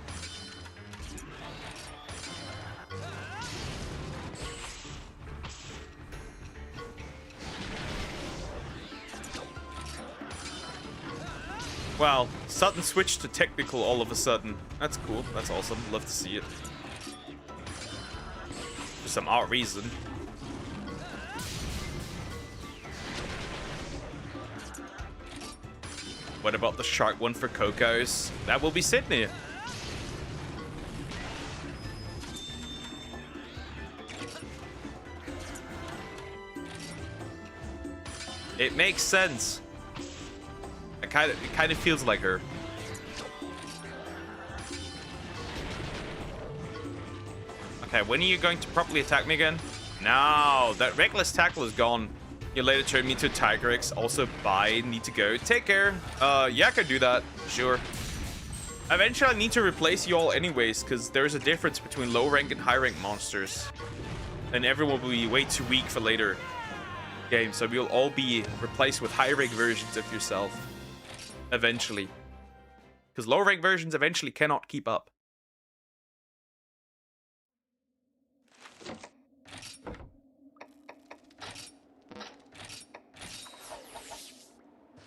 Wow, sudden switch to technical all of a sudden. That's cool. That's awesome. Love to see it. For some odd reason. What about the shark one for Cocos? That will be Sydney. It makes sense. It kind of feels like her. Okay, when are you going to properly attack me again? No, that reckless tackle is gone. You later turned me to a Tigrex. Also, bye. Need to go. Take care. Yeah, I can do that. Sure. Eventually, I need to replace you all anyways, because there's a difference between low rank and high rank monsters. And everyone will be way too weak for later. game, so you'll all be replaced with high rank versions of yourself eventually. Because low rank versions eventually cannot keep up.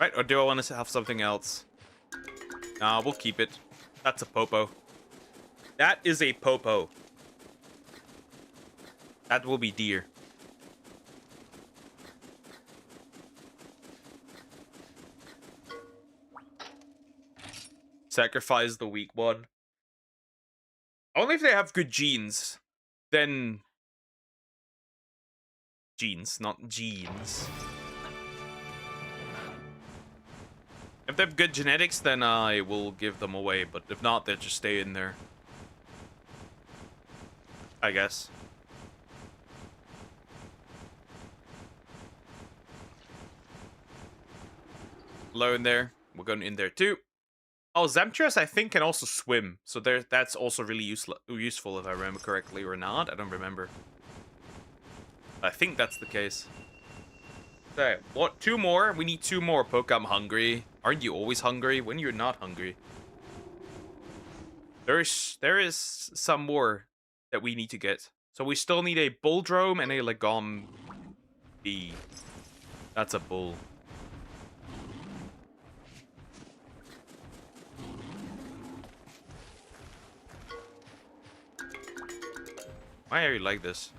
Right, or do I want to have something else? Nah, we'll keep it. That's a popo. That is a popo. That will be deer. Sacrifice the weak one. Only if they have good genes. Then... Genes, not genes. If they have good genetics, then I will give them away. But if not, they'll just stay in there. I guess. Hello in there. We're going in there too. Oh, Zemtrios, I think, can also swim. So that's also really useful if I remember correctly, or not. I don't remember. I think that's the case. Okay, what? 2 more? We need 2 more. Poke, I'm hungry. Aren't you always hungry? When you're not hungry. There is some more that we need to get. So we still need a Bulldrome and a Legom B. That's a bull. Why are you like this?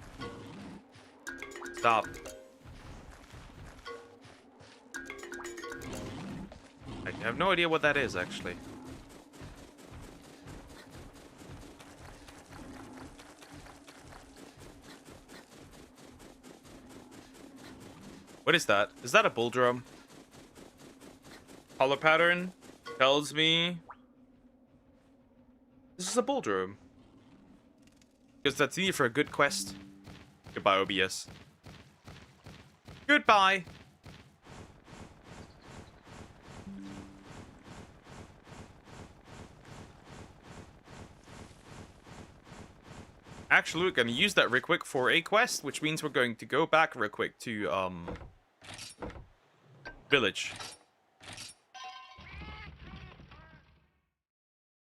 Stop. I have no idea what that is, actually. What is that? Is that a bull drum? Color pattern tells me this is a bull drum. Because that's needed for a good quest. Goodbye, OBS. Goodbye. Actually, we're going to use that real quick for a quest, which means we're going to go back real quick to, village.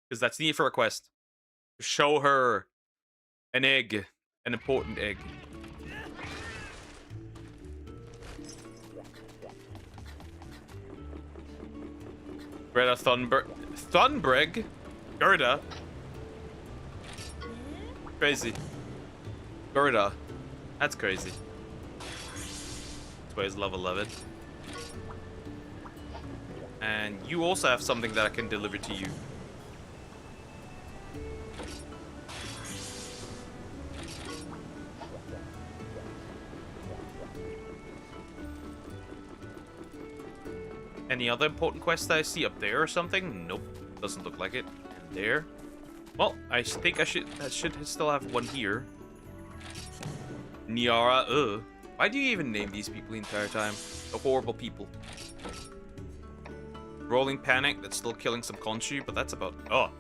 Because that's needed for a quest. Show her an egg. An important egg. Greta Thunberg? Gerda? Crazy. Gerda. That's crazy. That's why he's level 11. And you also have something that I can deliver to you. Any other important quests that I see up there or something? Nope. Doesn't look like it. And there. Well, I think I should still have one here. Niara, ugh. Why do you even name these people the entire time? The horrible people. Rolling Panic, that's still killing some Conchu, but that's about... Oh.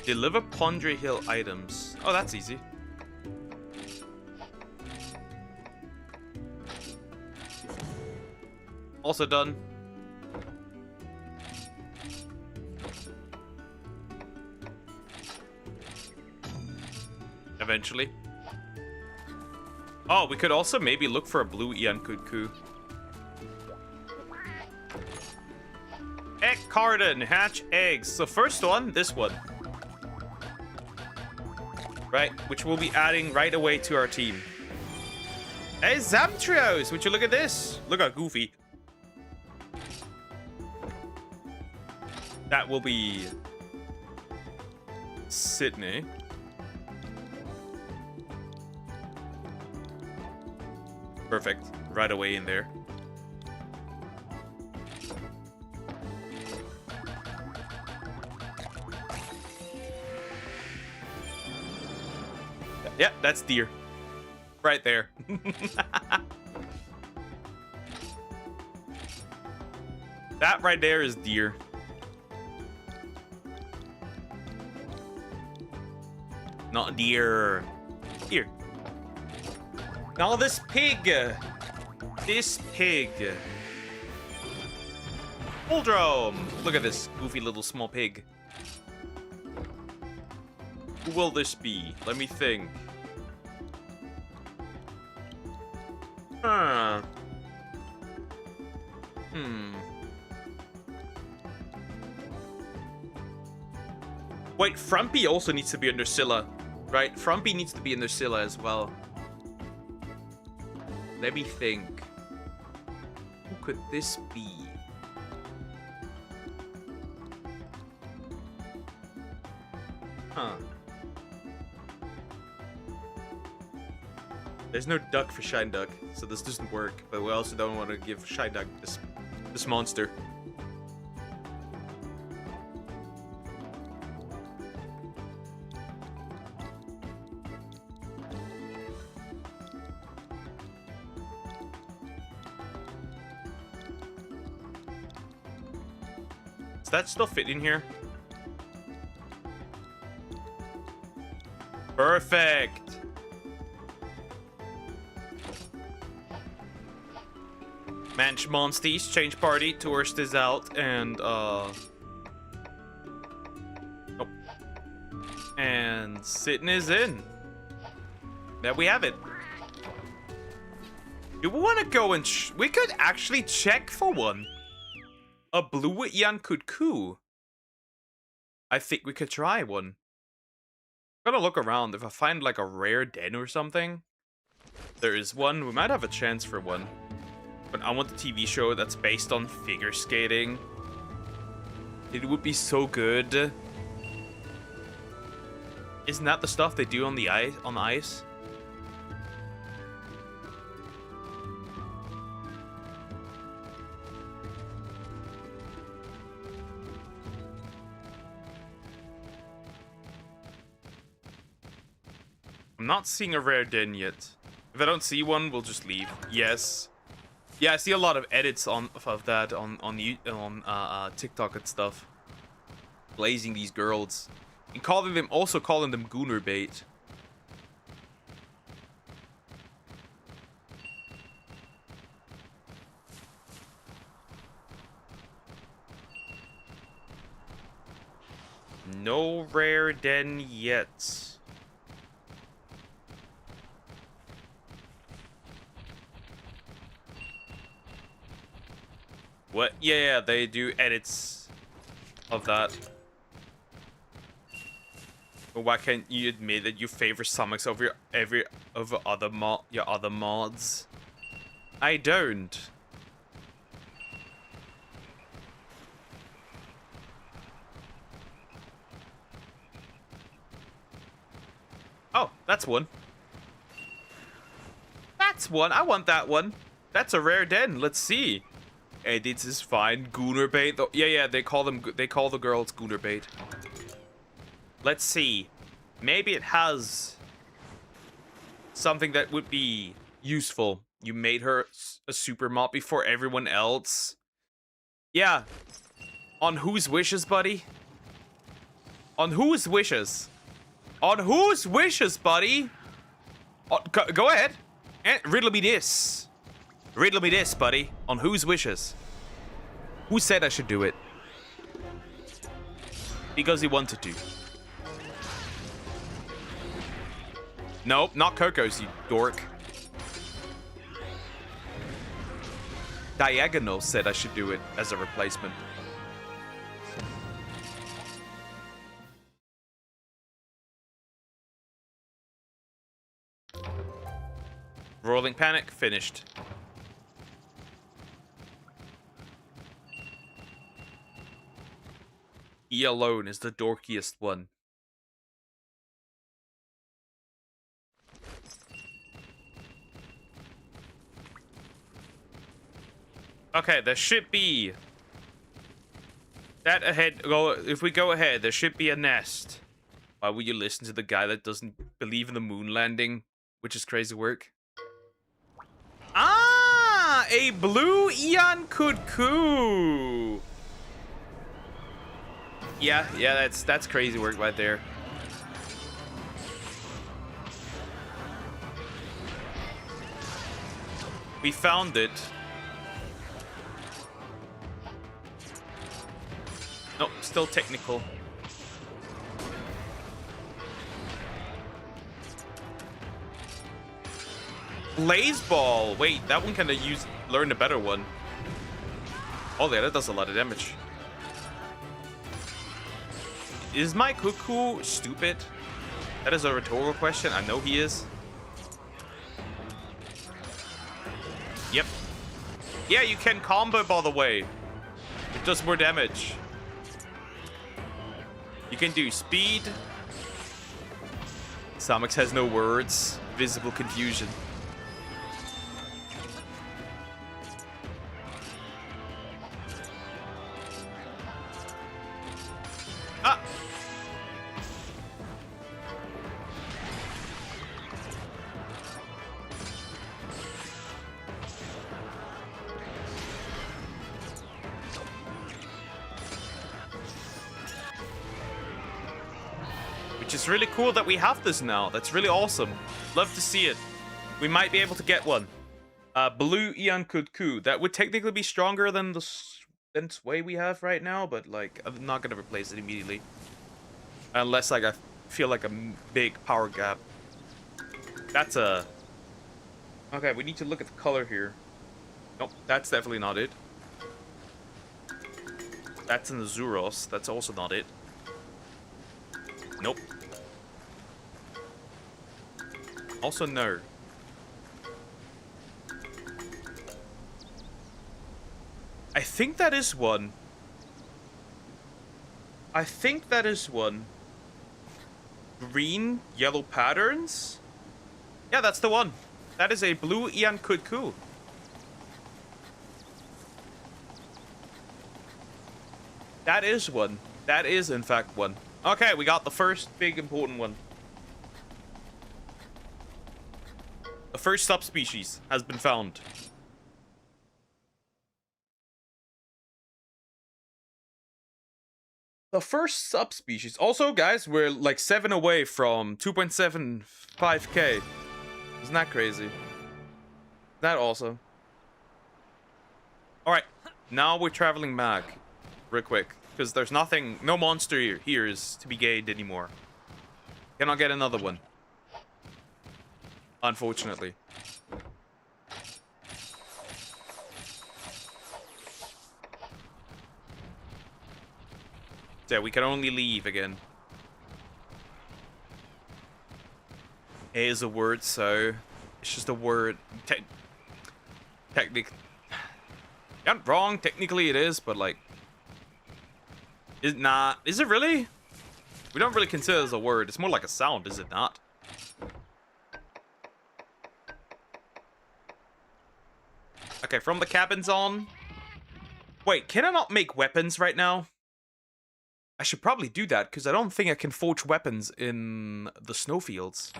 Deliver Pondry Hill items. Oh, that's easy. Also done. Eventually. Oh, we could also maybe look for a blue Ian Kutku. Egg carton, hatch eggs. So first one, this one. Right, which we'll be adding right away to our team. Hey, Zamtrios, would you look at this? Look how goofy. That will be Sydney. Perfect. Right away in there. Yeah, that's deer. Right there. That right there is deer. Not deer. Deer. Now this pig. This pig. Uldrum. Look at this goofy little small pig. Who will this be? Let me think. Huh. Wait, Frumpy also needs to be under Scylla, right? Frumpy needs to be under Scylla as well. Let me think. Who could this be? Huh. There's no duck for Shine Duck, so this doesn't work. But we also don't want to give Shine Duck this monster. Does that still fit in here? Perfect. Manch Monsties, change party, tourist is out, and oh. And Sitting is in. There we have it. Do we want to go and we could actually check for one. A blue Yankutku. I think we could try one. I'm gonna look around. If I find like a rare den or something, there is one. We might have a chance for one. But I want the TV show that's based on figure skating. It would be so good. Isn't that the stuff they do on the ice? On ice? I'm not seeing a rare den yet. If I don't see one, we'll just leave. Yes. Yeah, I see a lot of edits of that on TikTok and stuff. Blazing these girls. And calling them gooner bait. No rare den yet. What? Yeah, they do edits of that. But why can't you admit that you favor Summix over your other mods? I don't. Oh, that's one. That's one. I want that one. That's a rare den. Let's see. Edits is fine. Gooner bait. Yeah. They call the girls gooner bait. Let's see. Maybe it has something that would be useful. You made her a super mod before everyone else. Yeah. On whose wishes, buddy? On whose wishes? On whose wishes, buddy? Go ahead. And riddle me this. Riddle me this, buddy. On whose wishes? Who said I should do it? Because he wanted to. Nope, not Coco's, you dork. Diagonal said I should do it as a replacement. Rolling Panic, finished. E alone is the dorkiest one. Okay, there should be that ahead. If we go ahead, there should be a nest. Why would you listen to the guy that doesn't believe in the moon landing, which is crazy work? Ah, a blue Eon Kudku. Yeah, that's crazy work right there. We found it. Nope, still technical. Blaze Ball. Wait, that one can learn a better one. Oh yeah, that does a lot of damage. Is my Cuckoo stupid? That is a rhetorical question. I know he is. Yep. Yeah, you can combo, by the way. It does more damage. You can do speed. Samix has no words. Visible confusion. Ah! Which is really cool that we have this now. That's really awesome. Love to see it. We might be able to get one. Blue Ian Kutku. That would technically be stronger than the Sway we have right now, but like I'm not gonna replace it immediately. Unless like I feel like a big power gap. That's a... Okay, we need to look at the color here. Nope, that's definitely not it. That's in the Zuros. That's also not it. Nope. Also no. I think that is one. I think that is one. Green, yellow patterns? Yeah, that's the one. That is a blue Ian Kutku. That is one. That is, in fact, one. Okay, we got the first big important one. The first subspecies has been found. The first subspecies. Also, guys, we're like 7 away from 2.75k. Isn't that crazy? That also. Alright, now we're traveling back. Real quick. Because there's nothing, no monster here is to be gained anymore. Cannot get another one. Unfortunately. Yeah, we can only leave again. A is a word, so it's just a word. Yeah, I'm wrong. Technically, it is, but like, is not. Is it really? We don't really consider it as a word. It's more like a sound, is it not? Okay, from the cabins on. Wait, can I not make weapons right now? I should probably do that, because I don't think I can forge weapons in the snowfields.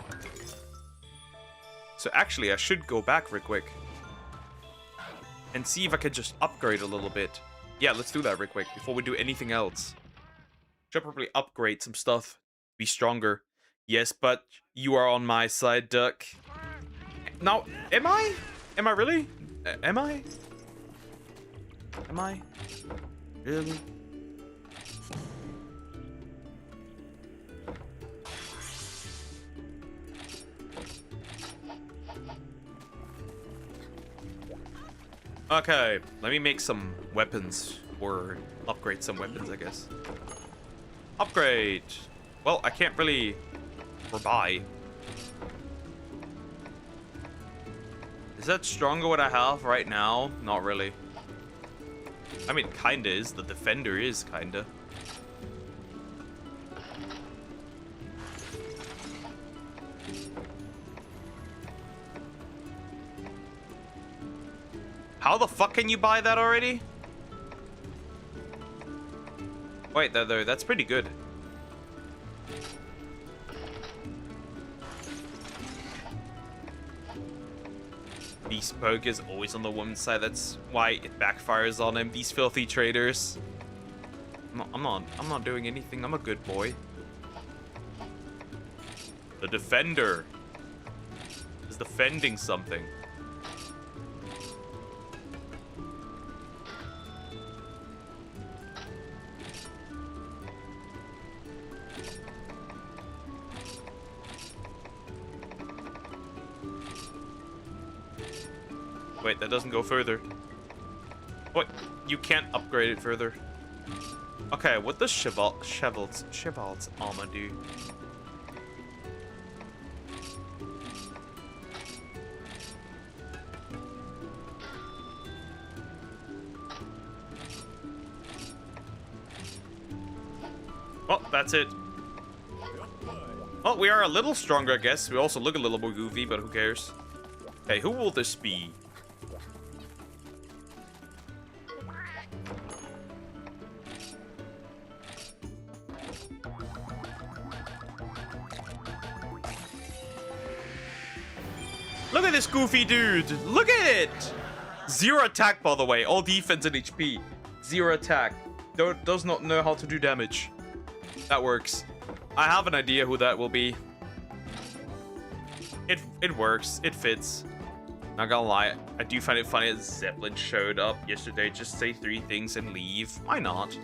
So actually, I should go back real quick. And see if I can just upgrade a little bit. Yeah, let's do that real quick, before we do anything else. Should probably upgrade some stuff. Be stronger. Yes, but you are on my side, Duck. Now, am I? Am I really? Am I? Am I? Really? Okay, let me make some weapons, or upgrade some weapons, I guess. Upgrade! Well, I can't really... or buy. Is that stronger what I have right now? Not really. I mean, kinda is. The defender is kinda. How the fuck can you buy that already? Wait, though, that's pretty good. Bespoke is always on the woman's side. That's why it backfires on him. These filthy traders. I'm not doing anything. I'm a good boy. The defender is defending something. Wait, that doesn't go further. What? You can't upgrade it further. Okay, what does Chevalt's armor do? Oh, that's it. Well, we are a little stronger, I guess. We also look a little more goofy, but who cares? Okay, who will this be? Look at this goofy dude. Look at it. 0 attack, by the way. All defense and HP. 0 attack. Does not know how to do damage. That works. I have an idea who that will be. It works. It fits. Not gonna lie, I do find it funny that Zeppelin showed up yesterday. Just say 3 things and leave. Why not?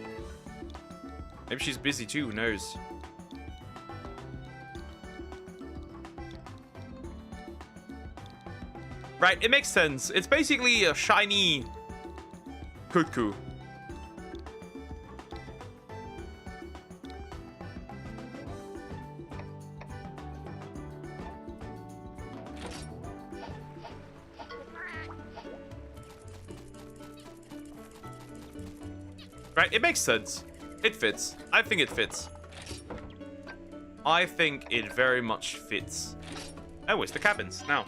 Maybe she's busy too. Who knows? Right, it makes sense. It's basically a shiny Kutku. Right, it makes sense. It fits. I think it fits. I think it very much fits. Oh, it's the cabins now.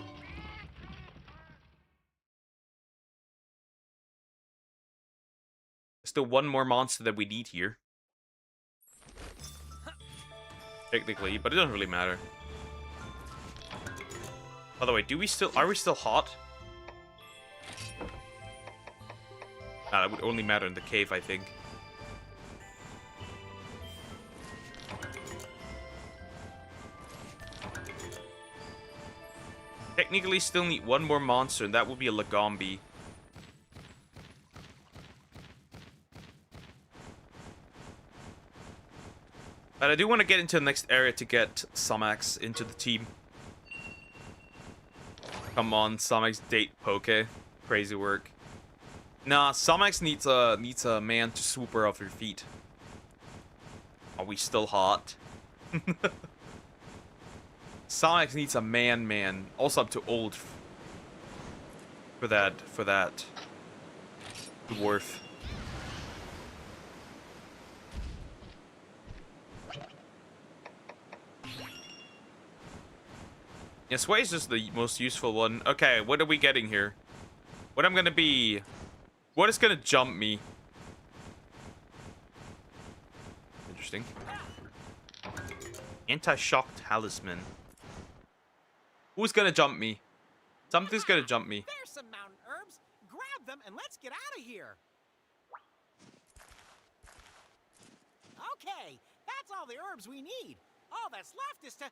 Still one more monster that we need here. Technically, but it doesn't really matter. By the way, are we still hot? Nah, that would only matter in the cave, I think. Technically still need one more monster, and that would be a Lagombi. But I do want to get into the next area to get Somax into the team. Come on, Somax, date Poke. Crazy work. Nah, Somax needs a man to swoop her off her feet. Are we still hot? Somax needs a man. Also, I'm too old for that dwarf. Yeah, Sway is just the most useful one. Okay, what are we getting here? What I'm gonna be... What is gonna jump me? Interesting. Anti-shock talisman. Who's gonna jump me? Something's gonna jump me. There's some mountain herbs. Grab them and let's get out of here. Okay, that's all the herbs we need. All that's left is to...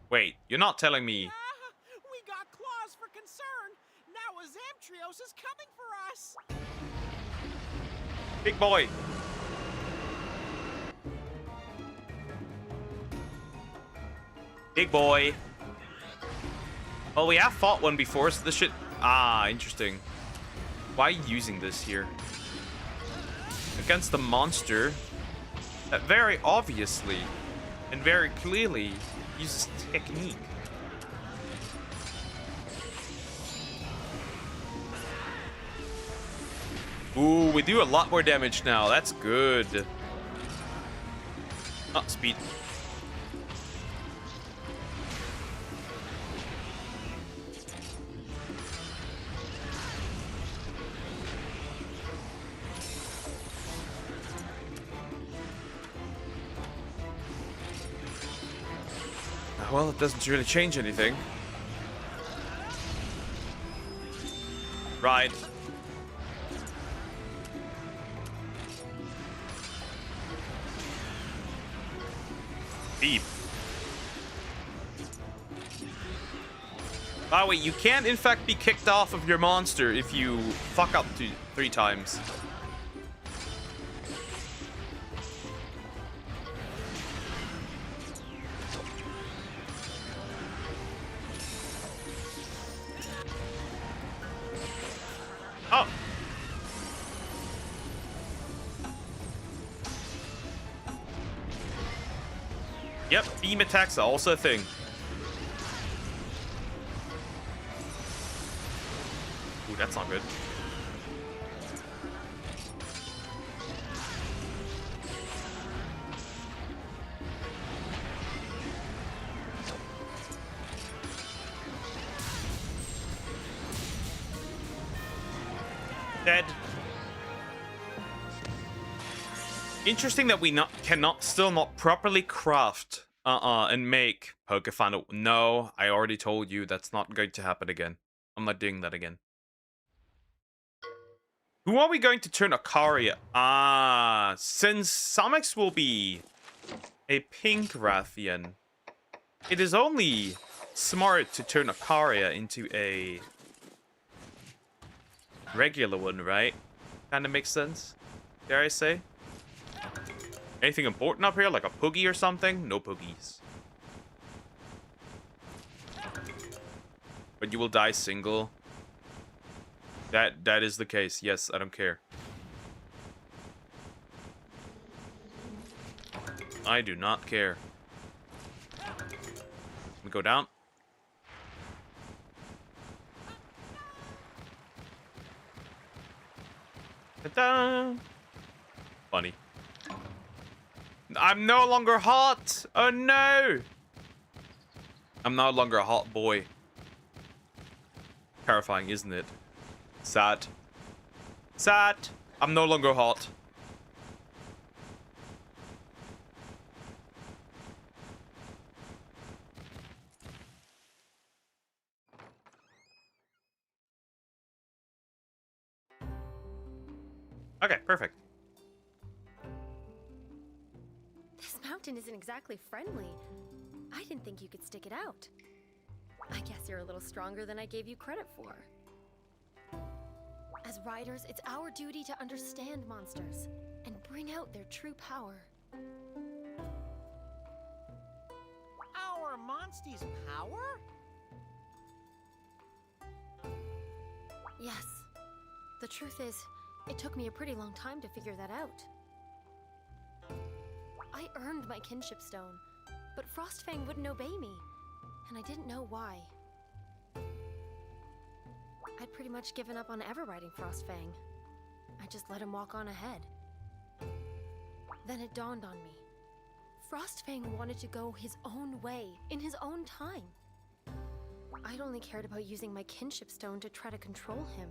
Wait, you're not telling me... we got claws for concern. Now a Zamtrios is coming for us. Big boy. Big boy. Well, we have fought one before, so this should... Ah, interesting. Why are you using this here? Against the monster that very obviously and very clearly uses technique. Ooh, we do a lot more damage now. That's good. Oh, speed. Well, it doesn't really change anything. Right. Beep. By the way, you can in fact be kicked off of your monster if you fuck up 3 times. Yep, beam attacks are also a thing. Ooh, that's not good. Dead. Interesting that we cannot still not properly craft and make Pokefinder. No, I already told you that's not going to happen again. I'm not doing that again. Who are we going to turn Akaria? Since Samex will be a pink Rathian, it is only smart to turn Akaria into a regular one, right? Kind of makes sense, dare I say? Anything important up here, like a Poogie or something? No Poogies. But you will die single. That is the case. Yes, I don't care. I do not care. We go down. Ta-da! Funny. I'm no longer hot! Oh no! I'm no longer a hot boy. Terrifying, isn't it? Sad. Sad! I'm no longer hot. Okay, perfect. This mountain isn't exactly friendly. I didn't think you could stick it out. I guess you're a little stronger than I gave you credit for. As riders, it's our duty to understand monsters and bring out their true power. Our monster's power? Yes. The truth is, it took me a pretty long time to figure that out. I earned my kinship stone, but Frostfang wouldn't obey me, and I didn't know why. I'd pretty much given up on ever riding Frostfang. I just let him walk on ahead. Then it dawned on me. Frostfang wanted to go his own way, in his own time. I'd only cared about using my kinship stone to try to control him.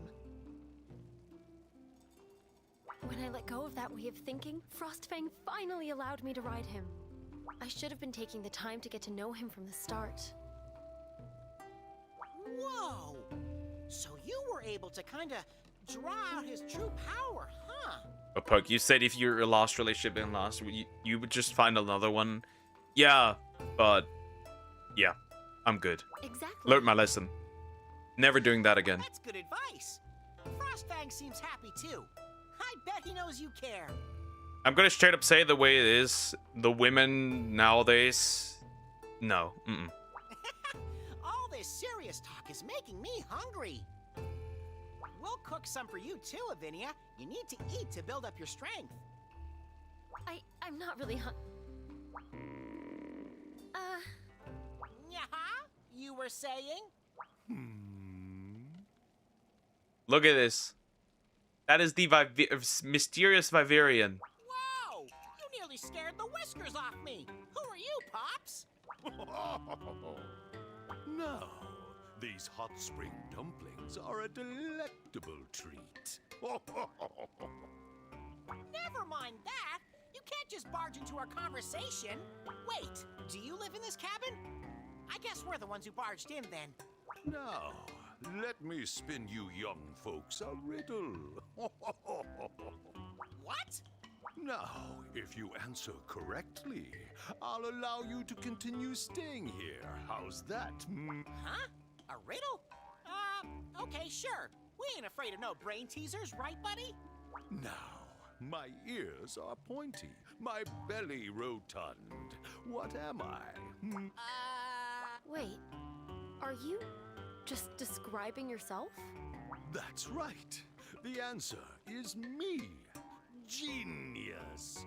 When I let go of that way of thinking, Frostfang finally allowed me to ride him. I should have been taking the time to get to know him from the start. Whoa! So you were able to kind of draw out his true power, huh? But Poke, you said if your last relationship didn't last, you would just find another one. Yeah, but yeah, I'm good. Exactly. Learned my lesson. Never doing that again. That's good advice. Frostfang seems happy too. I bet he knows you care. I'm gonna straight up say the way it is. The women nowadays, no. All this serious talk is making me hungry. We'll cook some for you too, Avinia. You need to eat to build up your strength. I'm not really Yeah, you were saying? Look at this. That is the mysterious Vivarian. Whoa! You nearly scared the whiskers off me. Who are you, Pops? Now, these hot spring dumplings are a delectable treat. Never mind that. You can't just barge into our conversation. Wait, do you live in this cabin? I guess we're the ones who barged in then. Now, let me spin you young folks a riddle. What? Now, if you answer correctly, I'll allow you to continue staying here. How's that? Huh? A riddle? Okay, sure. We ain't afraid of no brain teasers, right, buddy? Now, my ears are pointy, my belly rotund. What am I? Wait, are you just describing yourself? That's right. The answer is me. Genius.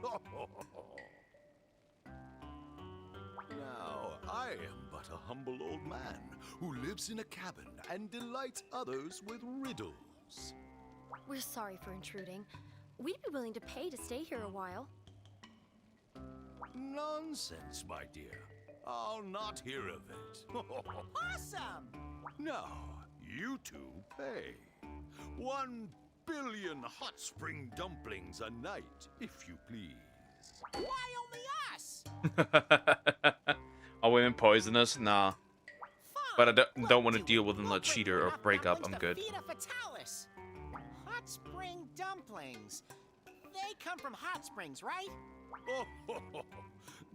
I am but a humble old man who lives in a cabin and delights others with riddles. We're sorry for intruding. We'd be willing to pay to stay here a while. Nonsense, my dear. I'll not hear of it. Awesome! Now, you two pay. 1 billion hot spring dumplings a night, if you please. Why only us? Are women poisonous? Nah. But I Fine, don't want to we'll deal do with it. another We'll bring cheater you or enough break up. dumplings I'm to good. feed a fatalis. Hot spring dumplings. They come from hot springs, right? Oh,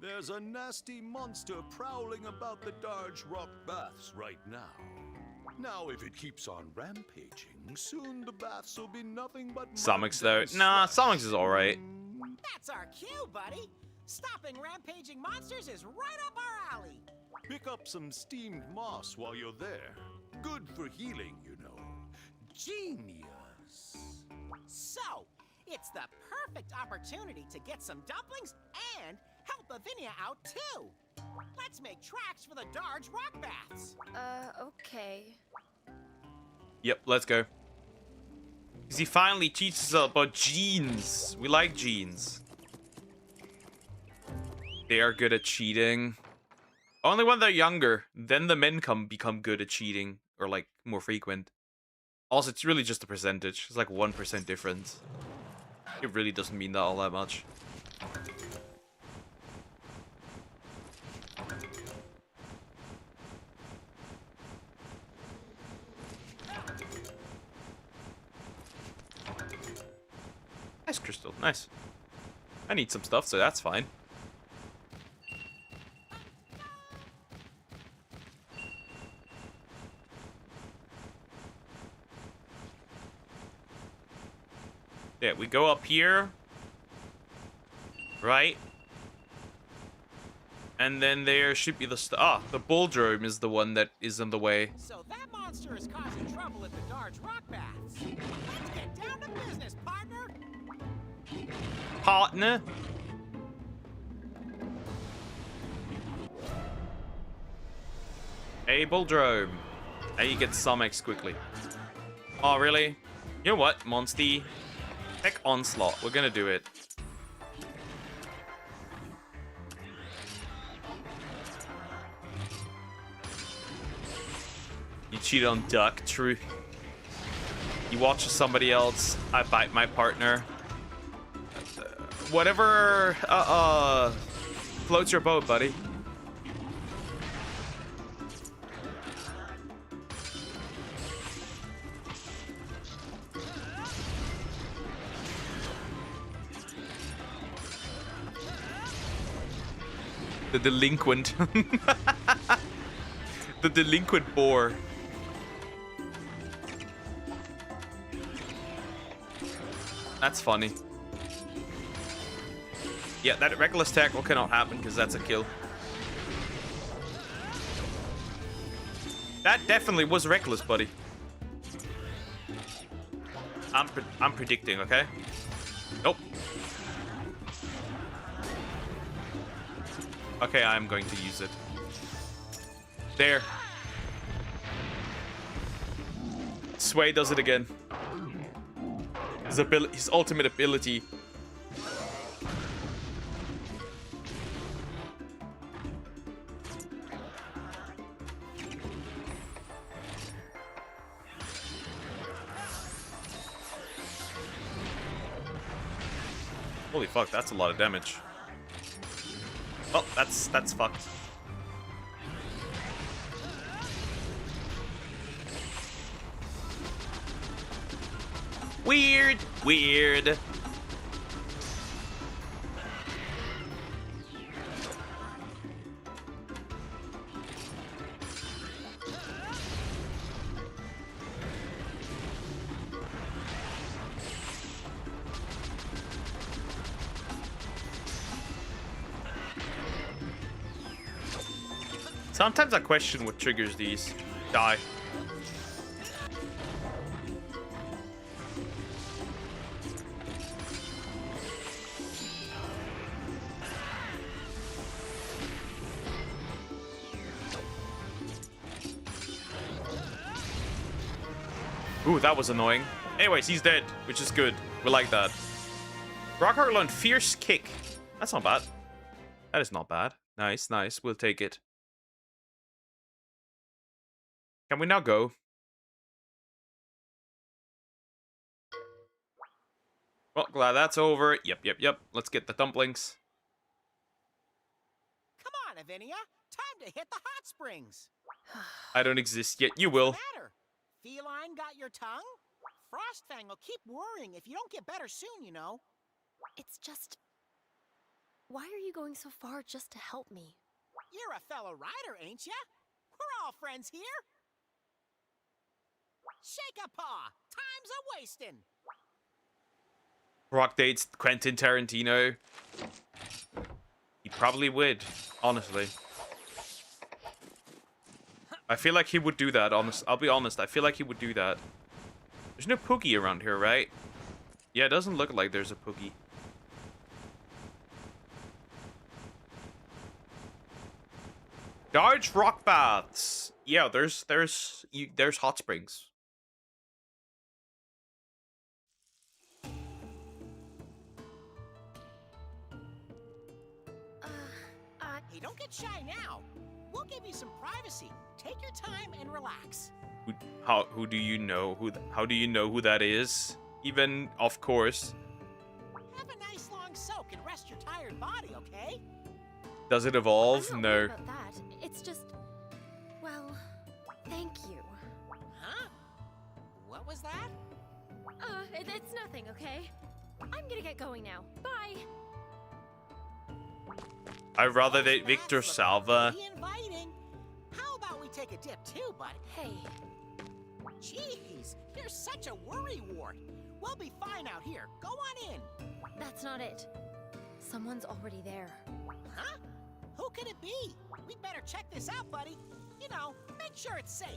there's a nasty monster prowling about the Darge Rock baths right now. Now, if it keeps on rampaging, soon the baths will be nothing but Somix mud though. and Nah, slush. Somix is alright. That's our cue, buddy. Stopping rampaging monsters is right up our alley. Pick up some steamed moss while you're there. Good for healing, you know. Genius. So, it's the perfect opportunity to get some dumplings and help Lavinia out too. Let's make tracks for the Darge Rock Baths. Okay. Yep, let's go. Because he finally teaches us about genes. We like genes. They are good at cheating. Only when they're younger. Then the men become good at cheating. Or like more frequent. Also, it's really just a percentage. It's like 1% difference. It really doesn't mean that all that much. Nice crystal, nice. I need some stuff, so that's fine. Yeah, we go up here. Right? And then there should be the the Bulldrome is the one that is in the way. So that monster is causing trouble at the Darge Rock Baths. Let's get down to business, partner. Partner. Hey, Bulldrome. Now you get Somix quickly. Oh, really? You know what, Monsty? Heck, Onslaught. We're gonna do it. You cheated on Duck, true. You watch somebody else, I bite my partner. Whatever, floats your boat, buddy. The delinquent. The delinquent boar. That's funny. Yeah, that reckless tackle cannot happen because that's a kill. That definitely was reckless, buddy. I'm predicting, okay? Nope. Okay, I'm going to use it. There. Sway does it again. His ultimate ability. Holy fuck, that's a lot of damage. Oh, that's fucked. Weird, weird. Sometimes I question what triggers these. Die. Ooh, that was annoying. Anyways, he's dead, which is good. We like that. Rockhart learned Fierce Kick. That's not bad. That is not bad. Nice, nice. We'll take it. Can we now go? Well, glad that's over. Yep. Let's get the dumplings. Come on, Avinia. Time to hit the hot springs. I don't exist yet. You will. What's the matter? Feline got your tongue? Frostfang will keep worrying if you don't get better soon, you know. It's just... Why are you going so far just to help me? You're a fellow rider, ain't ya? We're all friends here. Shake a paw. Time's a-wasting. Rock dates Quentin Tarantino. He probably would, honestly. I feel like he would do that, I'll be honest. I feel like he would do that. There's no Poogie around here, right? Yeah, it doesn't look like there's a Poogie. Dodge rock baths. Yeah, there's hot springs. Hey, don't get shy now. We'll give you some privacy. Take your time and relax. Who do you know? How do you know who that is? Even, of course. Have a nice long soak and rest your tired body, okay? Does it evolve? I'm not No. worried about that. It's just... Well, thank you. Huh? What was that? It's nothing, okay? I'm gonna get going now. Bye! I'd rather Those date Victor baths look Salva. pretty inviting. How about we take a dip too, bud? Hey, Jeez, you're such a worrywart. We'll be fine out here. Go on in. that's not it. Someone's already there. Huh? Who could it be? We'd better check this out, buddy. You know, make sure it's safe.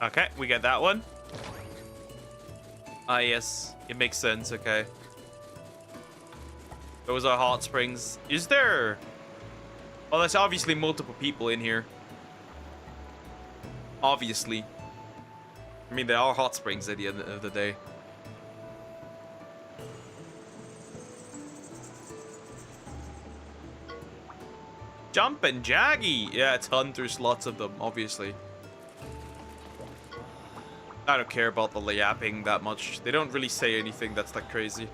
Okay, we get that one. Ah, yes. It makes sense, okay. Those are hot springs. Is there... Well, there's obviously multiple people in here. Obviously. I mean, they are hot springs at the end of the day. Jumpin' Jaggy! Yeah, it's hunters, lots of them, obviously. I don't care about the yapping that much. They don't really say anything that's that crazy.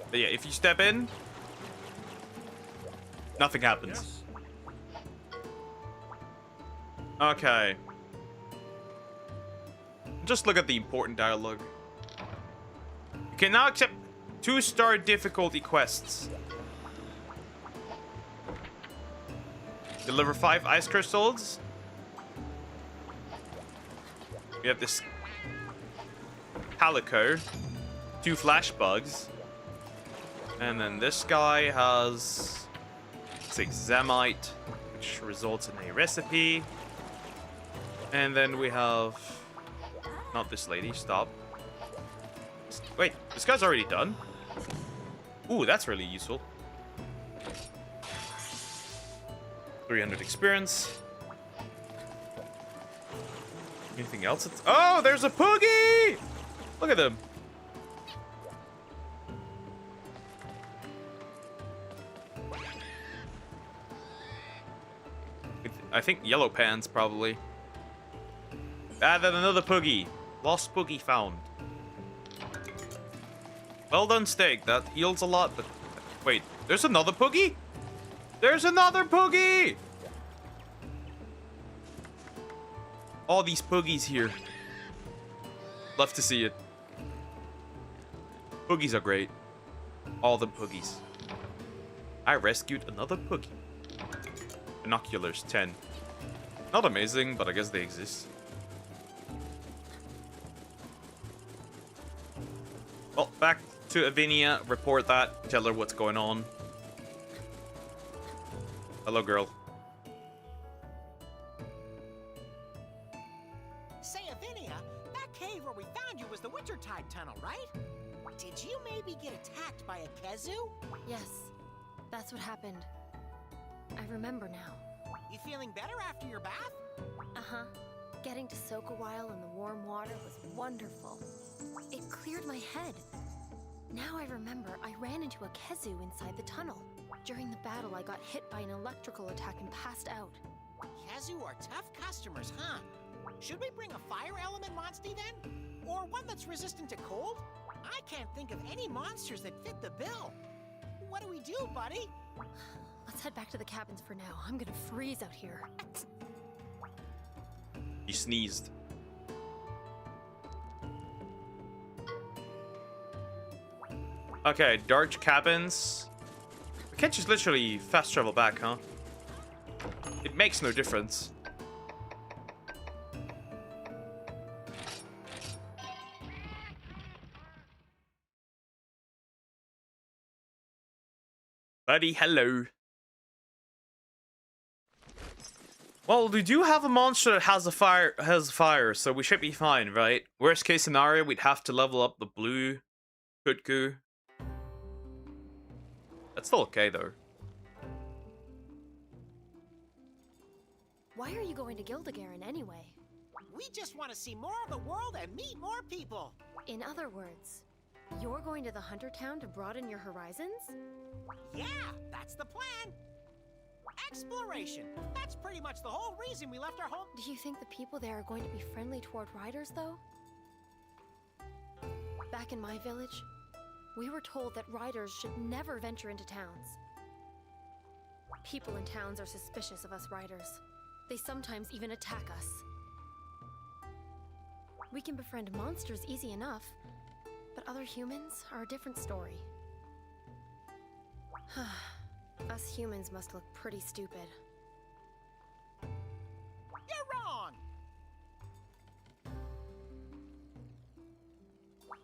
But yeah, if you step in, nothing happens. Okay. Just look at the important dialogue. You can now accept 2-star difficulty quests. Deliver 5 ice crystals. We have this Calico, 2 flash bugs, and then this guy has 6 Zemite, which results in a recipe. And then we have not this lady. Stop. Wait, this guy's already done. Ooh, that's really useful. 300 experience. Anything else? Oh, there's a Poogie! Look at them. I think yellow pants, probably. Ah, then another Poogie. Lost Poogie found. Well done, steak. That heals a lot, but... Wait, there's another Poogie? There's another Poogie! All these Poogies here. Love to see it. Poogies are great. All the Poogies. I rescued another Poogie. Binoculars, 10. Not amazing, but I guess they exist. Well, back to Avinia. Report that. Tell her what's going on. Hello, girl. Say, Avinia, that cave where we found you was the Wintertide Tunnel, right? Did you maybe get attacked by a Kezu? Yes, that's what happened. I remember now. You feeling better after your bath? Uh-huh. Getting to soak a while in the warm water was wonderful. It cleared my head. Now I remember I ran into a Kezu inside the tunnel. During the battle, I got hit by an electrical attack and passed out. Kezu are tough customers, huh? Should we bring a fire element monster then? Or one that's resistant to cold? I can't think of any monsters that fit the bill. What do we do, buddy? Let's head back to the cabins for now. I'm gonna freeze out here. He sneezed. Okay, dark cabins. We can't just literally fast travel back, huh? It makes no difference. Buddy, hello. Well, we do have a monster that has fire, so we should be fine, right? Worst case scenario, we'd have to level up the blue Kutku. That's still okay though. Why are you going to Gildegaren anyway? We just want to see more of the world and meet more people. In other words, you're going to the Hunter Town to broaden your horizons? Yeah, that's the plan. Exploration. That's pretty much the whole reason we left our home. Do you think the people there are going to be friendly toward riders, though? Back in my village, we were told that riders should never venture into towns. People in towns are suspicious of us riders. They sometimes even attack us. We can befriend monsters easy enough, but other humans are a different story. Us humans must look pretty stupid. You're wrong!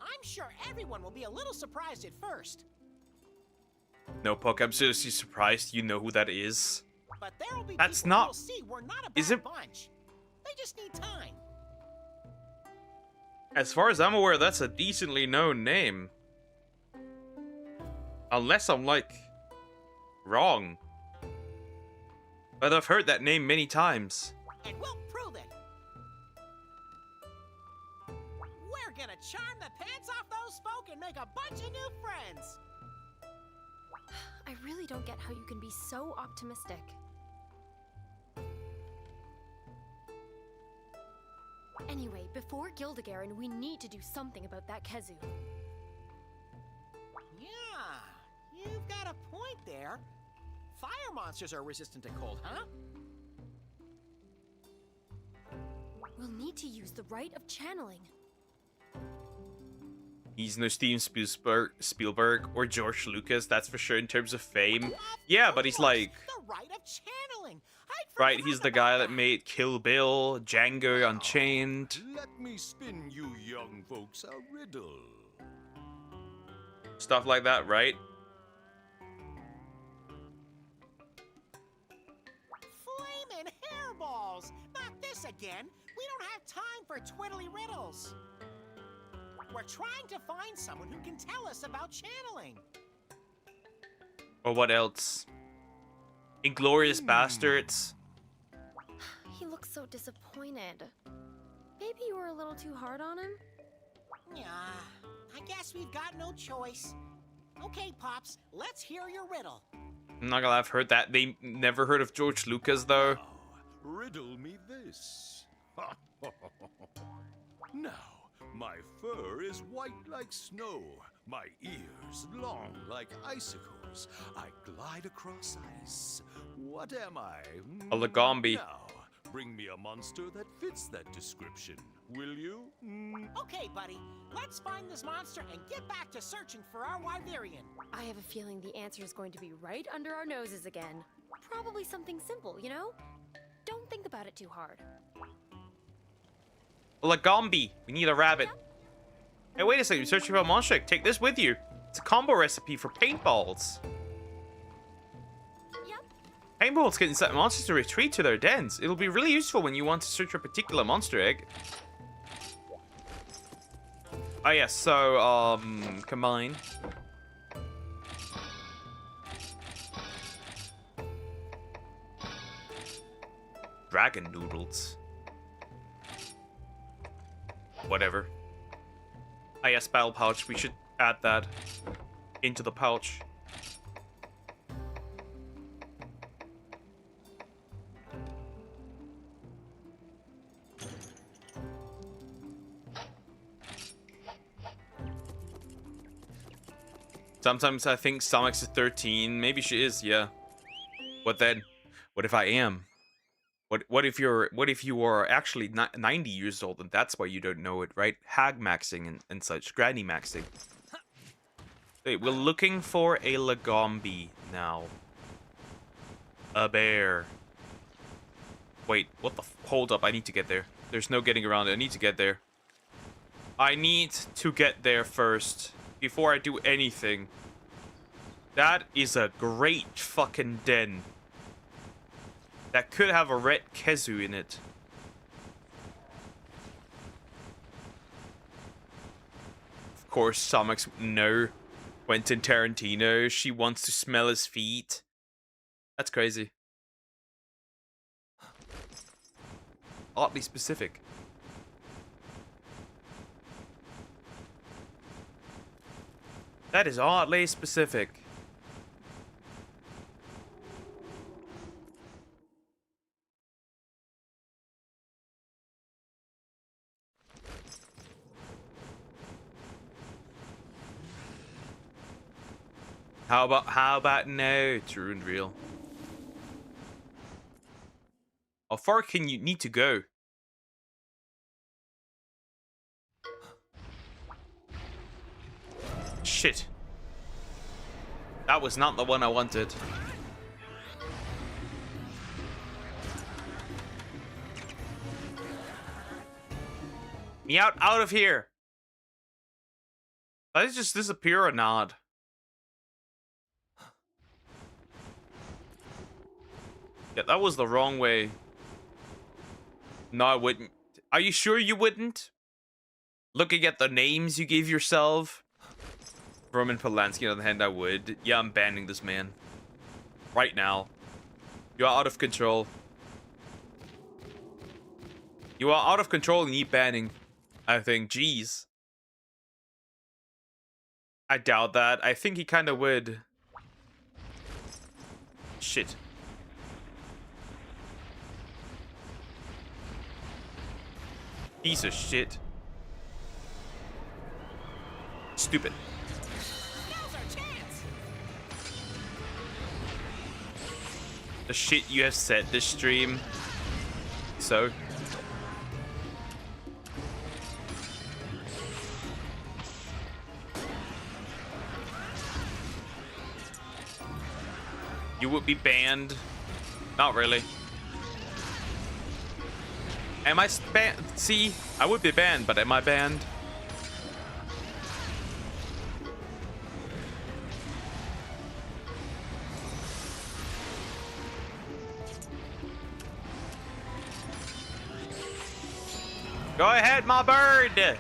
I'm sure everyone will be a little surprised at first. No, Poke, I'm seriously surprised you know who that is. But there will be That's people not- who'll see we're not a Is bad it- bunch. They just need time. As far as I'm aware, that's a decently known name. Unless I'm, like, wrong. But I've heard that name many times. And we'll prove it. We're gonna charm the pants off those folk and make a bunch of new friends. I really don't get how you can be so optimistic. Anyway, before Gildegaren, we need to do something about that Kezu. Yeah, you've got a point there. Fire monsters are resistant to cold, huh? We'll need to use the rite of channeling. He's no Steven Spielberg or George Lucas, that's for sure in terms of fame. Yeah, but he's Of course, like... the rite of channeling. Right, he's the guy that made Kill Bill, Django Unchained. Let me spin you young folks a riddle. Stuff like that, right? Flamin' hairballs! Not this again. We don't have time for twiddly riddles. We're trying to find someone who can tell us about channeling. Or what else? Inglorious Bastards. He looks so disappointed. Maybe you were a little too hard on him? Yeah, I guess we've got no choice. Okay, Pops, let's hear your riddle. I'm not gonna lie, I've heard that. They never heard of George Lucas, though. Now, riddle me this. Now, my fur is white like snow, my ears long like icicles. I glide across ice. What am I? A Lagombi. Now, bring me a monster that fits that description, will you? Okay, buddy, let's find this monster and get back to searching for our Wyverian. I have a feeling the answer is going to be right under our noses again. Probably something simple, you know? Don't think about it too hard. A Lagombi. We need a rabbit. Hey, wait a second. You're searching for a monster. Take this with you. It's a combo recipe for paintballs. Yep. Paintballs can set monsters to retreat to their dens. It'll be really useful when you want to search for a particular monster egg. Oh yeah, so combine. Dragon noodles. Whatever. Oh yeah, spell pouch. We should add that into the pouch. Sometimes I think Stomach's is 13. Maybe she is, yeah. What then? What if I am? What if you are actually 90 years old and that's why you don't know it, right? Hag maxing and such, granny maxing. Wait, we're looking for a Lagombi now. A bear. Wait, what the hold up, I need to get there. There's no getting around it. I need to get there. I need to get there first before I do anything. That is a great fucking den. That could have a red Kezu in it. Of course, Stomach's no. Quentin Tarantino, she wants to smell his feet. That's crazy. Oddly specific. That is oddly specific. How about no? True and real. How far can you need to go? Shit. That was not the one I wanted. Me out of here. Did I just disappear or not? Yeah, that was the wrong way. No, I wouldn't. Are you sure you wouldn't? Looking at the names you gave yourself. Roman Polanski, on the other hand, I would. Yeah, I'm banning this man. Right now. You are out of control. You are out of control and need banning. I think, jeez. I doubt that. I think he kind of would. Shit. Piece of shit. Stupid. Now's our chance. The shit you have said this stream. So. You would be banned. Not really. Am I banned? See, I would be banned, but am I banned? Go ahead, my bird!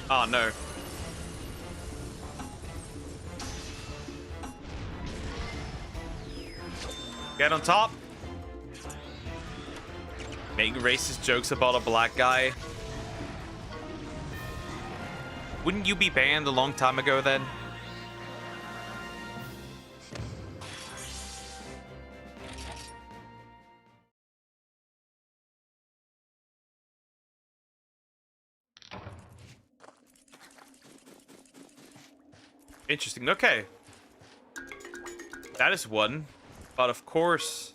Oh, no. Get on top. Making racist jokes about a black guy. Wouldn't you be banned a long time ago then? Interesting. Okay. That is one. But of course...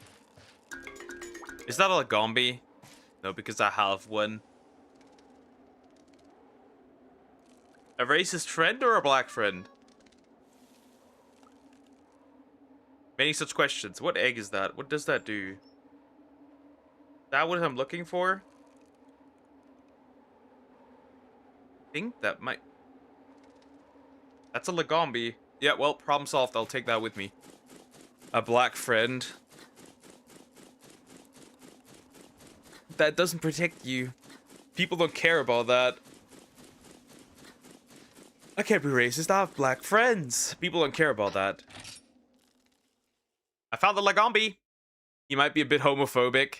Is that a Lagombi? No, because I have one. A racist friend or a black friend? Many such questions. What egg is that? What does that do? Is that what I'm looking for? I think that might... That's a Lagombi. Yeah, well, problem solved. I'll take that with me. A black friend. that doesn't protect you. People don't care about that. I can't be racist. I have black friends. People don't care about that. I found the Lagombi. He might be a bit homophobic.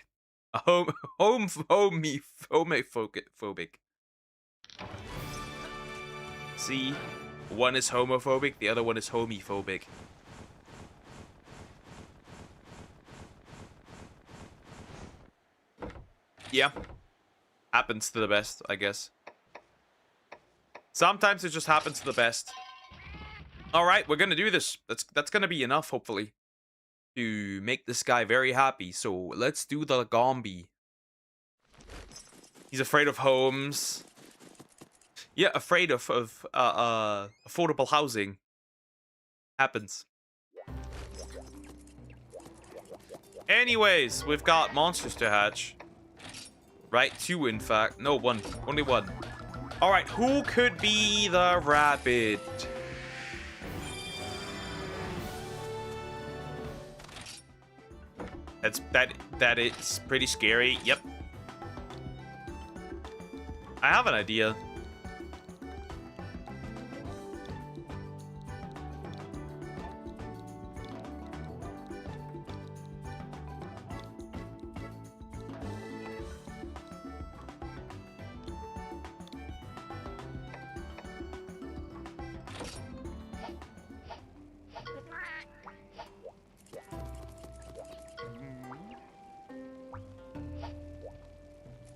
Homophobic. See? One is homophobic, the other one is homophobic. Yeah. Happens to the best, I guess. Sometimes it just happens to the best. Alright, we're gonna do this. That's gonna be enough, hopefully, to make this guy very happy. So let's do the Gombi. He's afraid of homes. Yeah, afraid of affordable housing. Happens. Anyways, we've got monsters to hatch. Right, 2 in fact. No, 1. Only 1. Alright, who could be the rabbit? That is pretty scary. Yep. I have an idea.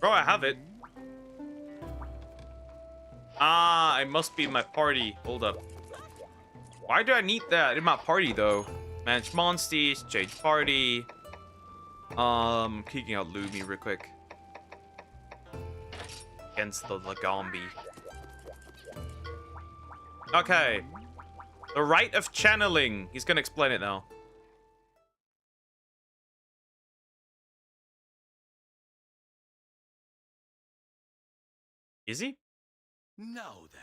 Bro, I have it. Ah, I must be in my party. Hold up. Why do I need that in my party, though? Manage monsters, change party. Kicking out Lumi real quick. Against the Lagombi. Okay. The rite of channeling. He's gonna explain it now. Is he? Now then,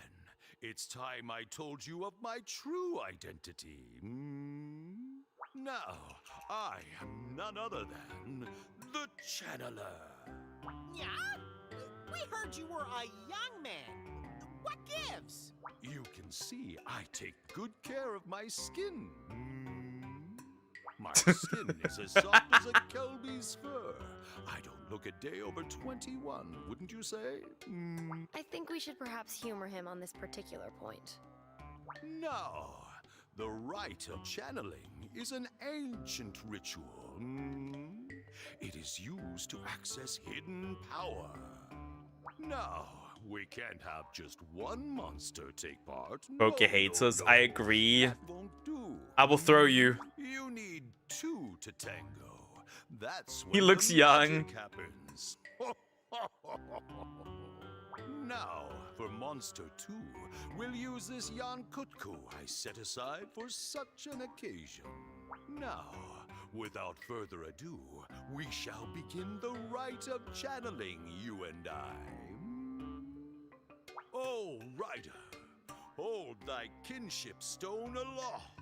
it's time I told you of my true identity. Now, I am none other than the Channeler. Yeah? We heard you were a young man. What gives? You can see I take good care of my skin. My skin is as soft as a Kelpie's fur. I don't look a day over 21, wouldn't you say? I think we should perhaps humor him on this particular point. No. The rite of channeling is an ancient ritual. It is used to access hidden power. No, we can't have just one monster take part. Poke hates us. I agree. That won't do. I will throw you. You need 2 to tango. That's when He looks the young. magic happens. Now, for Monster 2, we'll use this Yankutku I set aside for such an occasion. Now, without further ado, we shall begin the rite of channeling, you and I. Oh, Rider, hold thy kinship stone aloft.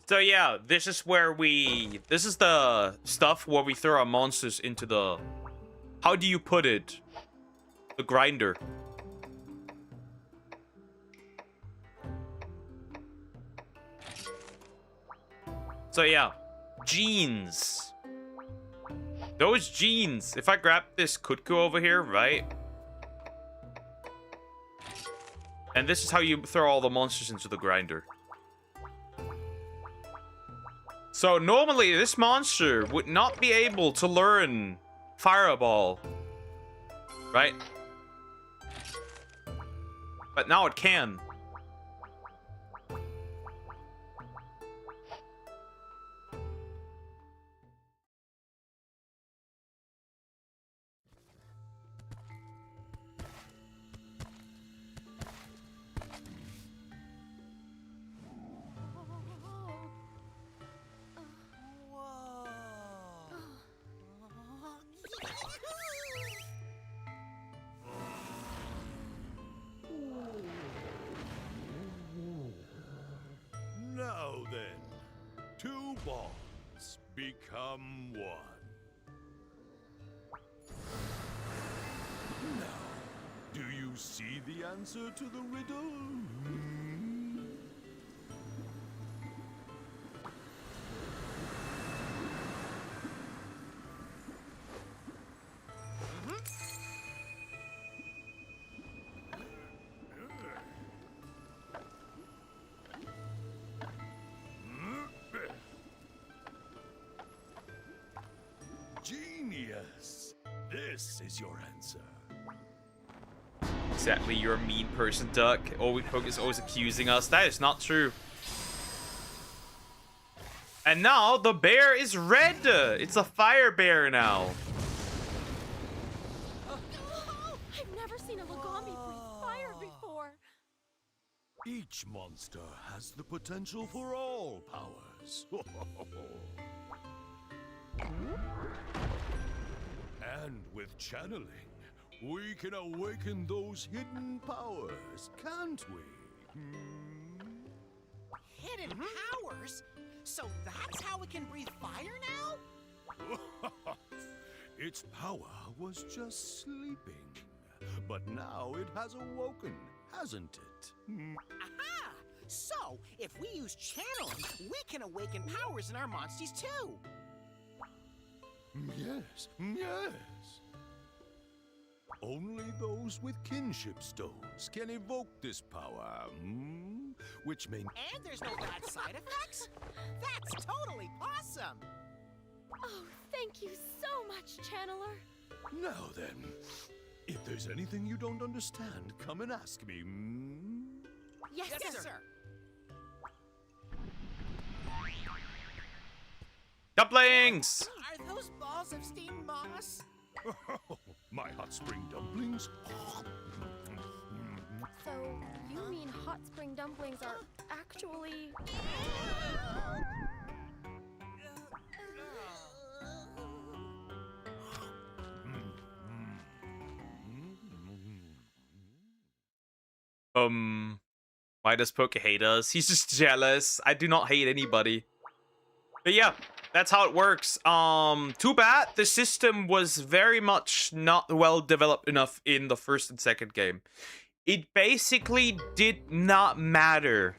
So yeah, this is the stuff where we throw our monsters into the, how do you put it? The grinder. So yeah, genes. Those genes. If I grab this Kutku over here, right? And this is how you throw all the monsters into the grinder. So normally this monster would not be able to learn Fireball, right? But now it can. Now then, 2 bonds become 1. Now, do you see the answer to the riddle? Genius! This is your answer. Exactly, you're a mean person, Duck. Focus always accusing us. That is not true. And now the bear is red. It's a fire bear now. I've never seen a Lagombi breathe fire before. Each monster has the potential for all powers. And with channeling, we can awaken those hidden powers, can't we? Hidden powers? So that's how it can breathe fire now? Its power was just sleeping, but now it has awoken, hasn't it? Aha! So, if we use channeling, we can awaken powers in our monsties too. Yes, yes. Only those with kinship stones can evoke this power, which may... And there's no bad side effects? That's totally awesome! Oh, thank you so much, Channeler. Now then, if there's anything you don't understand, come and ask me, Yes, Yes, sir. sir. Dumplings! Are those balls of steamed moss? My hot spring dumplings? So, you mean hot spring dumplings are actually... Why does Poke hate us? He's just jealous. I do not hate anybody. But yeah, that's how it works. Too bad the system was very much not well developed enough in the first and second game. It basically did not matter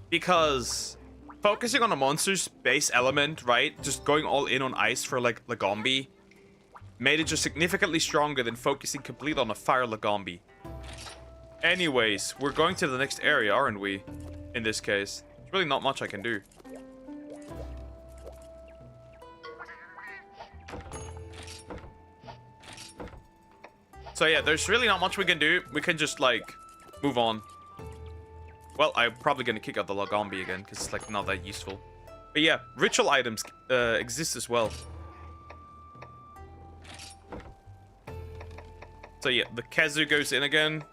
because focusing on a monster's base element, right? Just going all in on ice for like Lagombi made it just significantly stronger than focusing completely on a fire Lagombi. Anyways, we're going to the next area, aren't we? In this case. There's really not much I can do. So yeah, there's really not much we can do. We can just, like, move on. Well, I'm probably gonna kick out the Lagombi again, because it's, like, not that useful. But yeah, ritual items exist as well. So yeah, the Kazu goes in again.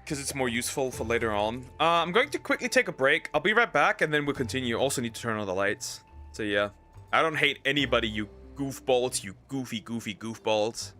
Because it's more useful for later on. I'm going to quickly take a break. I'll be right back, and then we'll continue. Also need to turn on the lights. So yeah, I don't hate anybody, you goofballs, you goofy goofballs.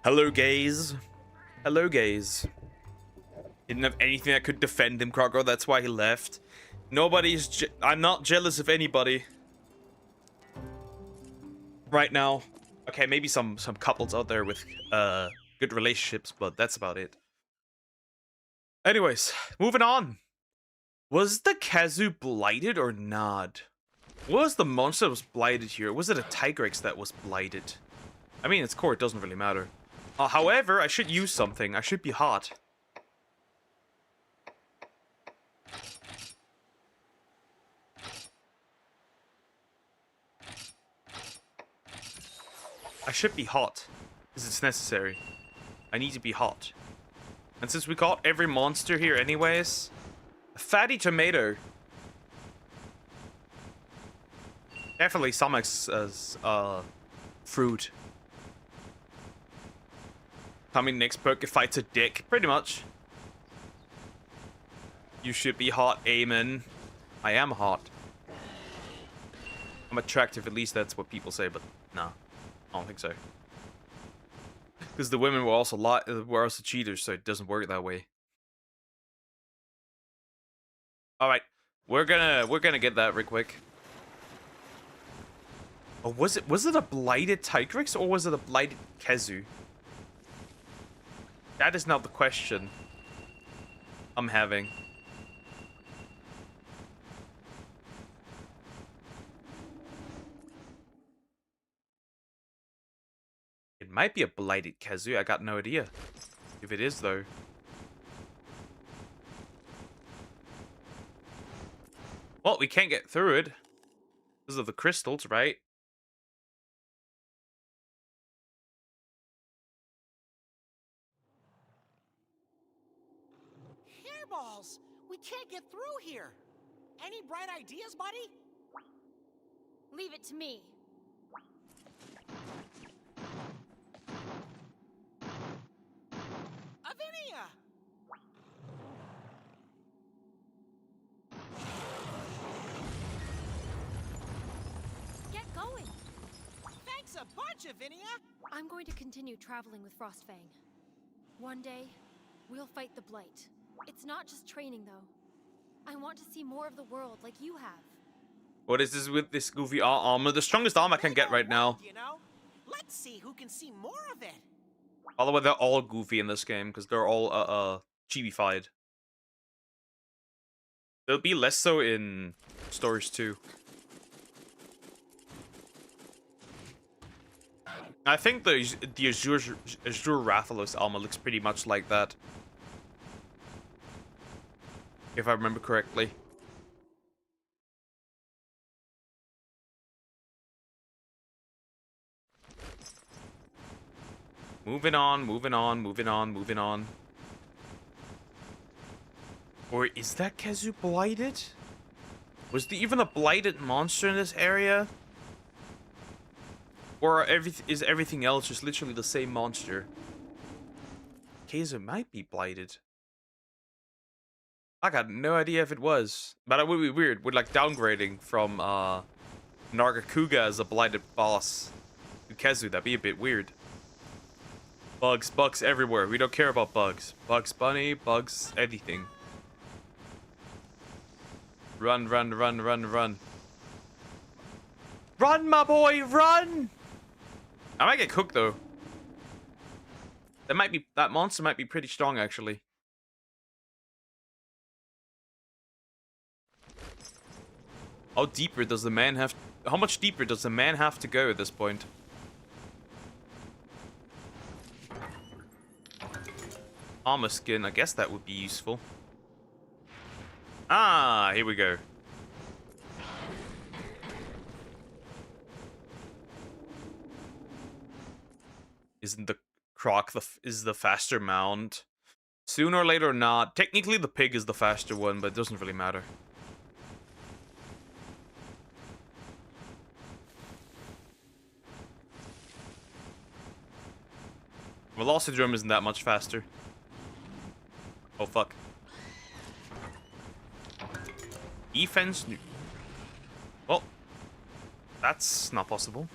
Hello, gays. Hello, gays. Didn't have anything that could defend him, Croco. That's why he left. I'm not jealous of anybody. Right now. Okay, maybe some couples out there with good relationships, but that's about it. Anyways, moving on. Was the Kazu blighted or not? What was the monster that was blighted here? Was it a Tigrex that was blighted? I mean, its core, it doesn't really matter. However, I should use something. I should be hot. I should be hot, because it's necessary. I need to be hot. And since we got every monster here anyways, a fatty tomato. Definitely some as fruit. Coming next perk, it fights a dick, pretty much. You should be hot, amen. I am hot. I'm attractive, at least that's what people say, but nah. I don't think so. Because the women were also cheaters, so it doesn't work that way. All right, we're gonna get that real quick. Oh, was it a blighted Tigrex or was it a blighted Kazu? That is now the question I'm having. It might be a blighted Kazu. I got no idea if it is though. Well, we can't get through it because of the crystals, right? Hairballs! We can't get through here. Any bright ideas, buddy? Leave it to me. Avinia! Get going! Thanks a bunch, Avinia! I'm going to continue traveling with Frostfang. One day, we'll fight the Blight. It's not just training, though. I want to see more of the world like you have. What is this with this goofy armor? The strongest armor I can get right now. You know? Let's see who can see more of it. By the way, they're all goofy in this game because they're all chibi-fied. They'll be less so in stories too. I think the Azure Rathalos armor looks pretty much like that, if I remember correctly. Moving on, moving on, moving on, moving on. Or is that Kazu blighted? Was there even a blighted monster in this area? Or is everything else just literally the same monster? Kazu might be blighted. I got no idea if it was. But it would be weird with like downgrading from Nargacuga as a blighted boss to Kazu. That'd be a bit weird. Bugs everywhere. We don't care about bugs. Bugs Bunny, bugs, anything. Run, run, run, run, run. Run, my boy, run! I might get cooked though. That monster might be pretty strong actually. How much deeper does the man have to go at this point? Armor skin, I guess that would be useful. Ah, here we go. Isn't the croc is the faster mount? Sooner or later or not. Technically the pig is the faster one, but it doesn't really matter. Velocidrome isn't that much faster. Oh fuck. Defense. Well, that's not possible.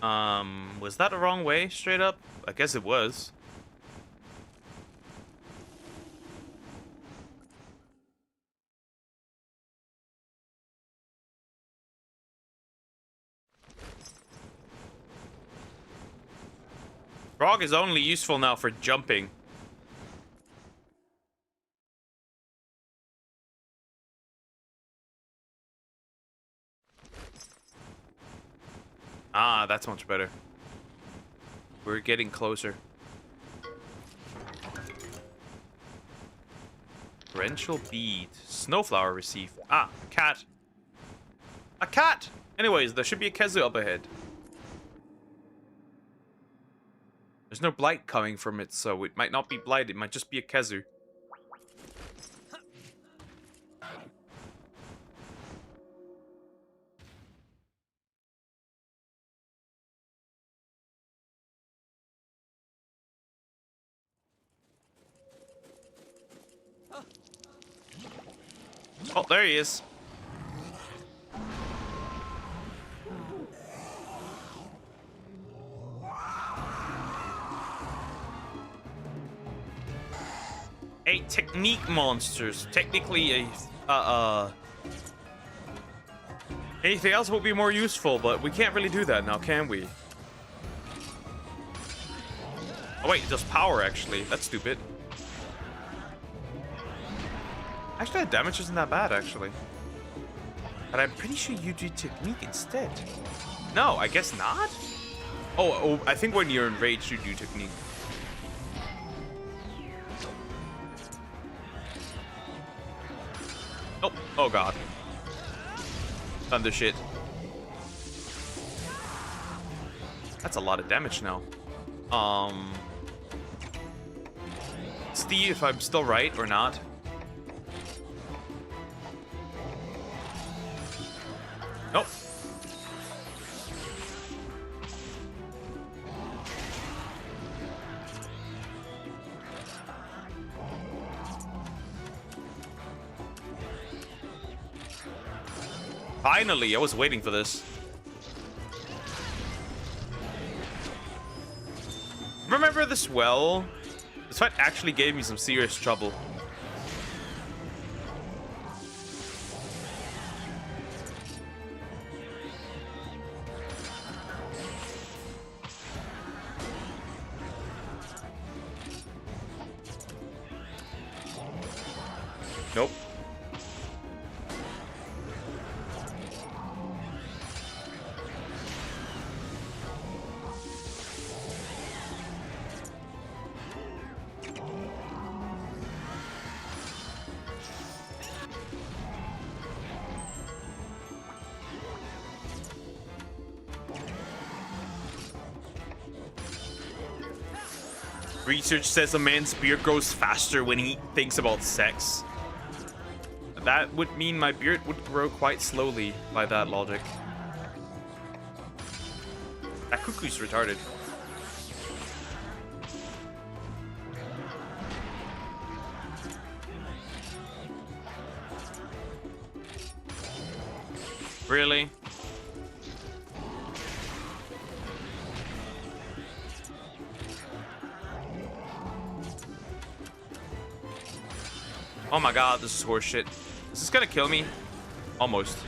Was that the wrong way, straight up? I guess it was. Frog is only useful now for jumping. Ah, that's much better. We're getting closer. Torrential bead. Snowflower received. Ah, a cat. A cat! Anyways, there should be a Kezu up ahead. There's no blight coming from it, so it might not be blight. It might just be a Kezu. Oh, there he is. A technique monsters. Technically a anything else would be more useful, but we can't really do that now, can we? Oh wait, it does power actually. That's stupid. Actually, that damage isn't that bad, actually. But I'm pretty sure you do technique instead. No, I guess not? Oh, I think when you're enraged, you do technique. Oh, oh god. Thunder shit. That's a lot of damage now. See if I'm still right or not. Nope. Finally, I was waiting for this. Remember this well? This fight actually gave me some serious trouble. Nope. Research says a man's beard grows faster when he thinks about sex. That would mean my beard would grow quite slowly by that logic. That cuckoo's retarded. Really? Oh my god, this is horseshit. Is this gonna kill me? Almost.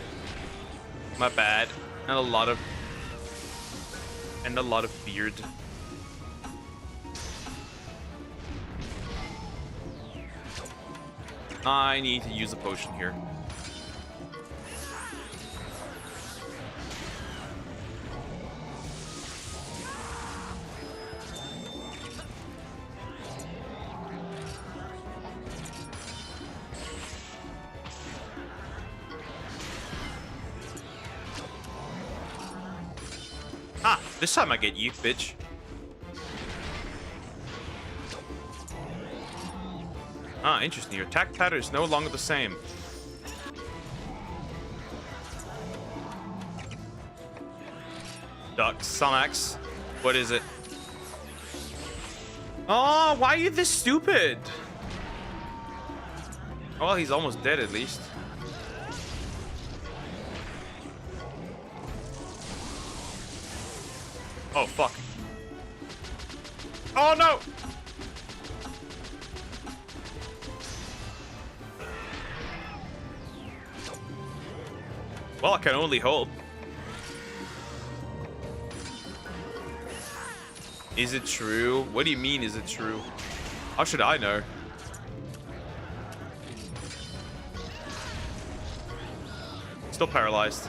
My bad. And a lot of beard. I need to use a potion here. Ah, this time I get you, bitch. Ah, interesting. Your attack pattern is no longer the same. Duck, Sumax. What is it? Oh, why are you this stupid? Well, he's almost dead at least. Oh, fuck. Oh, no! Well, I can only hope. Is it true? What do you mean, is it true? How should I know? Still paralyzed.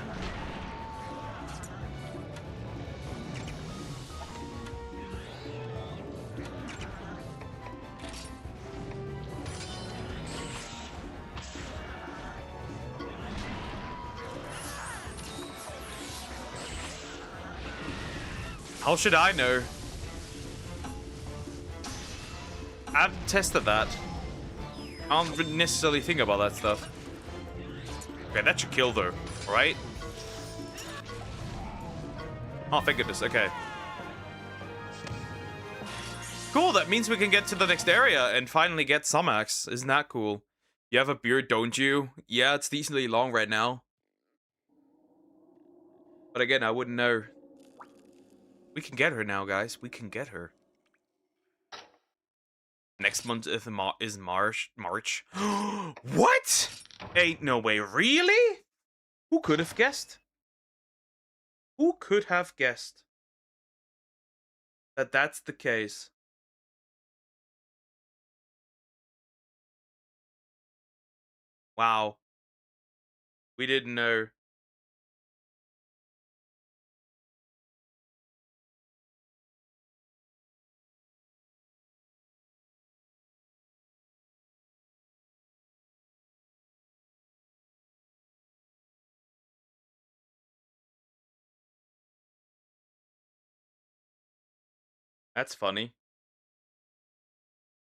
How should I know? I haven't tested that. I don't necessarily think about that stuff. Okay, that should kill though, right? Oh, thank goodness, okay. Cool, that means we can get to the next area and finally get Sumax. Isn't that cool? You have a beard, don't you? Yeah, it's decently long right now. But again, I wouldn't know. We can get her now, guys. We can get her. Next month is March. What? Ain't no way. Really? Who could have guessed? Who could have guessed that that's the case? Wow. We didn't know. That's funny.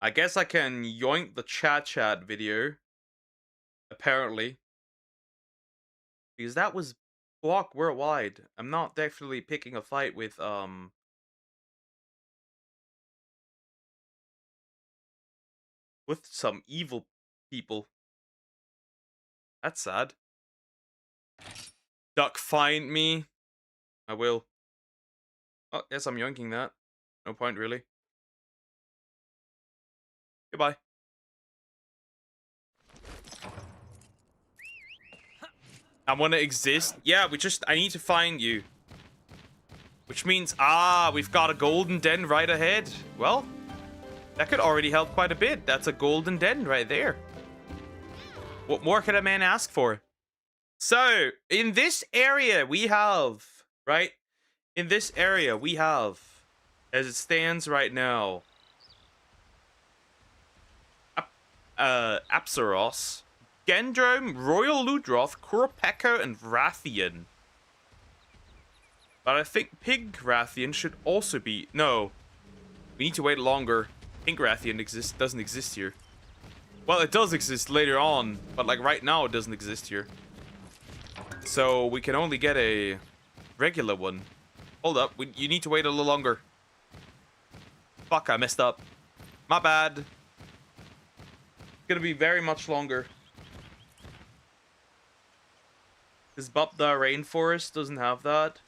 I guess I can yoink the chat video. Apparently. Because that was blocked worldwide. I'm not definitely picking a fight with some evil people. That's sad. Duck, find me. I will. Oh, yes, I'm yoinking that. No point, really. Goodbye. I want to exist. Yeah, I need to find you. Which means, we've got a golden den right ahead. Well, that could already help quite a bit. That's a golden den right there. What more could a man ask for? So, in this area, we have, right? In this area, we have, as it stands right now, Apsaros, Gendrome, Royal Ludroth, Kuropeko, and Rathian. But I think Pink Rathian should also be... No. We need to wait longer. Pink Rathian doesn't exist here. Well, it does exist later on, but like right now it doesn't exist here. So we can only get a regular one. Hold up, you need to wait a little longer. Fuck, I messed up. My bad. It's gonna be very much longer. Because Bupda Rainforest doesn't have that.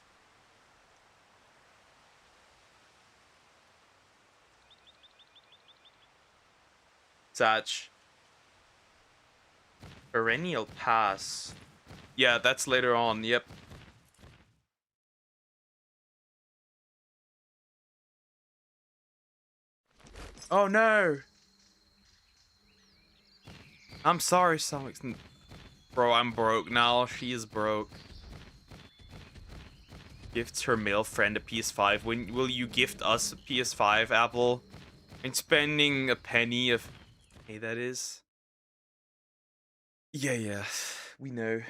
Satch. Perennial Pass. Yeah, that's later on, yep. Oh no! I'm sorry, Sonic. Bro, I'm broke now. She is broke. Gifts her male friend a PS5. When will you gift us a PS5, Apple? And spending a penny of... Hey, that is... Yeah. We know.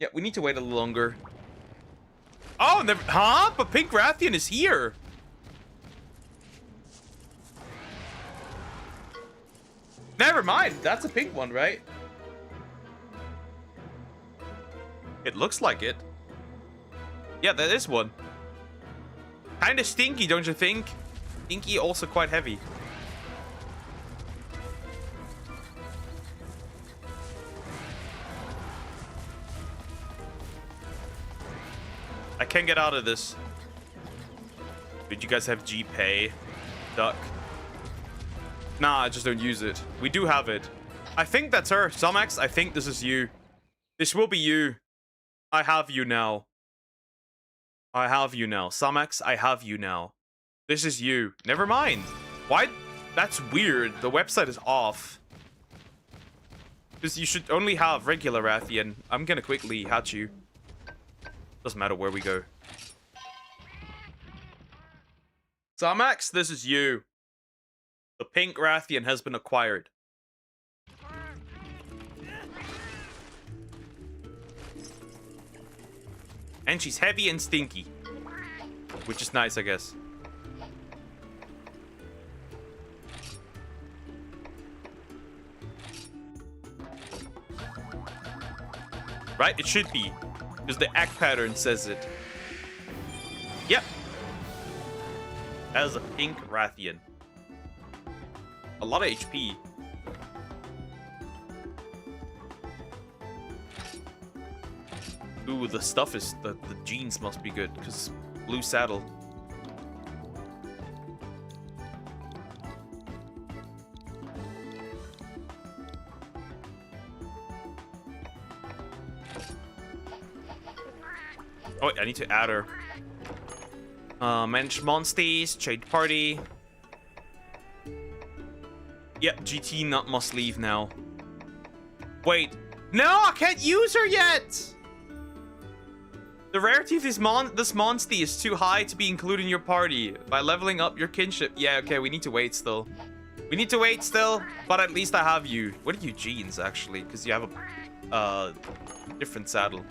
Yeah, we need to wait a little longer. Oh, never... Huh? But Pink Rathian is here! Never mind. That's a pink one, right? It looks like it. Yeah, that is one. Kinda stinky, don't you think? Stinky, also quite heavy. I can get out of this. Wait, you guys have GPay? Duck. Nah, I just don't use it. We do have it. I think that's her. Somax, I think this is you. This will be you. I have you now. I have you now. Somax, I have you now. This is you. Never mind. Why? That's weird. The website is off. Because you should only have regular Rathian. I'm gonna quickly hatch you. Doesn't matter where we go. Somax, this is you. The pink Rathian has been acquired. And she's heavy and stinky. Which is nice, I guess. Right? It should be. Because the act pattern says it. Yep. That is a pink Rathian. A lot of HP. Ooh, the stuff is... The jeans must be good, because blue saddle. Oh, wait, I need to add her. Manage monsters, trade party. Yep, GT not must leave now. Wait, no, I can't use her yet! The rarity of this monstie is too high to be included in your party. By leveling up your kinship. Yeah, okay, we need to wait still. We need to wait still, but at least I have you. What are you jeans, actually? Because you have a different saddle.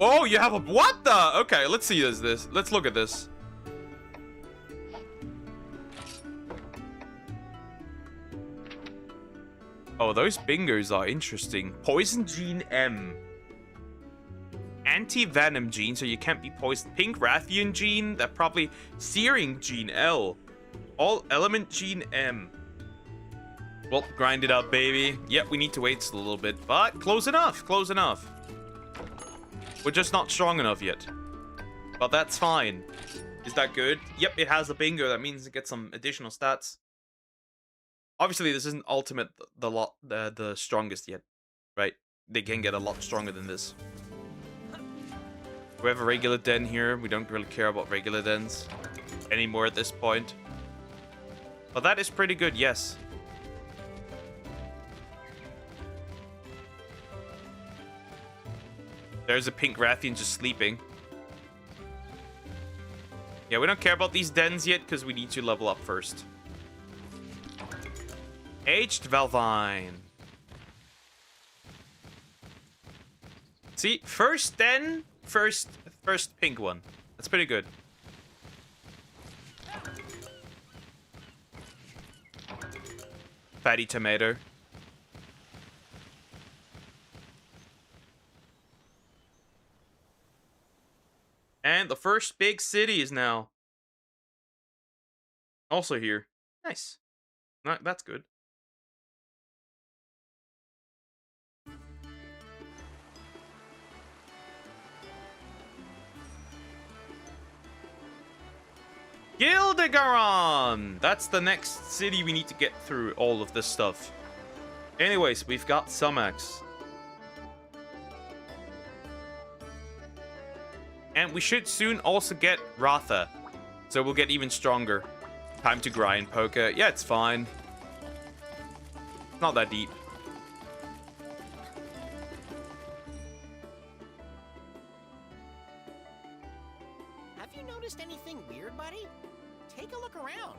Oh, you have a... What the? Okay, let's see this. Let's look at this. Oh, those bingos are interesting. Poison gene M. Anti-venom gene, so you can't be poisoned. Pink Rathian gene, that probably... Searing gene L. All element gene M. Well, grind it up, baby. Yep, we need to wait a little bit, but close enough, close enough. We're just not strong enough yet. But that's fine. Is that good? Yep, it has a bingo. That means it gets some additional stats. Obviously, this isn't ultimate the strongest yet, right? They can get a lot stronger than this. We have a regular den here. We don't really care about regular dens anymore at this point. But that is pretty good, yes. There's a pink Rathian just sleeping. Yeah, we don't care about these dens yet because we need to level up first. Aged Valvine. See, first den, first pink one. That's pretty good. Fatty tomato. And the first big city is now also here. Nice. That's good. Gildegaron! That's the next city we need to get through all of this stuff. Anyways, we've got Somax. And we should soon also get Ratha. So we'll get even stronger. Time to grind, Poke. Yeah, it's fine. Not that deep. Have you noticed anything weird, buddy? Take a look around.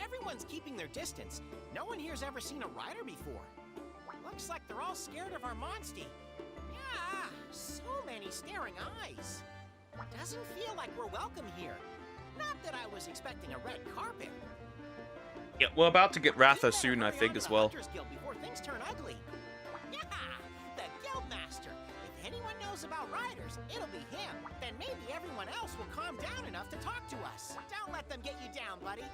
Everyone's keeping their distance. No one here's ever seen a rider before. Looks like they're all scared of our monstie. Yeah, so many staring eyes. Doesn't feel like we're welcome here. Not that I was expecting a red carpet. Yeah, we're about to get Ratha soon, I think, as well. Guild before things turn ugly. Yeah, the Guildmaster. If anyone knows about riders, it'll be him. Then maybe everyone else will calm down enough to talk to us. Don't let them get you down, buddy.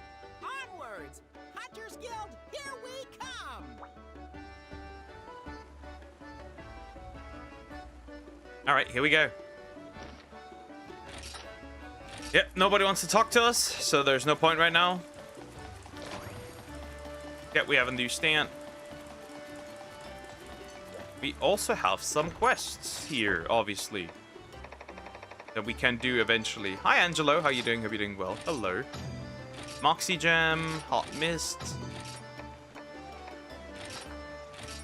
Onwards! Hunters Guild, here we come! Alright, here we go. Yep, nobody wants to talk to us, so there's no point right now. Yep, we have a new stand. We also have some quests here, obviously, that we can do eventually. Hi, Angelo. How you doing? Hope you're doing well. Hello. Moxie Gem, Hot Mist,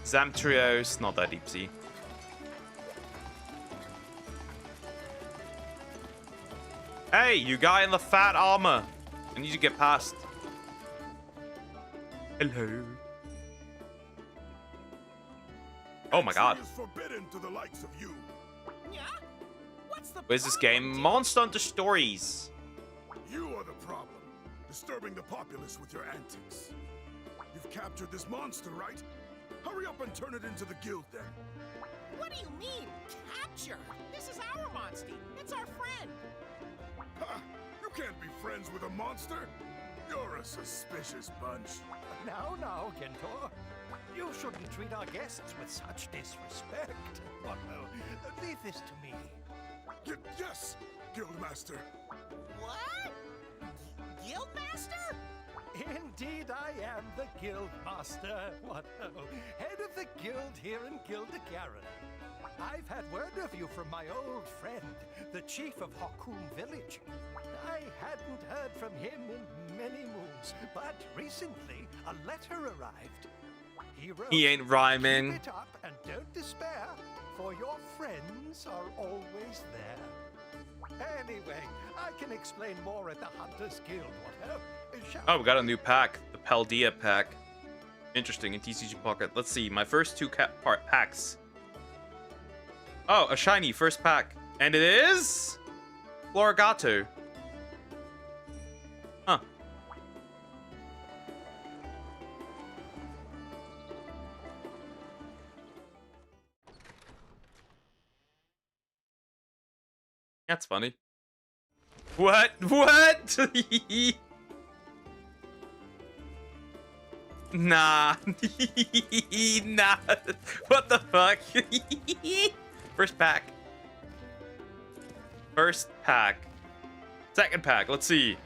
Zamtrios, not that deep sea. Hey, you guy in the fat armor. I need you to get past. Hello. Oh my god. Entry is forbidden to the likes of you. Yeah? What's the Where's this problem, game? Dick? Monster Hunter Stories. You are the problem, disturbing the populace with your antics. You've captured this monster, right? Hurry up and turn it into the guild then. What do you mean, capture? This is our monster. It's our friend. Ha! You can't be friends with a monster. You're a suspicious bunch. Now, Gentor. You shouldn't treat our guests with such disrespect. What? Leave this to me. Yes, Guildmaster. What? Guildmaster? Indeed, I am the Guildmaster. What? Head of the guild here in Gildegarin. I've had word of you from my old friend, the chief of Hokum village. I hadn't heard from him in many moons, but recently a letter arrived. He wrote, He ain't rhyming. "Keep it up and don't despair, for your friends are always there." Anyway, I can explain more at the Hunters Guild. Oh, we got a new pack. The Paldea pack. Interesting, in TCG Pocket. Let's see, my first two packs. Oh, a shiny first pack. And it is... Florigato. Huh. That's funny. What? What? Nah. Nah. What the fuck? First pack. First pack. Second pack. Let's see.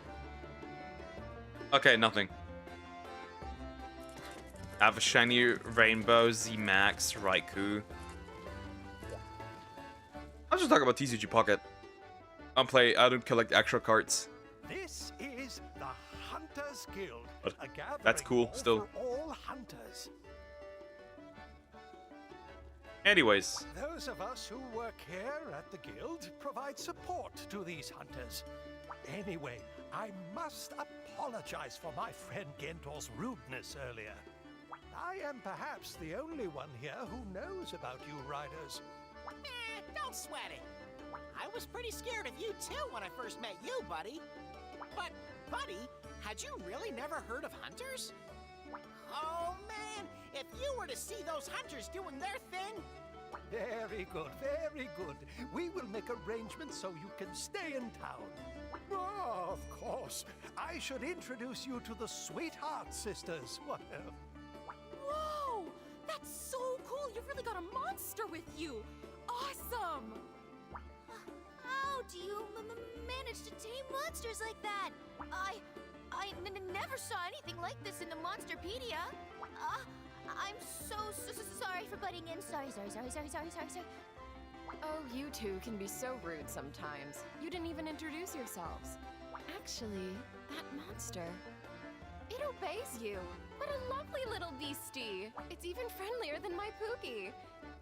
Okay, nothing. I have a shiny Rainbow Z-Max Raikou. I was just talking about TCG Pocket. I don't collect actual cards. This is the Hunters Guild. But A gathering that's cool, still. for all hunters. Anyways. Those of us who work here at the guild provide support to these hunters. Anyway, I must apologize for my friend Gentor's rudeness earlier. I am perhaps the only one here who knows about you riders. Don't sweat it. I was pretty scared of you too when I first met you, buddy. But, buddy, had you really never heard of hunters? Oh, man, if you were to see those hunters doing their thing... Very good, very good. We will make arrangements so you can stay in town. Oh, of course. I should introduce you to the Sweetheart Sisters. What? Whoa! That's so cool! You've really got a monster with you! Awesome! How do you manage to tame monsters like that? I never saw anything like this in the Monsterpedia. I'm so sorry for butting in. Sorry. Oh, you two can be so rude sometimes. You didn't even introduce yourselves. Actually, that monster, it obeys you. What a lovely little beastie. It's even friendlier than my Pookie.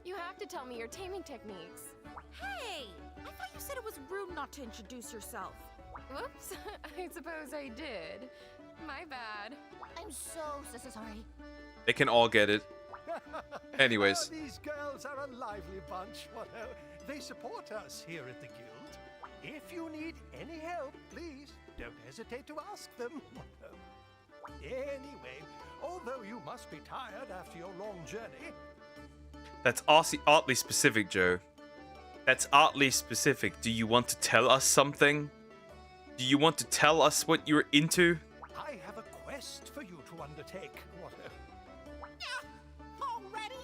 You have to tell me your taming techniques. Hey! I thought you said it was rude not to introduce yourself. Whoops, I suppose I did. My bad. I'm so sorry. They can all get it. Anyways. Oh, these girls are a lively bunch. What? They support us here at the guild. If you need any help, please don't hesitate to ask them. Anyway, although you must be tired after your long journey. That's oddly specific, Joe. That's oddly specific. Do you want to tell us something? Do you want to tell us what you're into? I have a quest for you to undertake. What? Already?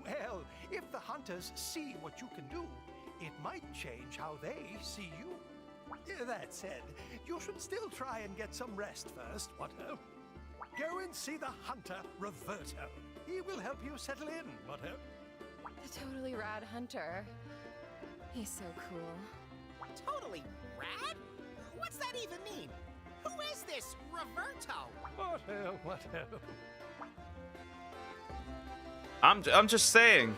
Well, if the hunters see what you can do, It might change how they see you. That said, you should still try and get some rest first, Watto. Go and see the hunter, Roberto. He will help you settle in, Watto. The totally rad hunter. He's so cool. Totally rad? What's that even mean? Who is this Roberto? Watto. I'm just saying.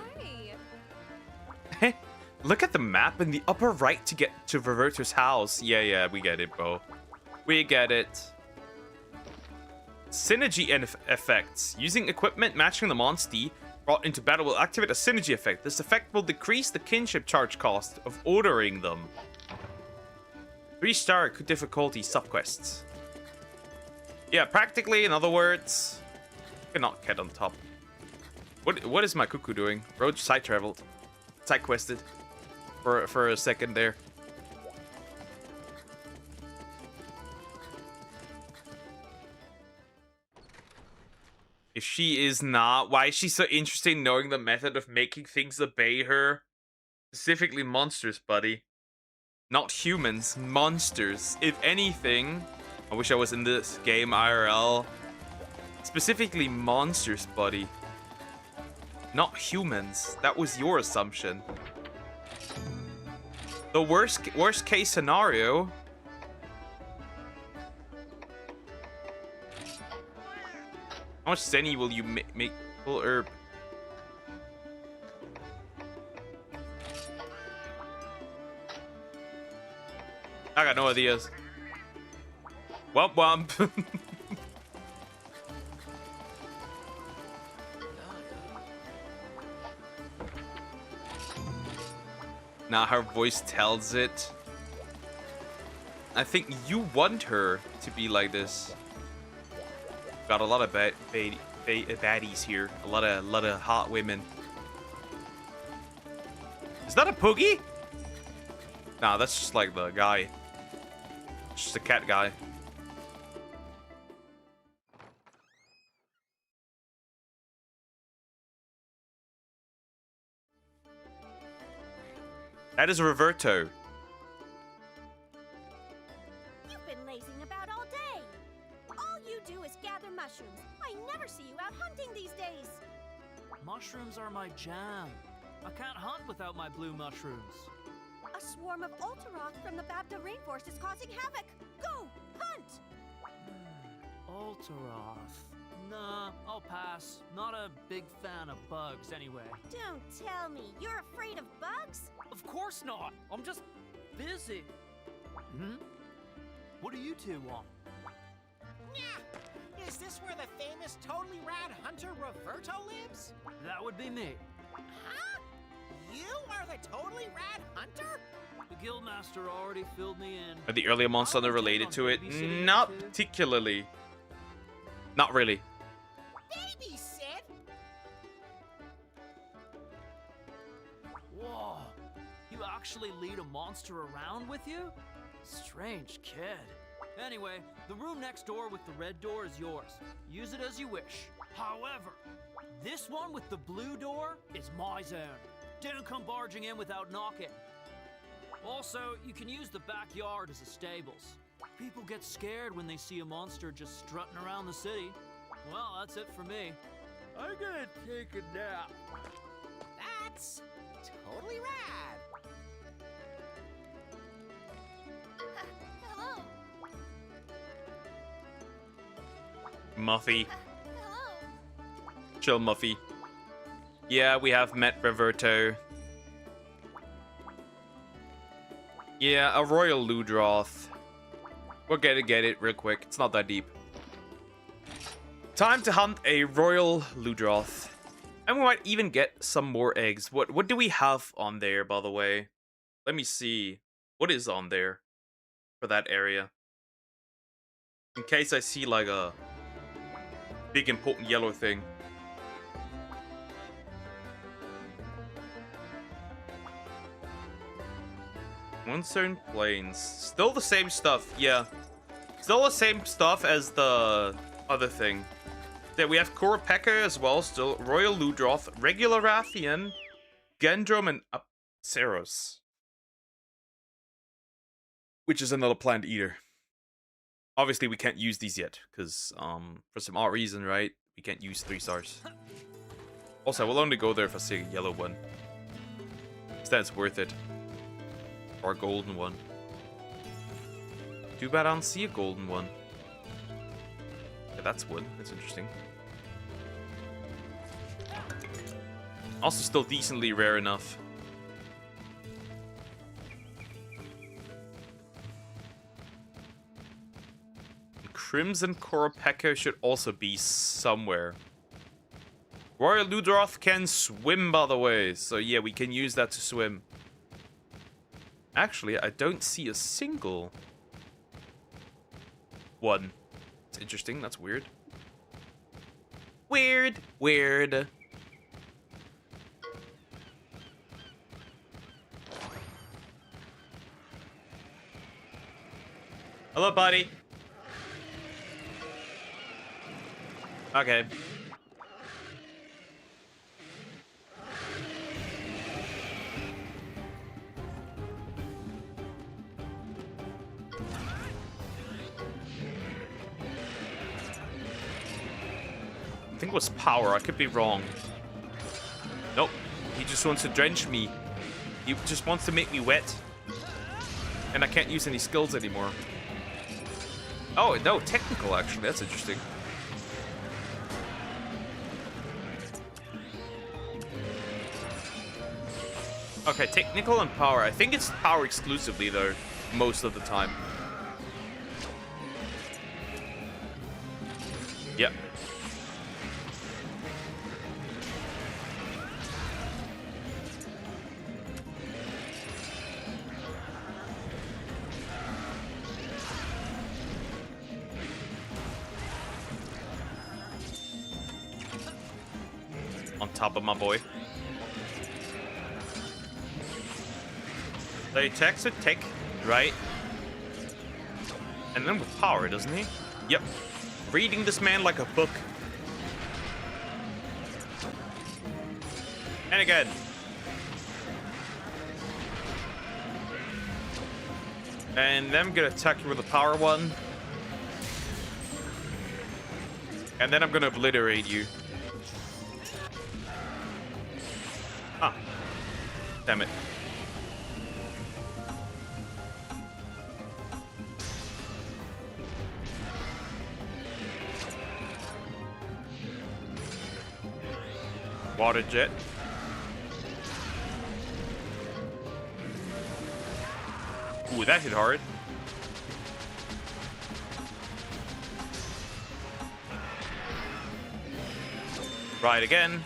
Hey. Look at the map in the upper right to get to Roberto's house. Yeah, we get it, bro. We get it. Synergy effects. Using equipment matching the monster brought into battle will activate a synergy effect. This effect will decrease the kinship charge cost of ordering them. 3-star difficulty subquests. Yeah, practically, in other words, cannot get on top. What is my cuckoo doing? Road side traveled. Side quested. For a second there. If she is not, why is she so interested in knowing the method of making things obey her? Specifically monsters, buddy. Not humans, monsters. If anything, I wish I was in this game IRL. Specifically monsters, buddy. Not humans. That was your assumption. The worst case scenario. How much zenny will you make full herb? I got no ideas. Womp womp. Nah, her voice tells it. I think you want her to be like this. Got a lot of baddies here. A lot of hot women. Is that a poogie? Nah, that's just like the guy. Just a cat guy. That is Roberto. You've been lazing about all day. All you do is gather mushrooms. I never see you out hunting these days. Mushrooms are my jam. I can't hunt without my blue mushrooms. A swarm of Ultaroth from the Babda rainforest is causing havoc. Go, hunt! Ultaroth. Nah, I'll pass. Not a big fan of bugs anyway. Don't tell me. You're afraid of bugs? Of course not. I'm just busy. Hmm? What do you two want? Nyah! Is this where the famous totally rad hunter Roberto lives? That would be me. Huh? You are the totally rad hunter? The guildmaster already filled me in. Are the earlier monsters related to it? Not particularly. Not really. Babysit? Whoa. You actually lead a monster around with you? Strange kid. Anyway, the room next door with the red door is yours. Use it as you wish. However, this one with the blue door is my zone. Don't come barging in without knocking. Also, you can use the backyard as a stables. People get scared when they see a monster just strutting around the city. Well, that's it for me. I'm gonna take a nap. That's totally rad. Hello. Muffy. Hello. Chill, Muffy. Yeah, we have met Roberto. Yeah, a Royal Ludroth. We're gonna get it real quick. It's not that deep. Time to hunt a Royal Ludroth. And we might even get some more eggs. What do we have on there, by the way? Let me see. What is on there for that area? In case I see like a big important yellow thing. Monsoon Plains. Still the same stuff, yeah. Still the same stuff as the other thing. Yeah, we have Korapeka as well, still. Royal Ludroth, Regular Rathian, Gendrum, and Apceros. which is another plant eater. Obviously, we can't use these yet, because for some odd reason, right? We can't use 3 stars. Also, I will only go there if I see a yellow one. Instead, it's worth it. Or a golden one. Too bad I don't see a golden one. Yeah, that's one. That's interesting. Also, still decently rare enough. Crimson Koropeko should also be somewhere. Royal Ludroth can swim, by the way. So yeah, we can use that to swim. Actually, I don't see a single one. It's interesting. That's weird. Weird. Weird. Hello, buddy. Okay. I think it was power. I could be wrong. Nope. He just wants to drench me. He just wants to make me wet. And I can't use any skills anymore. Oh, no. Technical, actually. That's interesting. Okay, technical and power. I think it's power exclusively, though, most of the time. Yep. On top of my boy. So he attacks with tech, right? And then with power, doesn't he? Yep. Reading this man like a book. And again. And then I'm gonna attack you with a power one. And then I'm gonna obliterate you. Ah. Damn it. Water jet. Ooh, that hit hard. Right again.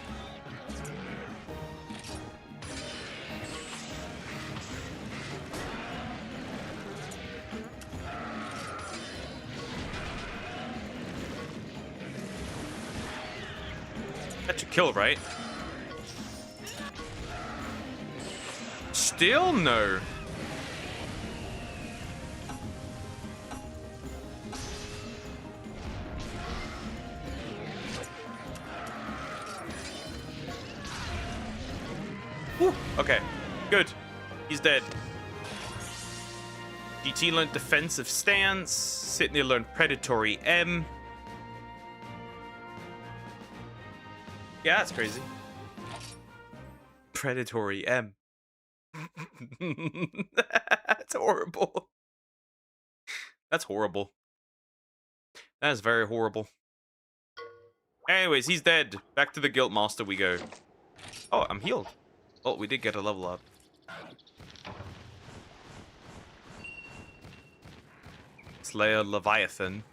That should kill, right? Still no. Whew. Okay, good. He's dead. GT learned defensive stance. Sydney learned predatory M. Yeah, that's crazy. Predatory M. That's horrible. That's horrible. That is very horrible. Anyways, he's dead. Back to the Guildmaster we go. Oh, I'm healed. Oh, we did get a level up. Slayer Leviathan.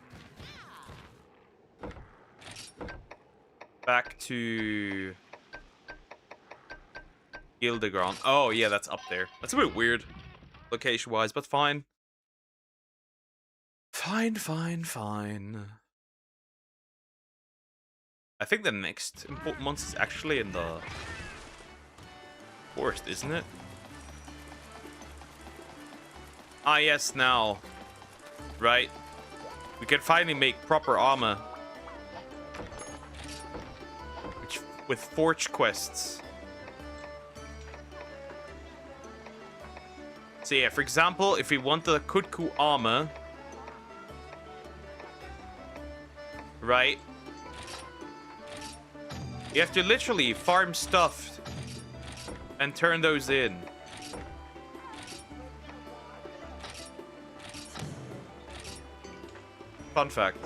Back to Gildegrand. Oh, yeah, that's up there. That's a bit weird, location-wise, but fine. Fine, fine, fine. I think the next important monster is actually in the forest, isn't it? Ah, yes, now. Right. We can finally make proper armor. With forge quests. So yeah, for example, if we want the Kutku armor, right? You have to literally farm stuff and turn those in. Fun fact.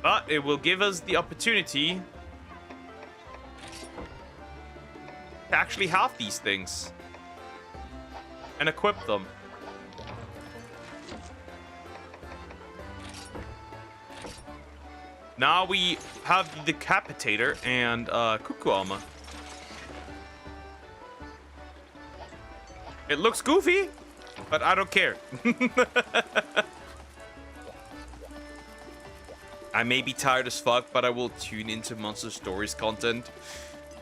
But it will give us the opportunity to actually have these things and equip them. Now we have the Decapitator and Cuckoo armor. It looks goofy, but I don't care. I may be tired as fuck, but I will tune into Monster Stories content.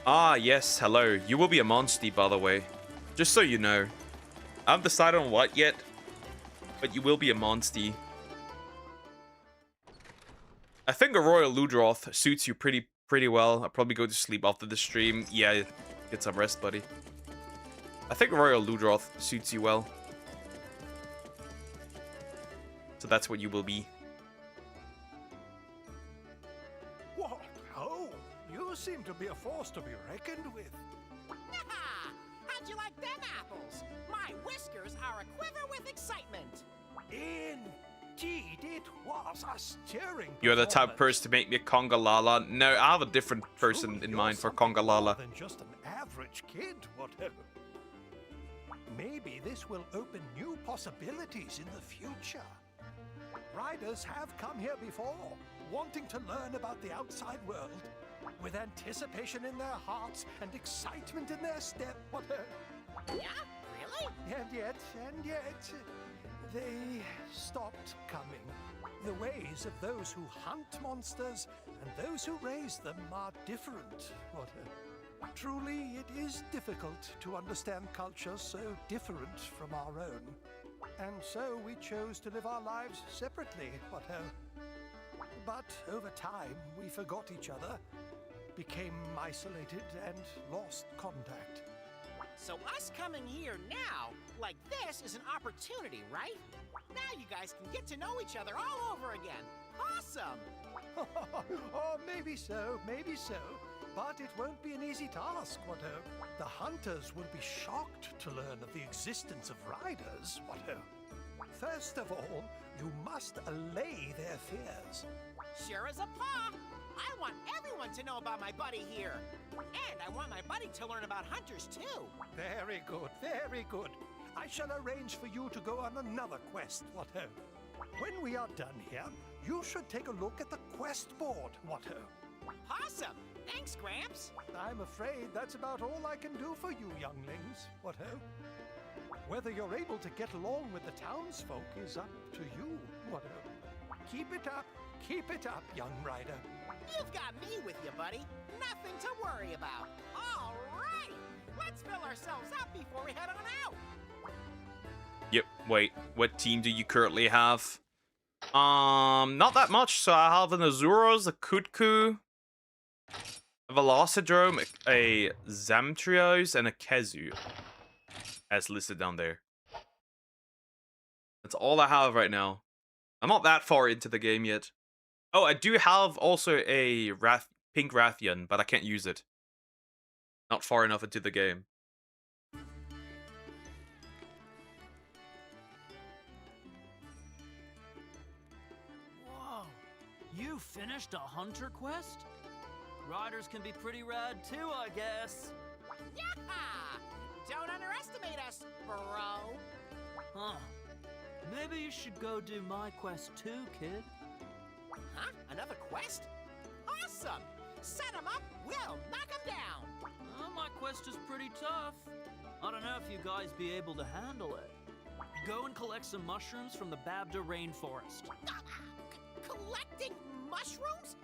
Ah, yes, hello. You will be a monstie, by the way. Just so you know. I haven't decided on what yet, but you will be a monstie. I think a Royal Ludroth suits you pretty well. I'll probably go to sleep after the stream. Yeah, get some rest, buddy. I think Royal Ludroth suits you well. So that's what you will be. What? Oh, you seem to be a force to be reckoned with. How'd you like them apples? My whiskers are aquiver with excitement. Indeed, it was a stirring. You're the type of person to make me a Conga Lala. No, I have a different person Truly, in you're mind for something Conga Lala. more than just an average kid, whatever. Maybe this will open new possibilities in the future. Riders have come here before, wanting to learn about the outside world, with anticipation in their hearts and excitement in their step. Whatever. Yeah? Really? And yet, they stopped coming. The ways of those who hunt monsters and those who raise them are different. Truly, it is difficult to understand cultures so different from our own. And so we chose to live our lives separately. But over time, we forgot each other, became isolated, and lost contact. So us coming here now, like this, is an opportunity, right? Now you guys can get to know each other all over again. Awesome! Oh, maybe so, maybe so. But it won't be an easy task, The hunters will be shocked to learn of the existence of riders, First of all, you must allay their fears. Sure as a paw! I want everyone to know about my buddy here. And I want my buddy to learn about hunters, too. Very good, very good. I shall arrange for you to go on another quest, When we are done here, you should take a look at the quest board, Awesome! Thanks, Gramps. I'm afraid that's about all I can do for you, younglings, Whether you're able to get along with the townsfolk is up to you, Keep it up, young rider. You've got me with you, buddy. Nothing to worry about. All right! Let's fill ourselves up before we head on out. Yep, wait. What team do you currently have? Not that much. So I have an Azuros, a Kutku, a Velocidrome, a Zamtrios, and a Kezu. As listed down there. That's all I have right now. I'm not that far into the game yet. Oh, I do have also a pink Rathian, but I can't use it. Not far enough into the game. Whoa, you finished a hunter quest? Riders can be pretty rad too, I guess. Yaha! Don't underestimate us, bro. Huh. Maybe you should go do my quest too, kid. Huh? Another quest? Awesome! Set 'em up, we'll knock 'em down! Well, my quest is pretty tough. I don't know if you guys be able to handle it. Go and collect some mushrooms from the Babda rainforest. Collecting mushrooms?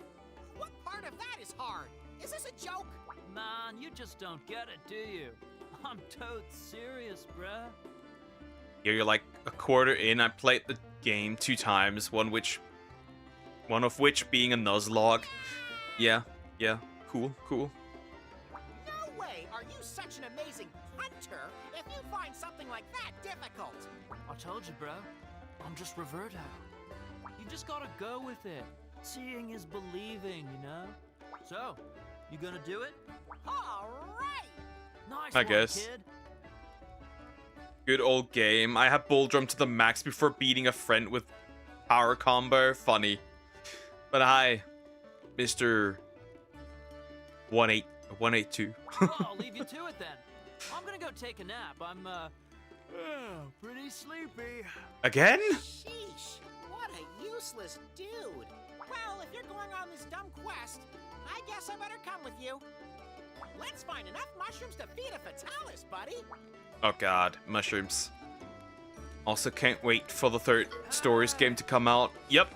What part of that is hard? Is this a joke? Man, you just don't get it, do you? I'm totes serious, bruh. Yeah, you're like a quarter in. I played the game 2 times, one which One of which being a Nuzlocke. Yeah, cool. No way are you such an amazing hunter if you find something like that difficult. I told you, bro. I'm just Roberto. You just gotta go with it. Seeing is believing, you know? So, you gonna do it? All right. Nice I one, guess. kid. Good old game. I had Bull Drum to the max before beating a friend with power combo. Funny. But hi, Mr. 182. Well, I'll leave you to it then. I'm gonna go take a nap. I'm, pretty sleepy. Again? Sheesh, what a useless dude. Well, if you're going on this dumb quest, I guess I better come with you. Let's find enough mushrooms to feed a Fatalis, buddy. Oh god, mushrooms. Also can't wait for the third Stories game to come out. Yep.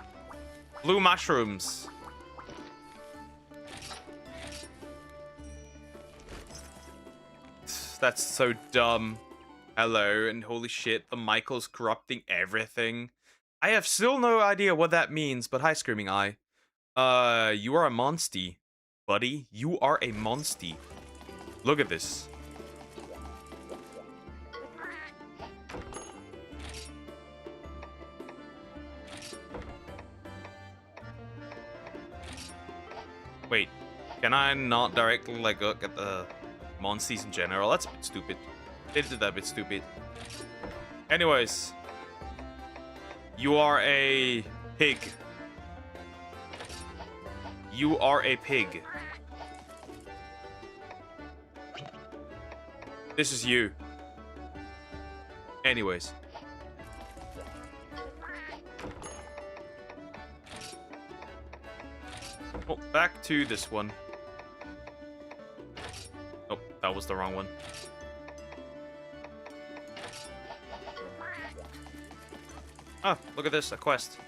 Blue mushrooms. That's so dumb. Hello, and holy shit, the Michael's corrupting everything. I have still no idea what that means, but hi, Screaming Eye. You are a monstie, buddy. You are a monstie. Look at this. Wait, can I not directly like look at the monsties in general? That's a bit stupid. They did that a bit stupid. Anyways, you are a pig. You are a pig. This is you. Anyways. Oh, back to this one. Oh, that was the wrong one. Ah, look at this, a quest.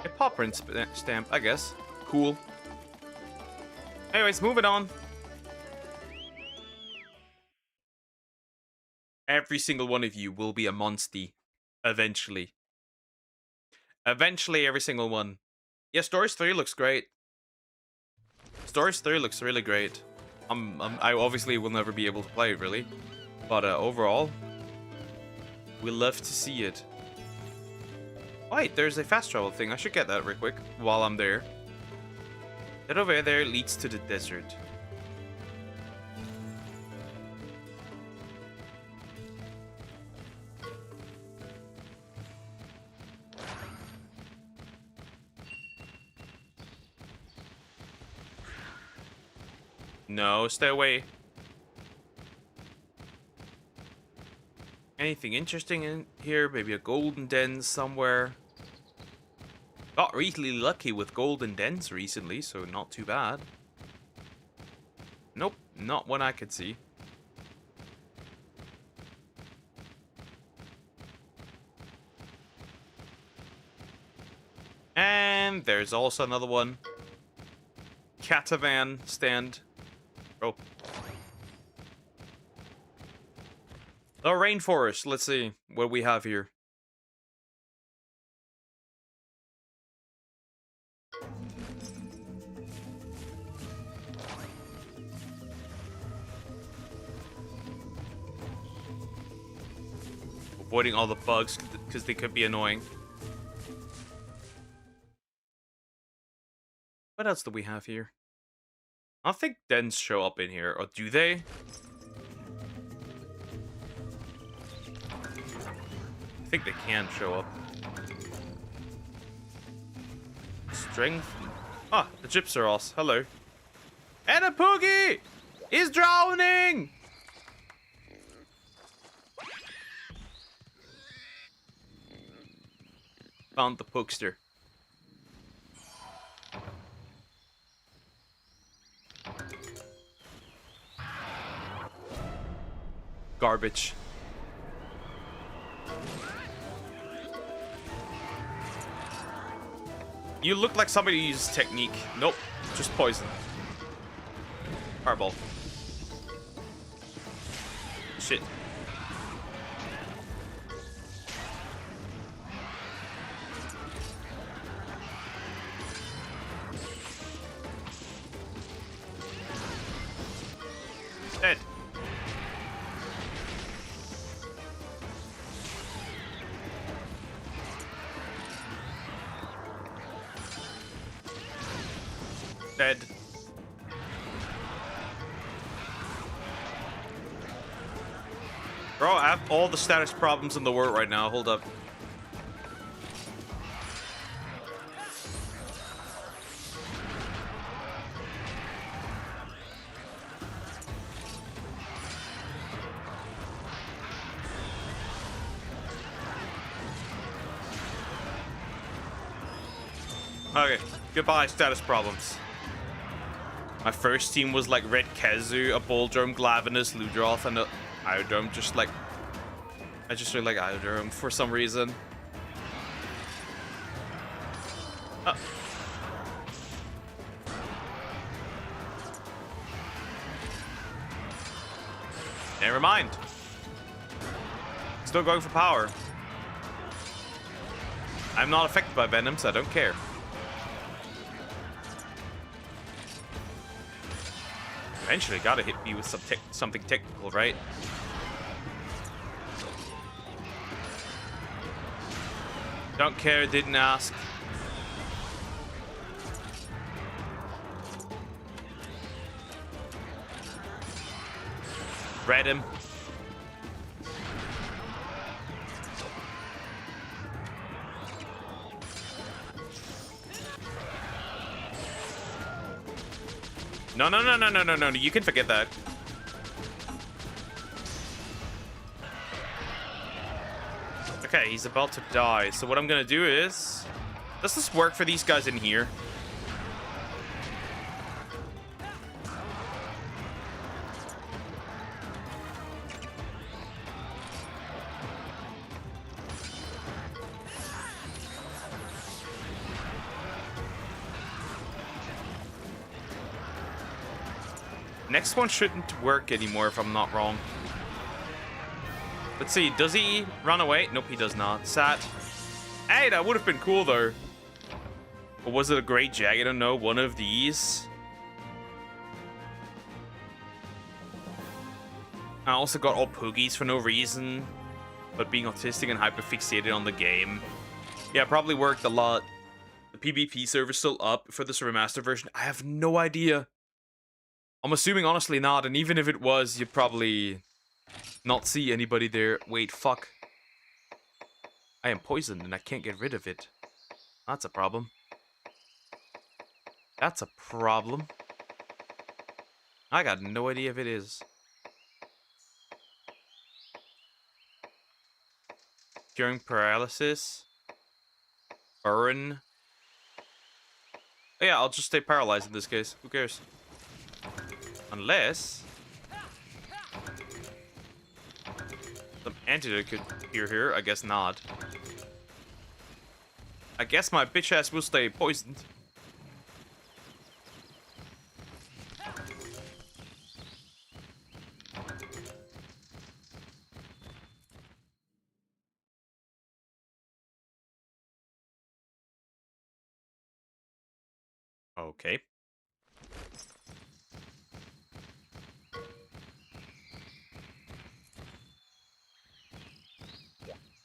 A paw print stamp, I guess. Cool. Anyways, moving on. Every single one of you will be a monstie. Eventually. Eventually, every single one. Yeah, Stories 3 looks great. Stories 3 looks really great. I obviously will never be able to play it, really. But overall, we love to see it. Wait, there's a fast travel thing. I should get that real quick while I'm there. That over there leads to the desert. No, stay away. Anything interesting in here? Maybe a golden den somewhere. Got really lucky with golden dens recently, so not too bad. Nope, not one I could see. And there's also another one. Catavan stand. Oh. The rainforest. Let's see what we have here. Avoiding all the bugs because they could be annoying. What else do we have here? I don't think dens show up in here, or do they? I think they can show up. Strength. Ah, the Gypsaros. Hello. And a Poogie is drowning! Found the Pookster. Garbage. You look like somebody who uses technique. Nope, just poison. Fireball. Shit. Dead. Bro, I have all the status problems in the world right now. Hold up. Okay, goodbye status problems. My first team was like Red Kezu, a Boldrome, Glavenus, Ludroth, and a Iodome. I just really like Iodome for some reason. Never mind. Still going for power. I'm not affected by Venom, so I don't care. Eventually, gotta hit me with something technical, right? Don't care, didn't ask. Read him. No, no, no, no, no, no, no. You can forget that. Okay, he's about to die. So what I'm gonna do is... Does this work for these guys in here? Next one shouldn't work anymore if I'm not wrong. Let's see, does he run away? Nope, he does not. Sad. Hey, that would have been cool though. Or was it a Great Jag? I don't know. One of these. I also got all Poogies for no reason. But being autistic and hyperfixated on the game. Yeah, probably worked a lot. The PvP server's still up for this remastered version. I have no idea. I'm assuming honestly not, and even if it was, you'd probably not see anybody there. Wait, fuck. I am poisoned and I can't get rid of it. That's a problem. That's a problem. I got no idea if it is. Curing paralysis. Burn. Oh, yeah, I'll just stay paralyzed in this case. Who cares? Unless some antidote could appear here. I guess not. I guess my bitch ass will stay poisoned. Okay.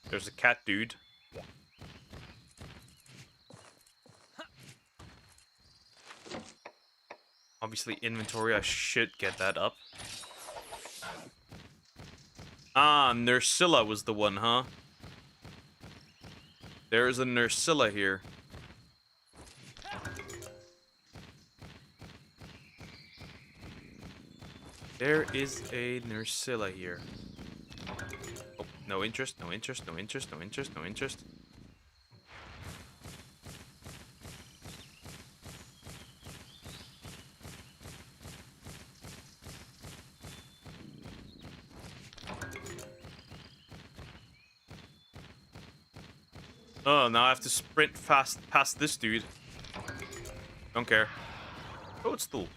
There's a cat dude. Obviously inventory, I should get that up. Ah, Nursilla was the one, huh? There's a Nursilla here. There is a Nursilla here. Oh, no interest, no interest, no interest, no interest, no interest. Oh, now I have to sprint fast past this dude. Don't care. Toadstool.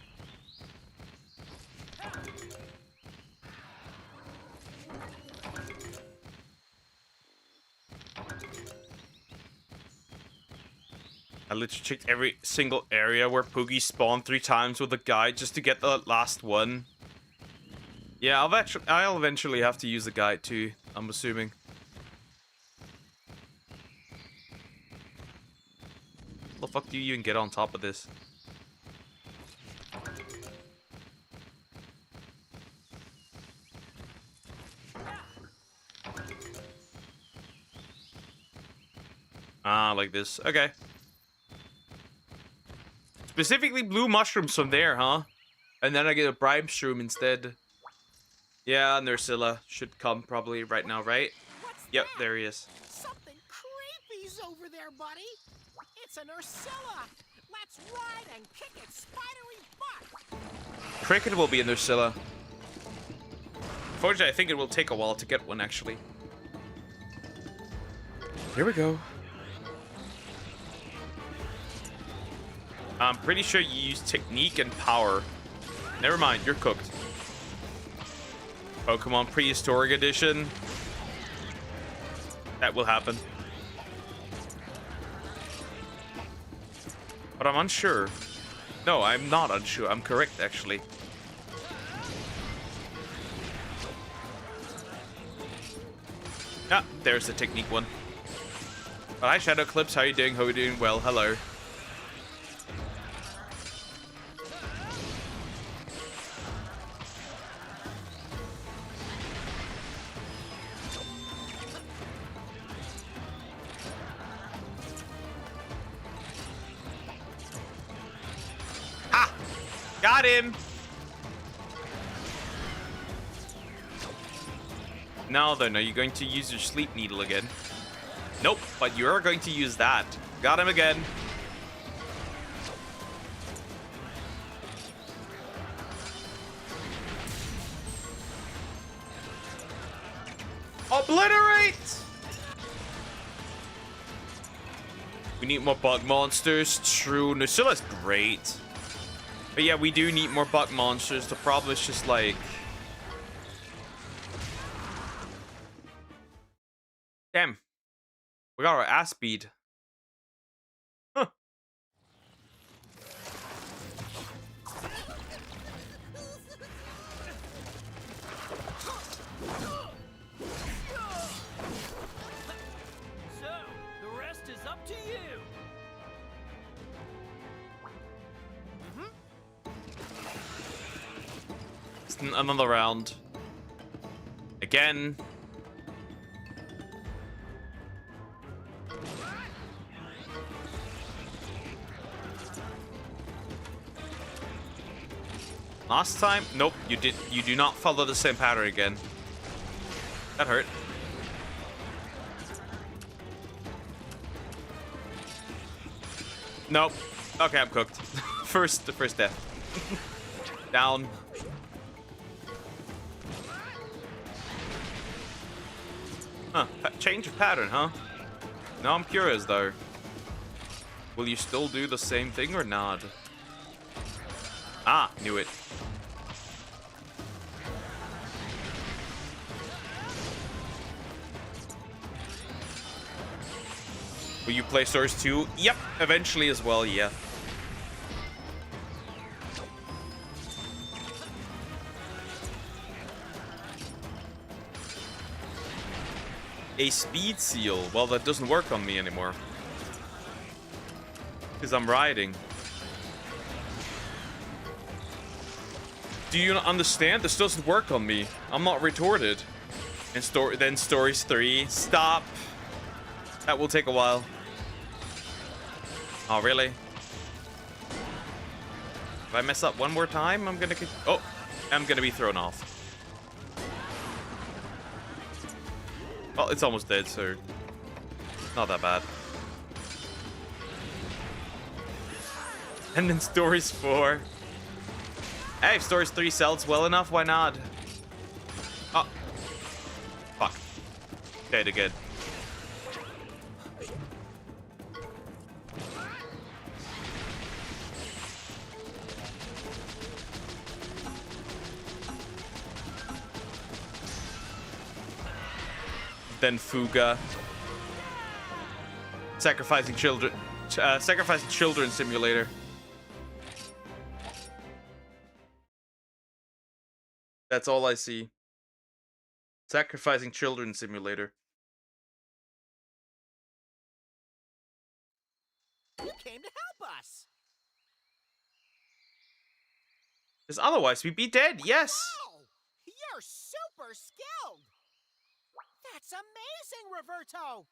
I literally checked every single area where Poogie spawned 3 times with a guide just to get the last one. Yeah, I'll eventually have to use the guide too, I'm assuming. How the fuck do you even get on top of this? around like this. Okay. Specifically blue mushrooms from there, huh? And then I get a bribe shroom instead. Yeah, Nursilla should come probably right now, right? What's Yep, that? there he is. Something creepy's over there, buddy. It's an Ursula. Let's ride and kick its spidery butt. Cricket will be in Nursilla. Unfortunately, I think it will take a while to get one, actually. Here we go. I'm pretty sure you use technique and power. Never mind, you're cooked. Pokemon Prehistoric Edition. That will happen. But I'm unsure. No, I'm not unsure. I'm correct, actually. Ah, there's the technique one. Well, hi, Shadow Clips. How you doing? How you doing? Well, hello. Got him! Now then, are you going to use your sleep needle again? Nope, but you're going to use that. Got him again. Obliterate! We need more bug monsters. True, Nusilla's great. But yeah, we do need more bug monsters. The problem is just like... Damn. We got our ass beat. Huh. So, the rest is up to you. Another round. Again. Last time? Nope, you do not follow the same pattern again. That hurt. Nope. Okay, I'm cooked. The first death. Down. Huh, change of pattern, huh? Now I'm curious, though. Will you still do the same thing or not? Ah, knew it. Will you play Stories 2? Yep, eventually as well, yeah. A speed seal. Well, that doesn't work on me anymore. Because I'm riding. Do you not understand? This doesn't work on me. I'm not retorted. And then Stories 3. Stop. That will take a while. Oh, really? If I mess up one more time, I'm gonna... Oh, I'm gonna be thrown off. Well, it's almost dead, so not that bad. And then Stories 4. Hey, if Stories 3 sells well enough, why not? Oh. Fuck. Dead again. Then Fuga. Sacrificing children simulator. That's all I see. Sacrificing children simulator. You came to help us. Because otherwise we'd be dead, yes! Wow! You're super skilled. That's amazing, Roberto.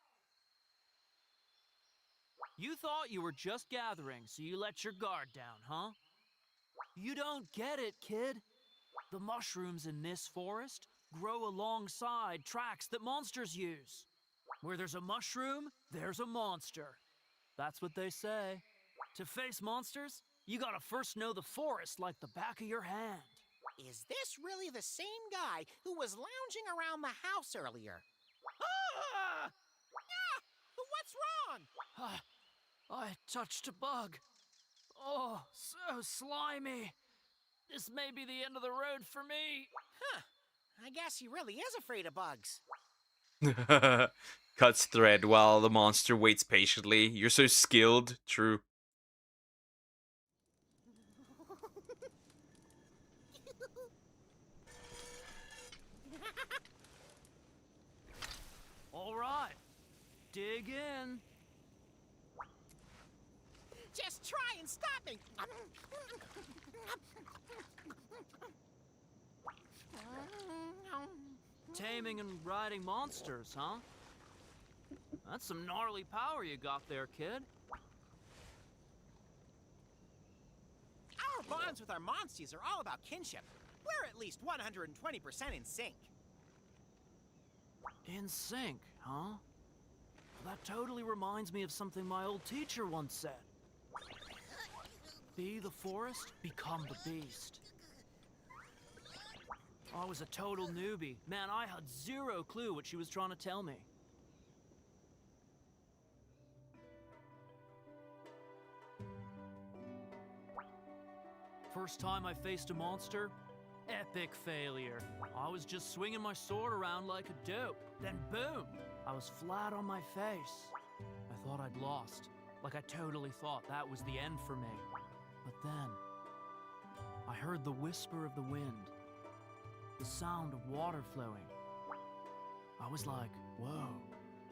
You thought you were just gathering, so you let your guard down, huh? You don't get it, kid. The mushrooms in this forest grow alongside tracks that monsters use. Where there's a mushroom, there's a monster. That's what they say. To face monsters, you gotta first know the forest like the back of your hand. Is this really the same guy who was lounging around the house earlier? Ah! Ah! What's wrong? I touched a bug. Oh, so slimy. This may be the end of the road for me. Huh. I guess he really is afraid of bugs. Cuts thread while the monster waits patiently. You're so skilled. True. All right. Dig in. Just try and stop me! Taming and riding monsters, huh? That's some gnarly power you got there, kid. Our bonds with our monsties are all about kinship. We're at least 120% in sync. In sync, huh? That totally reminds me of something my old teacher once said. Be the forest, become the beast. I was a total newbie. Man, I had zero clue what she was trying to tell me. First time I faced a monster, epic failure. I was just swinging my sword around like a dope. Then boom, I was flat on my face. I thought I'd lost. Like I totally thought that was the end for me. But then, I heard the whisper of the wind. The sound of water flowing. I was like, whoa.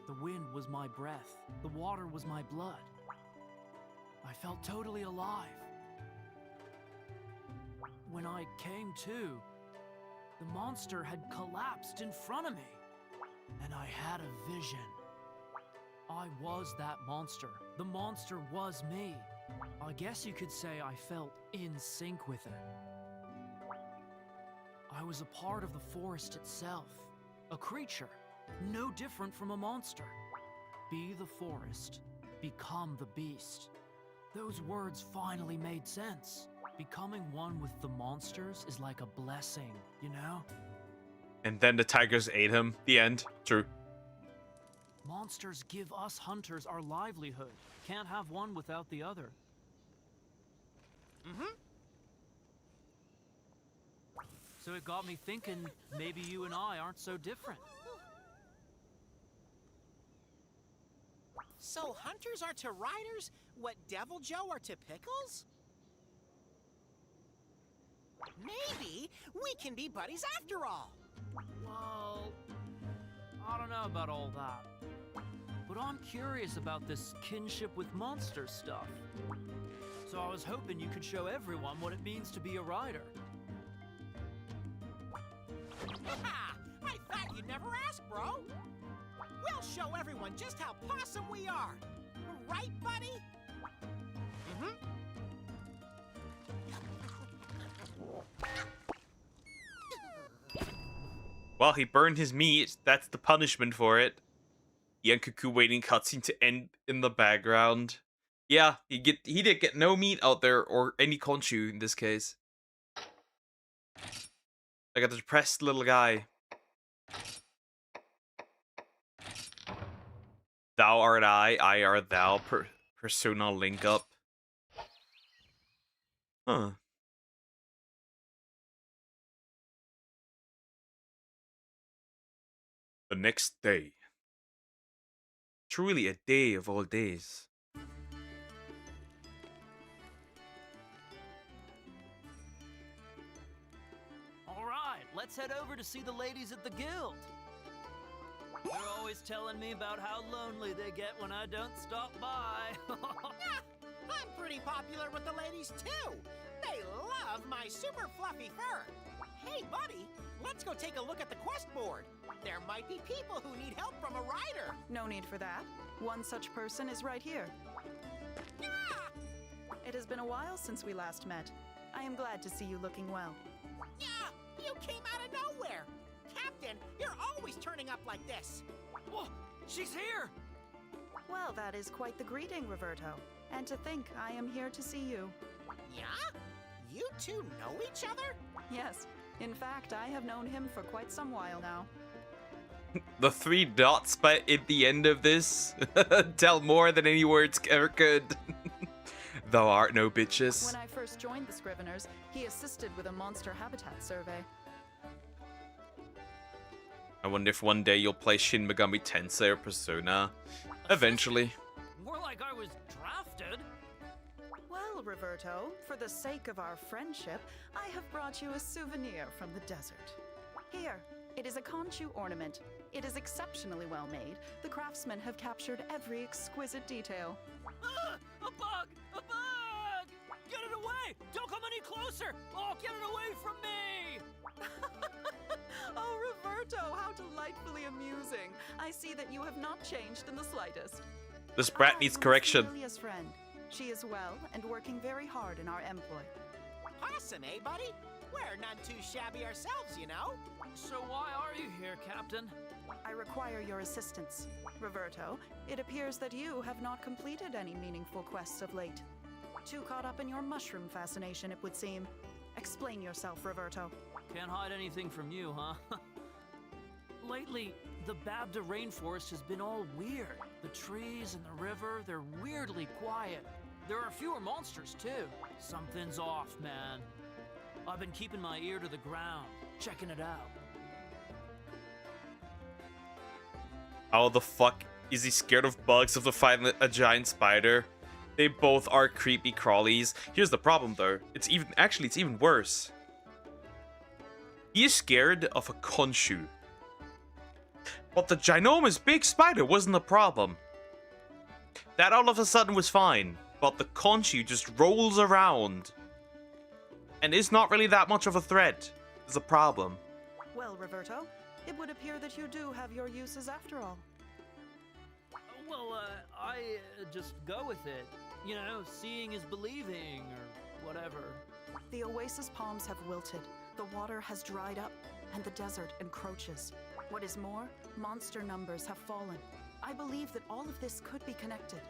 The wind was my breath. The water was my blood. I felt totally alive. When I came to, the monster had collapsed in front of me. And I had a vision. I was that monster. The monster was me. I guess you could say I felt in sync with it. I was a part of the forest itself. A creature, no different from a monster. Be the forest, become the beast. Those words finally made sense. Becoming one with the monsters is like a blessing, you know? And then the tigers ate him. The end. True. Monsters give us hunters our livelihood. Can't have one without the other. Mm-hmm. So it got me thinking, maybe you and I aren't so different. So hunters are to riders what Devil Joe are to pickles? Maybe we can be buddies after all. Well, I don't know about all that. But I'm curious about this kinship with monsters stuff. So I was hoping you could show everyone what it means to be a rider. I thought you'd never ask, bro. We'll show everyone just how possum we are. Right, buddy? Mm-hmm. Well, he burned his meat. That's the punishment for it. Young Cuckoo waiting cutscene to end in the background. Yeah, he did get no meat out there or any conchu in this case. Like a depressed little guy. Thou art I are thou. Persona link up. Huh. The next day. Truly a day of all days. All right, let's head over to see the ladies at the guild. They're always telling me about how lonely they get when I don't stop by. I'm pretty popular with the ladies, too. They love my super fluffy fur. Hey, buddy, let's go take a look at the quest board. There might be people who need help from a rider. No need for that. One such person is right here. It has been a while since we last met. I am glad to see you looking well. Yeah, you came out of nowhere. Captain, you're always turning up like this. Whoa, she's here! Well, that is quite the greeting, Roberto. And to think I am here to see you. Yeah? You two know each other? Yes. In fact, I have known him for quite some while now. The 3 dots but at the end of this tell more than any words ever could. Thou art no bitches. When I first joined the Scriveners, he assisted with a monster habitat survey. I wonder if one day you'll play Shin Megami Tensei or Persona. Eventually. More like I was drafted. Well, Roberto, for the sake of our friendship, I have brought you a souvenir from the desert. Here, it is a conchu ornament. It is exceptionally well made. The craftsmen have captured every exquisite detail. Ah, a bug! A bug! Get it away! Don't come any closer! Oh, get it away from me! Oh, Roberto, how delightfully amusing. I see that you have not changed in the slightest. This brat needs correction. Amelia's friend. She is well and working very hard in our employ. Awesome, eh, buddy? We're none too shabby ourselves, you know? So why are you here, Captain? I require your assistance. Roberto, it appears that you have not completed any meaningful quests of late. Too caught up in your mushroom fascination, it would seem. Explain yourself, Roberto. Can't hide anything from you, huh? Lately, the Babda rainforest has been all weird. The trees and the river, they're weirdly quiet. There are fewer monsters, too. Something's off, man. I've been keeping my ear to the ground, checking it out. How the fuck is he scared of bugs of the fighting a giant spider? They both are creepy crawlies. Here's the problem though. It's even worse. He is scared of a Khonshu. But the ginormous big spider wasn't the problem. That all of a sudden was fine. But the Khonshu just rolls around. And is not really that much of a threat. It's a problem. Well, Roberto, it would appear that you do have your uses after all. Well, I just go with it. You know, seeing is believing, or whatever. The oasis palms have wilted, the water has dried up, and the desert encroaches. What is more, monster numbers have fallen. I believe that all of this could be connected.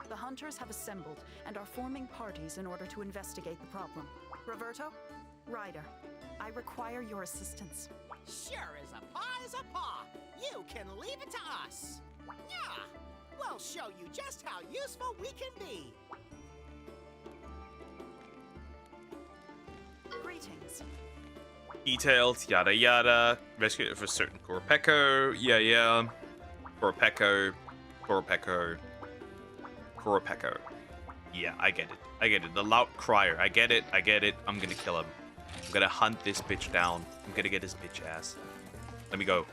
The hunters have assembled and are forming parties in order to investigate the problem. Roberto, Ryder, I require your assistance. Sure as a paw is a paw. You can leave it to us. Yeah, we'll show you just how useful we can be. Greetings. Details, yada yada. Rescue it for certain Koropeko. Yeah. Koropeko. Yeah, I get it. The loud crier. I get it. I'm gonna kill him. I'm gonna hunt this bitch down. I'm gonna get his bitch ass. Let me go.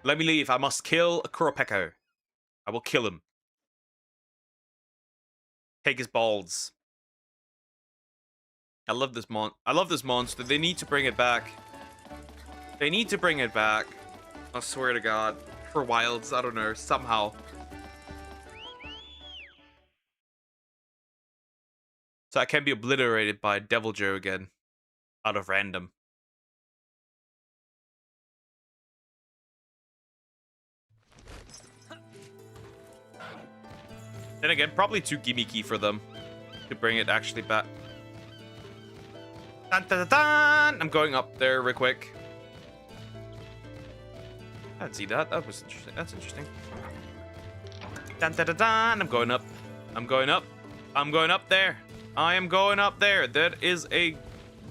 Let me leave. I must kill a Koropeko. I will kill him. Take his balls. I love this monster. They need to bring it back. I swear to God. For wilds, I don't know. Somehow. So I can be obliterated by Devil Joe again. Out of random. Then again, probably too gimmicky for them to bring it actually back. Dun, dun, dun, dun! I'm going up there real quick. I didn't see that. That was interesting. That's interesting. Dun, dun, dun, dun! I'm going up. I'm going up there. I am going up there. That is a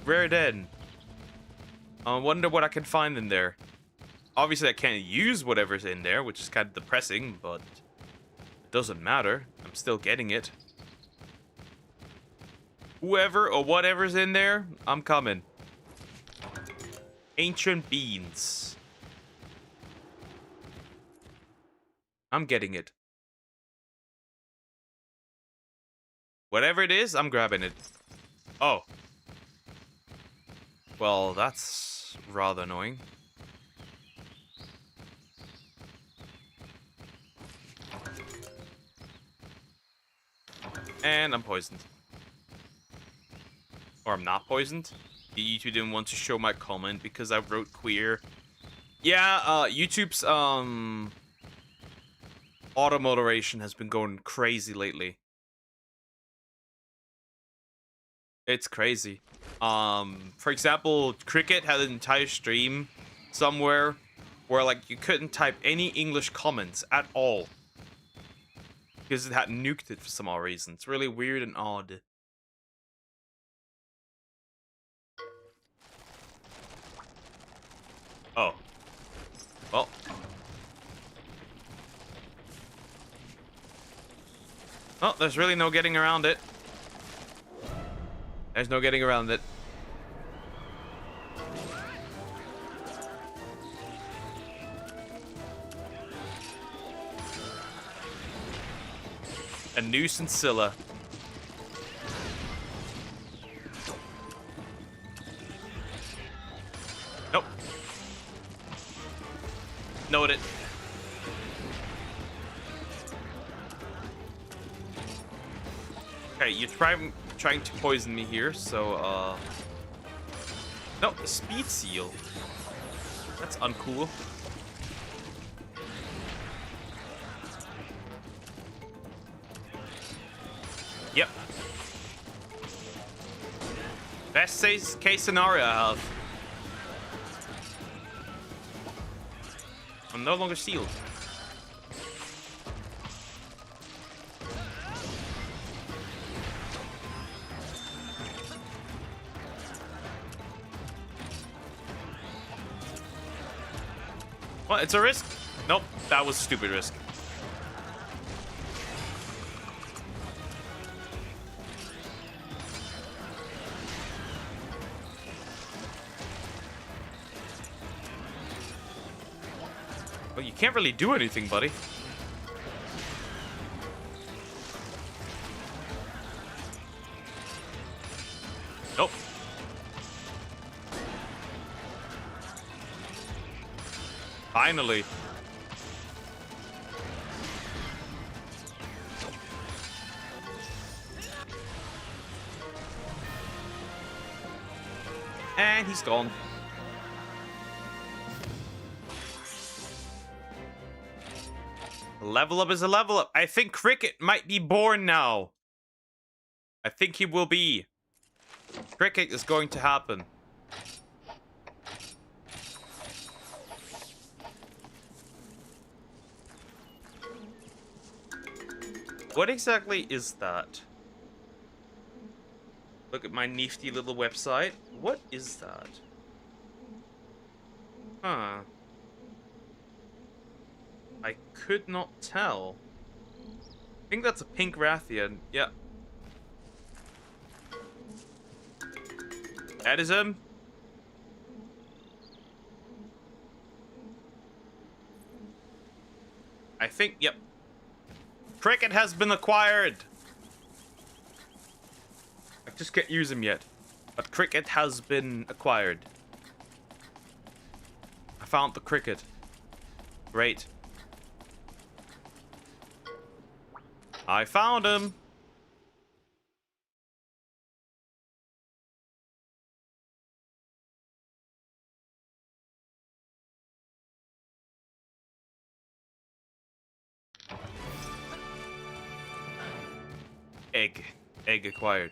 rare den. I wonder what I can find in there. Obviously, I can't use whatever's in there, which is kind of depressing, but it doesn't matter. I'm still getting it. Whoever or whatever's in there, I'm coming. Ancient beans. I'm getting it. Whatever it is, I'm grabbing it. Oh. Well, that's rather annoying. And I'm poisoned. Or I'm not poisoned. YouTube didn't want to show my comment because I wrote queer. Yeah, YouTube's auto moderation has been going crazy lately. It's crazy. For example, Cricket had an entire stream somewhere where like you couldn't type any English comments at all because it had nuked it for some odd reason. It's really weird and odd. Oh. Well. Oh, there's really no getting around it. There's no getting around it. A nuisance Scylla. Nope. Noted. Okay, you're trying to poison me here, so no, a speed seal. That's uncool. Yep. Best case scenario I have. I'm no longer sealed. What? It's a risk? Nope, that was a stupid risk. Well, you can't really do anything, buddy. Nope. Finally. And he's gone. Level up is a level up. I think Cricket might be born now. I think he will be. Cricket is going to happen. What exactly is that? Look at my nifty little website. What is that? Huh. I could not tell. I think that's a pink Rathian. Yeah. That is him. I think, yep. Cricket has been acquired. I just can't use him yet. But Cricket has been acquired. I found the Cricket. Great. I found him. Egg. Egg acquired.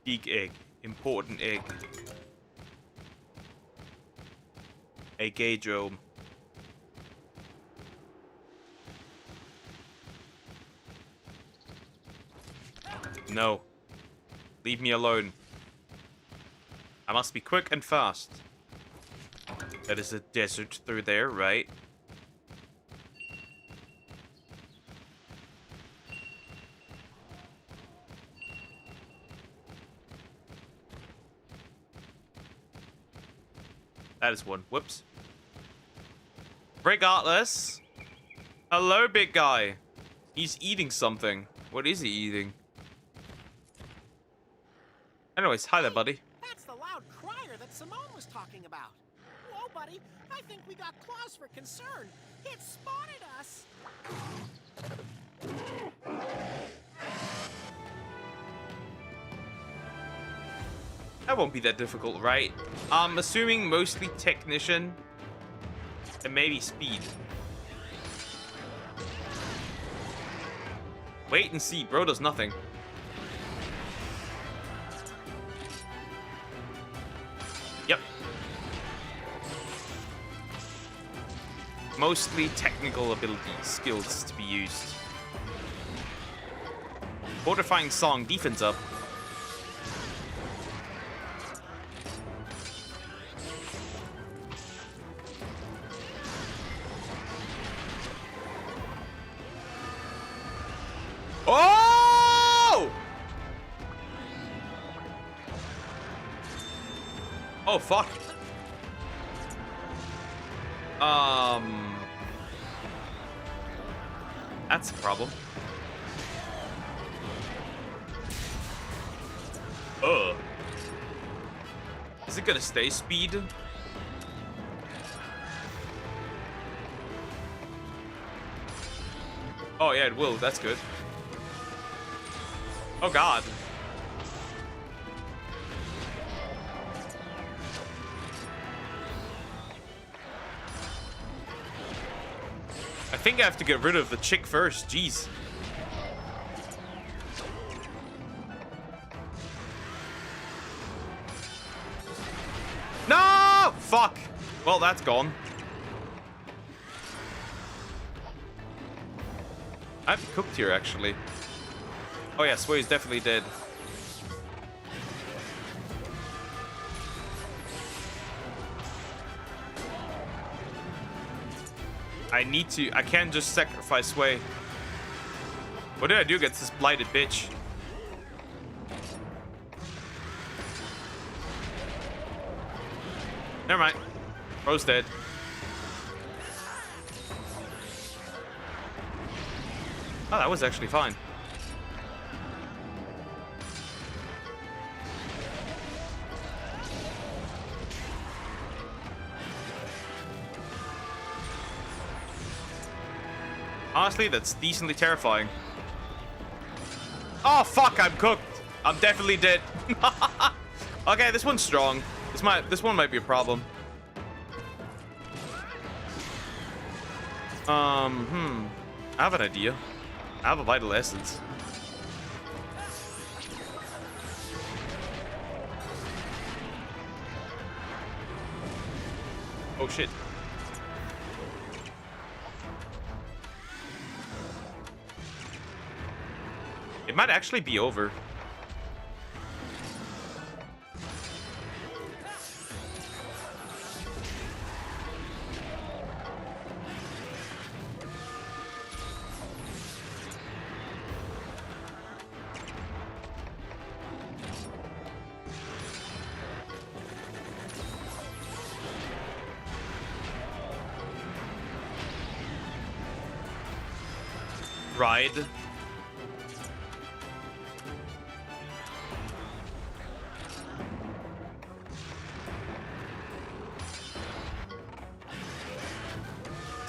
Big egg. Important egg. A Gaydrome. No. Leave me alone. I must be quick and fast. That is a desert through there, right? That is one. Whoops. Regardless. Hello, big guy. He's eating something. What is he eating? Anyways, hi there, buddy. That's the loud crier that Simone was talking about. Whoa, buddy. I think we got cause for concern. It spotted us. That won't be that difficult, right? I'm assuming mostly technician and maybe speed. Wait and see. Bro does nothing. Yep. Mostly technical abilities, skills to be used. Fortifying song, defense up. Oh! Oh, fuck. That's a problem. Is it gonna stay speed? Oh yeah, it will. That's good. Oh god. I think I have to get rid of the chick first. Jeez. No! Fuck. Well, that's gone. I haven't cooked here, actually. Oh yeah, Sway's definitely dead. I can't just sacrifice Sway. What did I do against this blighted bitch? Never mind. Bro's dead. Oh, that was actually fine. Honestly, that's decently terrifying. Oh, fuck, I'm cooked. I'm definitely dead. Okay, this one's strong. This one might be a problem. I have an idea. I have a vital essence. Oh shit. It might actually be over. Ride.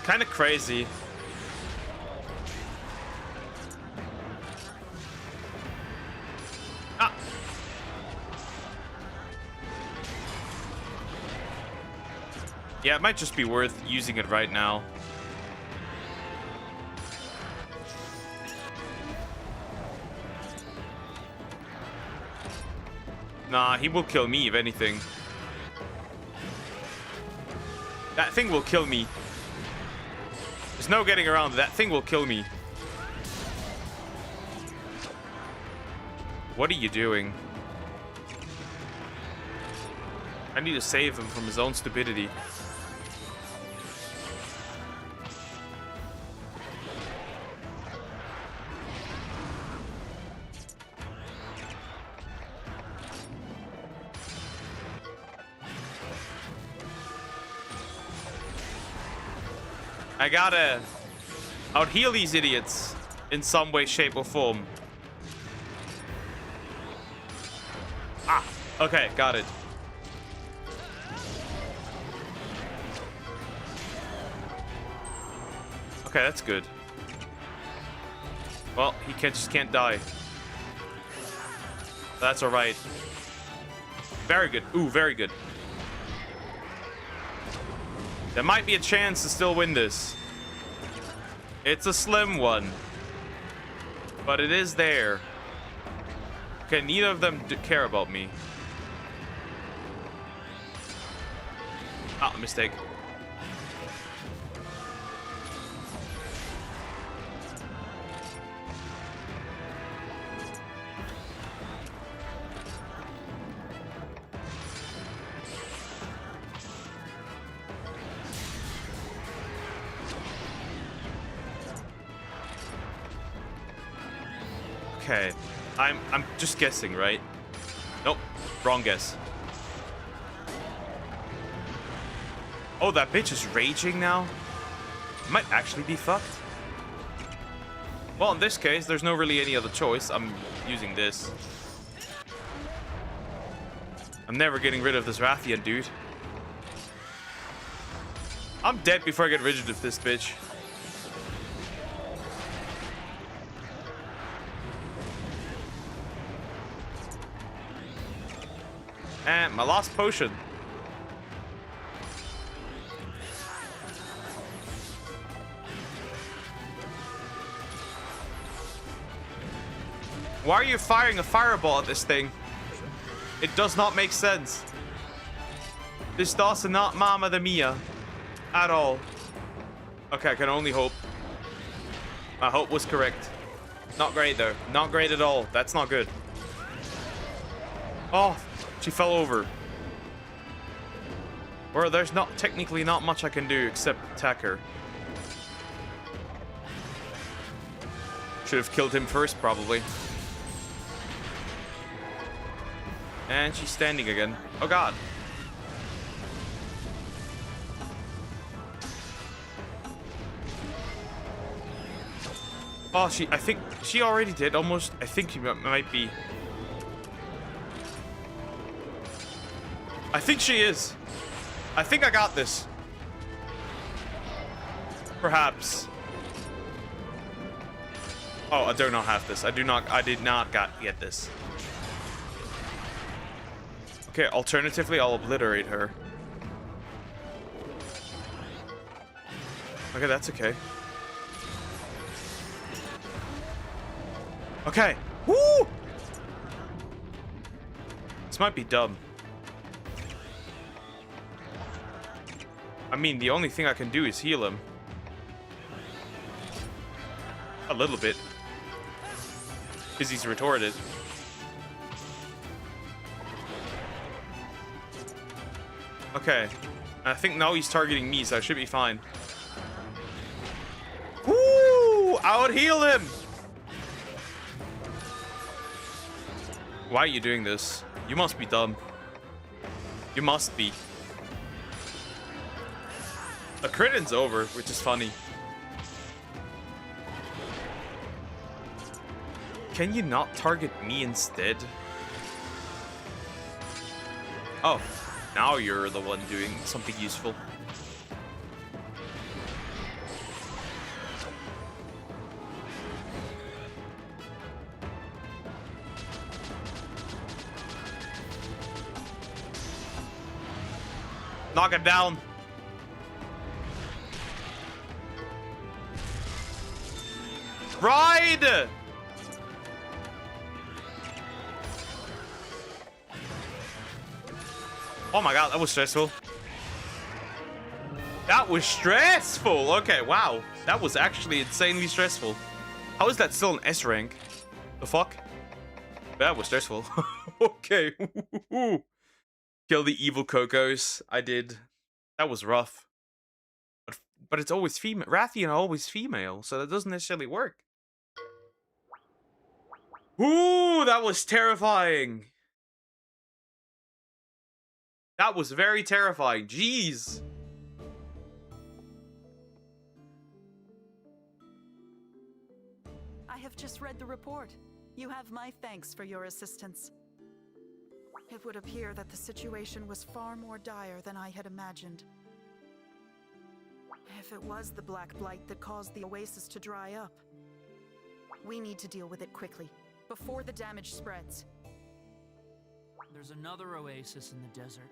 Kind of crazy. Ah. Yeah, it might just be worth using it right now. Nah, he will kill me if anything. That thing will kill me. There's no getting around it. That thing will kill me. What are you doing? I need to save him from his own stupidity. I gotta out-heal these idiots in some way, shape, or form. Ah, okay, got it. Okay, that's good. Well, he just can't die. That's alright. Very good. Ooh, very good. There might be a chance to still win this. It's a slim one. But it is there. Okay, neither of them care about me. Ah, mistake. Okay, I'm just guessing, right? Nope, wrong guess. Oh, that bitch is raging now? Might actually be fucked. Well, in this case, there's no really any other choice. I'm using this. I'm never getting rid of this Rathian dude. I'm dead before I get rid of this bitch. And my last potion. Why are you firing a fireball at this thing? It does not make sense. This does not Mamma the Mia. At all. Okay, I can only hope. My hope was correct. Not great though. Not great at all. That's not good. Oh, she fell over. Well, there's technically not much I can do except attack her. Should have killed him first, probably. And she's standing again. Oh god. Oh, I think she already did almost. I think she might be. I think she is. I think I got this. Perhaps. Oh, I do not have this. I did not get this. Okay, alternatively, I'll obliterate her. Okay, that's okay. Okay. Woo! This might be dumb. I mean, the only thing I can do is heal him. A little bit. Because he's retorted. Okay. I think now he's targeting me, so I should be fine. Woo! Out heal him! Why are you doing this? You must be dumb. You must be. A crit's over, which is funny. Can you not target me instead? Oh, now you're the one doing something useful. Knock it down. Ride! Oh my god, that was stressful. That was stressful! Okay, wow. That was actually insanely stressful. How is that still an S rank? The fuck? That was stressful. Okay. Kill the evil Cocos. I did. That was rough. But it's always female. Rathian are always female, so that doesn't necessarily work. Ooh, that was terrifying. That was very terrifying. Jeez. I have just read the report. You have my thanks for your assistance. It would appear that the situation was far more dire than I had imagined. If it was the Black Blight that caused the oasis to dry up, we need to deal with it quickly, before the damage spreads. There's another oasis in the desert.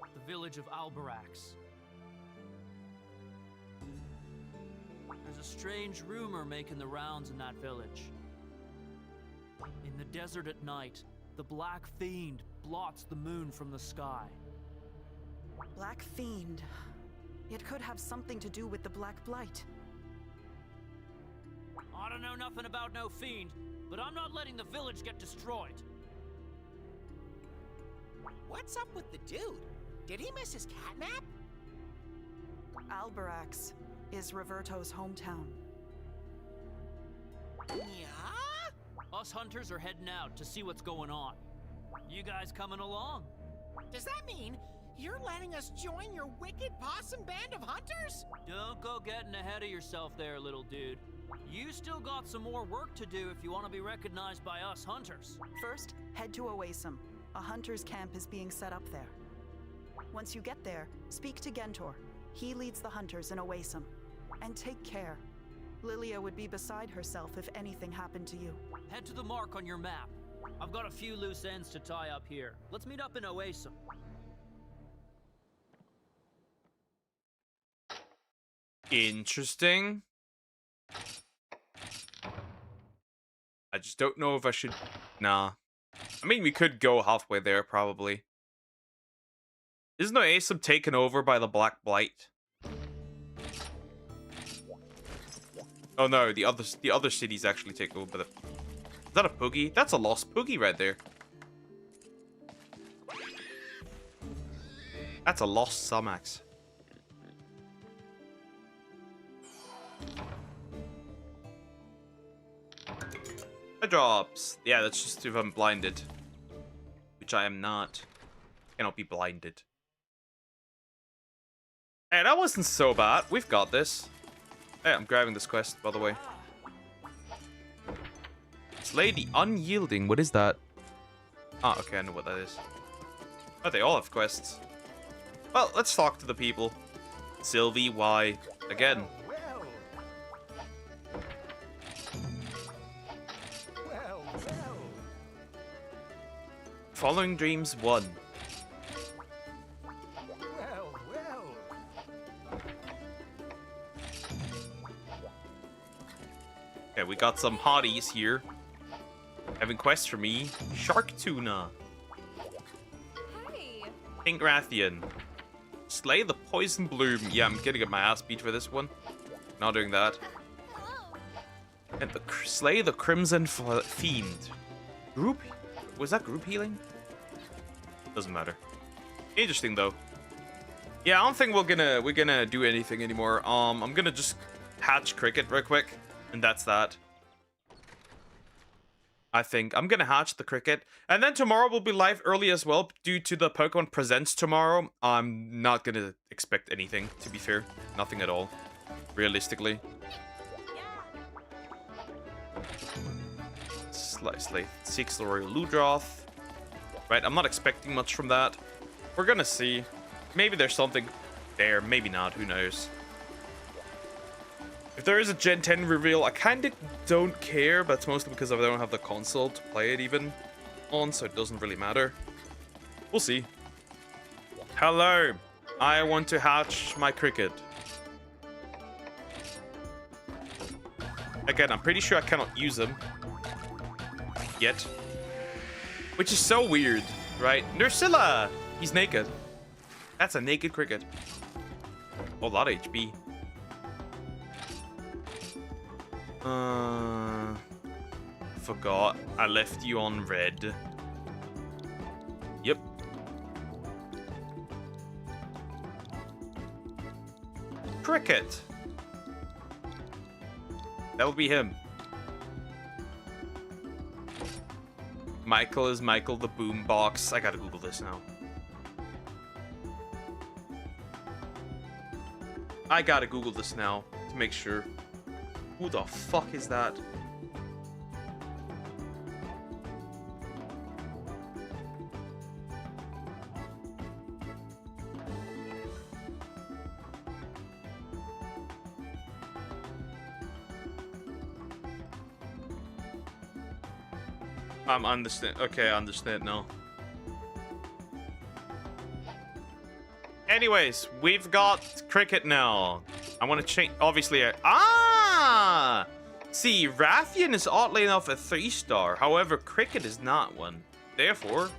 The village of Albarax. There's a strange rumor making the rounds in that village. In the desert at night, the Black Fiend blots the moon from the sky. Black Fiend. It could have something to do with the Black Blight. I don't know nothing about no fiend, but I'm not letting the village get destroyed. What's up with the dude? Did he miss his catnap? Albarax is Roberto's hometown. Yeah? Us hunters are heading out to see what's going on. You guys coming along? Does that mean you're letting us join your wicked possum band of hunters? Don't go getting ahead of yourself there, little dude. You still got some more work to do if you want to be recognized by us hunters. First, head to Oasim. A hunter's camp is being set up there. Once you get there, speak to Gentor. He leads the hunters in Oasim. And take care. Lilia would be beside herself if anything happened to you. Head to the mark on your map. I've got a few loose ends to tie up here. Let's meet up in Oasim. Interesting. I just don't know if I should... Nah. I mean, we could go halfway there, probably. Isn't Oasim taken over by the Black Blight? Oh no, the other cities actually take over by the... Is that a Poogie? That's a lost Poogie right there. That's a lost Sumax. Drops. Yeah, that's just if I'm blinded. Which I am not. Cannot be blinded. Hey, that wasn't so bad. We've got this. Hey, I'm grabbing this quest, by the way. Slay the Unyielding. What is that? Ah, okay, I know what that is. Oh, they all have quests. Well, let's talk to the people. Sylvie, why? Again. Following Dreams 1. Okay, we got some hotties here. Having quests for me. Shark Tuna. Hey. Pink Rathian. Slay the Poison Bloom. Yeah, I'm gonna get my ass beat for this one. Not doing that. And slay the Crimson Fiend. Group? Was that group healing? Doesn't matter. Interesting though. Yeah, I don't think we're gonna do anything anymore. I'm gonna just hatch Cricket real quick, and that's that. I think I'm gonna hatch the Cricket, and then tomorrow we'll be live early as well due to the Pokemon Presents tomorrow. I'm not gonna expect anything, to be fair, nothing at all, realistically. Slay 6 Royal Ludroth. Right, I'm not expecting much from that. We're gonna see. Maybe there's something there, maybe not, who knows. If there is a Gen 10 reveal, I kinda don't care, but it's mostly because I don't have the console to play it even on, so it doesn't really matter. We'll see. Hello, I want to hatch my Cricket. Again, I'm pretty sure I cannot use them. Yet. Which is so weird, right? Nursilla! He's naked. That's a naked Cricket. Oh, a lot of HP. Forgot. I left you on red. Yep. Cricket! That'll be him. Michael is Michael the Boombox. I gotta Google this now. I gotta Google this now to make sure. Who the fuck is that? Understand. Okay, I understand now. Anyways, we've got cricket now. I want to change. Obviously, see, Rathian is oddly enough a 3-star. However, cricket is not one. Therefore,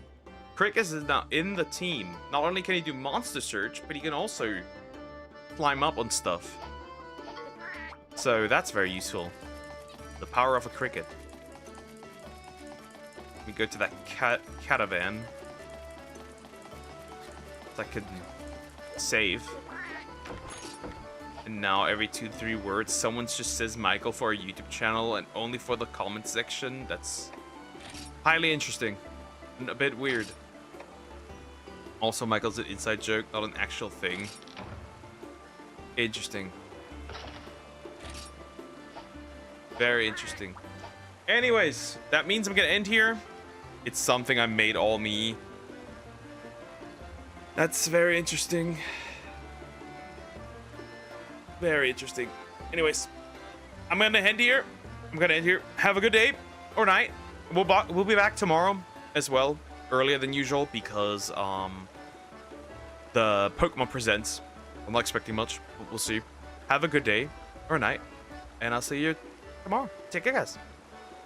cricket is now in the team. Not only can he do monster search, but he can also climb up on stuff. So that's very useful. The power of a cricket. We go to that caravan. That could save. And now every 2-3 words, someone just says Michael for a YouTube channel and only for the comment section. That's highly interesting and a bit weird. Also, Michael's an inside joke, not an actual thing. Interesting. Very interesting. Anyways, that means I'm gonna end here. It's something I made all me. That's very interesting. Very interesting. Anyways, I'm gonna end here. Have a good day or night. We'll be back tomorrow as well, earlier than usual, because the Pokemon Presents. I'm not expecting much, but we'll see. Have a good day or night, and I'll see you tomorrow. Take care, guys.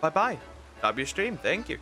Bye bye. That'll be your stream. Thank you.